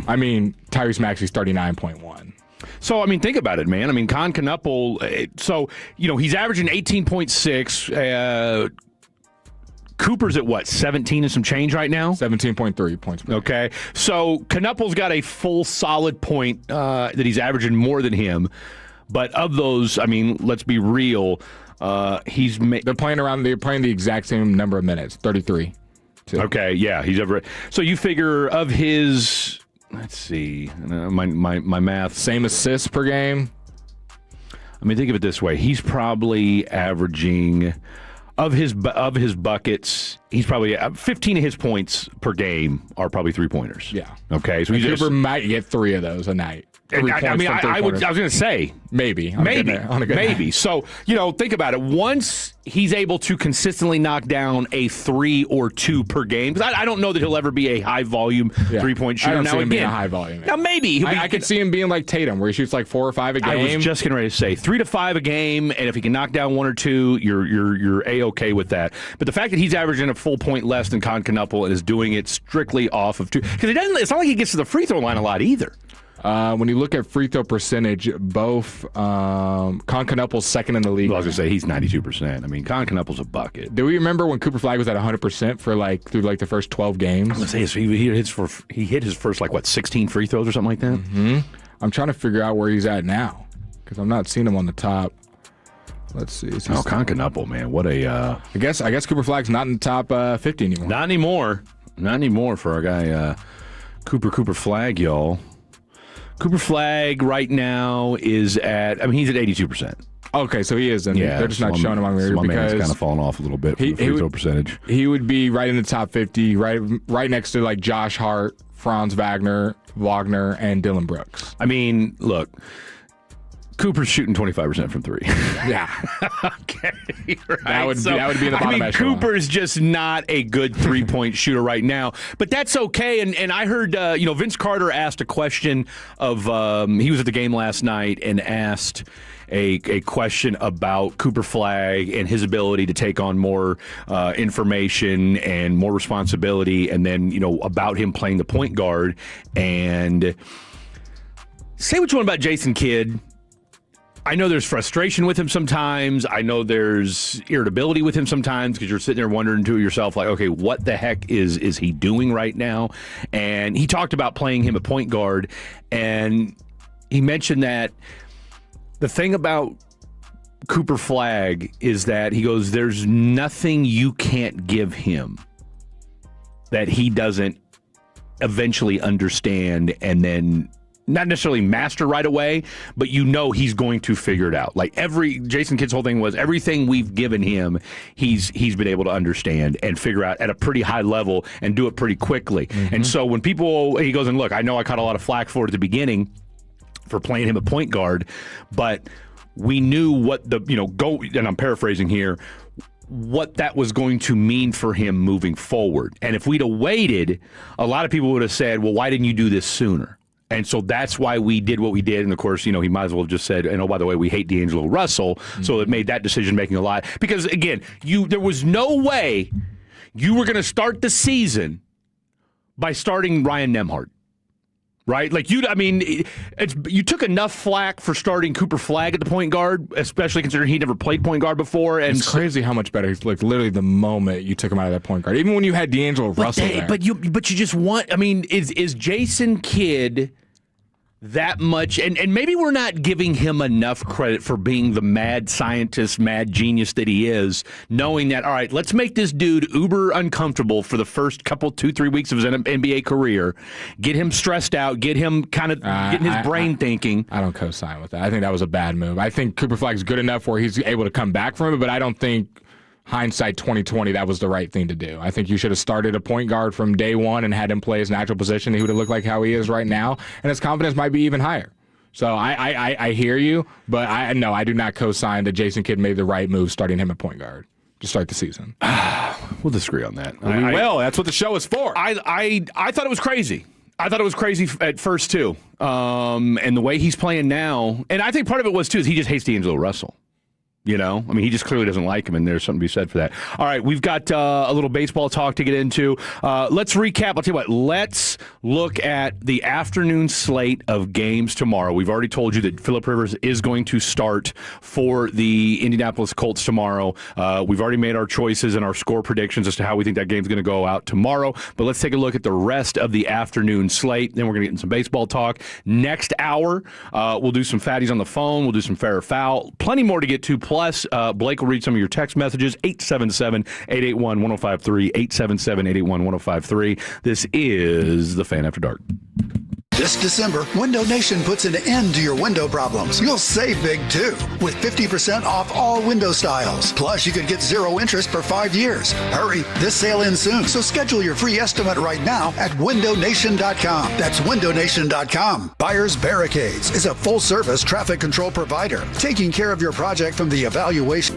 I mean, Tyrese Maxey's 39.1. So, I mean, think about it, man. I mean, Con Knuppel, so, he's averaging 18.6. Cooper's at what, 17 and some change right now? 17.3 points per game. Okay. So, Knuppel's got a full solid point that he's averaging more than him. But of those, I mean, let's be real. They're playing the exact same number of minutes, 33. Too. Okay, yeah, so you figure of his, let's see, my math. Same assists per game. I mean, think of it this way: he's probably averaging of his buckets. He's probably 15 of his points per game are probably 3-pointers. Yeah. Okay, so Cooper might get 3 of those a night. I was going to say maybe. Maybe. So, think about it. Once he's able to consistently knock down a 3 or 2 per game, because I don't know that he'll ever be a high volume 3-point shooter. I don't see him being a high volume. Now, maybe. I could see him being like Tatum, where he shoots like 4 or 5 a game. I was just getting ready to say 3 to 5 a game, and if he can knock down 1 or 2, you're A-okay with that. But the fact that he's averaging a full point less than Con Knuppel and is doing it strictly off of 2, because it's not like he gets to the free throw line a lot either. When you look at free throw percentage, both Con Knuppel's second in the league. Well, I was going to say he's 92%. I mean, Con Knuppel's a bucket. Do we remember when Cooper Flagg was at 100% for through the first 12 games? I was going to say he hit his first 16 free throws or something like that. Mm-hmm. I'm trying to figure out where he's at now because I'm not seeing him on the top. Let's see. Con Knuppel, man, what a. I guess Cooper Flagg's not in the top 50 anymore. Not anymore for our guy Cooper Flagg, y'all. Cooper Flagg right now is at, he's at 82%. Okay, so he is. And they're just not showing him on here because my because man's kind of fallen off a little bit from the free throw percentage. He would be right in the top 50, right next to Josh Hart, Franz Wagner, and Dylan Brooks. I mean, look, Cooper's shooting 25% from 3. Yeah. Okay. Right. That would be in the bottom echelon. Cooper's just not a good 3-point shooter right now, but that's okay. And I heard, Vince Carter asked a question of, he was at the game last night and asked a question about Cooper Flagg and his ability to take on more information and more responsibility, and then, about him playing the point guard. And say what you want about Jason Kidd. I know there's frustration with him sometimes. I know there's irritability with him sometimes because you're sitting there wondering to yourself, okay, what the heck is he doing right now? And he talked about playing him a point guard, and he mentioned that the thing about Cooper Flagg is that he goes, there's nothing you can't give him that he doesn't eventually understand and then not necessarily master right away, but he's going to figure it out. Jason Kidd's whole thing was everything we've given him, he's been able to understand and figure out at a pretty high level and do it pretty quickly. Mm-hmm. And so when he goes and look, I know I caught a lot of flack for it at the beginning for playing him a point guard, but we knew what and I'm paraphrasing here, what that was going to mean for him moving forward. And if we'd have waited, a lot of people would have said, well, why didn't you do this sooner? And so that's why we did what we did. And, of course, he might as well have just said, and, oh, by the way, we hate D'Angelo Russell. Mm-hmm. So it made that decision-making a lot. Because, again, there was no way you were going to start the season by starting Ryan Nembhard. Right? You took enough flack for starting Cooper Flagg at the point guard, especially considering he never played point guard before. And it's crazy how much better he's looked literally the moment you took him out of that point guard. Even when you had D'Angelo Russell there. But you just want, is Jason Kidd that much, and maybe we're not giving him enough credit for being the mad scientist, mad genius that he is, knowing that, all right, let's make this dude uber uncomfortable for the first 2-3 weeks of his NBA career, get him stressed out, get him kind of getting his brain thinking. I don't co-sign with that. I think that was a bad move. I think Cooper Flagg's good enough where he's able to come back from it, but I don't think hindsight 2020, that was the right thing to do. I think you should have started a point guard from day one and had him play his natural position. He would have looked like how he is right now, and his confidence might be even higher. So I hear you, but I do not co-sign that Jason Kidd made the right move starting him at point guard to start the season. We'll disagree on that. We will. That's what the show is for. I thought it was crazy. I thought it was crazy at first, too. And the way he's playing now, and I think part of it was, too, is he just hates D'Angelo Russell. You know, I mean, he just clearly doesn't like him, and there's something to be said for that. All right, we've got a little baseball talk to get into. Let's recap. I'll tell you what, let's look at the afternoon slate of games tomorrow. We've already told you that Phillip Rivers is going to start for the Indianapolis Colts tomorrow. We've already made our choices and our score predictions as to how we think that game's going to go out tomorrow. But let's take a look at the rest of the afternoon slate. Then we're going to get in some baseball talk. Next hour, we'll do some fatties on the phone. We'll do some fair or foul. Plenty more to get to. Plus, Blake will read some of your text messages, 877-881-1053, 877-881-1053. This is The Fan After Dark. This December, Window Nation puts an end to your window problems. You'll save big, too, with 50% off all window styles. Plus, you could get 0 interest for 5 years. Hurry, this sale ends soon, so schedule your free estimate right now at windownation.com. That's windownation.com. Buyers Barricades is a full-service traffic control provider, taking care of your project from the evaluation.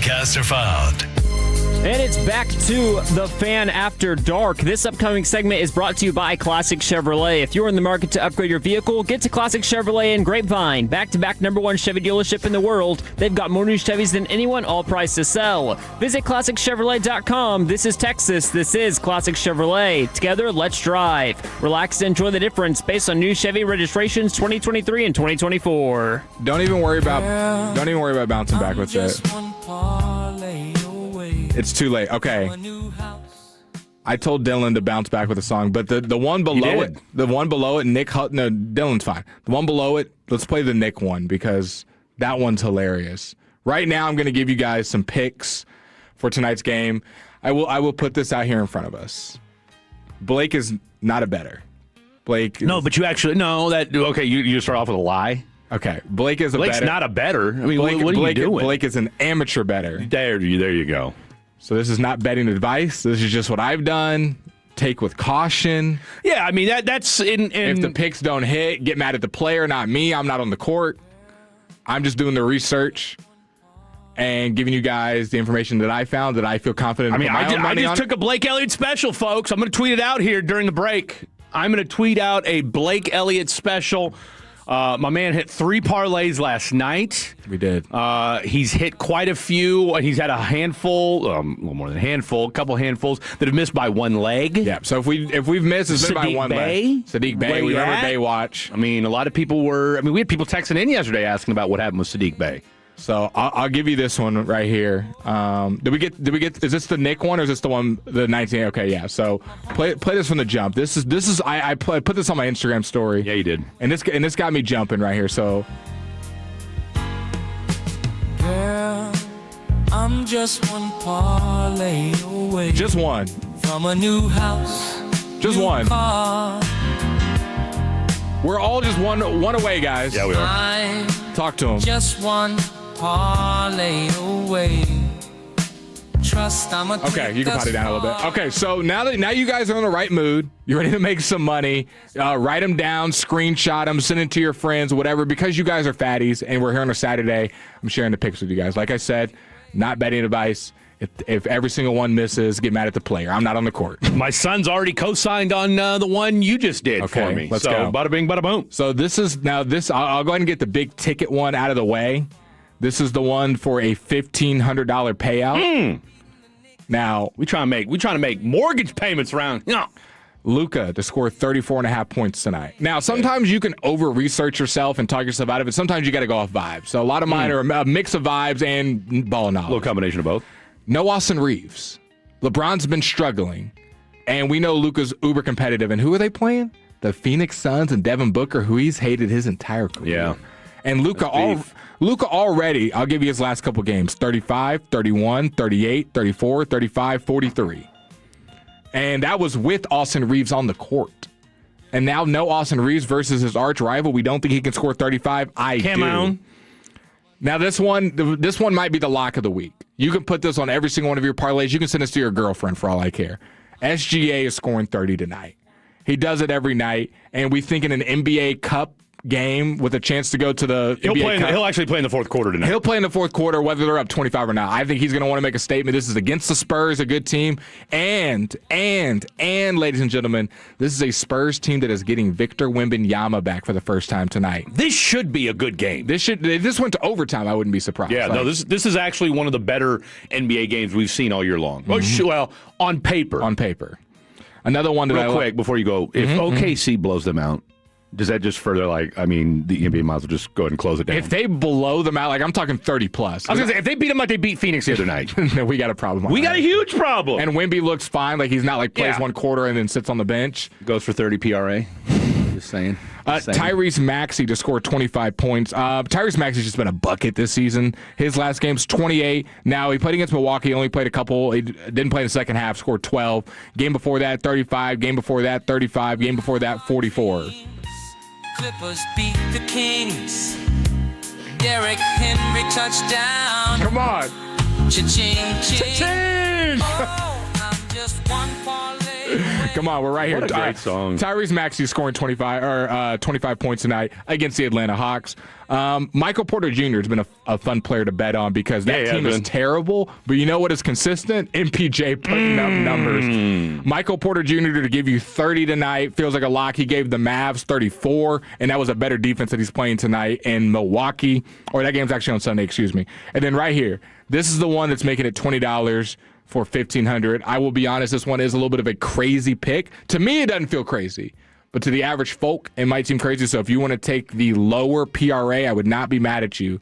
podcasts are found. And it's back to the Fan After Dark. This upcoming segment is brought to you by Classic Chevrolet. If you're in the market to upgrade your vehicle, get to Classic Chevrolet in Grapevine. Back-to-back #1 Chevy dealership in the world. They've got more new Chevys than anyone, all priced to sell. Visit ClassicChevrolet.com. This is Texas. This is Classic Chevrolet. Together, let's drive. Relax and enjoy the difference based on new Chevy registrations 2023 and 2024. Don't even worry about bouncing back with it. It's too late. Okay. I told Dylan to bounce back with a song, but the one below it, Dylan's fine. The one below it, let's play the Nick one because that one's hilarious. Right now, I'm going to give you guys some picks for tonight's game. I will put this out here in front of us. Blake is not a better. Blake. No, but you actually okay. You start off with a lie. Okay, Blake's not a better. I mean, what are you doing? Blake is an amateur better. There you go. So this is not betting advice. This is just what I've done. Take with caution. Yeah, I mean that's in. If the picks don't hit, get mad at the player, not me. I'm not on the court. I'm just doing the research and giving you guys the information that I found that I feel confident. I mean, I just took a Blake Elliott special, folks. I'm going to tweet it out here during the break. I'm going to tweet out a Blake Elliott special. My man hit 3 parlays last night. We did. He's hit quite a few. He's had a handful, a little more than a handful, a couple handfuls that have missed by one leg. Yeah. So if we've missed, it's been by one leg. Sadiq Bey. We remember Baywatch. I mean, a lot of people we had people texting in yesterday asking about what happened with Sadiq Bey. So I'll give you this one right here. Did we get? Is this the Nick one or is this the one the 19? Okay, yeah. So play this from the jump. This is I put this on my Instagram story. Yeah, you did. And this got me jumping right here. So. Girl, I'm just one parlay away. Just one. From a new house. Just new one. Car. We're all just one away, guys. Yeah, we are. Talk to him. Just one parlay away. Trust I'm a Okay, you can pot it down a little bit. Okay, so now you guys are in the right mood. You're ready to make some money. Write them down, screenshot them, send it to your friends, whatever. Because you guys are fatties and we're here on a Saturday, I'm sharing the picks with you guys. Like I said, not betting advice. If every single one misses, get mad at the player. I'm not on the court. My son's already co-signed on the one you just did for me. Let's go. Bada bing, bada boom. So I'll go ahead and get the big ticket one out of the way. This is the one for a $1,500 payout. Now we trying to make mortgage payments around. Luka to score 34.5 points tonight. Now, sometimes you can over-research yourself and talk yourself out of it. Sometimes you got to go off vibes. So a lot of mine are a mix of vibes and ball knowledge. A little combination of both. No Austin Reeves. LeBron's been struggling, and we know Luka's uber competitive. And who are they playing? The Phoenix Suns and Devin Booker, who he's hated his entire career. Yeah. And Luka already, I'll give you his last couple games, 35, 31, 38, 34, 35, 43. And that was with Austin Reeves on the court. And now no Austin Reeves versus his arch rival. We don't think he can score 35. I do. Now this one might be the lock of the week. You can put this on every single one of your parlays. You can send this to your girlfriend for all I care. SGA is scoring 30 tonight. He does it every night, and we think in an NBA Cup game with a chance to go to the NBA Cup. He'll actually play in the fourth quarter tonight. He'll play in the fourth quarter, whether they're up 25 or not. I think he's going to want to make a statement. This is against the Spurs, a good team. And, ladies and gentlemen, this is a Spurs team that is getting Victor Wembanyama back for the first time tonight. This should be a good game. This went to overtime. I wouldn't be surprised. Yeah, no, this is actually one of the better NBA games we've seen all year long. Mm-hmm. Well, on paper. On paper. Another one that Real quick, before you go, if OKC blows them out, does that just further, the NBA might as well just go ahead and close it down? If they blow them out, I'm talking 30 plus. I was going to say, if they beat them like they beat Phoenix the other night. No, we got a problem. We got a huge problem. And Wemby looks fine. He's not plays one quarter and then sits on the bench. Goes for 30 PRA. Just saying. Tyrese Maxey to score 25 points. Tyrese Maxey's just been a bucket this season. His last game's 28. Now, he played against Milwaukee. He only played a couple. He didn't play in the second half. Scored 12. Game before that, 35. Game before that, 35. Game before that, 44. Clippers beat the Kings. Derrick Henry touchdown. Come on. Cha-ching, cha-ching. Cha-ching. Oh, I'm just one parlay Come on, we're right here. What a great song. Tyrese Maxey scoring 25 points tonight against the Atlanta Hawks. Michael Porter Jr. has been a fun player to bet on because that team is terrible, but you know what is consistent? MPJ putting up numbers. Michael Porter Jr. to give you 30 tonight feels like a lock. He gave the Mavs 34, and that was a better defense that he's playing tonight in Milwaukee. Or that game's actually on Sunday, excuse me. And then right here, this is the one that's making it $20 for $1,500. I will be honest, this one is a little bit of a crazy pick. To me, it doesn't feel crazy. But to the average folk, it might seem crazy. So if you want to take the lower PRA, I would not be mad at you.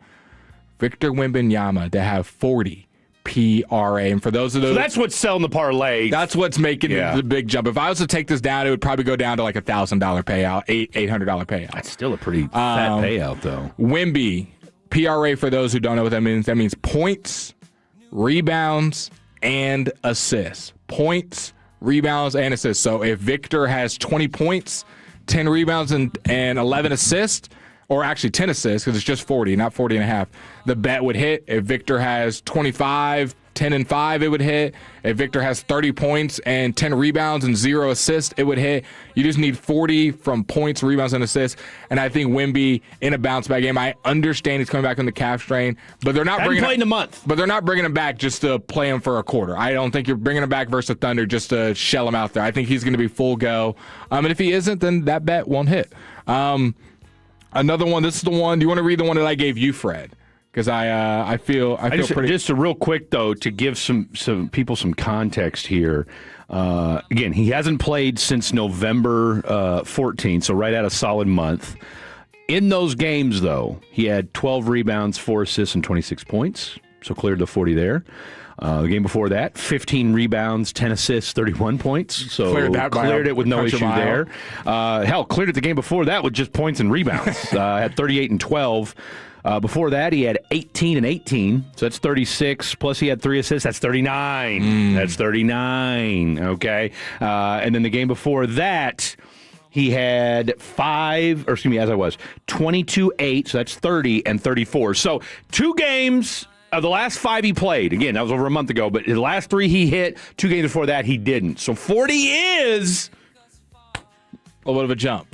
Victor Wembanyama to have 40 PRA. And for those of those... So that's what's selling the parlay. That's what's making the big jump. If I was to take this down, it would probably go down to like $1,000 payout, $800 payout. That's still a pretty fat payout, though. Wemby, PRA, for those who don't know what that means points, rebounds, and assists. Points, rebounds, and assists. So if Victor has 20 points, 10 rebounds, and 11 assists, or actually 10 assists because it's just 40, not 40 and a half, the bet would hit. If Victor has 25, 10 and 5, it would hit. If Victor has 30 points and 10 rebounds and 0 assists, it would hit. You just need 40 from points, rebounds, and assists. And I think Wemby in a bounce-back game. I understand he's coming back on the calf strain, but they're not bringing played in a month. But they're not bringing him back just to play him for a quarter. I don't think you're bringing him back versus the Thunder just to shell him out there. I think he's going to be full go. And if he isn't, then that bet won't hit. Another one. This is the one. Do you want to read the one that I gave you, Fred? Because I feel pretty. Just a real quick though, to give some people some context here. Again, he hasn't played since November 14th, so right at a solid month. In those games, though, he had 12 rebounds, 4 assists, and 26 points. So cleared the 40 there. The game before that, 15 rebounds, 10 assists, 31 points. So cleared it with no issue there. Hell, cleared it the game before that with just points and rebounds. Had 38 and 12. Before that, he had 18 and 18, so that's 36. Plus, he had 3 assists. That's 39. That's 39. Okay, and then the game before that, he had 22-8. So that's 30 and 34. So 2 games. The last 5 he played, again, that was over a month ago, but the last 3 he hit, 2 games before that he didn't. So 40 is a little bit of a jump.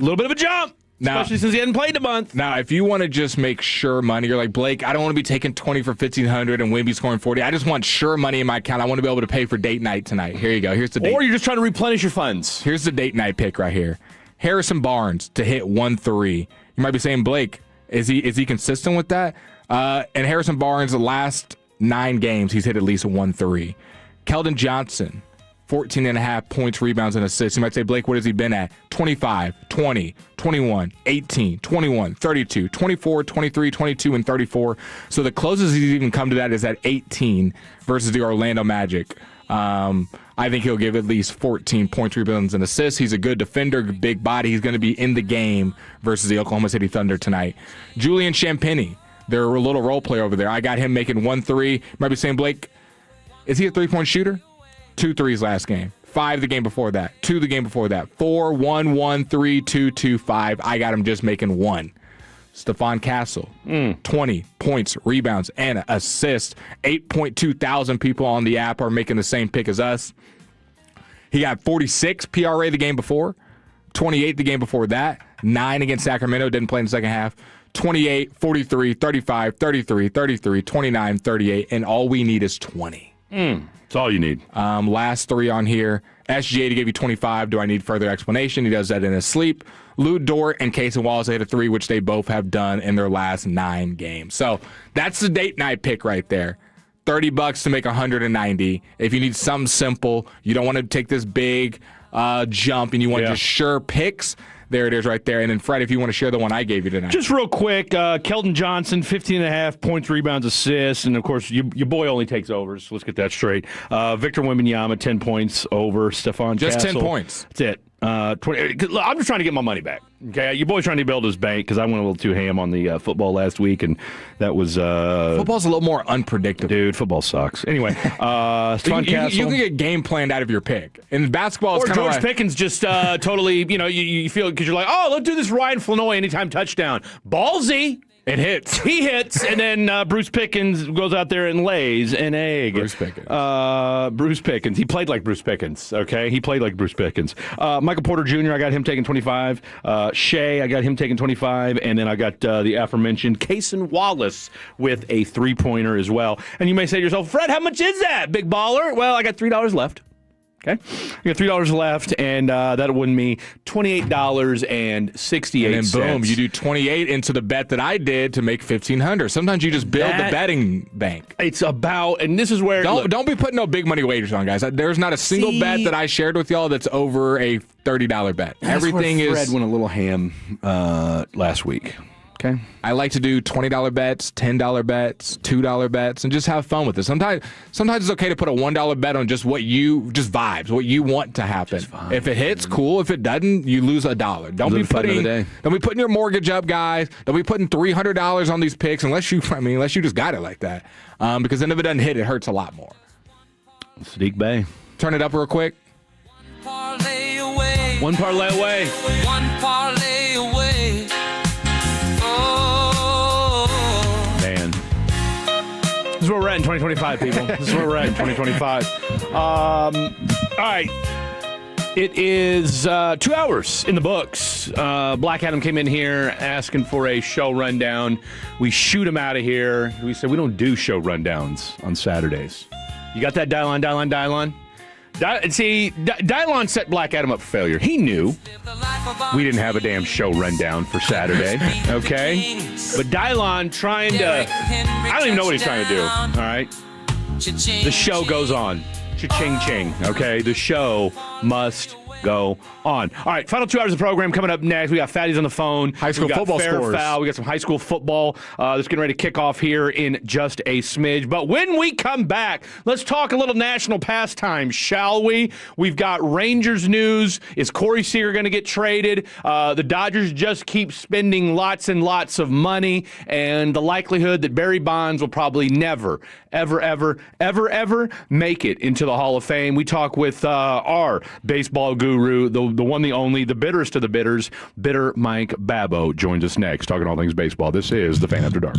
Now, especially since he hadn't played a month. Now, if you want to just make sure money, you're like, Blake, I don't want to be taking 20 for $1,500 and Wemby scoring 40. I just want sure money in my account. I want to be able to pay for date night tonight. Here you go. Here's the date. Or you're just trying to replenish your funds. Here's the date night pick right here. Harrison Barnes to hit 1-3. You might be saying, Blake, is he consistent with that? And Harrison Barnes, the last 9 games, he's hit at least 1-3. Keldon Johnson, 14.5 points, rebounds, and assists. You might say, Blake, what has he been at? 25, 20, 21, 18, 21, 32, 24, 23, 22, and 34. So the closest he's even come to that is at 18 versus the Orlando Magic. I think he'll give at least 14 points, rebounds, and assists. He's a good defender, big body. He's going to be in the game versus the Oklahoma City Thunder tonight. Julian Champagnie, they're a little role player over there. I got him making 1-3. You might be saying, Blake, is he a three-point shooter? 2 threes last game. 5 the game before that. 2 the game before that. 4, 1, 1, 3, 2, 2, 5. I got him just making 1. Stephon Castle, 20 points, rebounds, and assists. 8.2 thousand people on the app are making the same pick as us. He got 46 PRA the game before, 28 the game before that, 9 against Sacramento, didn't play in the second half. 28, 43, 35, 33, 33, 29, 38, and all we need is 20. That's all you need. Last 3 on here. SGA to give you 25. Do I need further explanation? He does that in his sleep. Lou Dort and Casey Wallace hit a 3, which they both have done in their last 9 games. So that's the date night pick right there. $30 to make 190. If you need something simple, you don't want to take this big jump, and you want just sure picks, there it is right there. And then, Fred, if you want to share the one I gave you tonight. Just real quick, Keldon Johnson, 15.5 points, rebounds, assists. And, of course, your boy only takes overs. So let's get that straight. Victor Wembanyama, 10 points over. Stephon Just Castle. 10 points. That's it. 20, I'm just trying to get my money back. Okay, your boy's trying to build his bank because I went a little too ham on the football last week, and that was football's a little more unpredictable. Dude, football sucks. Anyway, Stephon Castle. You can get game planned out of your pick. In basketball, it's or kind of George like, Pickens just totally, you feel because you're like, oh, let's do this Ryan Flanoy anytime touchdown. Ballsy. It hits. He hits, and then Bruce Pickens goes out there and lays an egg. Bruce Pickens. Bruce Pickens. He played like Bruce Pickens, okay? He played like Bruce Pickens. Michael Porter Jr., I got him taking 25. Shea, I got him taking 25. And then I got the aforementioned Cason Wallace with a three-pointer as well. And you may say to yourself, Fred, how much is that, big baller? Well, I got $3 left. Okay, I got $3 left, and that'll win me $28.68. And then boom, you do 28 into the bet that I did to make $1,500. Sometimes you just build the betting bank. It's about, and this is where don't be putting no big money wagers on, guys. There's not a single bet that I shared with y'all that's over a $30 bet. Everything where Fred is. went a little ham last week. Okay, I like to do $20 bets, $10 bets, $2 bets, and just have fun with it. Sometimes it's okay to put a $1 bet on just vibes, what you want to happen. If it hits, cool. If it doesn't, you lose $1. Don't be putting your mortgage up, guys. Don't be putting $300 on these picks unless you just got it like that. Because then if it doesn't hit, it hurts a lot more. Sadiq Bey, turn it up real quick. One parlay away. One parlay away. Man. This is where we're at in 2025, people. This is where we're at in 2025. All right. It is 2 hours in the books. Black Adam came in here asking for a show rundown. We shoot him out of here. We said we don't do show rundowns on Saturdays. You got that? Dial on. Dylon set Black Adam up for failure. He knew we didn't have a damn show rundown for Saturday, okay? But Dylon trying to, I don't even know what he's trying to do, all right? The show goes on. Cha-ching, ching, okay? The show must go on. All right, final 2 hours of the program coming up next. We got Fatties on the phone. High school football fair scores. Foul. We got some high school football that's getting ready to kick off here in just a smidge. But when we come back, let's talk a little national pastime, shall we? We've got Rangers news. Is Corey Seager going to get traded? The Dodgers just keep spending lots and lots of money, and the likelihood that Barry Bonds will probably never, ever make it into the Hall of Fame. We talk with our baseball guru, the one, the only, the bitterest of the bitters, Bitter Mike Babbo joins us next, talking all things baseball. This is The Fan After Dark.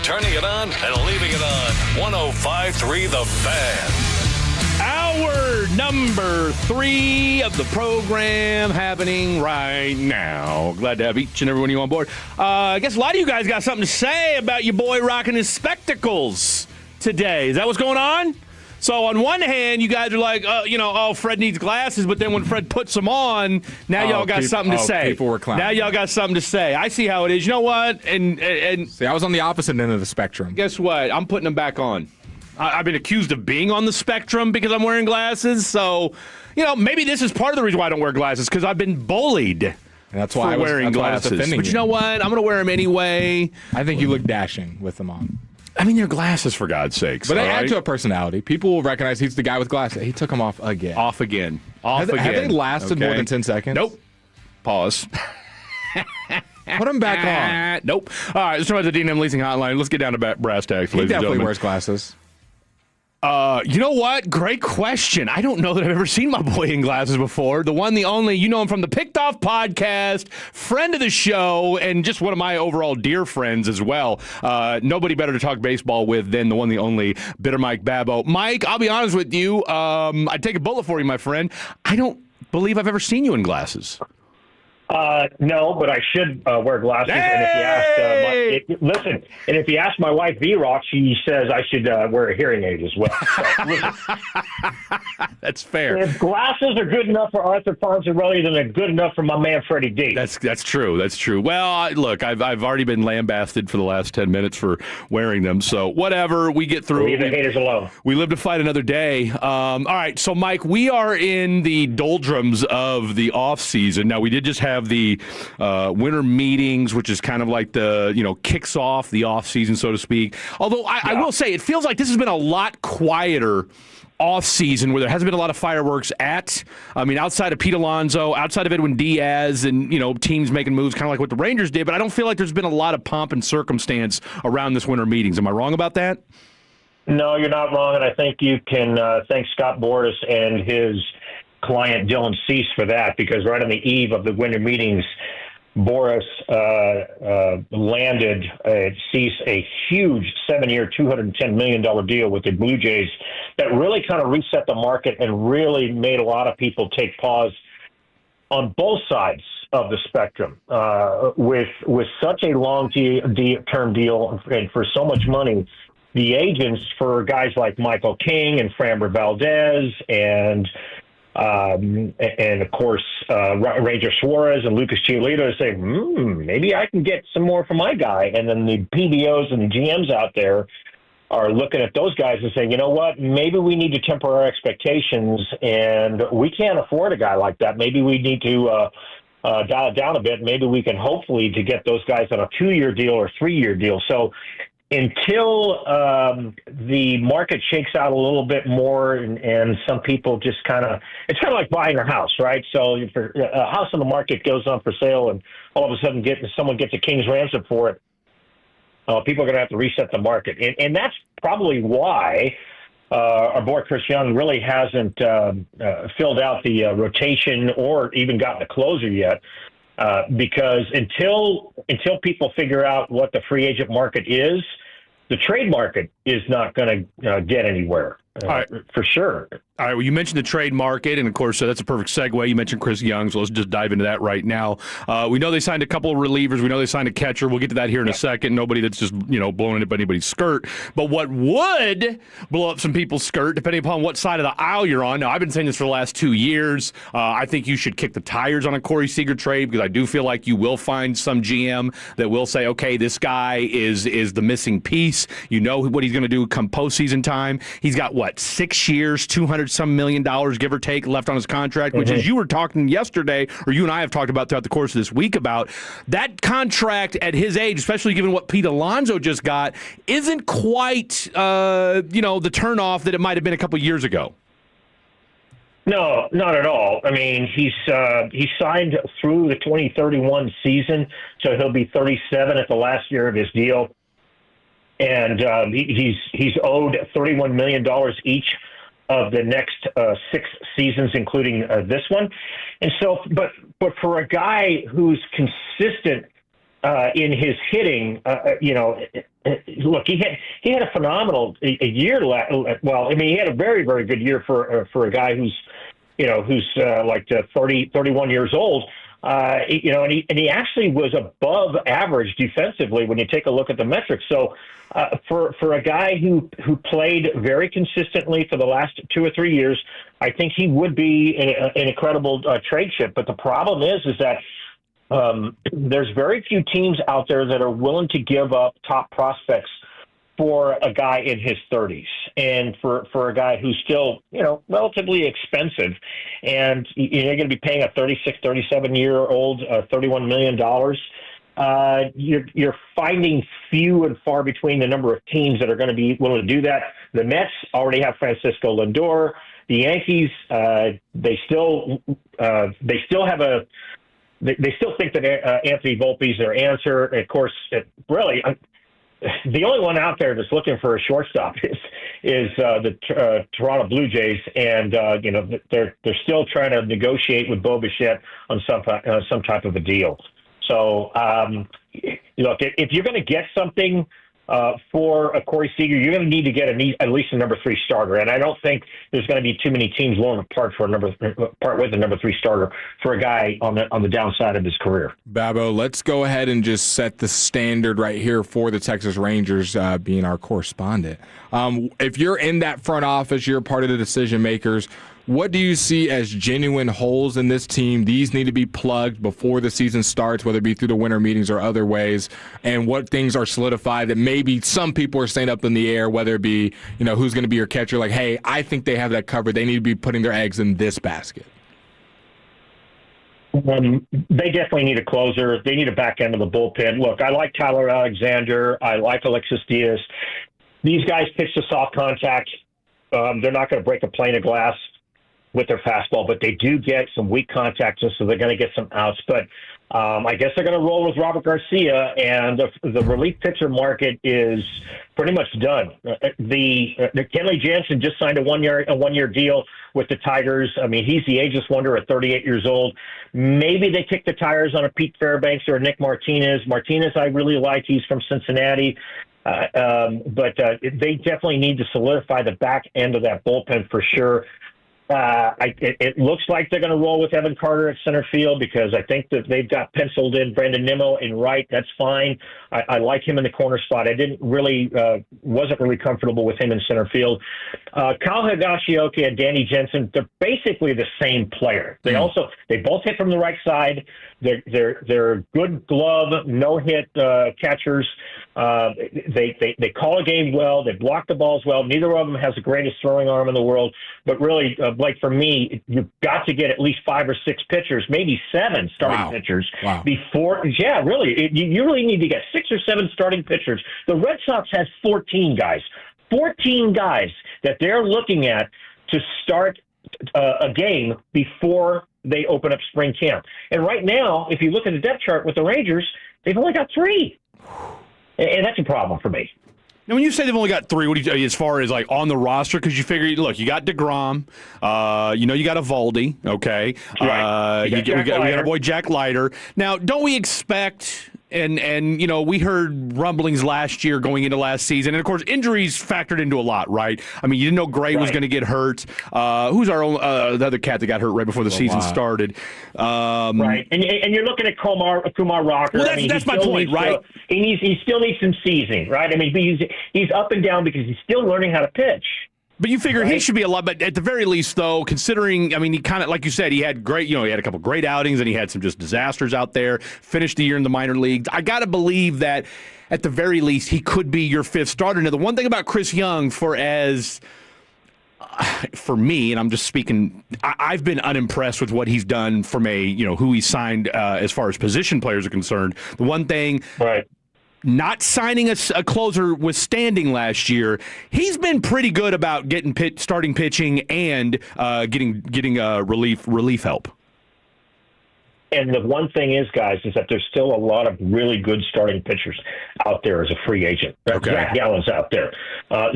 turning it on and leaving it on. 105.3 The Fan. Hour number 3 of the program happening right now. Glad to have each and every one of you on board. I guess a lot of you guys got something to say about your boy rocking his spectacles today. Is that what's going on? So on one hand, you guys are like, Fred needs glasses, but then when Fred puts them on, now y'all got something to say. People were clowning. Now y'all got something to say. I see how it is. You know what? And see, I was on the opposite end of the spectrum. Guess what? I'm putting them back on. I've been accused of being on the spectrum because I'm wearing glasses. So, maybe this is part of the reason why I don't wear glasses, because I've been bullied. And that's why for wearing glasses. But you know what? I'm going to wear them anyway. I think you look dashing with them on. I mean, they're glasses, for God's sakes. But they add to a personality. People will recognize he's the guy with glasses. He took them off again. Off again. Have they lasted more than 10 seconds? Nope. Pause. Put him back on. Nope. All right, let's talk about the D&M Leasing Hotline. Let's get down to brass tacks, He ladies and definitely gentlemen. wears glasses. You know what? Great question. I don't know that I've ever seen my boy in glasses before. The one, the only, you know him from the Picked Off podcast, friend of the show, and just one of my overall dear friends as well. Nobody better to talk baseball with than the one, the only, Bitter Mike Babbo. Mike, I'll be honest with you. I'd take a bullet for you, my friend. I don't believe I've ever seen you in glasses. No, but I should wear glasses. Hey! And if you ask my wife V-Rock, she says I should wear a hearing aid as well. So, listen, that's fair. If glasses are good enough for Arthur Fonzarelli, then they're good enough for my man Freddie D. That's true. That's true. Well, look, I've already been lambasted for the last 10 minutes for wearing them. So whatever, we get through. Leave the haters alone. We live to fight another day. All right, so Mike, we are in the doldrums of the off season. Now, we did just have the winter meetings, which is kind of like the, kicks off the off season, so to speak. Although I will say it feels like this has been a lot quieter off season, where there hasn't been a lot of fireworks outside of Pete Alonso, outside of Edwin Diaz, and teams making moves kind of like what the Rangers did. But I don't feel like there's been a lot of pomp and circumstance around this winter meetings. Am I wrong about that? No, you're not wrong, and I think you can thank Scott Boras and his client Dylan Cease for that, because right on the eve of the winter meetings, Boras landed Cease a huge 7-year, $210 million deal with the Blue Jays that really kind of reset the market and really made a lot of people take pause on both sides of the spectrum. With such a long-term deal and for so much money, the agents for guys like Michael King and Framber Valdez and of course, Ranger Suarez and Lucas Giolito say, maybe I can get some more from my guy. And then the PBOs and the GMs out there are looking at those guys and saying, you know what, maybe we need to temper our expectations, and we can't afford a guy like that. Maybe we need to dial it down a bit. Maybe we can hopefully to get those guys on a 2-year deal or 3-year deal. So until the market shakes out a little bit more and some people just it's kind of like buying a house, right? So if a house on the market goes on for sale and all of a sudden someone gets a king's ransom for it, people are going to have to reset the market. And that's probably why our boy Chris Young really hasn't filled out the rotation or even gotten a closer yet. Because until people figure out what the free agent market is, the trade market is not going to get anywhere. For sure. All right, well, you mentioned the trade market, and of course, that's a perfect segue. You mentioned Chris Young, so let's just dive into that right now. We know they signed a couple of relievers. We know they signed a catcher. We'll get to that here in a second. Nobody that's just, blowing up anybody's skirt. But what would blow up some people's skirt, depending upon what side of the aisle you're on. Now, I've been saying this for the last 2 years. I think you should kick the tires on a Corey Seager trade, because I do feel like you will find some GM that will say, okay, this guy is the missing piece. You know what he's going to do come postseason time. He's got, 6 years, $200-some million, give or take, left on his contract, which, as you were talking yesterday, or you and I have talked about throughout the course of this week, about that contract at his age, especially given what Pete Alonso just got, isn't quite, the turnoff that it might have been a couple years ago. No, not at all. I mean, he's signed through the 2031 season, so he'll be 37 at the last year of his deal. And he's owed $31 million each of the next 6 seasons, including this one. And so, but for a guy who's consistent in his hitting. Look, he had a phenomenal a year. Well, I mean, he had a very, very good year for a guy who's 31 years old. And he actually was above average defensively when you take a look at the metrics. So for a guy who played very consistently for the last 2 or 3 years, I think he would be an incredible trade chip. But the problem is that there's very few teams out there that are willing to give up top prospects for a guy in his 30s and for a guy who's still, relatively expensive. And you're going to be paying a 36, 37-year-old $31 million. You're finding few and far between the number of teams that are going to be willing to do that. The Mets already have Francisco Lindor. The Yankees, they still think that Anthony Volpe is their answer. Of course, really, the only one out there that's looking for a shortstop is the Toronto Blue Jays, and they're still trying to negotiate with Bo Bichette on some type of a deal. So, look, if you're going to get something for a Corey Seager, you're going to need to get at least a number 3 starter, and I don't think there's going to be too many teams willing to part with a number 3 starter for a guy on the downside of his career. Babbo, let's go ahead and just set the standard right here for the Texas Rangers, being our correspondent. If you're in that front office, you're part of the decision makers. What do you see as genuine holes in this team? These need to be plugged before the season starts, whether it be through the winter meetings or other ways. And what things are solidified that maybe some people are saying up in the air, whether it be, who's going to be your catcher, like, hey, I think they have that covered. They need to be putting their eggs in this basket. They definitely need a closer. They need a back end of the bullpen. Look, I like Tyler Alexander. I like Alexis Diaz. These guys pitch to soft contact. They're not going to break a plane of glass with their fastball, but they do get some weak contact, so they're going to get some outs. But I guess they're going to roll with Robert Garcia, and the relief pitcher market is pretty much done. The Kenley Jansen just signed a one-year deal with the Tigers. I mean, he's the ageless wonder at 38 years old. Maybe they kick the tires on a Pete Fairbanks or a Nick Martinez. Martinez, I really like. He's from Cincinnati. But they definitely need to solidify the back end of that bullpen for sure. It looks like they're going to roll with Evan Carter at center field because I think that they've got penciled in Brandon Nimmo in right. That's fine. I like him in the corner spot. I wasn't really comfortable with him in center field. Kyle Higashioka and Danny Jensen, they're basically the same player. They both hit from the right side. They're good glove, no hit catchers. They call a game well. They block the balls well. Neither of them has the greatest throwing arm in the world, but really, Blake, for me, you've got to get at least 5 or 6 pitchers, maybe 7 starting pitchers before. Yeah, really, you really need to get 6 or 7 starting pitchers. The Red Sox has 14 guys that they're looking at to start a game before they open up spring camp. And right now, if you look at the depth chart with the Rangers, they've only got 3. And that's a problem for me. Now, when you say they've only got 3, what do you, as far as like on the roster? Because you figure, look, you got DeGrom, you got Evaldi, okay? Right. We got our boy Jack Leiter. Now, don't we expect? And we heard rumblings last year going into last season, and of course injuries factored into a lot, right? I mean, you didn't know Gray was going to get hurt. Who's our the other cat that got hurt right before the season started? Right, and you're looking at Kumar Rocker. Well, that's my point, right? He still needs some seasoning, right? I mean, he's up and down because he's still learning how to pitch. But you figure he should be a lot, but at the very least, though, considering, I mean, he kind of, like you said, he had great, he had a couple great outings and he had some just disasters out there, finished the year in the minor leagues. I got to believe that at the very least, he could be your 5th starter. Now, the one thing about Chris Young, for me, and I'm just speaking, I've been unimpressed with what he's done from who he signed as far as position players are concerned. The one thing. Right. Not signing a closer withstanding last year, he's been pretty good about getting starting pitching and getting relief help. And the one thing is, guys, is that there's still a lot of really good starting pitchers out there as a free agent. Okay. Zach Gallen's out there.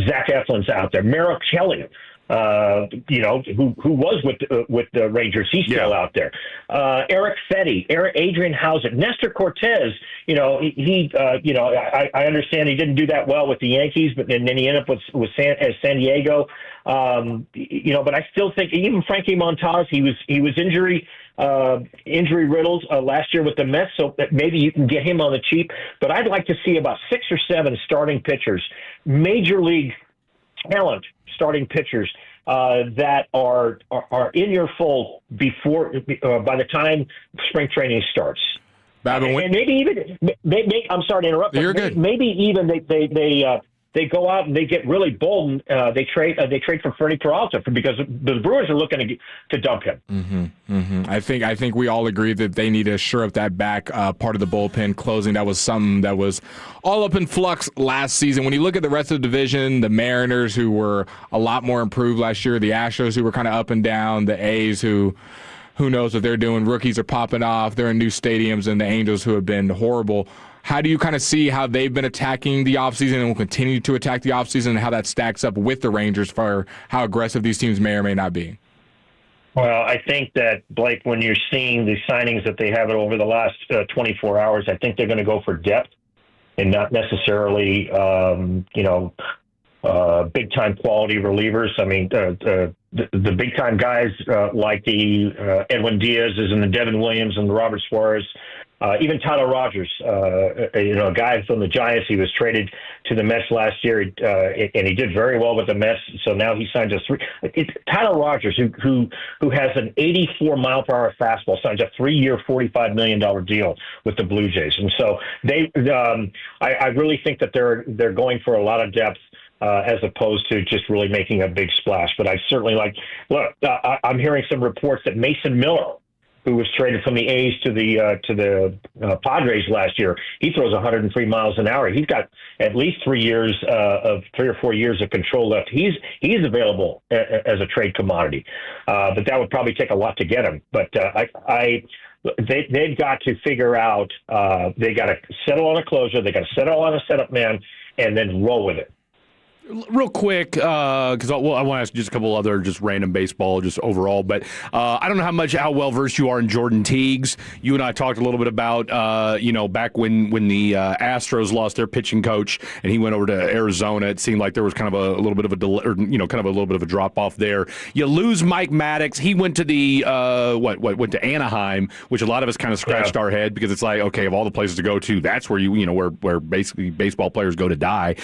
Zach Eflin's out there. Merrill Kelly, who was with the Rangers, he's still out there. Eric Fetty, Adrian Houser, Nestor Cortez. I understand he didn't do that well with the Yankees, but then he ended up with San Diego. But I still think even Frankie Montas, he was injury riddled last year with the Mets, so that maybe you can get him on the cheap. But I'd like to see about 6 or 7 starting pitchers, major league talent starting pitchers that are in your fold by the time spring training starts. And maybe even I'm sorry to interrupt. You're good. Maybe even they go out and they get really bold and they trade for Freddie Peralta because the Brewers are looking to dump him. Mm-hmm, mm-hmm. I think we all agree that they need to shore up that back part of the bullpen closing. That was something that was all up in flux last season. When you look at the rest of the division, the Mariners, who were a lot more improved last year, the Astros, who were kind of up and down, the A's, who knows what they're doing. Rookies are popping off. They're in new stadiums, and the Angels, who have been horrible. How do you kind of see how they've been attacking the offseason and will continue to attack the offseason, and how that stacks up with the Rangers for how aggressive these teams may or may not be? Well, I think that, Blake, when you're seeing the signings that they have over the last 24 hours, I think they're going to go for depth and not necessarily, big-time quality relievers. I mean, the big-time guys like the Edwin Diaz's and the Devin Williams and the Robert Suarez, even Tyler Rogers, a guy from the Giants. He was traded to the Mets last year, and he did very well with the Mets. So now he signed Tyler Rogers, who has an 84-mile-per-hour fastball, signs a 3-year, $45 million deal with the Blue Jays. And so I really think that they're going for a lot of depth. As opposed to just really making a big splash. But I certainly I'm hearing some reports that Mason Miller, who was traded from the A's to the Padres last year, he throws 103 miles an hour. He's got at least 3 or 4 years of control left. He's available as a trade commodity, but that would probably take a lot to get him. But they've got to figure out. They got to settle on a closer. They got to settle on a setup man, and then roll with it. Real quick, because I want to ask just a couple other just random baseball, just overall, but I don't know how well versed you are in Jordan Teagues. You and I talked a little bit about, back when the Astros lost their pitching coach and he went over to Arizona. It seemed like there was kind of a little bit of a delay, or kind of a little bit of a drop off there. You lose Mike Maddox. He went to the went to Anaheim, which a lot of us kind of scratched our head because it's like, okay, of all the places to go to, that's where where basically baseball players go to die.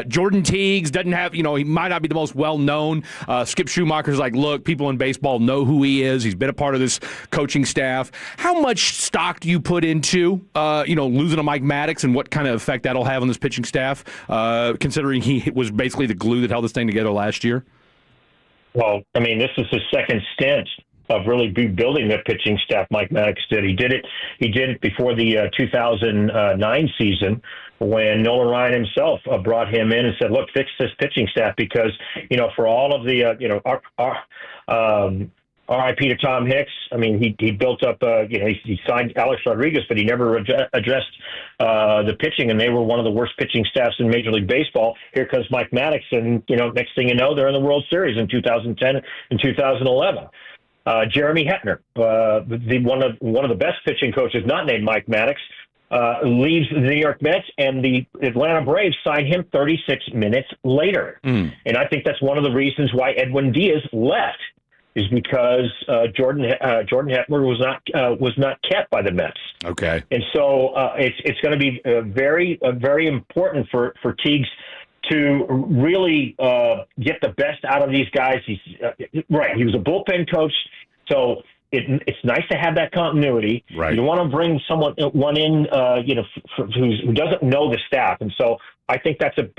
Jordan Teagues doesn't have, he might not be the most well-known. Skip Schumacher's like, look, people in baseball know who he is. He's been a part of this coaching staff. How much stock do you put into, losing a Mike Maddox and what kind of effect that'll have on this pitching staff, considering he was basically the glue that held this thing together last year? Well, I mean, this is his second stint of really rebuilding the pitching staff. Mike Maddox did. He did it before the 2009 season, when Nolan Ryan himself brought him in and said, look, fix this pitching staff because, for all of the, RIP to Tom Hicks. I mean, he built up, he signed Alex Rodriguez, but he never addressed the pitching, and they were one of the worst pitching staffs in Major League Baseball. Here comes Mike Maddox, and, next thing you know, they're in the World Series in 2010 and 2011. Jeremy Hepner, one of the best pitching coaches, not named Mike Maddox, leaves the New York Mets, and the Atlanta Braves sign him 36 minutes later. And I think that's one of the reasons why Edwin Diaz left, is because Jordan Hepner was not kept by the Mets. Okay. And so it's going to be very important for Teagues to really get the best out of these guys. He's right. He was a bullpen coach, so it's nice to have that continuity. Right. You want to bring one in, who doesn't know the staff, and so I think that's a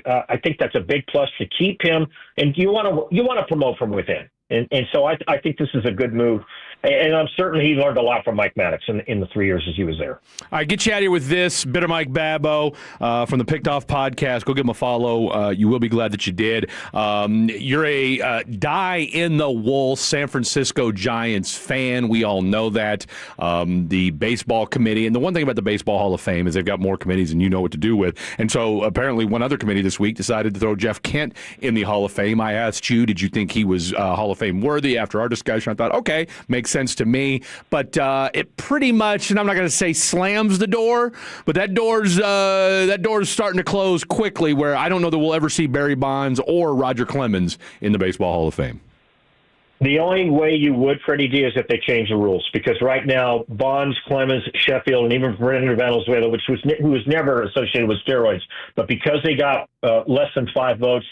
big plus to keep him. And you want to promote from within, and so I think this is a good move And I'm certain he learned a lot from Mike Maddox in the 3 years as he was there. All right, get you out of here with this. Bitter Mike Babbo from the Picked Off Podcast. Go give him a follow. You will be glad that you did. You're a die-in-the-wool San Francisco Giants fan. We all know that. The baseball committee, and the one thing about the Baseball Hall of Fame is they've got more committees than you know what to do with. And so apparently one other committee this week decided to throw Jeff Kent in the Hall of Fame. I asked you, did you think he was Hall of Fame worthy? After our discussion, I thought, okay, makes sense to me. But it pretty much, and I'm not going to say slams the door, but that door's starting to close quickly, where I don't know that we'll ever see Barry Bonds or Roger Clemens in the Baseball Hall of Fame. The only way you would, Freddie D, is if they change the rules. Because right now, Bonds, Clemens, Sheffield, and even Brendan Valenzuela, who was never associated with steroids, but because they got less than 5 votes,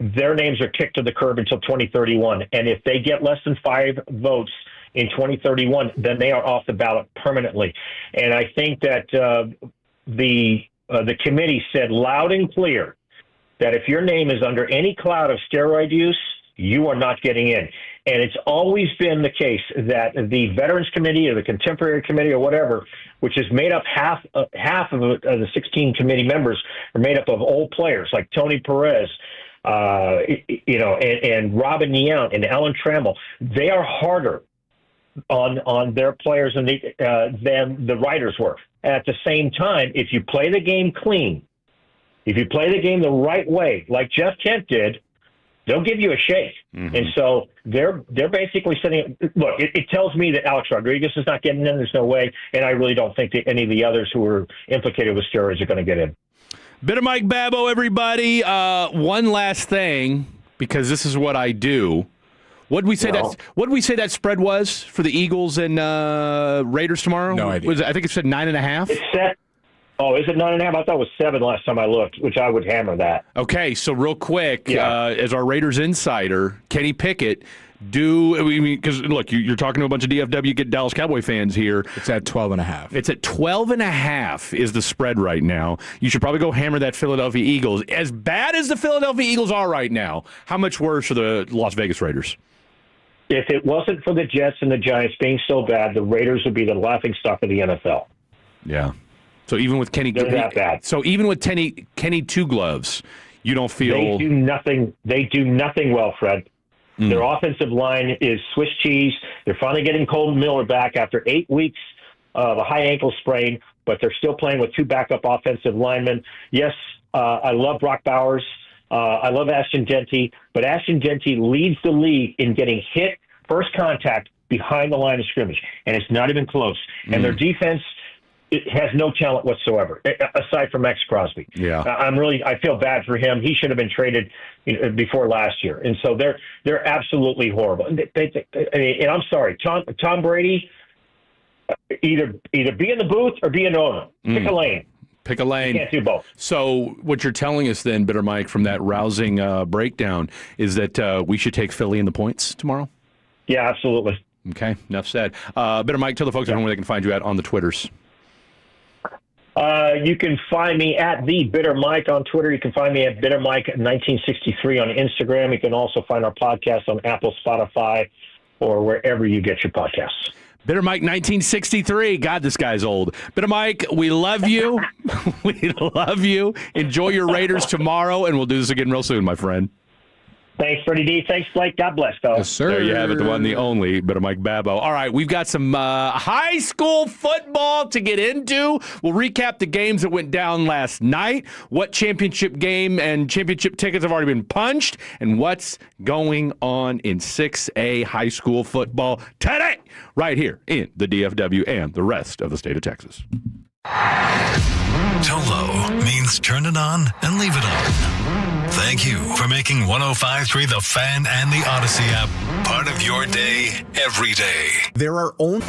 their names are kicked to the curb until 2031. And if they get less than 5 votes in 2031, then they are off the ballot permanently. And I think that the committee said loud and clear that if your name is under any cloud of steroid use, you are not getting in. And it's always been the case that the Veterans Committee or the Contemporary Committee or whatever, which is made up half of the 16 committee members are made up of old players like Tony Perez, and Robin Yount and Alan Trammell. They are harder on their players than the writers were. At the same time, if you play the game clean, if you play the game the right way, like Jeff Kent did, they'll give you a shake. Mm-hmm. And so they're basically setting – look, it tells me that Alex Rodriguez is not getting in. There's no way. And I really don't think that any of the others who are implicated with steroids are going to get in. Bitter Mike Babbo, everybody. One last thing, because this is what I do. What did we say that spread was for the Eagles and Raiders tomorrow? No idea. I think it said 9.5. It's set. Oh, is it 9.5? I thought it was 7 last time I looked, which I would hammer that. Okay, so real quick, as our Raiders insider, Kenny Pickett, because look, you're talking to a bunch of DFW Dallas Cowboy fans here. It's at 12.5. It's at 12.5 is the spread right now. You should probably go hammer that Philadelphia Eagles. As bad as the Philadelphia Eagles are right now, how much worse are the Las Vegas Raiders? If it wasn't for the Jets and the Giants being so bad, the Raiders would be the laughingstock of the NFL. Yeah. So even with Kenny, they're that bad. So even with Kenny Two Gloves, you don't feel they do nothing. They do nothing well, Fred. Their offensive line is Swiss cheese. They're finally getting Colton Miller back after 8 weeks of a high ankle sprain, but they're still playing with 2 backup offensive linemen. Yes, I love Brock Bowers. I love Ashton Genty, but Ashton Genty leads the league in getting hit first contact behind the line of scrimmage, and it's not even close. And their defense, it has no talent whatsoever, aside from Max Crosby. Yeah, I feel bad for him. He should have been traded before last year, and so they're absolutely horrible. And I'm sorry, Tom Brady, either be in the booth or be an owner. Pick a lane. Pick a lane. You can't do both. So what you're telling us then, Bitter Mike, from that rousing breakdown, is that we should take Philly in the points tomorrow? Yeah, absolutely. Okay, enough said. Bitter Mike, tell the folks at home where they can find you at on the Twitters. You can find me at the Bitter Mike on Twitter. You can find me at Bitter Mike 1963 on Instagram. You can also find our podcast on Apple, Spotify, or wherever you get your podcasts. Bitter Mike 1963. God, this guy's old. Bitter Mike, we love you. We love you. Enjoy your Raiders tomorrow, and we'll do this again real soon, my friend. Thanks, Freddie D. Thanks, Blake. God bless, fellas. Yes, sir. There you have it, the one, the only, Bitter Mike Babbo. All right, we've got some high school football to get into. We'll recap the games that went down last night, what championship game and championship tickets have already been punched, and what's going on in 6A high school football today, right here in the DFW and the rest of the state of Texas. Tolo means turn it on and leave it on. Thank you for making 105.3 The Fan and the Odyssey app part of your day every day. There are only...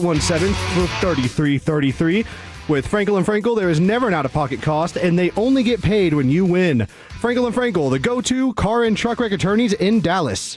817-3333. With Frankel & Frankel, there is never an out-of-pocket cost, and they only get paid when you win. Frankel & Frankel, the go-to car and truck wreck attorneys in Dallas.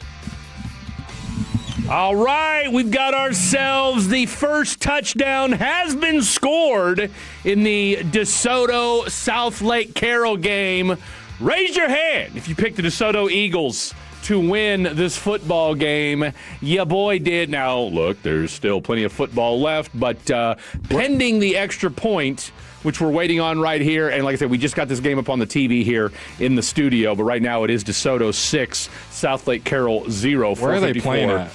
All right, we've got ourselves the first touchdown has been scored in the DeSoto South Lake Carroll game. Raise your hand if you picked the DeSoto Eagles to win this football game. Yeah, boy did. Now, look, there's still plenty of football left, but pending the extra point, which we're waiting on right here, and like I said, we just got this game up on the TV here in the studio, but right now it is DeSoto 6, South Lake Carroll 0. Where are they playing at?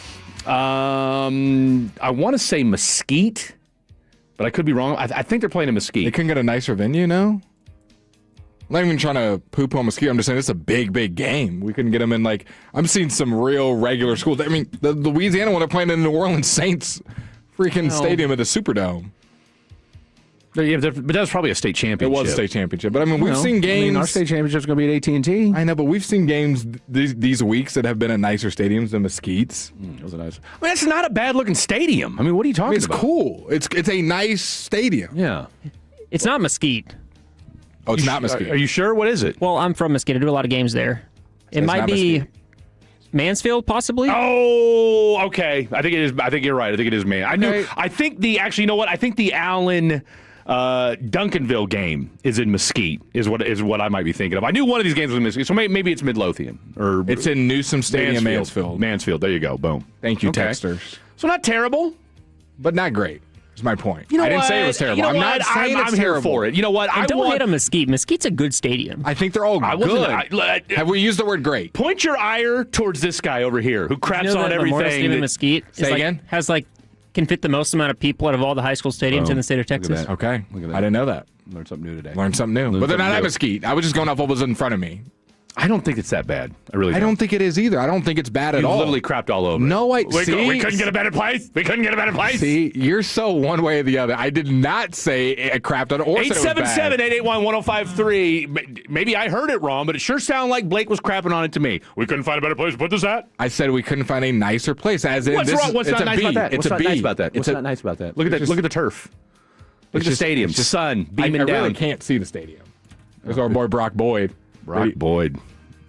I want to say Mesquite, but I could be wrong. I think they're playing in Mesquite. They couldn't get a nicer venue, no? I'm not even trying to poo-poo on Mesquite. I'm just saying it's a big, big game. We couldn't get them in, like, I'm seeing some real regular schools. I mean, the Louisiana one, they're playing in the New Orleans Saints freaking stadium at the Superdome. Yeah, but that was probably a state championship. It was a state championship. But, I mean, we've seen games. I mean, our state championship's going to be at AT&T. I know, but we've seen games these weeks that have been at nicer stadiums than Mesquite's. Those are nice. I mean, that's not a bad-looking stadium. I mean, what are you talking about? It's cool. It's a nice stadium. Yeah. It's not Mesquite. Oh, it's not Mesquite. Are you sure? What is it? Well, I'm from Mesquite. I do a lot of games there. It might be Mesquite. Mansfield, possibly. Oh, okay. I think it is. I think you're right. I think it is Man. I knew. I think you know what? I think the Allen Duncanville game is in Mesquite. Is what I might be thinking of. I knew one of these games was in Mesquite, so maybe it's Midlothian or it's in Newsom Stadium, Mansfield. Mansfield. There you go. Boom. Thank you, texters. So not terrible, but not great. Is my point. You know I didn't say it was terrible. You know I'm not saying it's I'm here terrible. for it. You know what? And don't hate on Mesquite. Mesquite's a good stadium. I think they're all good. Have we used the word great? Point your ire towards this guy over here who craps on the everything. Memorial Stadium in Mesquite Say again? Can fit the most amount of people out of all the high school stadiums in the state of Texas. Okay. Look at that. I didn't know that. Learned something new today. Learned something new. But they're not at Mesquite. I was just going off what was in front of me. I don't think it's that bad. I really don't. I don't think it is either. I don't think it's bad at all. You literally crapped all over No, it. We couldn't get a better place. We couldn't get a better place. See, you're so one way or the other. I did not say I crapped on it or said it was bad. 877-881-1053. Maybe I heard it wrong, but it sure sounded like Blake was crapping on it to me. We couldn't find a better place to put this at? I said we couldn't find a nicer place. As in, What's wrong? What's not nice about that? It's What's a not B. nice about that? What's not nice about that? Look at that. Look at the turf. Look at the stadium. Sun beaming down. I really can't see the stadium. There's our boy Brock Boyd. Boyd.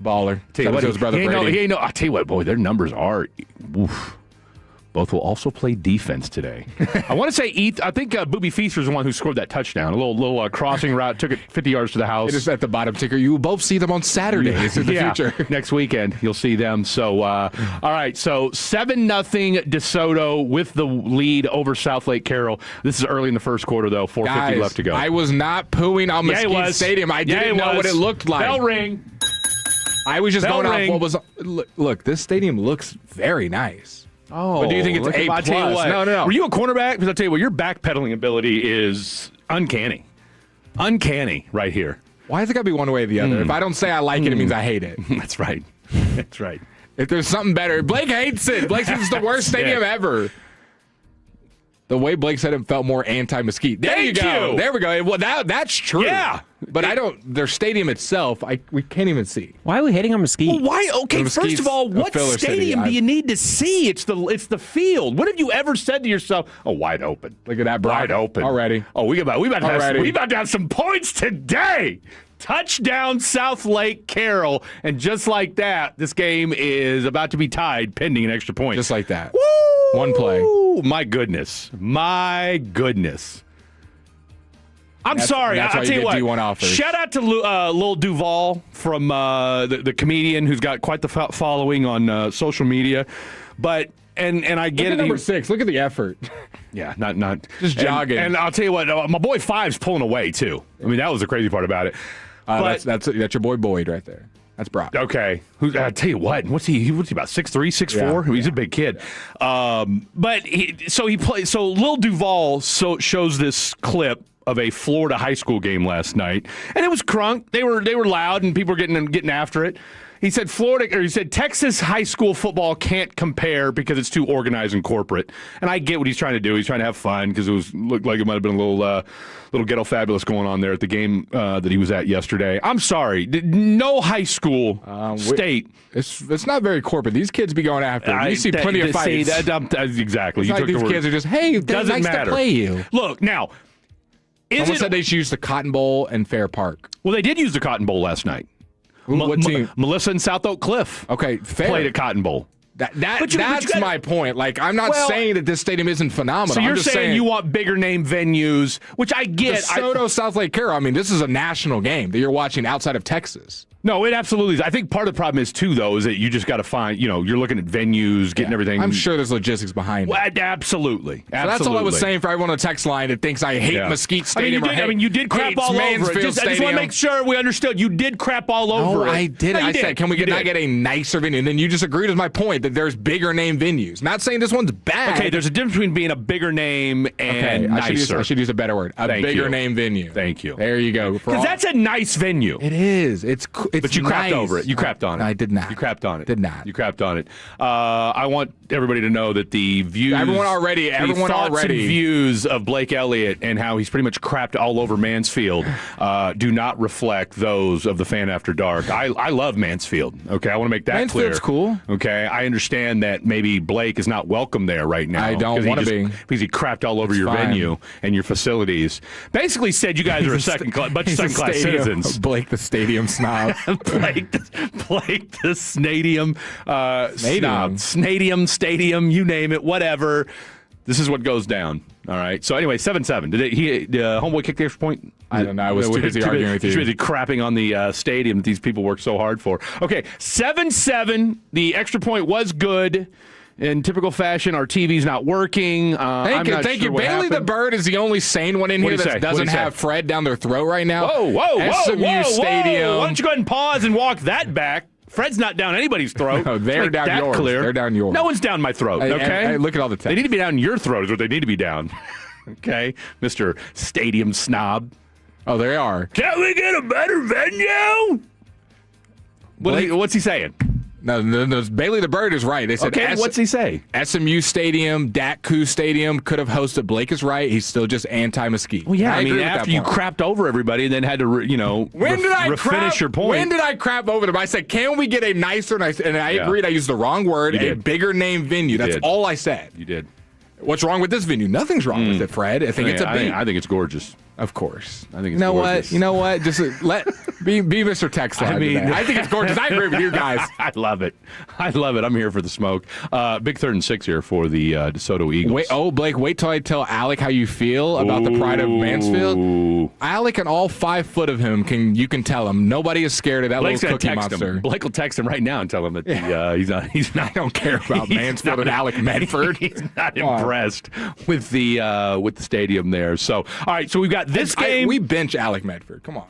Baller. Tell you what, his brother Brady. I tell you what, boy, their numbers are. Oof. Both will also play defense today. I want to say I think Booby Feaster's the one who scored that touchdown. A little crossing route, took it 50 yards to the house. It is at the bottom ticker. You will both see them on Saturdays in the future. Next weekend, you'll see them. So, all right, so 7-0 DeSoto with the lead over South Lake Carroll. This is early in the first quarter, though. 4:50 left to go. I was not pooing on Mesquite Stadium. I didn't know what it looked like. Bell ring. I was just going off what was. Look, this stadium looks very nice. Oh, but do you think it's A+? No. Were you a cornerback? Because I'll tell you what, your backpedaling ability is uncanny. Uncanny right here. Why has it got to be one way or the other? If I don't say I like it, it means I hate it. That's right. That's right. If there's something better, Blake hates it. Blake says it's the worst stadium ever. The way Blake said it felt more anti-Mesquite. There you go. There we go. Well, that's true. Yeah. But their stadium itself, we can't even see. Why are we hating on Mesquite? Well, why? Okay, first of all, what stadium do you need to see? It's the field. When have you ever said to yourself, "Oh, wide open"? Look at that, Brock. Wide open already. Oh, we about to have some points today. Touchdown, South Lake Carroll, and just like that, this game is about to be tied, pending an extra point. Just like that. Woo! One play. My goodness. I'm sorry. I'll tell you what. Shout out to Lil Duval from the comedian who's got quite the following on social media. But and I get Look it. at number 6. Look at the effort. Yeah, not just jogging. And I'll tell you what, my boy Five's pulling away too. I mean, that was the crazy part about it. That's your boy Boyd right there. That's Brock. Okay. I'll tell you what. What's he about? 6'3", 6'4"? Yeah. He's a big kid. But he plays. So Lil Duval shows this clip of a Florida high school game last night, and it was crunk. They were loud, and people were getting after it. He said Texas high school football can't compare because it's too organized and corporate. And I get what he's trying to do. He's trying to have fun because looked like it might have been a little ghetto fabulous going on there at the game that he was at yesterday. I'm sorry, no high school state. It's not very corporate. These kids be going after it. You see plenty of fights. Exactly. It's like these kids are just, hey, doesn't nice matter to play you. Look now. Someone said they should use the Cotton Bowl and Fair Park. Well, they did use the Cotton Bowl last night. What team? Melissa and South Oak Cliff. Okay, fair. Played at Cotton Bowl. That's my point. Like, I'm not saying that this stadium isn't phenomenal. So you're I'm just saying you want bigger name venues, which I get. DeSoto, South Lake Carroll. I mean, this is a national game that you're watching outside of Texas. No, it absolutely is. I think part of the problem is, too, though, is that you just got to find, you're looking at venues, getting everything. I'm sure there's logistics behind it. Absolutely. So that's all I was saying for everyone on the text line that thinks I hate Mesquite Stadium. You did crap all over it. I just want to make sure we understood. You did crap all over it. I did. I said, can we not get a nicer venue? And then you just agreed with my point that there's bigger name venues. Not saying this one's bad. Okay, there's a difference between being a bigger name and nicer. I should use a better word. A bigger name venue. Thank you. There you go. Because that's a nice venue. It is. But you crapped over it. You crapped on it. I did not. You crapped on it. Did not. You crapped on it. I want everybody to know that the views, everyone thoughts already and views of Blake Elliott and how he's pretty much crapped all over Mansfield do not reflect those of the Fan After Dark. I love Mansfield. Okay, I want to make that clear. Mansfield's cool. Okay, I understand that maybe Blake is not welcome there right now. I don't want to be because he crapped all over your venue and your facilities. Basically said you guys are a bunch of second-class citizens. Blake the stadium snob. Blake the Snadium, Snadium, Stadium, you name it, whatever. This is what goes down. All right. So anyway, 7-7. Did Homeboy kick the extra point? I don't know. I was too busy arguing with you. Too busy crapping on the stadium that these people work so hard for. Okay, 7-7. The extra point was good. In typical fashion, our TV's not working. Thank you. Bailey the Bird is the only sane one in here that doesn't have Fred down their throat right now. Whoa, SMU Stadium. Why don't you go ahead and pause and walk that back? Fred's not down anybody's throat. No, they're down yours. Clear. They're down yours. No one's down my throat, okay? Hey, look at all the text. They need to be down your throat is what they need to be down. Okay? Mr. Stadium Snob. Oh, they are. Can't we get a better venue? What's he saying? No, Bailey the Bird is right. They said, okay, what's he say? SMU Stadium, Datku Stadium could have hosted. Blake is right. He's still just anti-Mesquite. Well, yeah, I mean, after you crapped over everybody and then had to, finish your point. When did I crap over them? I said, can we get a nicer, and I agreed. I used the wrong word, a bigger name venue. That's all I said. You did. What's wrong with this venue? Nothing's wrong with it, Fred. I think it's a B. I think it's gorgeous. Of course. I think it's gorgeous. You know what? Just be Mr. Text Line today. I think it's gorgeous. I agree with you guys. I love it. I'm here for the smoke. Big 3rd and 6 here for the DeSoto Eagles. Blake, wait till I tell Alec how you feel about the pride of Mansfield. Alec and all 5 foot of him, you can tell him. Nobody is scared of that Blake's little cookie monster. Blake will text him right now and tell him that he's not. I don't care about Mansfield and Alec Medford. He's not impressed with the stadium there. So, all right, so we've got this game. We bench Alec Medford. Come on.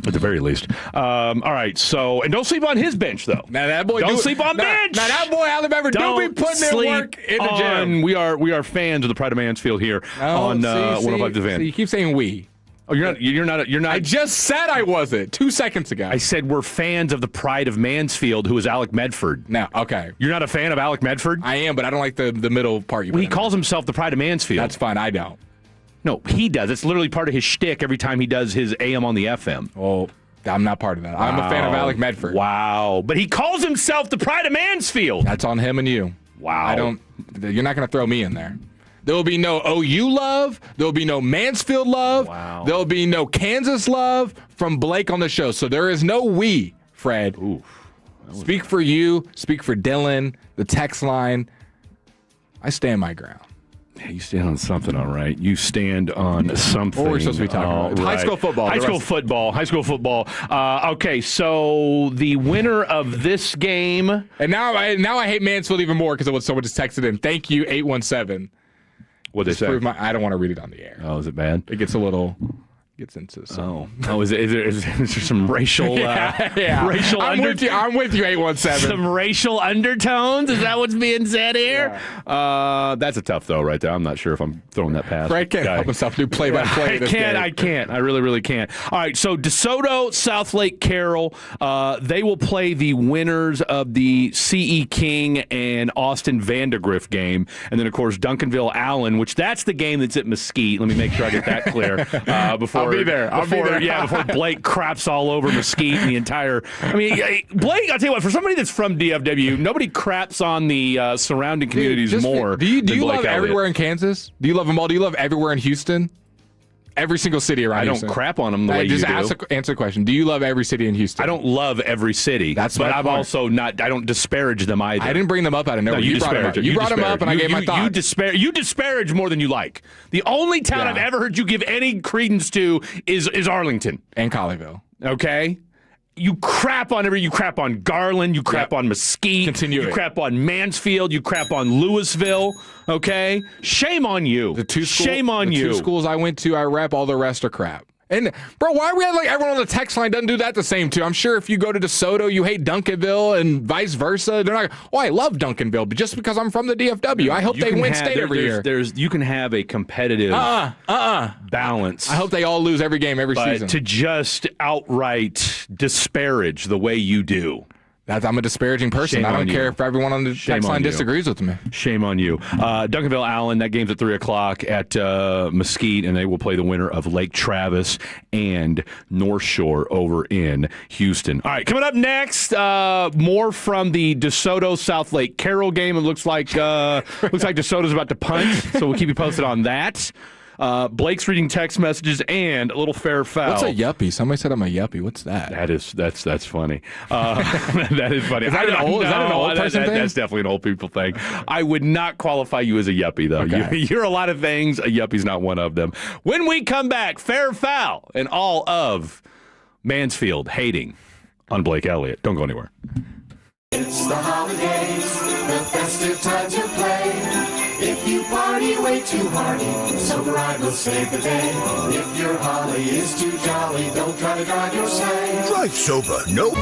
At the very least. All right, so, and don't sleep on his bench, though. Now, that boy don't sleep on bench. Now, that boy Alec Medford don't be putting their work in the gym. We are fans of the Pride of Mansfield here on 105 The Van. So you keep saying we. Oh, you're not. I just said I wasn't 2 seconds ago. I said we're fans of the Pride of Mansfield, who is Alec Medford. Now, okay. You're not a fan of Alec Medford? I am, but I don't like the middle part. He calls himself the Pride of Mansfield. That's fine. I don't. No, he does. It's literally part of his shtick every time he does his AM on the FM. Oh, I'm not part of that. I'm a fan of Alec Medford. Wow. But he calls himself the Pride of Mansfield. That's on him and you. Wow. You're not going to throw me in there. There will be no OU love. There will be no Mansfield love. Wow. There will be no Kansas love from Blake on the show. So there is no we, Fred. Oof. Speak for you. Speak for Dylan. The text line. I stand my ground. Yeah, you stand on something, all right. You stand on something. What are we supposed to be talking about? Right. High school football. High school football. Okay, so the winner of this game. And now I hate Mansfield even more because of what someone just texted in. Thank you, 817. What'd they say? I don't want to read it on the air. Oh, is it bad? It gets a little gets into some. Is there some racial racial I'm with you. I'm with you, 817. Some racial undertones? Is that what's being said here? That's a tough throw right there. I'm not sure if I'm throwing that pass. Fred can't help himself do play-by-play. I can't. I really can't. All right, so DeSoto, South Lake Carroll, they will play the winners of the C.E. King and Austin Vandegrift game. And then, of course, Duncanville Allen, which that's the game that's at Mesquite. Let me make sure I get that clear before. I'll be there. Yeah, before Blake craps all over Mesquite and the entire. I mean, Blake, I'll tell you what, for somebody that's from DFW, nobody craps on the surrounding communities more. Do you than love Blake Elliott. everywhere in Kansas? Do you love them all? Do you love everywhere in Houston? Every single city around Houston. I don't crap on them the way you do. Answer the question. Do you love every city in Houston? I don't love every city. But I'm also not. I don't disparage them either. I didn't bring them up out of nowhere. You brought them up. You brought them up, and I gave my thought. You disparage more than you like. The only town I've ever heard you give any credence to is Arlington and Colleyville. Okay. You crap on Garland, you crap on Mesquite, you crap on Mansfield, you crap on Louisville, okay? Shame on you. Shame on you. The 2 schools I went to, I rep, all the rest are crap. And, bro, why are we like everyone on the text line doesn't do that the same, too? I'm sure if you go to DeSoto, you hate Duncanville and vice versa. They're not, I love Duncanville, but just because I'm from the DFW, I hope they win state every year. You can have a competitive balance. I hope they all lose every game every season. To just outright disparage the way you do. I'm a disparaging person. I don't care if everyone on the text line disagrees with me. Shame on you. Duncanville Allen, that game's at 3 o'clock at Mesquite, and they will play the winner of Lake Travis and North Shore over in Houston. All right, coming up next, more from the DeSoto South Lake Carroll game. It looks like DeSoto's about to punt, so we'll keep you posted on that. Blake's reading text messages and a little fair foul. What's a yuppie? Somebody said I'm a yuppie. What's that? That's funny. That is funny. Is that an old person thing? That's definitely an old people thing. I would not qualify you as a yuppie, though. Okay. You're a lot of things. A yuppie's not one of them. When we come back, fair foul and all of Mansfield hating on Blake Elliott. Don't go anywhere. It's the holidays, the festive time to play. If you party way too hardy, sober ride will save the day. If your holly is too jolly, don't try to drive your sleigh. Drive sober, nope.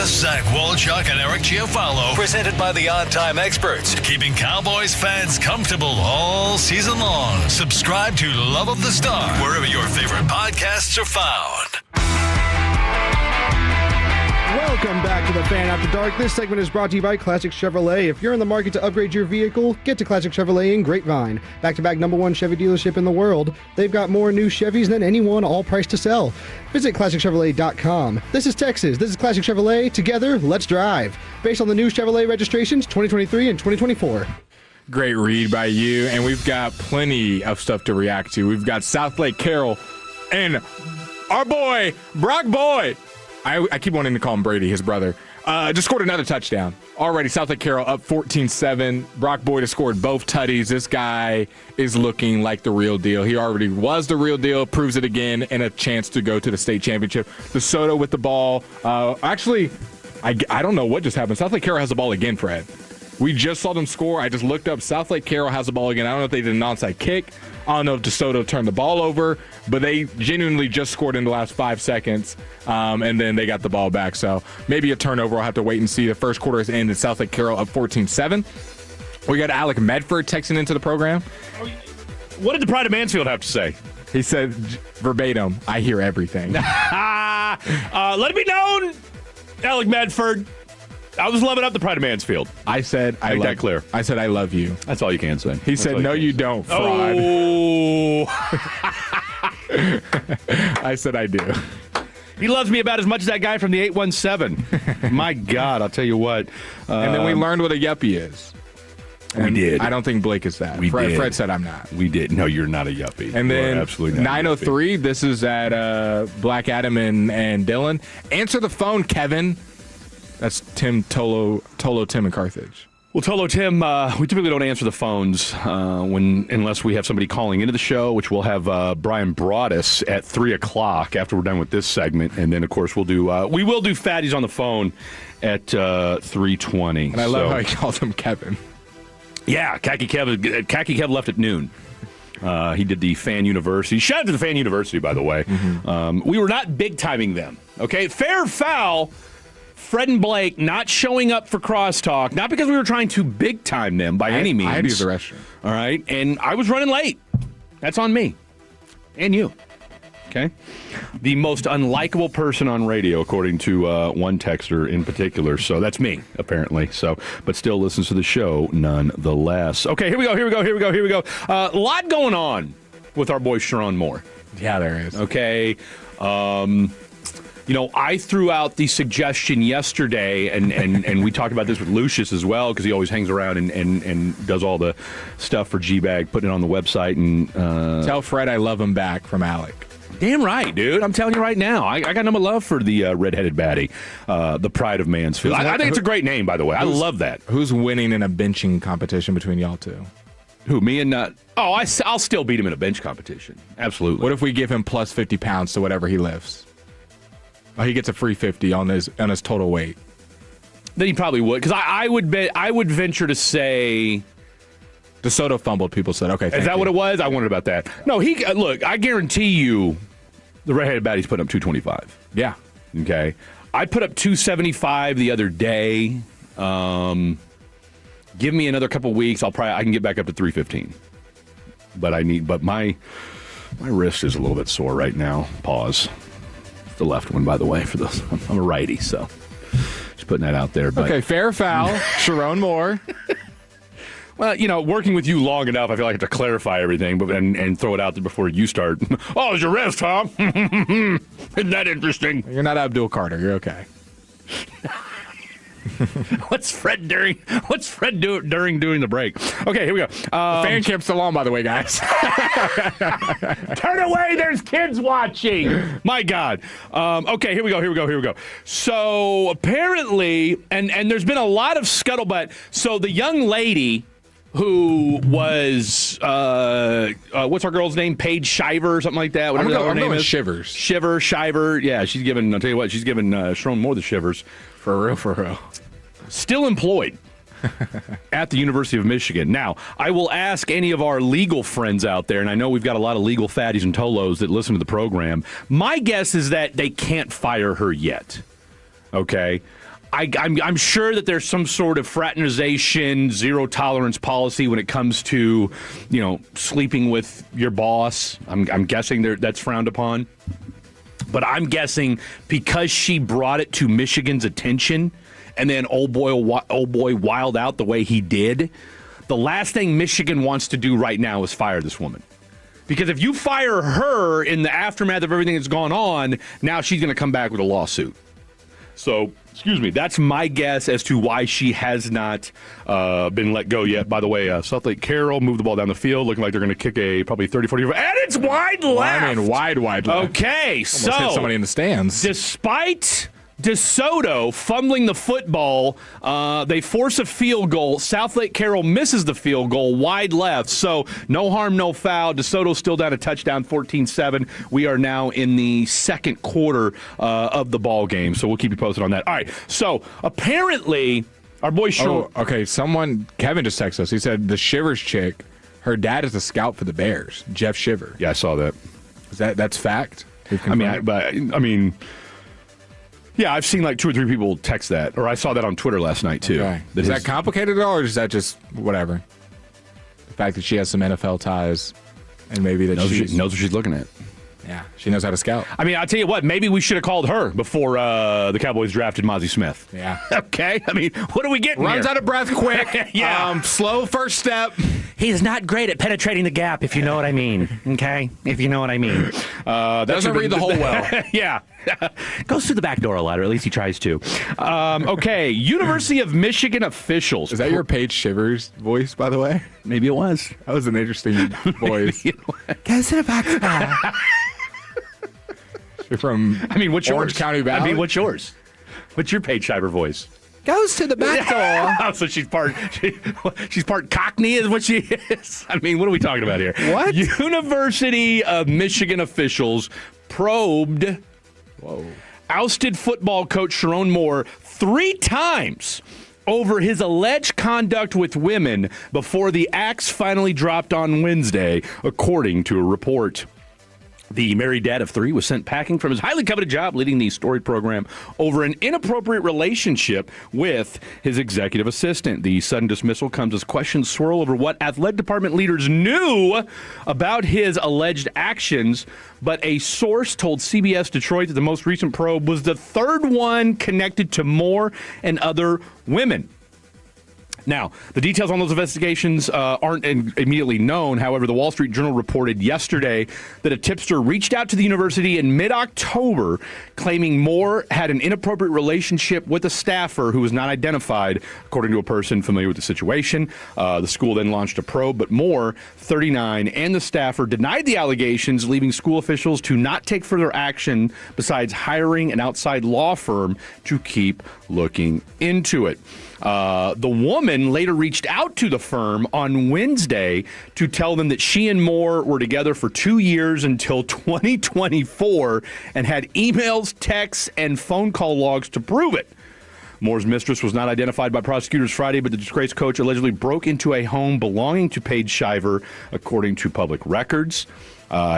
with Zach Wolchuk and Eric Chiafalo, presented by the On Time Experts, keeping Cowboys fans comfortable all season long. Subscribe to Love of the Star, wherever your favorite podcasts are found. Welcome back to the Fan After Dark. This segment is brought to you by Classic Chevrolet. If you're in the market to upgrade your vehicle, get to Classic Chevrolet in Grapevine. Back-to-back #1 Chevy dealership in the world. They've got more new Chevys than anyone, all priced to sell. Visit ClassicChevrolet.com. This is Texas. This is Classic Chevrolet. Together, let's drive. Based on the new Chevrolet registrations, 2023 and 2024. Great read by you, and we've got plenty of stuff to react to. We've got South Lake Carroll and our boy, Brock Boyd. I keep wanting to call him Brady, his brother. Just scored another touchdown. Already, South Lake Carroll up 14-7. Brock Boyd has scored both tutties. This guy is looking like the real deal. He already was the real deal, proves it again, and a chance to go to the state championship. DeSoto with the ball. Actually, I don't know what just happened. South Lake Carroll has the ball again, Fred. We just saw them score. I just looked up. South Lake Carroll has the ball again. I don't know if they did an onside kick. I don't know if DeSoto turned the ball over, but they genuinely just scored in the last 5 seconds, and then they got the ball back. So maybe a turnover. I'll have to wait and see. The first quarter is ended. South Lake Carroll up 14-7. We got Alec Medford texting into the program. What did the Pride of Mansfield have to say? He said verbatim, I hear everything. Let it be known, Alec Medford, I was loving up the Pride of Mansfield. I said, I make that clear. I said, I love you. That's all you can say. He said, no, you don't, fraud. Oh. I said, I do. He loves me about as much as that guy from the 817. My God, I'll tell you what. And then we learned what a yuppie is. We did. I don't think Blake is that. We did. Fred said I'm not. We did. No, you're not a yuppie. And then absolutely not 903, this is at Black Adam and Dylan. Answer the phone, Kevin. That's Tim Tolo Tim in Carthage. Well, Tolo Tim, we typically don't answer the phones unless we have somebody calling into the show, which we'll have Brian Broaddus at 3 o'clock after we're done with this segment, and then of course we will do Fatties on the phone at 3:20. And I love how he calls him Kevin. Yeah, Khaki Kev left at noon. He did the Fan University. Shout out to the Fan University, by the way. Mm-hmm. We were not big timing them. Okay, fair or foul. Fred and Blake not showing up for crosstalk, not because we were trying to big time them by any means. I had to use the restroom. All right, and I was running late. That's on me and you. Okay, the most unlikable person on radio, according to one texter in particular. So that's me, apparently. So, but still listens to the show nonetheless. Okay, here we go. A lot going on with our boy Sharon Moore. Yeah, there is. Okay. I threw out the suggestion yesterday, and we talked about this with Lucius as well, because he always hangs around and does all the stuff for G-Bag, putting it on the website. And tell Fred I love him back from Alec. Damn right, dude. I'm telling you right now. I got nothing but love for the redheaded baddie, the Pride of Mansfield. I think it's a great name, by the way. I love that. Who's winning in a benching competition between y'all two? Who, me and I'll still beat him in a bench competition. Absolutely. What if we give him plus 50 pounds to whatever he lifts? Oh, he gets a free 50 on his total weight. Then he probably would, because I would venture to say DeSoto fumbled. People said, okay, is that what it was? I wondered about that. No, look. I guarantee you, the redheaded baddie's putting up 225. Yeah. Okay. I put up 275 the other day. Give me another couple weeks. I can get back up to 315. But my wrist is a little bit sore right now. Pause. The left one, by the way, for this. I'm a righty, so just putting that out there. But. Okay, fair foul. Sharon Moore. Well, working with you long enough, I feel like I have to clarify everything and throw it out there before you start. Oh, it's your wrist, huh? Isn't that interesting? You're not Abdul Carter. You're okay. What's Fred doing during the break? Okay, here we go. Fan camp's still on, by the way, guys. Turn away, there's kids watching. My God. Okay, here we go. So apparently, and there's been a lot of scuttlebutt. So the young lady who was, what's our girl's name? Paige Shiver or something like that. Whatever her name is. Shivers. Shiver. Yeah, I'll tell you what, she's giving Sharon Moore the shivers. For real. Still employed at the University of Michigan. Now, I will ask any of our legal friends out there, and I know we've got a lot of legal fatties and tolos that listen to the program. My guess is that they can't fire her yet. Okay? I'm sure that there's some sort of fraternization, zero tolerance policy when it comes to, sleeping with your boss. I'm guessing that's frowned upon. But I'm guessing because she brought it to Michigan's attention, and then old boy wild out the way he did, the last thing Michigan wants to do right now is fire this woman. Because if you fire her in the aftermath of everything that's gone on, now she's going to come back with a lawsuit. So, that's my guess as to why she has not been let go yet. By the way, South Lake Carroll moved the ball down the field, looking like they're going to kick a probably 30, 40, and it's wide left. Wide left. Okay, Almost hit somebody in the stands. Despite DeSoto fumbling the football, they force a field goal. South Lake Carroll misses the field goal, wide left. So no harm, no foul. DeSoto's still down a touchdown, 14-7. We are now in the second quarter of the ball game. So we'll keep you posted on that. All right. So apparently, our boy Short. Oh, okay. Kevin just texted us. He said the Shivers chick, her dad is a scout for the Bears, Jeff Shiver. Yeah, I saw that. That's fact? Yeah, I've seen like 2 or 3 people text that, or I saw that on Twitter last night too. Okay. Is that complicated at all, or is that just whatever? The fact that she has some NFL ties, and maybe that she knows what she's looking at. Yeah, she knows how to scout. I'll tell you what, maybe we should have called her before the Cowboys drafted Mozzie Smith. Yeah. Okay, what are we getting Runs here? out of breath quick. Yeah. Slow first step. He's not great at penetrating the gap, if you know what I mean. Okay? If you know what I mean. Doesn't read the hole well. Yeah. Goes through the back door a lot, or at least he tries to. Okay, University of Michigan officials. Is that your Paige Shivers voice, by the way? Maybe it was. That was an interesting voice. Goes to the back door. You're from what's yours? Orange County Valley? What's yours? What's your Paige Shiver voice? Goes to the back door. So she's part Cockney is what she is. What are we talking about here? What? University of Michigan officials probed ousted football coach Sharon Moore 3 times over his alleged conduct with women before the axe finally dropped on Wednesday, according to a report. The married dad of 3 was sent packing from his highly coveted job leading the storied program over an inappropriate relationship with his executive assistant. The sudden dismissal comes as questions swirl over what athletic department leaders knew about his alleged actions, but a source told CBS Detroit that the most recent probe was the 3rd one connected to Moore and other women. Now, the details on those investigations aren't immediately known. However, the Wall Street Journal reported yesterday that a tipster reached out to the university in mid-October claiming Moore had an inappropriate relationship with a staffer who was not identified, according to a person familiar with the situation. The school then launched a probe, but Moore, 39, and the staffer denied the allegations, leaving school officials to not take further action besides hiring an outside law firm to keep looking into it. The woman later reached out to the firm on Wednesday to tell them that she and Moore were together for 2 years until 2024 and had emails, texts, and phone call logs to prove it. Moore's mistress was not identified by prosecutors Friday, but the disgraced coach allegedly broke into a home belonging to Paige Shiver, according to public records.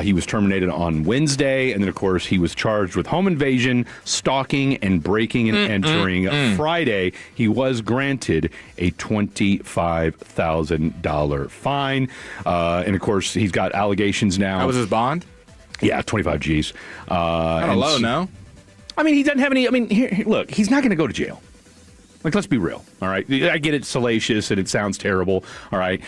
He was terminated on Wednesday, and then, of course, he was charged with home invasion, stalking, and breaking and entering. Friday, he was granted a $25,000 fine. And, of course, he's got allegations now. That was his bond? Yeah, 25 G's. Kind of low, no? He doesn't have any. Here, look, he's not going to go to jail. Let's be real, all right? I get it's salacious and it sounds terrible, all right?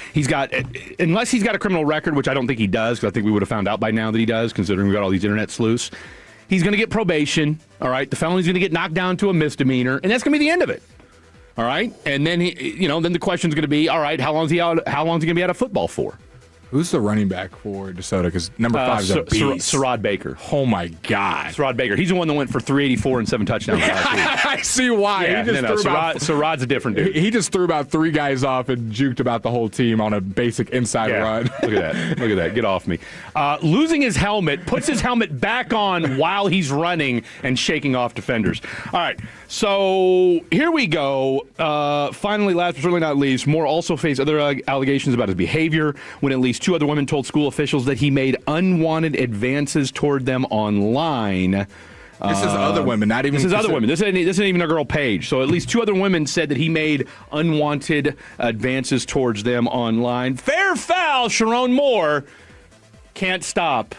Unless he's got a criminal record, which I don't think he does, because I think we would have found out by now that he does, considering we've got all these internet sleuths. He's going to get probation, all right? The felony's going to get knocked down to a misdemeanor, and that's going to be the end of it, all right? And then, then the question's going to be, all right, how long is he going to be out of football for? Who's the running back for DeSoto? Because number 5 is a beast. Sarad Baker. Oh, my God. Sarad Baker. He's the one that went for 384 and 7 touchdowns last week. I see why. Yeah, Sarad's a different dude. He just threw about 3 guys off and juked about the whole team on a basic inside run. Look at that. Look at that. Get off me. Losing his helmet, puts his helmet back on while he's running and shaking off defenders. All right. So here we go. Finally, last but certainly not least, Moore also faced other allegations about his behavior when at least 2 other women told school officials that he made unwanted advances toward them online. This is other women, not even. This is other women. This isn't even a girl page. So at least 2 other women said that he made unwanted advances towards them online. Fair foul, Sharon Moore can't stop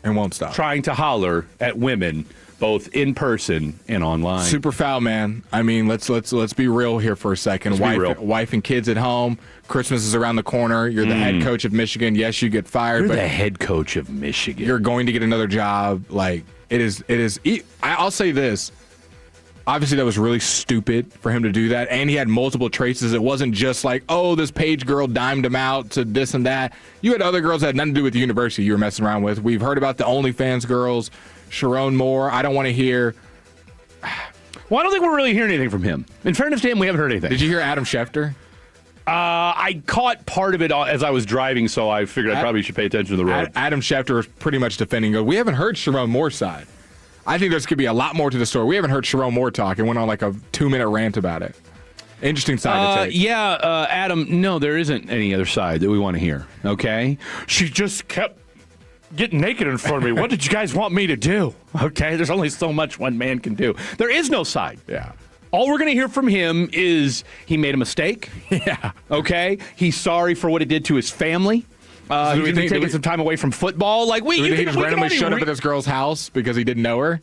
and won't stop trying to holler at women, both in person and online. Super foul, man. I mean, let's be real here for a second. Wife and kids at home. Christmas is around the corner. You're the head coach of Michigan. Yes, you get fired. You're but the head coach of Michigan. You're going to get another job. Like it is. I'll say this. Obviously, that was really stupid for him to do that, and he had multiple traces. It wasn't just like, oh, this page girl dimed him out to this and that. You had other girls that had nothing to do with the university you were messing around with. We've heard about the OnlyFans girls, Sharon Moore. I don't want to hear. Well, I don't think we're really hearing anything from him. In fairness to him, we haven't heard anything. Did you hear Adam Schefter? I caught part of it as I was driving, so I figured I probably should pay attention to the road. Adam Schefter was pretty much defending. We haven't heard Sharon Moore's side. I think there's going to be a lot more to the story. We haven't heard Sharon Moore talk and went on like a 2-minute rant about it. Interesting side to take. Yeah, Adam, no, there isn't any other side that we want to hear, okay? She just kept getting naked in front of me. What did you guys want me to do? Okay, there's only so much one man can do. There is no side. Yeah. All we're going to hear from him is he made a mistake. Yeah. Okay? He's sorry for what it did to his family. He's going to be taking some time away from football. Like he just randomly showed up at this girl's house because he didn't know her.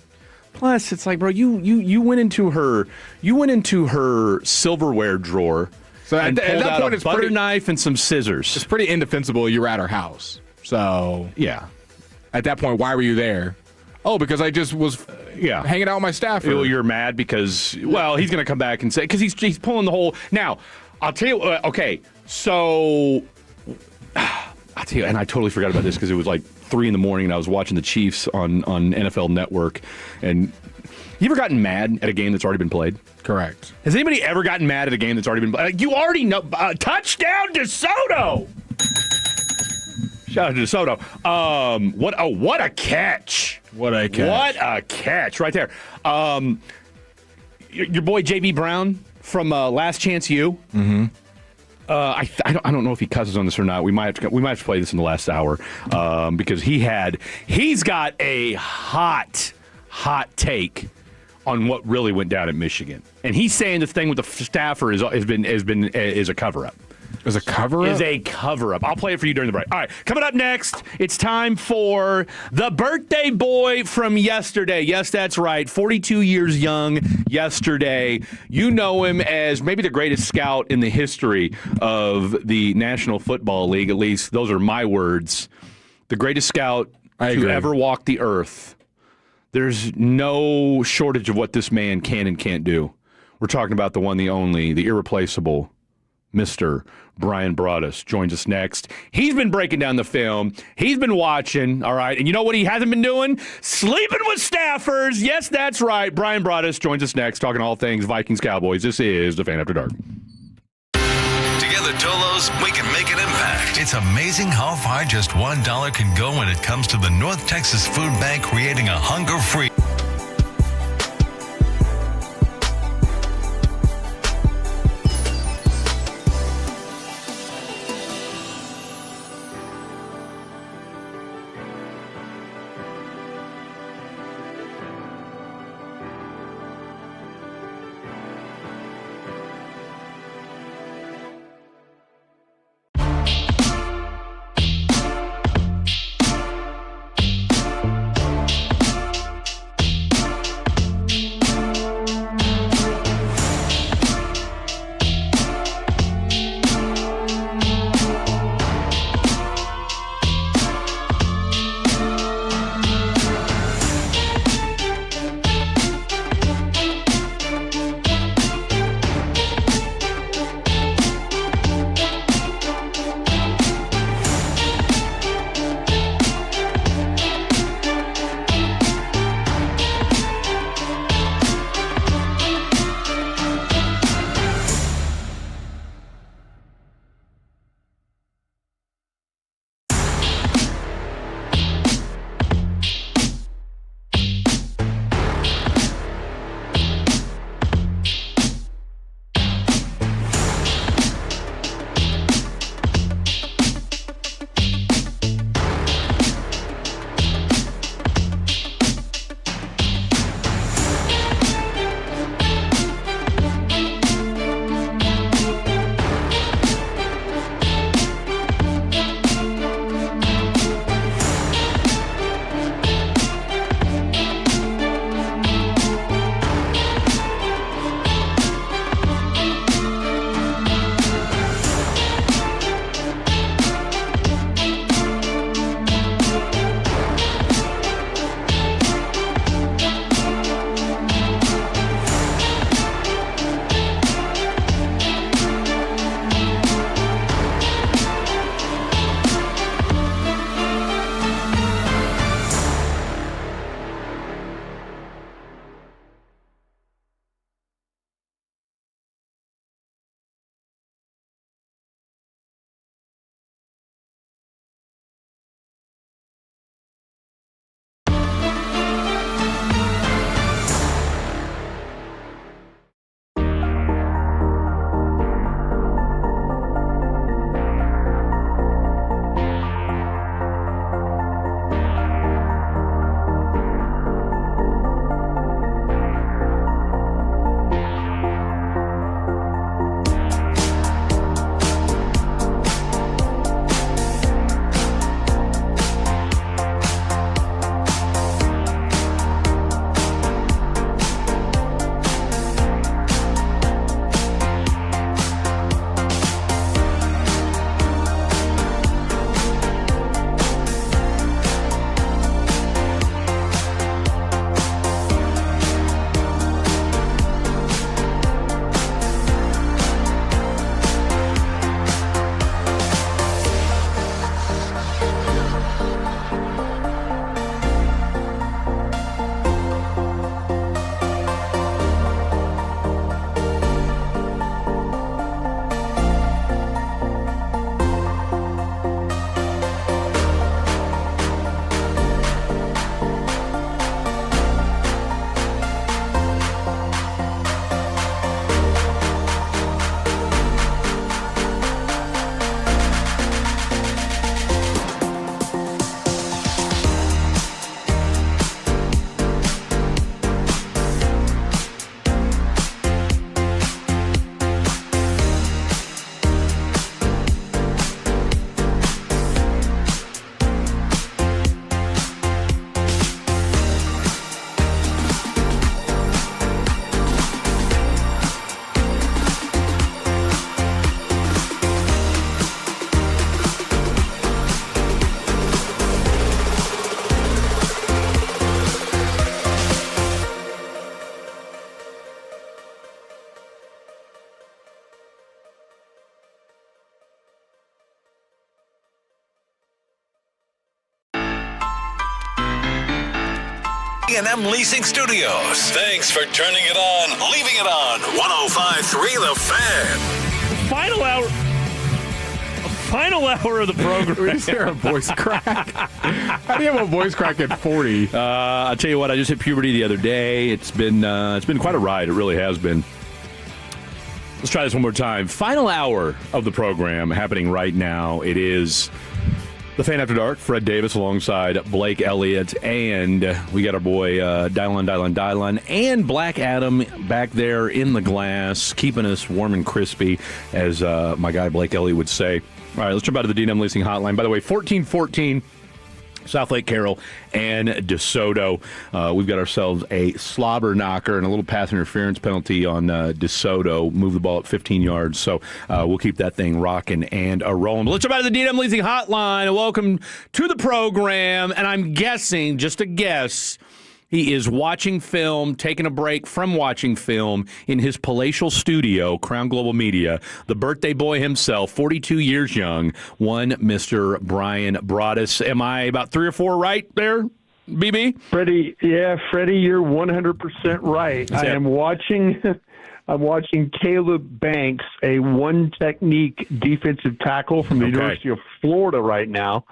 Plus, it's like, bro, you went into her silverware drawer. So at that point, it's a butter knife and some scissors. It's pretty indefensible. You were at her house. So yeah. At that point, why were you there? Oh, because I just was hanging out with my staff. Well, you're mad because he's going to come back and say because he's pulling the whole. Now, I'll tell you. Okay, so. I'll tell you, and I totally forgot about this because it was like 3 a.m. and I was watching the Chiefs on NFL Network. And you ever gotten mad at a game that's already been played? Correct. Has anybody ever gotten mad at a game that's already been played? You already know. Touchdown DeSoto! Shout out to DeSoto. What a catch! What a catch! What a catch right there. Your boy J.B. Brown from Last Chance U. Mm-hmm. I don't know if he cusses on this or not. We might have to play this in the last hour because he's got a hot take on what really went down at Michigan, and he's saying the thing with the staffer is a cover up. Is a cover-up? Is a cover-up. I'll play it for you during the break. All right, coming up next, it's time for the birthday boy from yesterday. Yes, that's right, 42 years young yesterday. You know him as maybe the greatest scout in the history of the National Football League. At least those are my words. The greatest scout to ever walk the earth. There's no shortage of what this man can and can't do. We're talking about the one, the only, the irreplaceable Mr. Brian Broaddus joins us next. He's been breaking down the film. He's been watching, all right? And you know what he hasn't been doing? Sleeping with staffers. Yes, that's right. Brian Broaddus joins us next, talking all things Vikings Cowboys. This is The Fan After Dark. Together, Tolos, we can make an impact. It's amazing how far just $1 can go when it comes to the North Texas Food Bank creating a hunger-free... A&M Leasing Studios. Thanks for turning it on, leaving it on. 105.3 The Fan. Final hour of the program. Is there a voice crack? How do you have a voice crack at 40? I'll tell you what, I just hit puberty the other day. It's been quite a ride. It really has been. Let's try this one more time. Final hour of the program happening right now. It is the Fan After Dark. Fred Davis alongside Blake Elliott, and we got our boy Dylan, and Black Adam back there in the glass, keeping us warm and crispy, as my guy Blake Elliott would say. All right, let's jump out to the D&M Leasing Hotline. By the way, 1414 South Lake Carroll and DeSoto. We've got ourselves a slobber knocker and a little pass interference penalty on DeSoto. Move the ball up 15 yards, so we'll keep that thing rocking and rolling. But let's jump out to the D&M Leasing Hotline. Welcome to the program, and I'm guessing, just a guess, he is watching film, taking a break from watching film in his palatial studio, Crown Global Media. The birthday boy himself, 42 years young, one Mr. Brian Broaddus. Am I about 3 or 4 right there, BB? Freddie, you're 100% right. I am watching. I'm watching Caleb Banks, a one-technique defensive tackle from the University of Florida right now.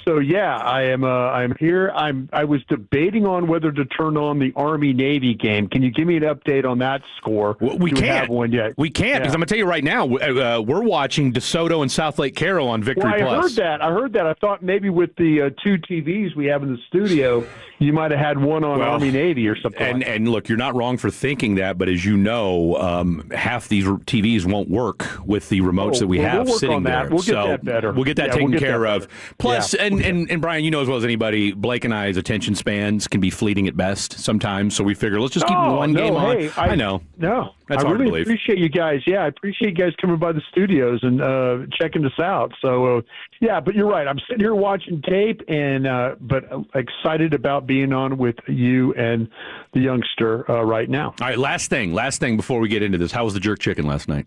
So yeah, I'm here. I was debating on whether to turn on the Army-Navy game. Can you give me an update on that score? We can't. Have one yet? We can't, because I'm going to tell you right now, we're watching DeSoto and South Lake Carroll on Victory Plus. I heard that. I thought maybe with the 2 TVs we have in the studio, you might have had one on Army-Navy or something. And look, you're not wrong for thinking that, but as you know, half these TVs won't work with the remotes that we have sitting there. We'll get that better. We'll get that taken care of. Plus, and Brian, you know as well as anybody, Blake and I's attention spans can be fleeting at best sometimes, so we figure let's just keep one game on. Hey, I know. No. That's hard to believe. I appreciate you guys. Yeah, I appreciate you guys coming by the studios and checking us out. So, but you're right. I'm sitting here watching tape, and but excited about being on with you and the youngster right now. All right, last thing before we get into this. How was the jerk chicken last night?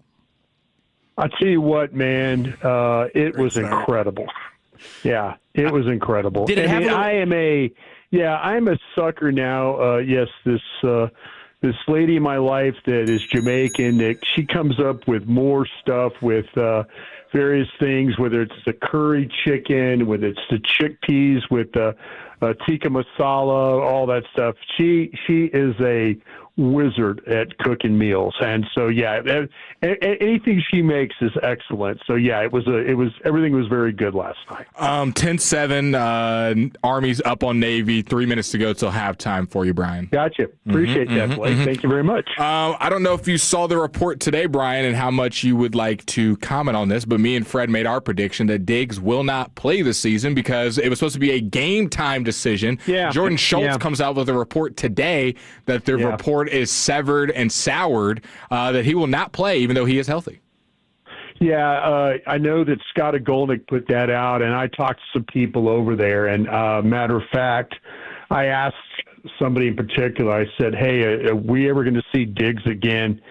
I'll tell you what, man. It was incredible. Yeah, it was incredible. Did it have I'm a sucker now. Yes, this lady in my life that is Jamaican, that she comes up with more stuff with various things, whether it's the curry chicken, whether it's the chickpeas with the tikka masala, all that stuff. She is a wizard at cooking meals, and so anything she makes is excellent. So everything was very good last night. 10-7, Army's up on Navy. 3 minutes to go till halftime for you, Brian. Gotcha. Appreciate that, Blake. Thank you very much. I don't know if you saw the report today, Brian, and how much you would like to comment on this, but me and Fred made our prediction that Diggs will not play this season because it was supposed to be a game time decision. Yeah. Jordan Schultz comes out with a report today that the report is severed and soured, that he will not play even though he is healthy. Yeah, I know that Scott Agolnik put that out, and I talked to some people over there, and matter of fact, I asked somebody in particular, I said, hey, are we ever going to see Diggs again?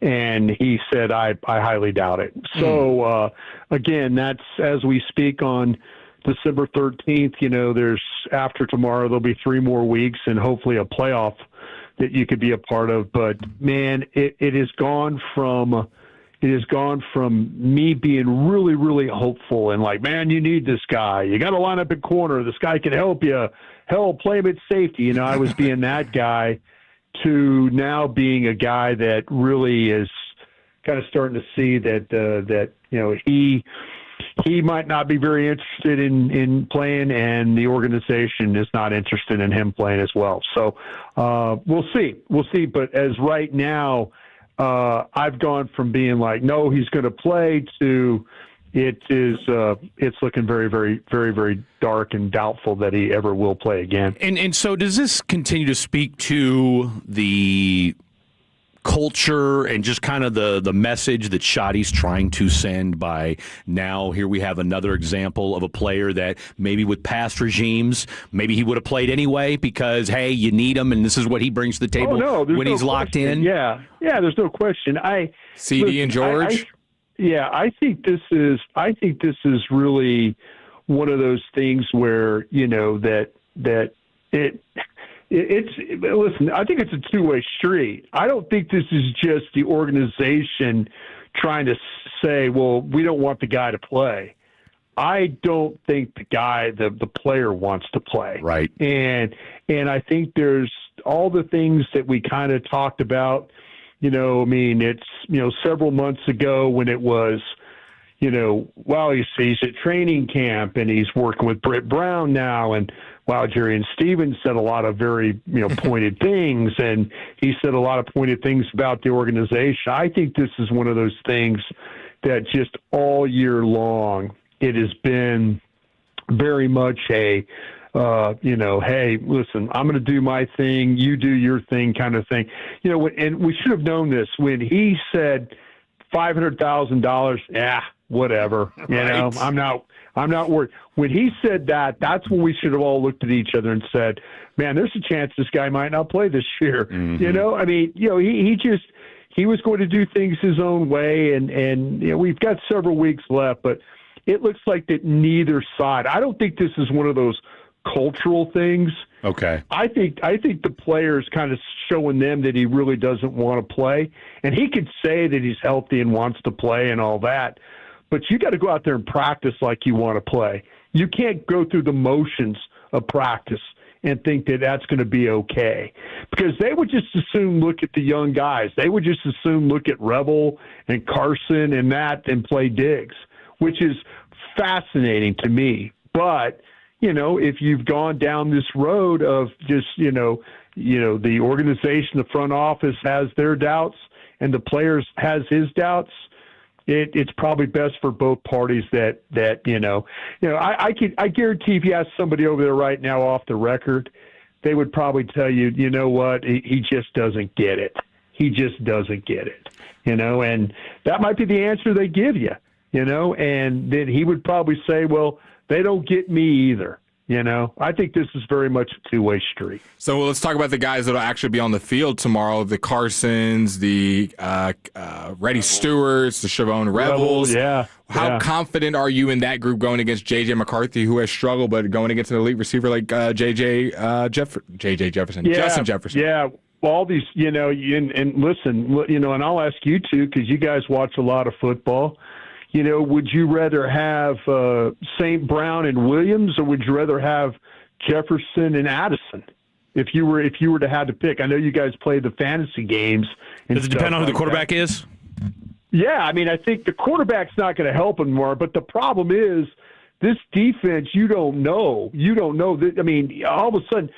And he said, I highly doubt it. So, again, that's as we speak on December 13th, there's after tomorrow, there'll be 3 more weeks and hopefully a playoff that you could be a part of. But man, it has gone from me being really, really hopeful and like, man, you need this guy. You got to line up at corner. This guy can help you. Hell, play him at safety. I was being that guy to now being a guy that really is kind of starting to see that he might not be very interested in playing, and the organization is not interested in him playing as well. So we'll see. But as right now, I've gone from being like, no, he's going to play to it's looking very, very, very, very dark and doubtful that he ever will play again. And so does this continue to speak to the culture and just kind of the message that Shoddy's trying to send by now here we have another example of a player that maybe with past regimes, maybe he would have played anyway because, hey, you need him and this is what he brings to the table when he's locked in? Yeah, there's no question. CD and George? I think this is really one of those things where, that listen, I think it's a two-way street. I don't think this is just the organization trying to say, well, we don't want the guy to play. I don't think the player wants to play. Right. And I think there's all the things that we kind of talked about, it's, several months ago when it was, he's at training camp and he's working with Britt Brown now, and Jerry and Stevens said a lot of very, pointed things, and he said a lot of pointed things about the organization. I think this is one of those things that just all year long, it has been very much a, hey, listen, I'm going to do my thing, you do your thing kind of thing. And we should have known this when he said $500,000, whatever, I'm not worried. When he said that, that's when we should have all looked at each other and said, man, there's a chance this guy might not play this year. Mm-hmm. He was going to do things his own way, and we've got several weeks left, but it looks like that neither side. I don't think this is one of those cultural things. Okay. I think the player's kind of showing them that he really doesn't want to play, and he could say that he's healthy and wants to play and all that, but you got to go out there and practice like you want to play. You can't go through the motions of practice and think that that's going to be okay, because they would just as soon look at the young guys. They would just as soon look at Rebel and Carson and play Diggs, which is fascinating to me. But, if you've gone down this road of just, the organization, the front office has their doubts and the players has his doubts, it's probably best for both parties that I guarantee if you ask somebody over there right now off the record, they would probably tell you, you know what, he just doesn't get it. He just doesn't get it, and that might be the answer they give you, and then he would probably say, well, they don't get me either. I think this is very much a two-way street. So let's talk about the guys that will actually be on the field tomorrow: the Carsons, the Reddy Stewarts, the Chavon Rebels. Yeah. How confident are you in that group going against J.J. McCarthy, who has struggled, but going against an elite receiver like J.J. Jefferson, Justin Jefferson? Yeah. Well, all these, and listen, and I'll ask you too, because you guys watch a lot of football. Would you rather have St. Brown and Williams, or would you rather have Jefferson and Addison? If you were to have to pick, I know you guys play the fantasy games. Does it depend on who the quarterback is? Yeah, I think the quarterback's not going to help him more. But the problem is, this defense, you don't know. All of a sudden,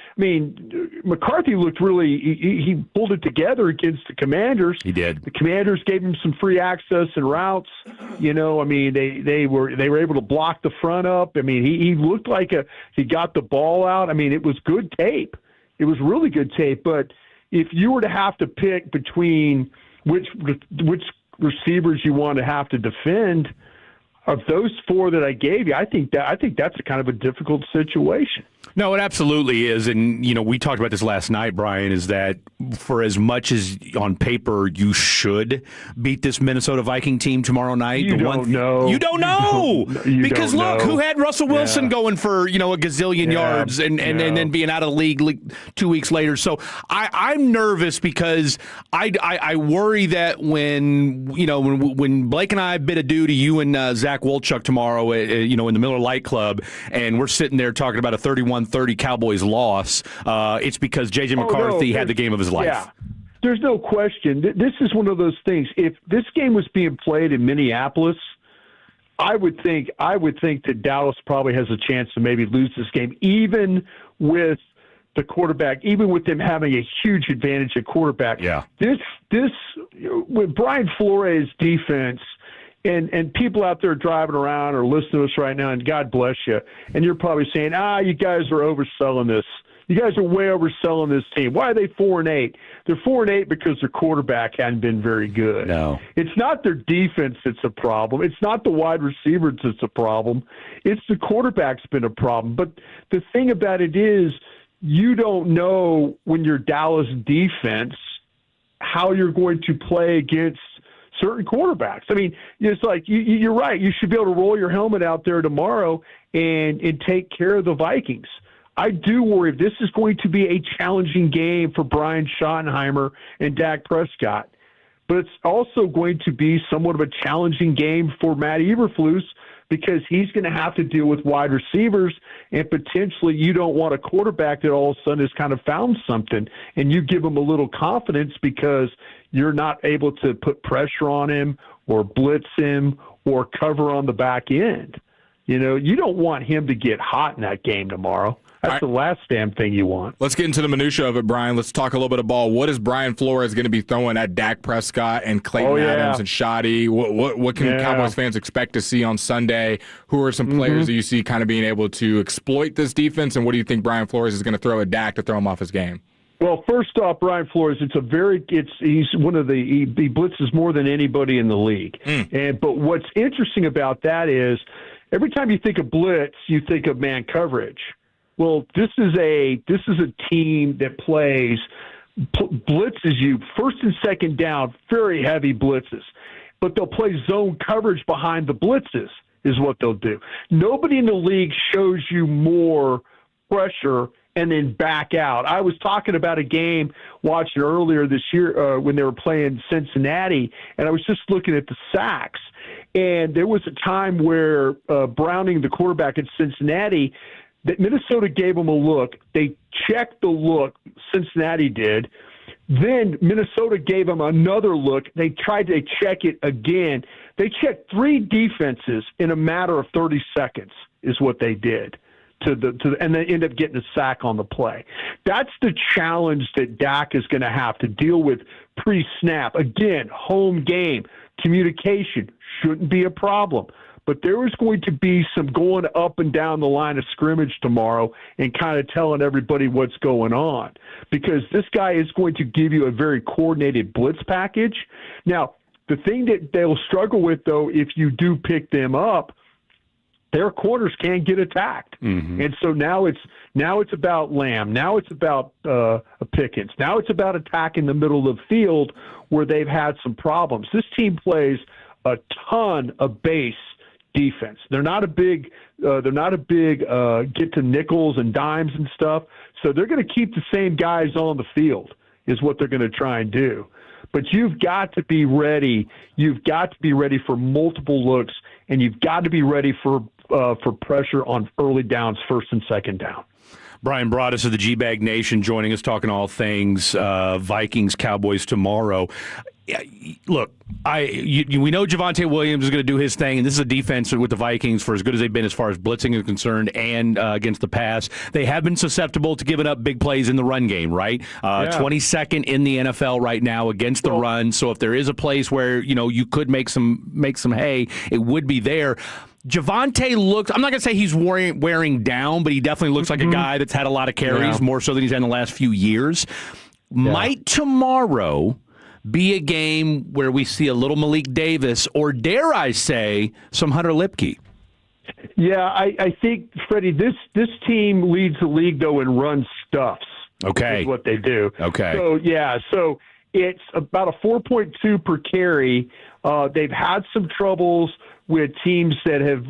McCarthy looked really. He pulled it together against the Commanders. He did. The Commanders gave him some free access and routes. They were able to block the front up. He looked like he got the ball out. It was good tape. It was really good tape. But if you were to have to pick between which receivers you want to have to defend, of those four that I gave you, I think that's a kind of a difficult situation. No, it absolutely is. And, we talked about this last night, Brian, is that for as much as on paper you should beat this Minnesota Viking team tomorrow night. You don't know. Because look, who had Russell Wilson going for, a gazillion yards and then being out of the league 2 weeks later. So I'm nervous because I worry that when Blake and I bid adieu to you and Zach Wolchuk tomorrow, in the Miller Lite Club, and we're sitting there talking about a 31-30 Cowboys loss, it's because J.J. McCarthy had the game of his life. Yeah, there's no question. This is one of those things. If this game was being played in Minneapolis, I would think that Dallas probably has a chance to maybe lose this game, even with the quarterback, even with them having a huge advantage at quarterback. Yeah. This with Brian Flores' defense. And people out there driving around or listening to us right now, and God bless you, and you're probably saying, you guys are overselling this. You guys are way overselling this team. Why are they 4-8? They're 4-8 because their quarterback hadn't been very good. No. It's not their defense that's a problem. It's not the wide receivers that's a problem. It's the quarterback's been a problem. But the thing about it is, you don't know when your Dallas defense how you're going to play against certain quarterbacks. It's like you're right. You should be able to roll your helmet out there tomorrow and take care of the Vikings. I do worry this is going to be a challenging game for Brian Schottenheimer and Dak Prescott. But it's also going to be somewhat of a challenging game for Matt Eberflus because he's going to have to deal with wide receivers, and potentially you don't want a quarterback that all of a sudden has kind of found something, and you give him a little confidence because you're not able to put pressure on him or blitz him or cover on the back end. You know, you don't want him to get hot in that game tomorrow. That's the last damn thing you want. Let's get into the minutia of it, Brian. Let's talk a little bit of ball. What is Brian Flores going to be throwing at Dak Prescott and Clayton Adams and Shoddy? What can Cowboys fans expect to see on Sunday? Who are some players that you see kind of being able to exploit this defense? And what do you think Brian Flores is going to throw at Dak to throw him off his game? Well, first off, Brian Flores, he's one of he blitzes more than anybody in the league. But what's interesting about that is every time you think of blitz, you think of man coverage. Well, this is a team that plays blitzes you first and second down, very heavy blitzes, but they'll play zone coverage behind the blitzes is what they'll do. Nobody in the league shows you more pressure and then back out. I was talking about a game watching earlier this year when they were playing Cincinnati, and I was just looking at the sacks. And there was a time where Browning, the quarterback at Cincinnati, that Minnesota gave them a look. They checked the look, Cincinnati did. Then Minnesota gave them another look. They tried to check it again. They checked 3 defenses in a matter of 30 seconds is what they did. And they end up getting a sack on the play. That's the challenge that Dak is going to have to deal with pre-snap. Again, home game, communication shouldn't be a problem. But there is going to be some going up and down the line of scrimmage tomorrow and kind of telling everybody what's going on, because this guy is going to give you a very coordinated blitz package. Now, the thing that they'll struggle with, though, if you do pick them up, their corners can get attacked. And so now it's about Lamb. Now it's about Pickens. Now it's about attacking the middle of the field where they've had some problems. This team plays a ton of base defense. They're not a big get to nickels and dimes and stuff. So they're going to keep the same guys on the field is what they're going to try and do. But you've got to be ready. You've got to be ready for multiple looks, and you've got to be ready for pressure on early downs, first and second down. Brian Broaddus of the G-Bag Nation joining us, talking all things Vikings, Cowboys tomorrow. Look, we know Javonte Williams is going to do his thing, and this is a defense with the Vikings for as good as they've been as far as blitzing is concerned and against the pass. They have been susceptible to giving up big plays in the run game, right? 22nd in the NFL right now against the run. So if there is a place where you could make some hay, it would be there. Javonte looks, I'm not going to say he's wearing down, but he definitely looks like a guy that's had a lot of carries, more so than he's had in the last few years. Might tomorrow be a game where we see a little Malik Davis, or dare I say, some Hunter Lipke? Yeah, I think, Freddie, this team leads the league, though, in run stuffs. Okay. Is what they do. Okay. So it's about a 4.2 per carry. They've had some troubles with teams that have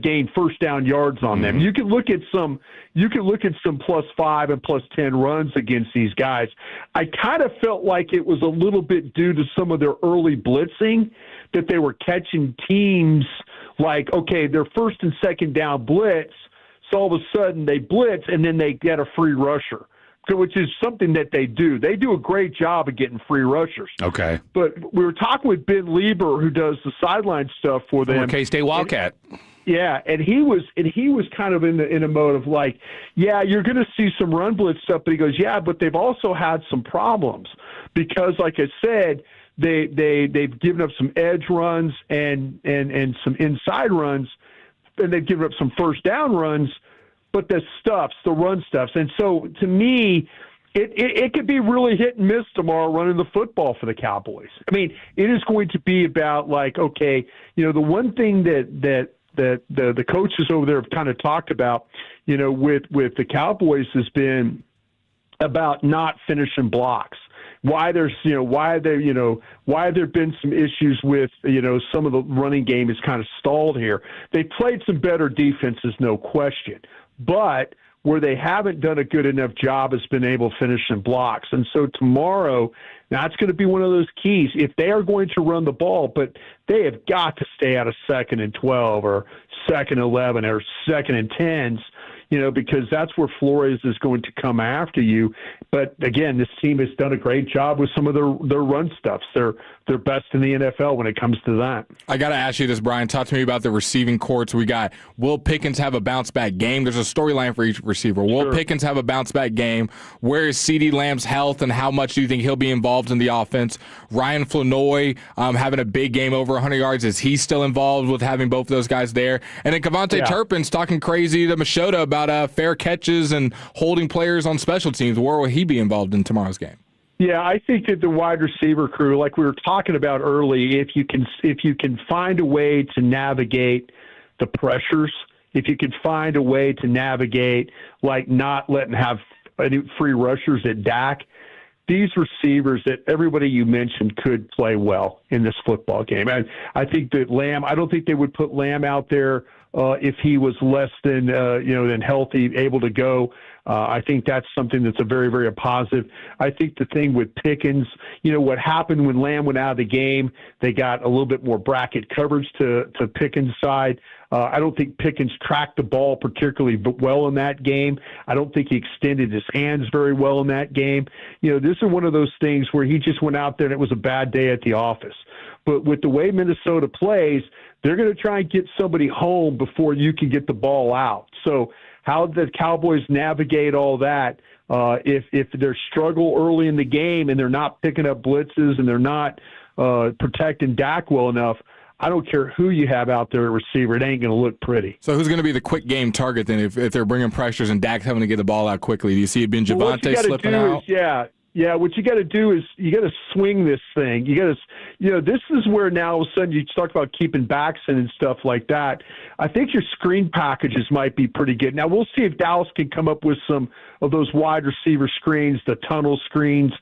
gained first down yards on them. You can look at some +5 and +10 runs against these guys. I kind of felt like it was a little bit due to some of their early blitzing that they were catching teams like, okay, their first and second down blitz, so all of a sudden they blitz and then they get a free rusher, which is something that they do. They do a great job of getting free rushers. Okay. But we were talking with Ben Lieber, who does the sideline stuff for them. K-State Wildcat. And he was kind of in a mode of like, yeah, you're going to see some run blitz stuff. But he goes, yeah, but they've also had some problems because, like I said, they've given up some edge runs and some inside runs, and they've given up some first down runs. But the run stuffs. And so to me, it could be really hit and miss tomorrow running the football for the Cowboys. I mean, it is going to be about like, okay, the one thing that the coaches over there have kind of talked about, with the Cowboys has been about not finishing blocks. why there's why there been some issues with some of the running game is kind of stalled here. They played some better defenses, no question, but where they haven't done a good enough job has been able to finish in blocks. And so tomorrow, that's going to be one of those keys. If they are going to run the ball, but they have got to stay out of 2nd and 12 or 2nd and 11 or 2nd and 10s, because that's where Flores is going to come after you. But again, this team has done a great job with some of their run stuffs. They're best in the NFL when it comes to that. I got to ask you this, Brian. Talk to me about the receiving courts. We got Will Pickens have a bounce-back game. There's a storyline for each receiver. Will Pickens have a bounce-back game? Where is CeeDee Lamb's health, and how much do you think he'll be involved in the offense? Ryan Flanoy having a big game over 100 yards. Is he still involved with having both of those guys there? And then Kevontae Turpin's talking crazy to Machota about fair catches and holding players on special teams. Where will he be involved in tomorrow's game? Yeah, I think that the wide receiver crew, like we were talking about early, if you can find a way to navigate the pressures, if you can find a way to navigate like not letting have any free rushers at Dak, these receivers that everybody you mentioned could play well in this football game. And I think that Lamb, I don't think they would put Lamb out there if he was less than than healthy, able to go. I think that's something that's a very, very positive. I think the thing with Pickens, what happened when Lamb went out of the game, they got a little bit more bracket coverage to Pickens' side. I don't think Pickens tracked the ball particularly well in that game. I don't think he extended his hands very well in that game. This is one of those things where he just went out there and it was a bad day at the office. But with the way Minnesota plays, they're going to try and get somebody home before you can get the ball out. So how the Cowboys navigate all that, if there's struggle early in the game and they're not picking up blitzes and they're not protecting Dak well enough, I don't care who you have out there at receiver, it ain't going to look pretty. So who's going to be the quick game target then if they're bringing pressures and Dak's having to get the ball out quickly? Do you see it being Javonte slipping out? Yeah, what you got to do is you got to swing this thing. You got to, this is where now all of a sudden you talk about keeping backs in and stuff like that. I think your screen packages might be pretty good. Now we'll see if Dallas can come up with some of those wide receiver screens, the tunnel screens,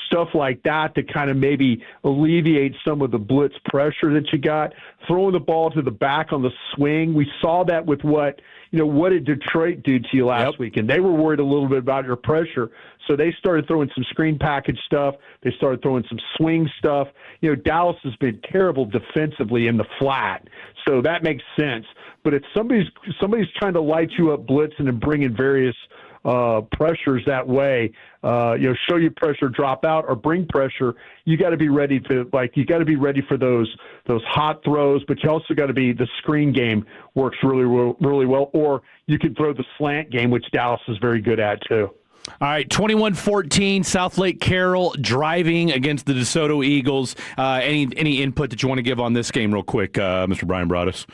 stuff like that to kind of maybe alleviate some of the blitz pressure that you got. Throwing the ball to the back on the swing. We saw that with what did Detroit do to you last week? And they were worried a little bit about your pressure. So they started throwing some screen package stuff. They started throwing some swing stuff. Dallas has been terrible defensively in the flat. So that makes sense. But if somebody's trying to light you up blitzing and bring in various pressures that way, show you pressure, drop out, or bring pressure, you got to be ready for those hot throws, but you also got to be, the screen game works really, really well, or you can throw the slant game, which Dallas is very good at too. All right, 21-14, South Lake Carroll driving against the DeSoto Eagles. Any input that you want to give on this game real quick, Mr. Brian Broaddus?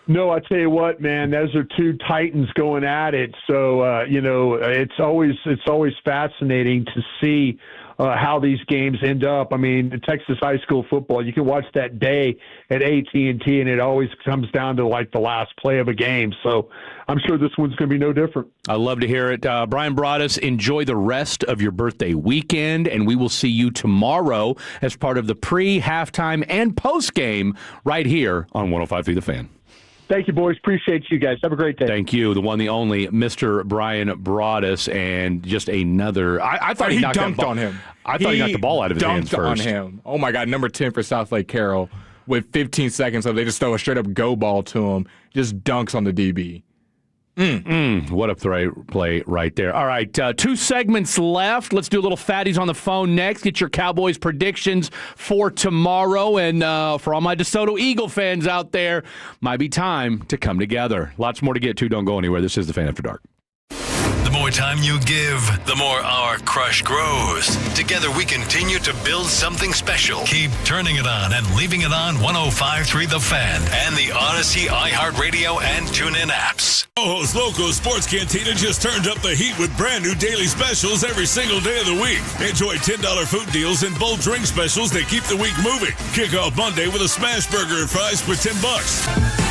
No, I tell you what, man, those are two titans going at it. So, it's always fascinating to see how these games end up. I mean, the Texas high school football, you can watch that day at AT&T, and it always comes down to like the last play of a game. So I'm sure this one's going to be no different. I love to hear it. Brian Broaddus, enjoy the rest of your birthday weekend, and we will see you tomorrow as part of the pre, halftime, and post-game right here on 105.3 The Fan. Thank you, boys. Appreciate you guys. Have a great day. Thank you. The one, the only, Mr. Brian Broaddus, and just another. I thought he dunked on him. I thought he got the ball out of his hands first. Dunked on him. Oh my God, number 10 for South Lake Carroll with 15 seconds left. They just throw a straight up go ball to him. Just dunks on the DB. What a play right there. All right, 2 segments left. Let's do a little fatties on the phone next. Get your Cowboys predictions for tomorrow. And for all my DeSoto Eagle fans out there, might be time to come together. Lots more to get to. Don't go anywhere. This is The Fan After Dark. The more time you give, the more our crush grows. Together we continue to build something special. Keep turning it on and leaving it on 105.3 The Fan and the Odyssey, iHeartRadio, and TuneIn apps. Ojo's Loco Sports Cantina just turned up the heat with brand new daily specials every single day of the week. Enjoy $10 food deals and bold drink specials that keep the week moving. Kick off Monday with a smash burger and fries for $10.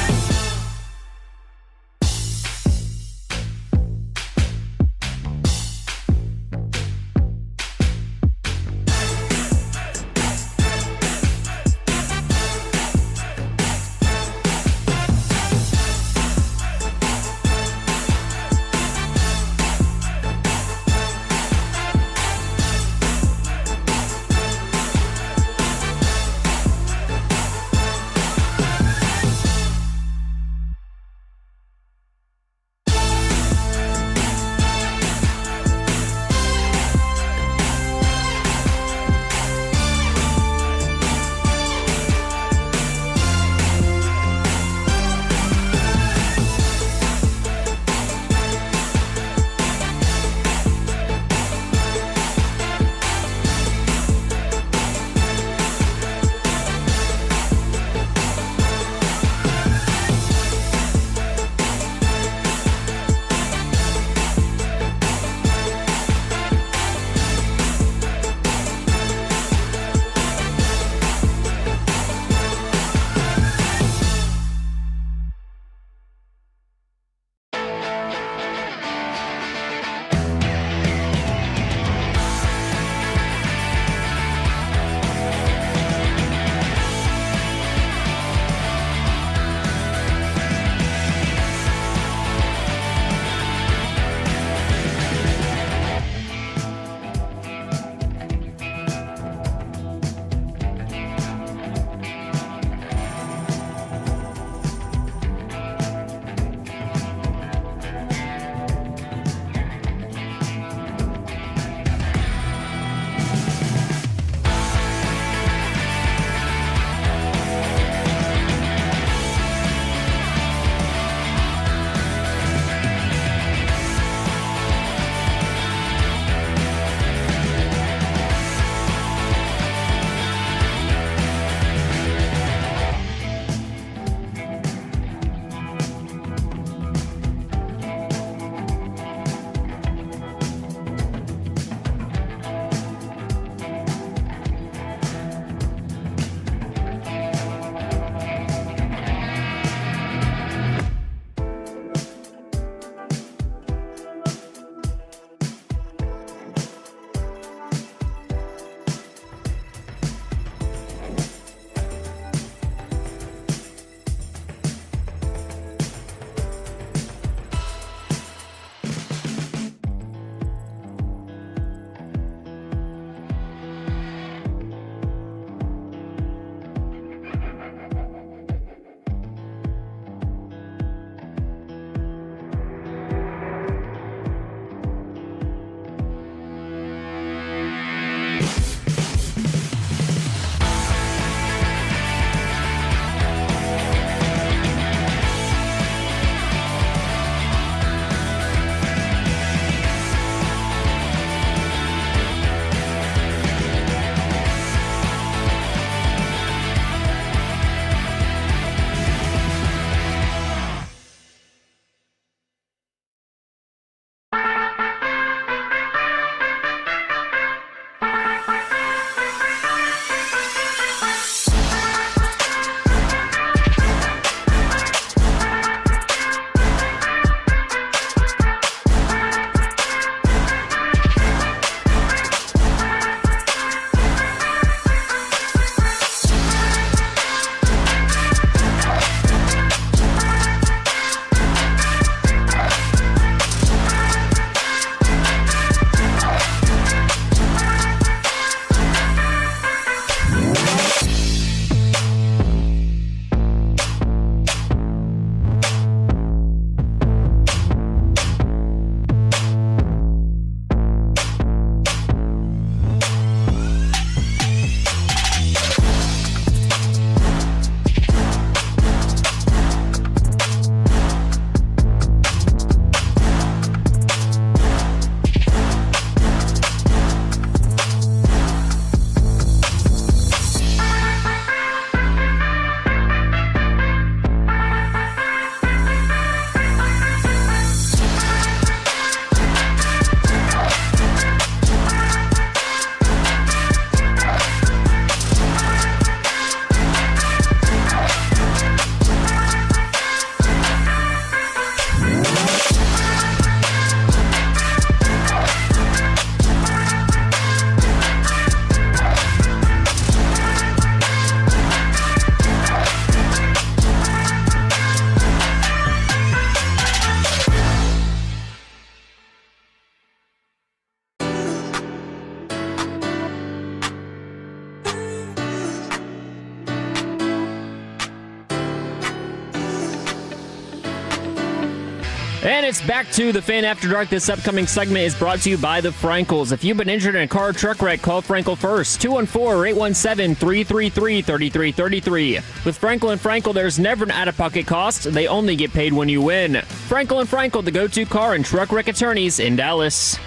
And it's back to the Fan After Dark. This upcoming segment is brought to you by the Frankels. If you've been injured in a car or truck wreck, call Frankel first. 214-817-333-3333. With Frankel and Frankel, there's never an out-of-pocket cost. They only get paid when you win. Frankel and Frankel, the go-to car and truck wreck attorneys in Dallas.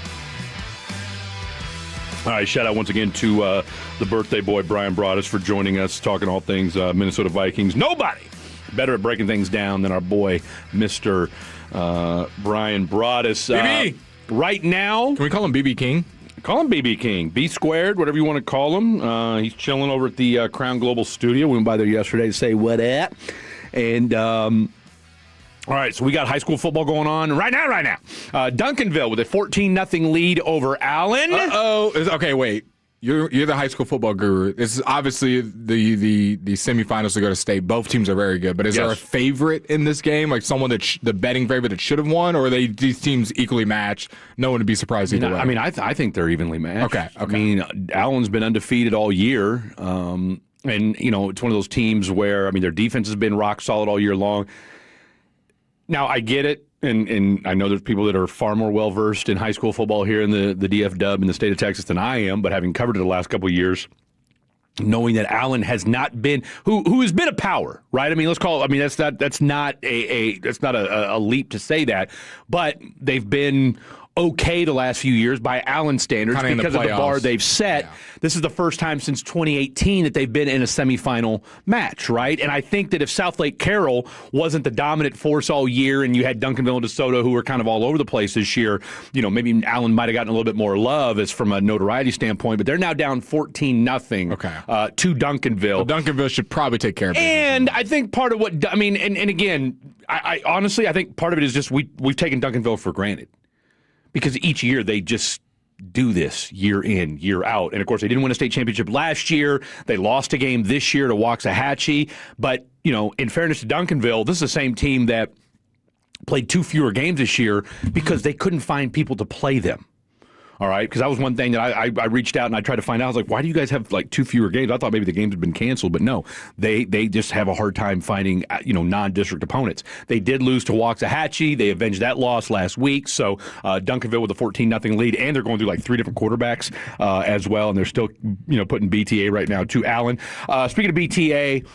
All right, shout out once again to the birthday boy, Brian Broaddus, for joining us, talking all things Minnesota Vikings. Nobody better at breaking things down than our boy, Mr. Brian Broaddus. BB! Right now... Can we call him BB King? Call him BB King. B squared, whatever you want to call him. He's chilling over at the Crown Global studio. We went by there yesterday to say what up. And... all right, so we got high school football going on right now. Duncanville with a 14-0 lead over Allen. Uh-oh. Okay, wait. You're the high school football guru. This is obviously the semifinals to go to state. Both teams are very good, but is there a favorite in this game, like someone that the betting favorite that should have won, or are these teams equally matched? No one would be surprised either way. I mean, I think they're evenly matched. Okay. I mean, Allen's been undefeated all year, and you know it's one of those teams where their defense has been rock solid all year long. Now, I get it, and I know there's people that are far more well-versed in high school football here in the DF-Dub in the state of Texas than I am, but having covered it the last couple of years, knowing that Allen has not been who has been a power, right? Let's call it. That's not a leap to say that, but they've been okay the last few years by Allen standards because of the bar they've set. Yeah. This is the first time since 2018 that they've been in a semifinal match, right? And I think that if South Lake Carroll wasn't the dominant force all year and you had Duncanville and DeSoto who were kind of all over the place this year, maybe Allen might have gotten a little bit more love as from a notoriety standpoint, but they're now down 14-0 to Duncanville. Well, Duncanville should probably take care of it. And I think part of what, and again, I honestly, I think part of it is just we've taken Duncanville for granted. Because each year they just do this year in, year out. And, of course, they didn't win a state championship last year. They lost a game this year to Waxahachie. But, in fairness to Duncanville, this is the same team that played 2 fewer games this year because they couldn't find people to play them. All right, because that was one thing that I reached out and I tried to find out. I was like, why do you guys have 2 fewer games? I thought maybe the games had been canceled, but no, they just have a hard time finding non-district opponents. They did lose to Waxahachie. They avenged that loss last week. So Duncanville with a 14-0 lead, and they're going through 3 different quarterbacks as well, and they're still putting BTA right now to Allen. Speaking of BTA.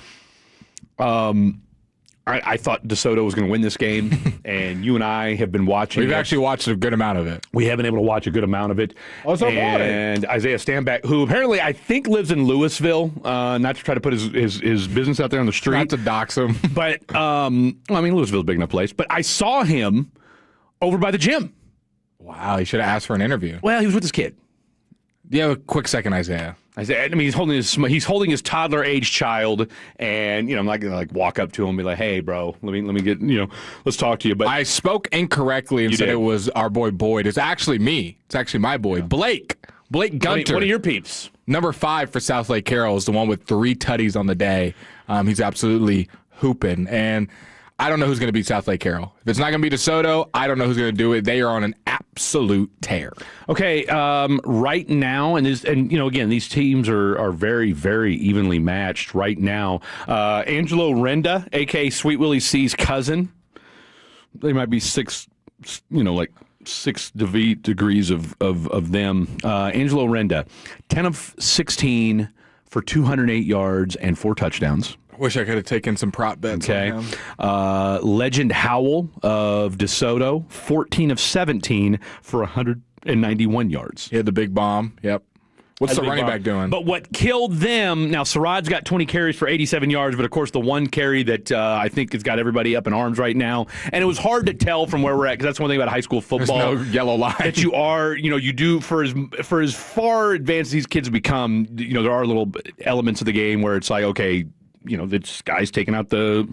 I thought DeSoto was going to win this game, and you and I have been watching. We've actually watched a good amount of it. We have been able to watch a good amount of it. And Isaiah Stanback, who apparently I think lives in Louisville, not to try to put his business out there on the street. Not to dox him. But, Louisville's a big enough place. But I saw him over by the gym. Wow, he should have asked for an interview. Well, he was with his kid. Yeah, a quick second, Isaiah. He's holding his toddler age child, and I'm not gonna walk up to him and be like, "Hey, bro, let me get let's talk to you." But I spoke incorrectly and said it was our boy Boyd. It's actually me. It's actually my boy Blake Gunter. One of your peeps. Number 5 for South Lake Carroll is the one with 3 tutties on the day. He's absolutely hooping, and I don't know who's going to beat South Lake Carroll. If it's not going to be DeSoto, I don't know who's going to do it. They are on an absolute tear. Okay, right now, and again, these teams are very, very evenly matched right now. Angelo Renda, a.k.a. Sweet Willie C's cousin. They might be 6 degrees of them. Angelo Renda, 10 of 16 for 208 yards and 4 touchdowns. Wish I could have taken some prop bets. Okay. Legend Howell of DeSoto, 14 of 17 for 191 yards. He had the big bomb. Yep. What's the running back doing? But what killed them, now Sarad's got 20 carries for 87 yards, but of course the one carry that I think has got everybody up in arms right now. And it was hard to tell from where we're at, because that's one thing about high school football. There's no yellow line. That you do for as far advanced as these kids become, there are little elements of the game where it's like, okay, this guy's taking out the,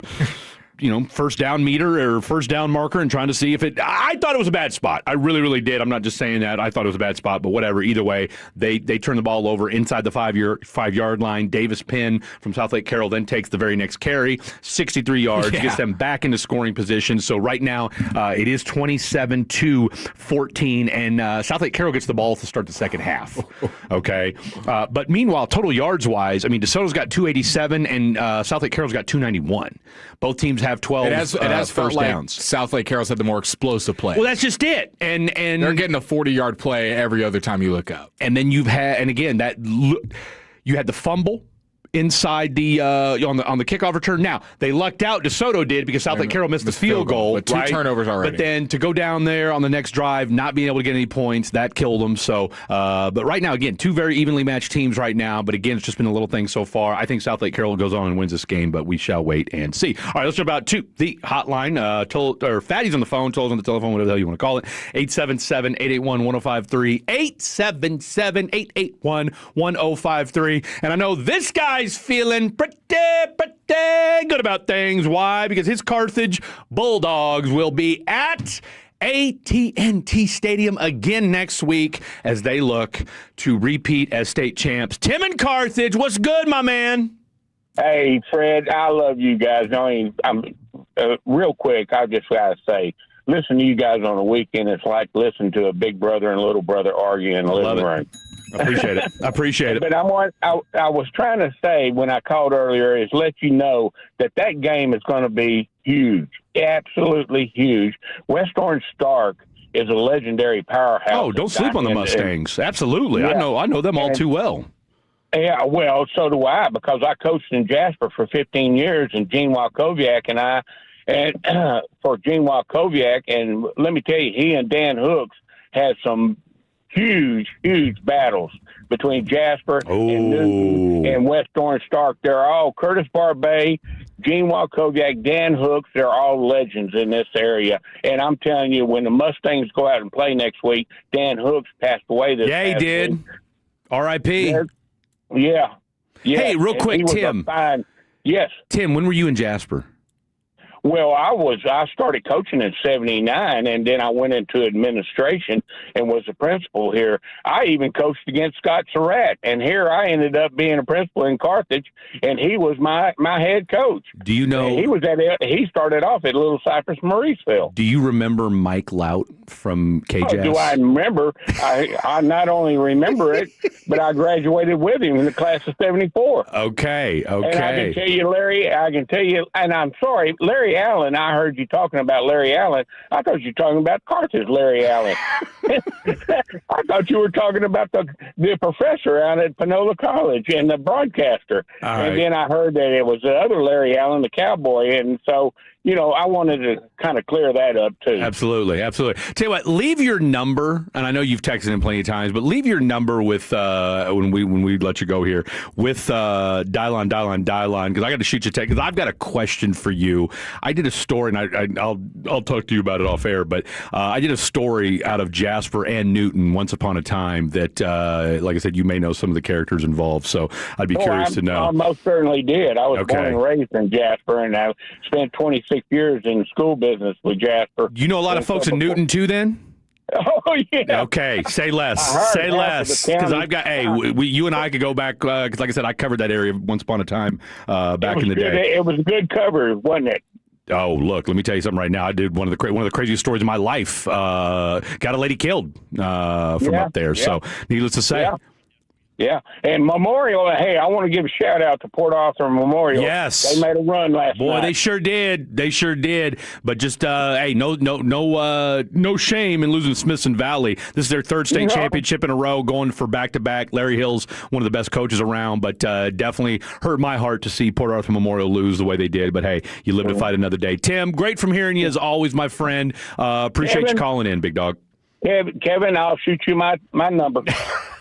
first down meter or first down marker and trying to see if it. I thought it was a bad spot. I really, really did. I'm not just saying that. I thought it was a bad spot, but whatever. Either way, they turn the ball over inside the 5-yard line. Davis Penn from South Lake Carroll then takes the very next carry, 63 yards, gets them back into scoring position. So right now, it is 27-14, and South Lake Carroll gets the ball to start the second half. Okay, but meanwhile, total yards wise, DeSoto's got 287 and South Lake Carroll's got 291. Both teams have 12 It has felt first like downs. South Lake Carroll's had the more explosive play. Well, that's just it. And they're getting a 40-yard play every other time you look up. And then you had the fumble inside the on the kickoff return. Now they lucked out. DeSoto did because South Lake Carroll missed the field goal. But two right? turnovers already. But then to go down there on the next drive, not being able to get any points, that killed them. So, but right now, again, two very evenly matched teams right now. But again, it's just been a little thing so far. I think South Lake Carroll goes on and wins this game, but we shall wait and see. All right, let's jump out to the hotline. Fatty's on the phone, Toll's on the telephone, whatever the hell you want to call it. 877-881-1053. 877-881-1053. And I know this guy's feeling pretty good about things. Why? Because his Carthage Bulldogs will be at AT&T Stadium again next week as they look to repeat as state champs. Tim in Carthage, what's good, my man? Hey, Fred, I love you guys. Real quick, I just got to say, listen to you guys on the weekend. It's like listening to a big brother and little brother argue in the living room. I appreciate it. But I was trying to say when I called earlier is let you know that game is going to be huge, absolutely huge. West Orange Stark is a legendary powerhouse. Oh, don't sleep on the Mustangs. Absolutely. Yeah. I know them all too well. Yeah, well, so do I, because I coached in Jasper for 15 years, and Gene Walkowiak and I, for Gene Walkowiak, and let me tell you, he and Dan Hooks had some huge battles between Jasper and Newton and West Orange Stark. They're all Curtis Barbay, Gene Walkowiak, Dan Hooks. They're all legends in this area. And I'm telling you, when the Mustangs go out and play next week, Dan Hooks passed away this Yeah, he past did. week. R.I.P. Yeah. Hey, real quick, Tim. Yes. Tim, when were you in Jasper? Well, I started coaching in 79, and then I went into administration and was a principal here. I even coached against Scott Surratt, and here I ended up being a principal in Carthage, and he was my head coach. Do you know? And he started off at Little Cypress, Mauriceville. Do you remember Mike Lout from KJS? Oh, do I remember? I not only remember it, but I graduated with him in the class of 74. Okay. And I can tell you, Larry, and I'm sorry, Larry Allen, I heard you talking about Larry Allen. I thought you were talking about Carthage Larry Allen. I thought you were talking about the professor out at Panola College and the broadcaster. And then I heard that it was the other Larry Allen, the cowboy. And so, I wanted to kind of clear that up, too. Absolutely. Tell you what, leave your number, and I know you've texted him plenty of times, but leave your number with, when we let you go here, with Dylon, because I got to shoot you a text, because I've got a question for you. I did a story, and I'll talk to you about it off air, but I did a story out of Jasper and Newton once upon a time that, like I said, you may know some of the characters involved, so I'd be curious to know. I most certainly did. I was born and raised in Jasper, and I spent 26 years in school business with Jasper. You know a lot of folks in Newton, too, then? Oh, yeah. Okay, say less. Say less. Because I've got, you and I could go back, because like I said, I covered that area once upon a time back in the day. It was a good cover, wasn't it? Oh, look, let me tell you something right now. I did one of the craziest stories of my life. Got a lady killed from up there. Yeah. So, needless to say. Yeah, and Memorial, hey, I want to give a shout-out to Port Arthur Memorial. Yes. They made a run last night. Boy, they sure did. But just, hey, no shame in losing Smithson Valley. This is their third state championship in a row, going for back-to-back. Larry Hill's one of the best coaches around, but definitely hurt my heart to see Port Arthur Memorial lose the way they did. But, hey, you live to fight another day. Tim, great from hearing you as always, my friend. Appreciate you calling in, big dog. Kevin, I'll shoot you my number.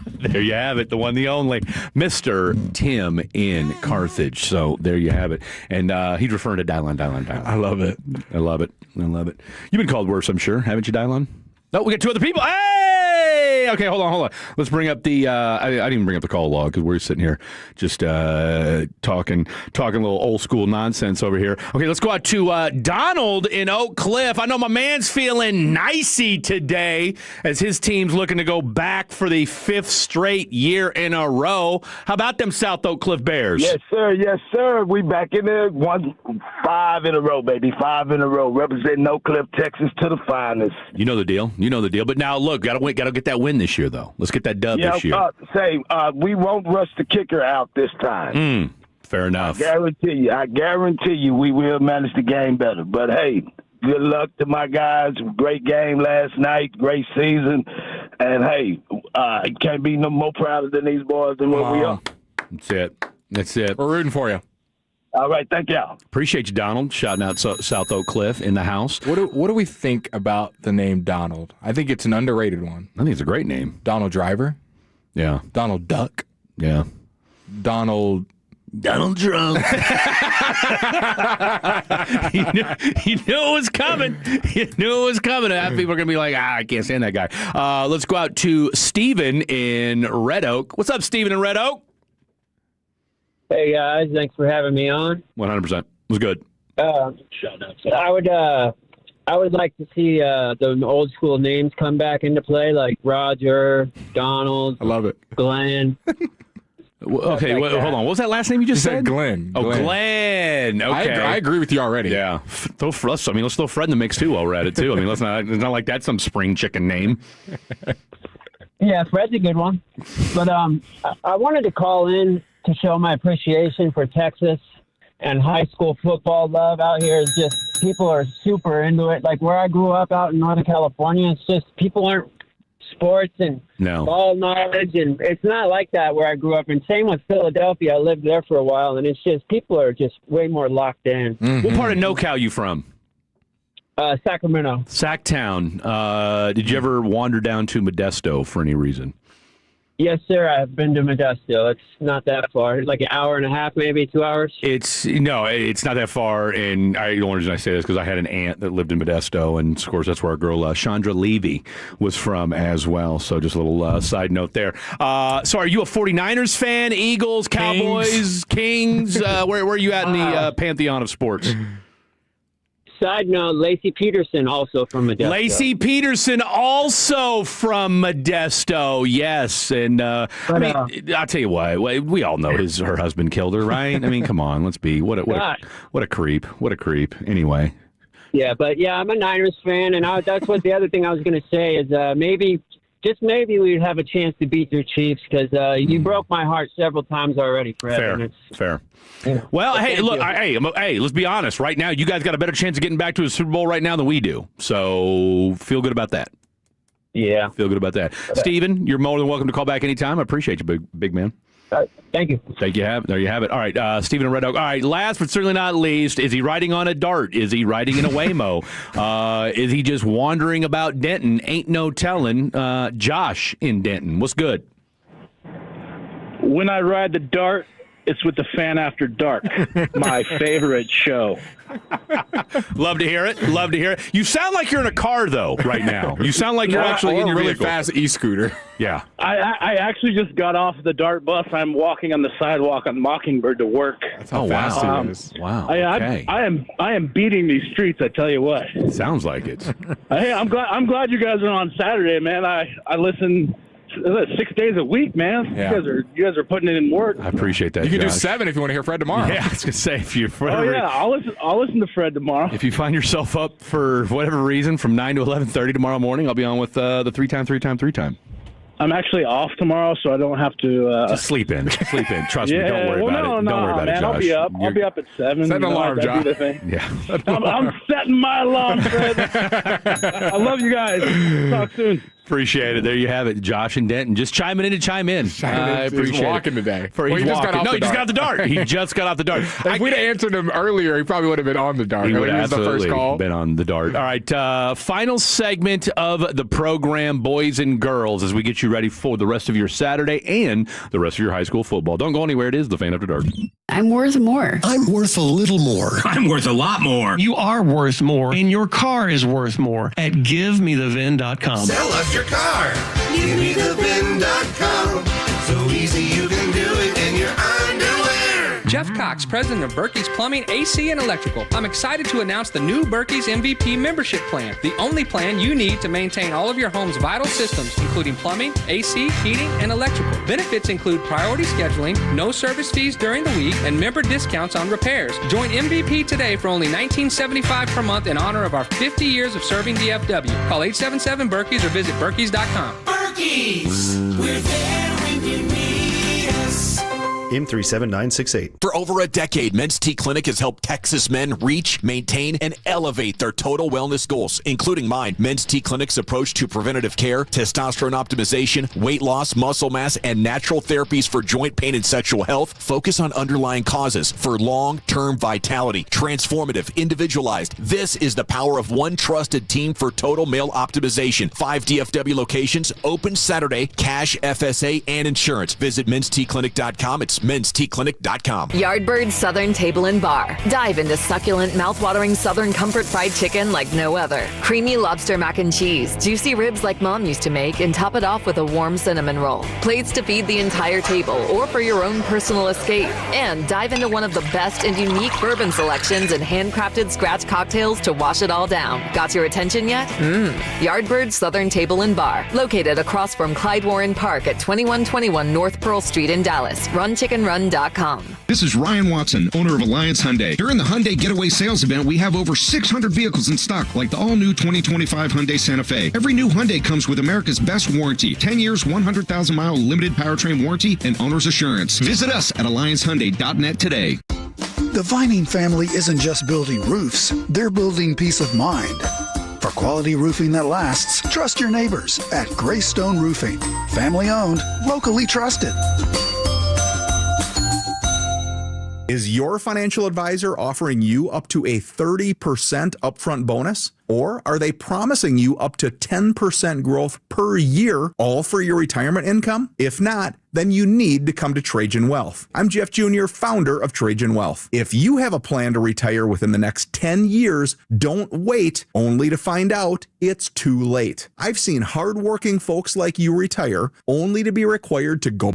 There you have it, the one, the only, Mr. Tim in Carthage. So there you have it. And he's referring to Dylon. I love it. I love it. You've been called worse, I'm sure, haven't you, Dylon? No, we got two other people. Hey! Okay, hold on. Let's bring up the, I didn't even bring up the call log because we're sitting here just talking a little old school nonsense over here. Okay, let's go out to Donald in Oak Cliff. I know my man's feeling nicey today as his team's looking to go back for the 5th straight year in a row. How about them South Oak Cliff Bears? Yes, sir. We back in there. 5 in a row, baby. 5 in a row. Representing Oak Cliff, Texas to the finest. You know the deal. But now, look, got to get that win this year, though. Let's get that dub this year. We won't rush the kicker out this time. Fair enough. I guarantee you we will manage the game better. But, hey, good luck to my guys. Great game last night. Great season. And, hey, can't be no more prouder than these boys than what we are. That's it. We're rooting for you. All right, thank y'all. Appreciate you, Donald. Shouting out South Oak Cliff in the house. What do we think about the name Donald? I think it's an underrated one. I think it's a great name. Donald Driver. Yeah. Donald Duck. Yeah. Donald Trump. He knew it was coming. He knew it was coming. People are going to be like, I can't stand that guy. Let's go out to Steven in Red Oak. What's up, Steven in Red Oak? Hey, guys. Thanks for having me on. 100%. It was good. I would like to see the old school names come back into play, like Roger, Donald. I love it. Glenn. Okay, hold on. What was that last name you just said? Glenn. Oh, Glenn. Okay, I agree with you already. Yeah, let's throw Fred in the mix too while we're at it too. I mean, it's not like that's some spring chicken name. Yeah, Fred's a good one. But I wanted to call in to show my appreciation for Texas and high school football love out here. Is just people are super into it. Like where I grew up out in Northern California, it's just people aren't sports and ball knowledge, and it's not like that where I grew up. And same with Philadelphia. I lived there for a while, and it's just people are just way more locked in. Mm-hmm. What part of NoCal you from? Sacramento. Sacktown. Did you ever wander down to Modesto for any reason? Yes, sir. I've been to Modesto. It's not that far. Like an hour and a half, maybe 2 hours. It's not that far. And the only reason I say this is because I had an aunt that lived in Modesto, and of course that's where our girl Chandra Levy was from as well. So just a little side note there. So are you a 49ers fan? Eagles, Cowboys, Kings? Where are you at in the pantheon of sports? Side note, Lacey Peterson also from Modesto. Lacey Peterson also from Modesto, yes. And I'll tell you what, we all know her husband killed her, right? I mean, come on, let's be what a creep, what a creep. Anyway. Yeah, but yeah, I'm a Niners fan, and that's what the other thing I was going to say is maybe we'd have a chance to beat your Chiefs because you broke my heart several times already, Fred. Fair. Yeah. Well, hey, look, hey, let's be honest. Right now, you guys got a better chance of getting back to a Super Bowl right now than we do. So feel good about that. Yeah. Feel good about that. Steven, you're more than welcome to call back anytime. I appreciate you, big man. Thank you. There you have it. All right, Steven in Red Oak. All right, last but certainly not least, is he riding on a dart? Is he riding in a Waymo? Is he just wandering about Denton? Ain't no telling. Josh in Denton, what's good? When I ride the dart, it's with the Fan After Dark, my favorite show. Love to hear it. You sound like you're in a car, though, right now. You sound like you're actually in your really vehicle. fast e-scooter. Yeah. I actually just got off the dart bus. I'm walking on the sidewalk on Mockingbird to work. That's how fast it is. Wow. Okay. I am beating these streets, I tell you what. Sounds like it. Hey, I'm glad you guys are on Saturday, man. I listen 6 days a week, man. Yeah. You guys are putting it in work. I appreciate that. You can do Josh. 7 if you want to hear Fred tomorrow. Yeah, I was gonna say if you. I'll listen to Fred tomorrow. If you find yourself up for whatever reason from 9 to 11:30 tomorrow morning, I'll be on with the 3-time. I'm actually off tomorrow, so I don't have to just sleep in. Trust me. Don't worry about it. No, Don't worry about man, it, Josh. I'll be up. I'll be up at 7. Set an alarm, Josh. Yeah. I'm setting my alarm, Fred. I love you guys. Talk soon. Appreciate it. There you have it. Josh and Denton just chiming in. I appreciate he's walking today. He just got off the dart. He just got off the dart. If we'd have answered him earlier, he probably would have been on the dart. He would have was the first call. been on the dart. All right, final segment of the program, boys and girls, as we get you ready for the rest of your Saturday and the rest of your high school football. Don't go anywhere. It is the Fan After Dark. I'm worth more. I'm worth a little more. I'm worth a lot more. You are worth more, and your car is worth more at GiveMeTheVin.com. Sell us your car. GiveMeTheVin.com. So easy you can do it in your underwear. Jeff Cox, president of Berkey's Plumbing, AC, and Electrical. I'm excited to announce the new Berkey's MVP membership plan, the only plan you need to maintain all of your home's vital systems, including plumbing, AC, heating, and electrical. Benefits include priority scheduling, no service fees during the week, and member discounts on repairs. Join MVP today for only $19.75 per month in honor of our 50 years of serving DFW. Call 877-BERKEYS or visit Berkeys.com. Berkey's, we're there when you need us. M37968. For over a decade, Men's T Clinic has helped Texas men reach, maintain, and elevate their total wellness goals, including mine. Men's T Clinic's approach to preventative care, testosterone optimization, weight loss, muscle mass, and natural therapies for joint pain and sexual health focus on underlying causes for long-term vitality. Transformative, individualized. This is the power of one trusted team for total male optimization. 5 DFW locations, open Saturday, cash, FSA, and insurance. Visit menstclinic.com. It's menstclinic.com. Yardbird Southern Table and Bar. Dive into succulent, mouth-watering Southern comfort fried chicken like no other. Creamy lobster mac and cheese, juicy ribs like Mom used to make, and top it off with a warm cinnamon roll. Plates to feed the entire table or for your own personal escape. And dive into one of the best and unique bourbon selections and handcrafted scratch cocktails to wash it all down. Got your attention yet? Yardbird Southern Table and Bar. Located across from Clyde Warren Park at 2121 North Pearl Street in Dallas. RunChickenRun.com. This is Ryan Watson, owner of Alliance Hyundai. During the Hyundai Getaway Sales Event, we have over 600 vehicles in stock, like the all-new 2025 Hyundai Santa Fe. Every new Hyundai comes with America's best warranty, 10 years, 100,000-mile limited powertrain warranty, and owner's assurance. Visit us at AllianceHyundai.net today. The Vining family isn't just building roofs, they're building peace of mind. For quality roofing that lasts, trust your neighbors at Greystone Roofing. Family owned, locally trusted. Is your financial advisor offering you up to a 30% upfront bonus? Or are they promising you up to 10% growth per year, all for your retirement income? If not, then you need to come to Trajan Wealth. I'm Jeff Jr., founder of Trajan Wealth. If you have a plan to retire within the next 10 years, don't wait only to find out it's too late. I've seen hardworking folks like you retire only to be required to go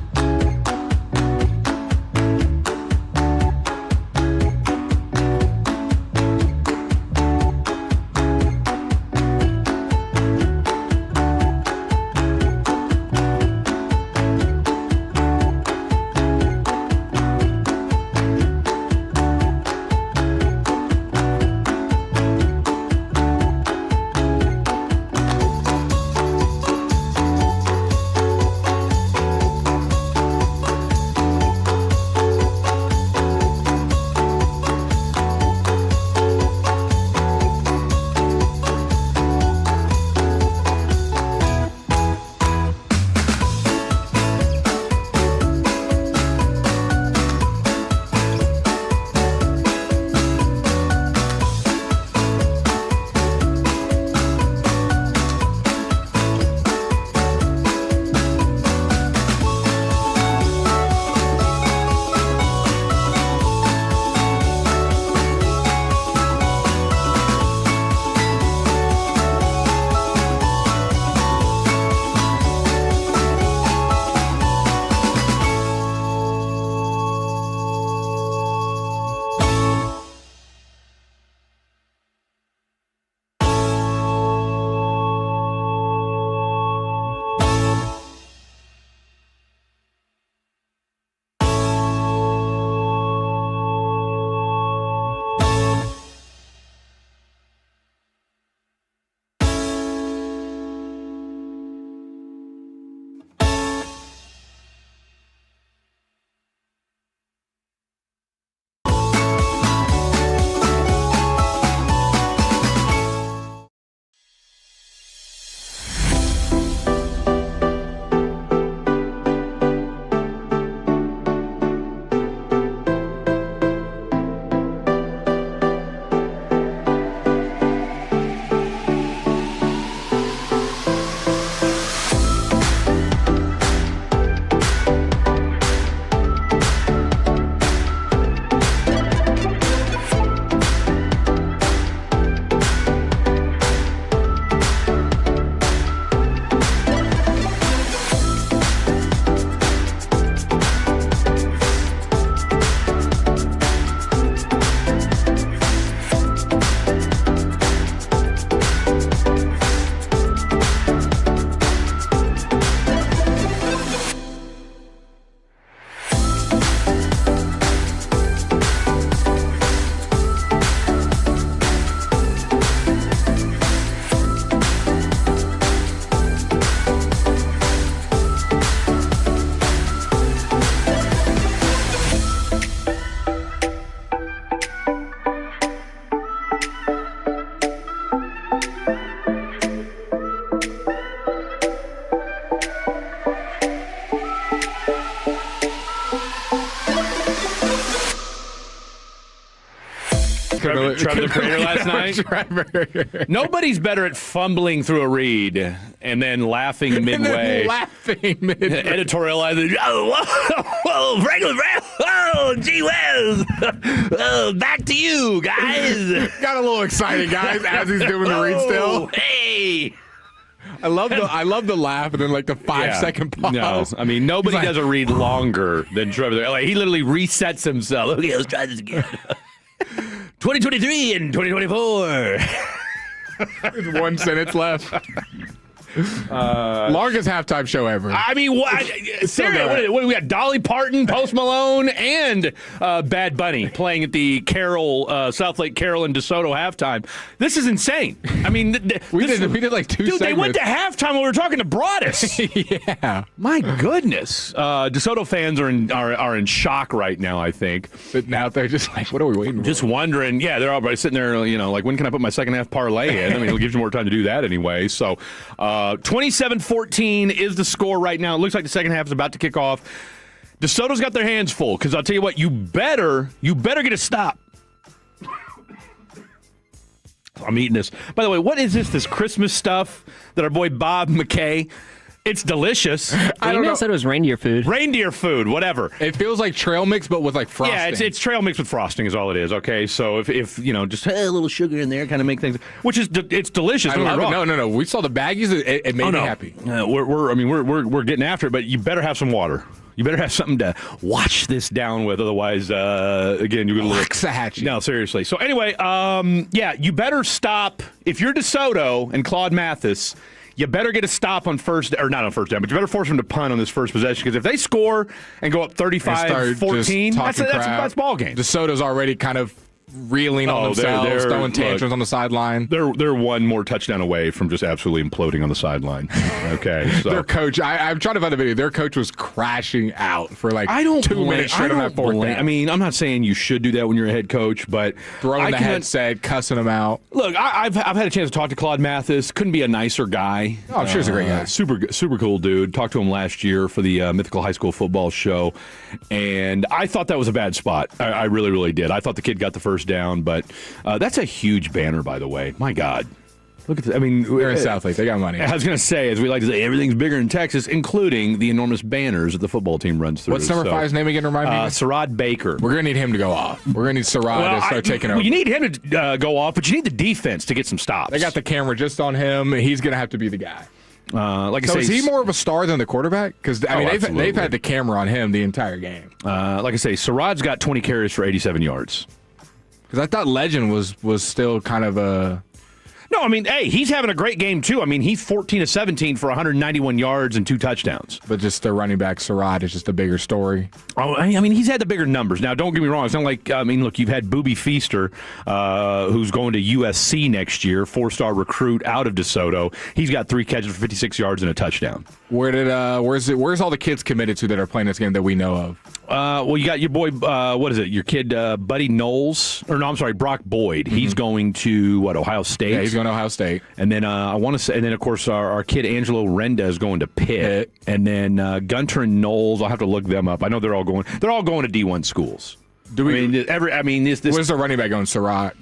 Trevor the Creator last night. Trevor. Nobody's better at fumbling through a read and then laughing midway. Editorializing. Oh, Franklin, oh, gee whiz. Oh, back to you, guys. Got a little excited, guys, as he's doing the read still. Hey. I love the laugh and then like the 5-second pause. No, I mean nobody does a read longer than Trevor. Like he literally resets himself. Okay, let's try this again. 2023 and 2024. There's one sentence left. Longest halftime show ever. I mean, what? Seriously, what we got? Dolly Parton, Post Malone, and Bad Bunny playing at the South Lake Carroll and DeSoto halftime. This is insane. I mean, we did like 2 Dude, segments. they went to halftime when we were talking to Broadus. Yeah. My goodness. DeSoto fans are in shock right now, I think. Sitting out there just like, what are we waiting for? Just wondering. Yeah, they're all sitting there, like, when can I put my second half parlay in? I mean, it gives you more time to do that anyway. So, 27-14 is the score right now. It looks like the second half is about to kick off. DeSoto's got their hands full because I'll tell you what, you better get a stop. I'm eating this. By the way, what is this Christmas stuff that our boy Bob McKay? It's delicious. I don't know. Said it was reindeer food. Reindeer food, whatever. It feels like trail mix, but with like frosting. Yeah, it's trail mix with frosting is all it is. Okay, so if just a little sugar in there, kind of make things, which is it's delicious. I love it. No. We saw the baggies. It made me happy. We're getting after it, but you better have some water. You better have something to wash this down with, otherwise, again, you're going to look. No, seriously. So anyway, you better stop if you're DeSoto and Claude Mathis. You better get a stop on not on first down, but you better force them to punt on this first possession because if they score and go up 35-14, that's ball game. DeSoto's already kind of reeling on themselves, they're throwing tantrums on the sideline. They're one more touchdown away from just absolutely imploding on the sideline. Okay, so their coach, I'm trying to find the video. Their coach was crashing out for like 2 minutes straight on that fourth down. I mean, I'm not saying you should do that when you're a head coach, but throwing the headset, cussing them out. Look, I've had a chance to talk to Claude Mathis. Couldn't be a nicer guy. Oh, I'm sure he's a great guy. Super cool dude. Talked to him last year for the Mythical High School Football Show, and I thought that was a bad spot. I really, really did. I thought the kid got the first down, but that's a huge banner, by the way. My God. Look at this. I mean, they're in South Lake. They got money. I was going to say, as we like to say, everything's bigger in Texas, including the enormous banners that the football team runs through. What's number 5's name again? Remind me. Sarad Baker. We're going to need him to go off. We're going to need Sarad to start taking over. Well, you need him to go off, but you need the defense to get some stops. They got the camera just on him. He's going to have to be the guy. Is he more of a star than the quarterback? Because they've had the camera on him the entire game. Like I say, Sarad's got 20 carries for 87 yards. Because I thought Legend was still kind of a... No, I mean, hey, he's having a great game, too. I mean, he's 14-17 for 191 yards and 2 touchdowns. But just the running back, Sarad, is just a bigger story. Oh, I mean, he's had the bigger numbers. Now, don't get me wrong. It's not like, look, you've had Boobie Feaster, who's going to USC next year, 4-star recruit out of DeSoto. He's got 3 catches for 56 yards and a touchdown. Where's all the kids committed to that are playing this game that we know of? Well, you got your boy, your kid, Buddy Knowles, Brock Boyd. Mm-hmm. He's going to, Ohio State? Yeah, he's going to Ohio State. And then of course, our kid Angelo Renda is going to Pitt. And then Gunter and Knowles, I'll have to look them up. I know they're all going to D1 schools. Where's the running back going, Sirach?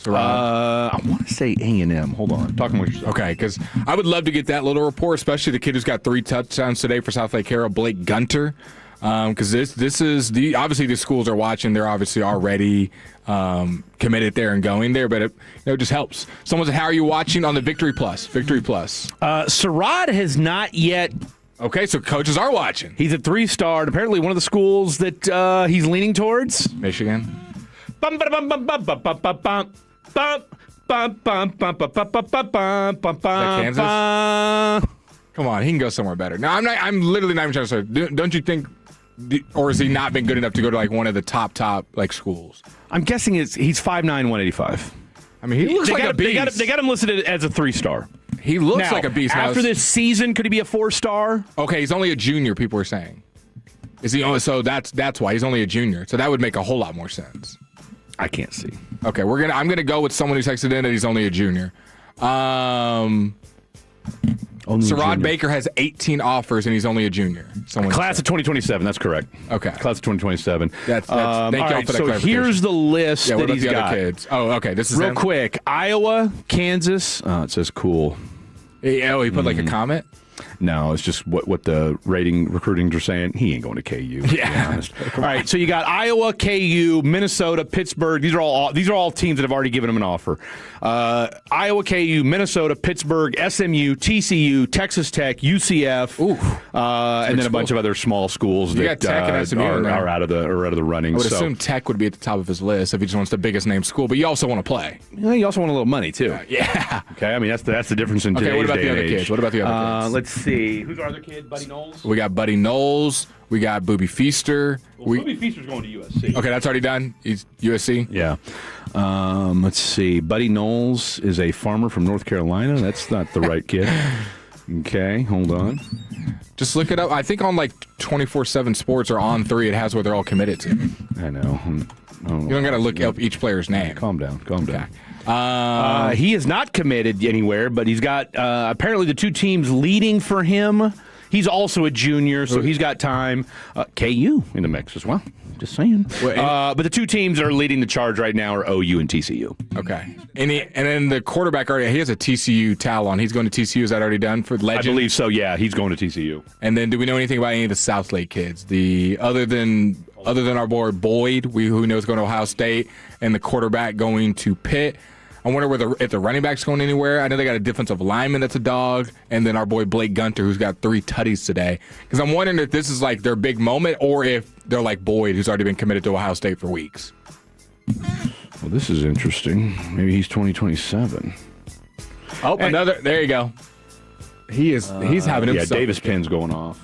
I want to say A&M. Hold on. Talking with yourself. Okay, because I would love to get that little report, especially the kid who's got 3 touchdowns today for South Lake Carroll, Blake Gunter. Because this is obviously the schools are watching. They're obviously already committed there and going there, but it just helps. Someone said, "How are you watching on the Victory Plus?" Victory Plus. Sarad has not yet. Okay, so coaches are watching. He's a 3-star. And apparently, one of the schools that he's leaning towards, Michigan. Kansas. Come on, he can go somewhere better. No, I'm literally not even trying to say. Don't you think? Or has he not been good enough to go to like one of the top schools? I'm guessing he's 5'9", 185. I mean, he looks like a beast. They got him listed as a 3-star. He looks like a beast. After this season, could he be a 4-star? Okay, he's only a junior. People are saying. Is he only? So that's why he's only a junior. So that would make a whole lot more sense. I can't see. Okay, I'm gonna go with someone who texted in that he's only a junior. Sarod Baker has 18 offers, and he's only a junior. Class of 2027. That's correct. Okay. Class of 2027. Thank y'all for that clarification. So here's the list what that about he's the got. other kids? Oh, okay. This is real him? quick. Iowa, Kansas. It says cool. He put like a comment? No, it's just what the recruitings are saying. He ain't going to KU. Yeah. All right, so you got Iowa, KU, Minnesota, Pittsburgh. These are all teams that have already given him an offer. Iowa, KU, Minnesota, Pittsburgh, SMU, TCU, Texas Tech, UCF, and then a bunch of other small schools that Tech and SMU are out of the running. I would assume Tech would be at the top of his list if he just wants the biggest name school, but you also want to play. You also want a little money too. Yeah. Okay. I mean that's the difference in today's what about day the and other age. kids? What about the other kids? Let's see. Who's our other kid? Buddy Knowles. We got Buddy Knowles. We got Booby Feaster. Booby Feaster's going to USC. Okay, that's already done. He's USC. Yeah. Let's see. Buddy Knowles is a farmer from North Carolina. That's not the right kid. Okay, hold on. Just look it up. I think on like 24/7 Sports or On 3, it has what they're all committed to. I know. You don't got to look up each player's name. Calm down. He is not committed anywhere, but he's got apparently the two teams leading for him. He's also a junior, so he's got time. KU in the mix as well. Just saying. But the two teams that are leading the charge right now are OU and TCU. Okay. And then the quarterback he has a TCU towel on. He's going to TCU. Is that already done for Legend? I believe so, yeah. He's going to TCU. And then do we know anything about any of the Southlake kids? Other than our boy Boyd, who knows going to Ohio State, and the quarterback going to Pitt. I wonder if the running back's going anywhere. I know they got a defensive lineman that's a dog, and then our boy Blake Gunter, who's got 3 tutties today. Because I'm wondering if this is like their big moment, or if they're like Boyd, who's already been committed to Ohio State for weeks. Well, this is interesting. Maybe he's 2027. Oh, another. There you go. He's having himself. Yeah, Davis Penn's going off.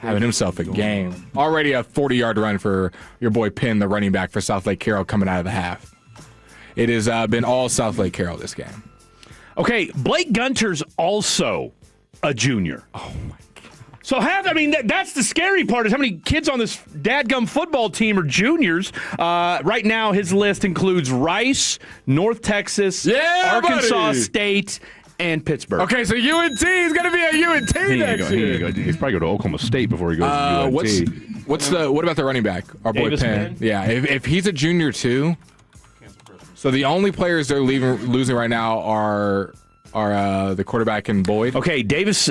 Having himself a game. Already a 40-yard run for your boy Penn, the running back for Southlake Carroll, coming out of the half. It has been all Southlake Carroll this game. Okay, Blake Gunter's also a junior. Oh, my God. So that's the scary part is how many kids on this dadgum football team are juniors. Right now, his list includes Rice, North Texas, Arkansas State, and Pittsburgh. Okay, so UNT is going to be at UNT next year. He's probably go to Oklahoma State before he goes to UNT. What about the running back? Our boy Davis Penn. Yeah, if he's a junior too. So the only players they're losing right now are the quarterback and Boyd. Okay, Davis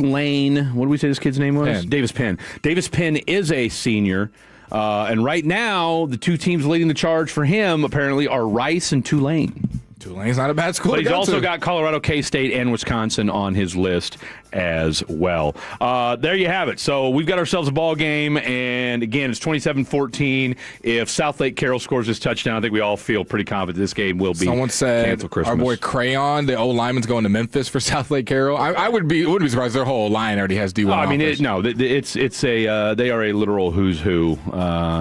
Lane. What did we say this kid's name was? Penn. Davis Penn. Davis Penn is a senior. And right now, the two teams leading the charge for him apparently are Rice and Tulane. Tulane's not a bad school. But he's also got Colorado, K-State, and Wisconsin on his list as well. There you have it. So we've got ourselves a ball game, and again, it's 27-14. If Southlake Carroll scores this touchdown, I think we all feel pretty confident this game will be Someone said canceled Christmas. Our boy Crayon, the old lineman's going to Memphis for Southlake Carroll. I wouldn't be surprised. Their whole line already has D1 offers. They are a literal who's who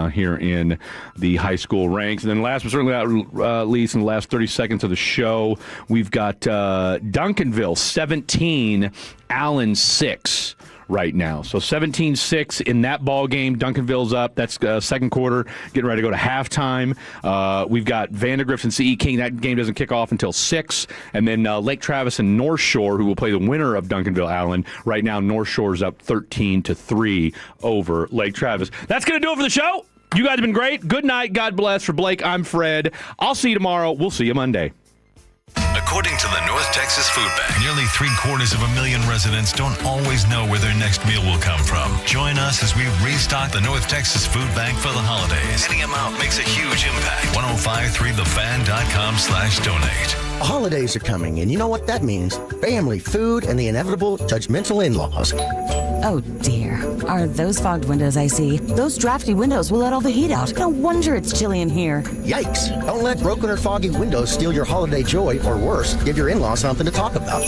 here in the high school ranks. And then last but certainly not least, in the last 30 seconds of the show, we've got Duncanville 17, Allen 6 right now. So 17-6 in that ball game. Duncanville's up. That's second quarter, getting ready to go to halftime. We've got Vandergrift and CE King. That game doesn't kick off until 6. And then Lake Travis and North Shore, who will play the winner of Duncanville Allen. Right now, North Shore's up 13-3 over Lake Travis. That's going to do it for the show. You guys have been great. Good night. God bless. For Blake, I'm Fred. I'll see you tomorrow. We'll see you Monday. According to the North Texas Food Bank, nearly 750,000 residents don't always know where their next meal will come from. Join us as we restock the North Texas Food Bank for the holidays. Any amount makes a huge impact. 1053thefan.com/donate. Holidays are coming, and you know what that means. Family, food, and the inevitable judgmental in-laws. Oh, dear. Are those fogged windows I see? Those drafty windows will let all the heat out. No wonder it's chilly in here. Yikes. Don't let broken or foggy windows steal your holiday joy, or worse, give your in-laws something to talk about.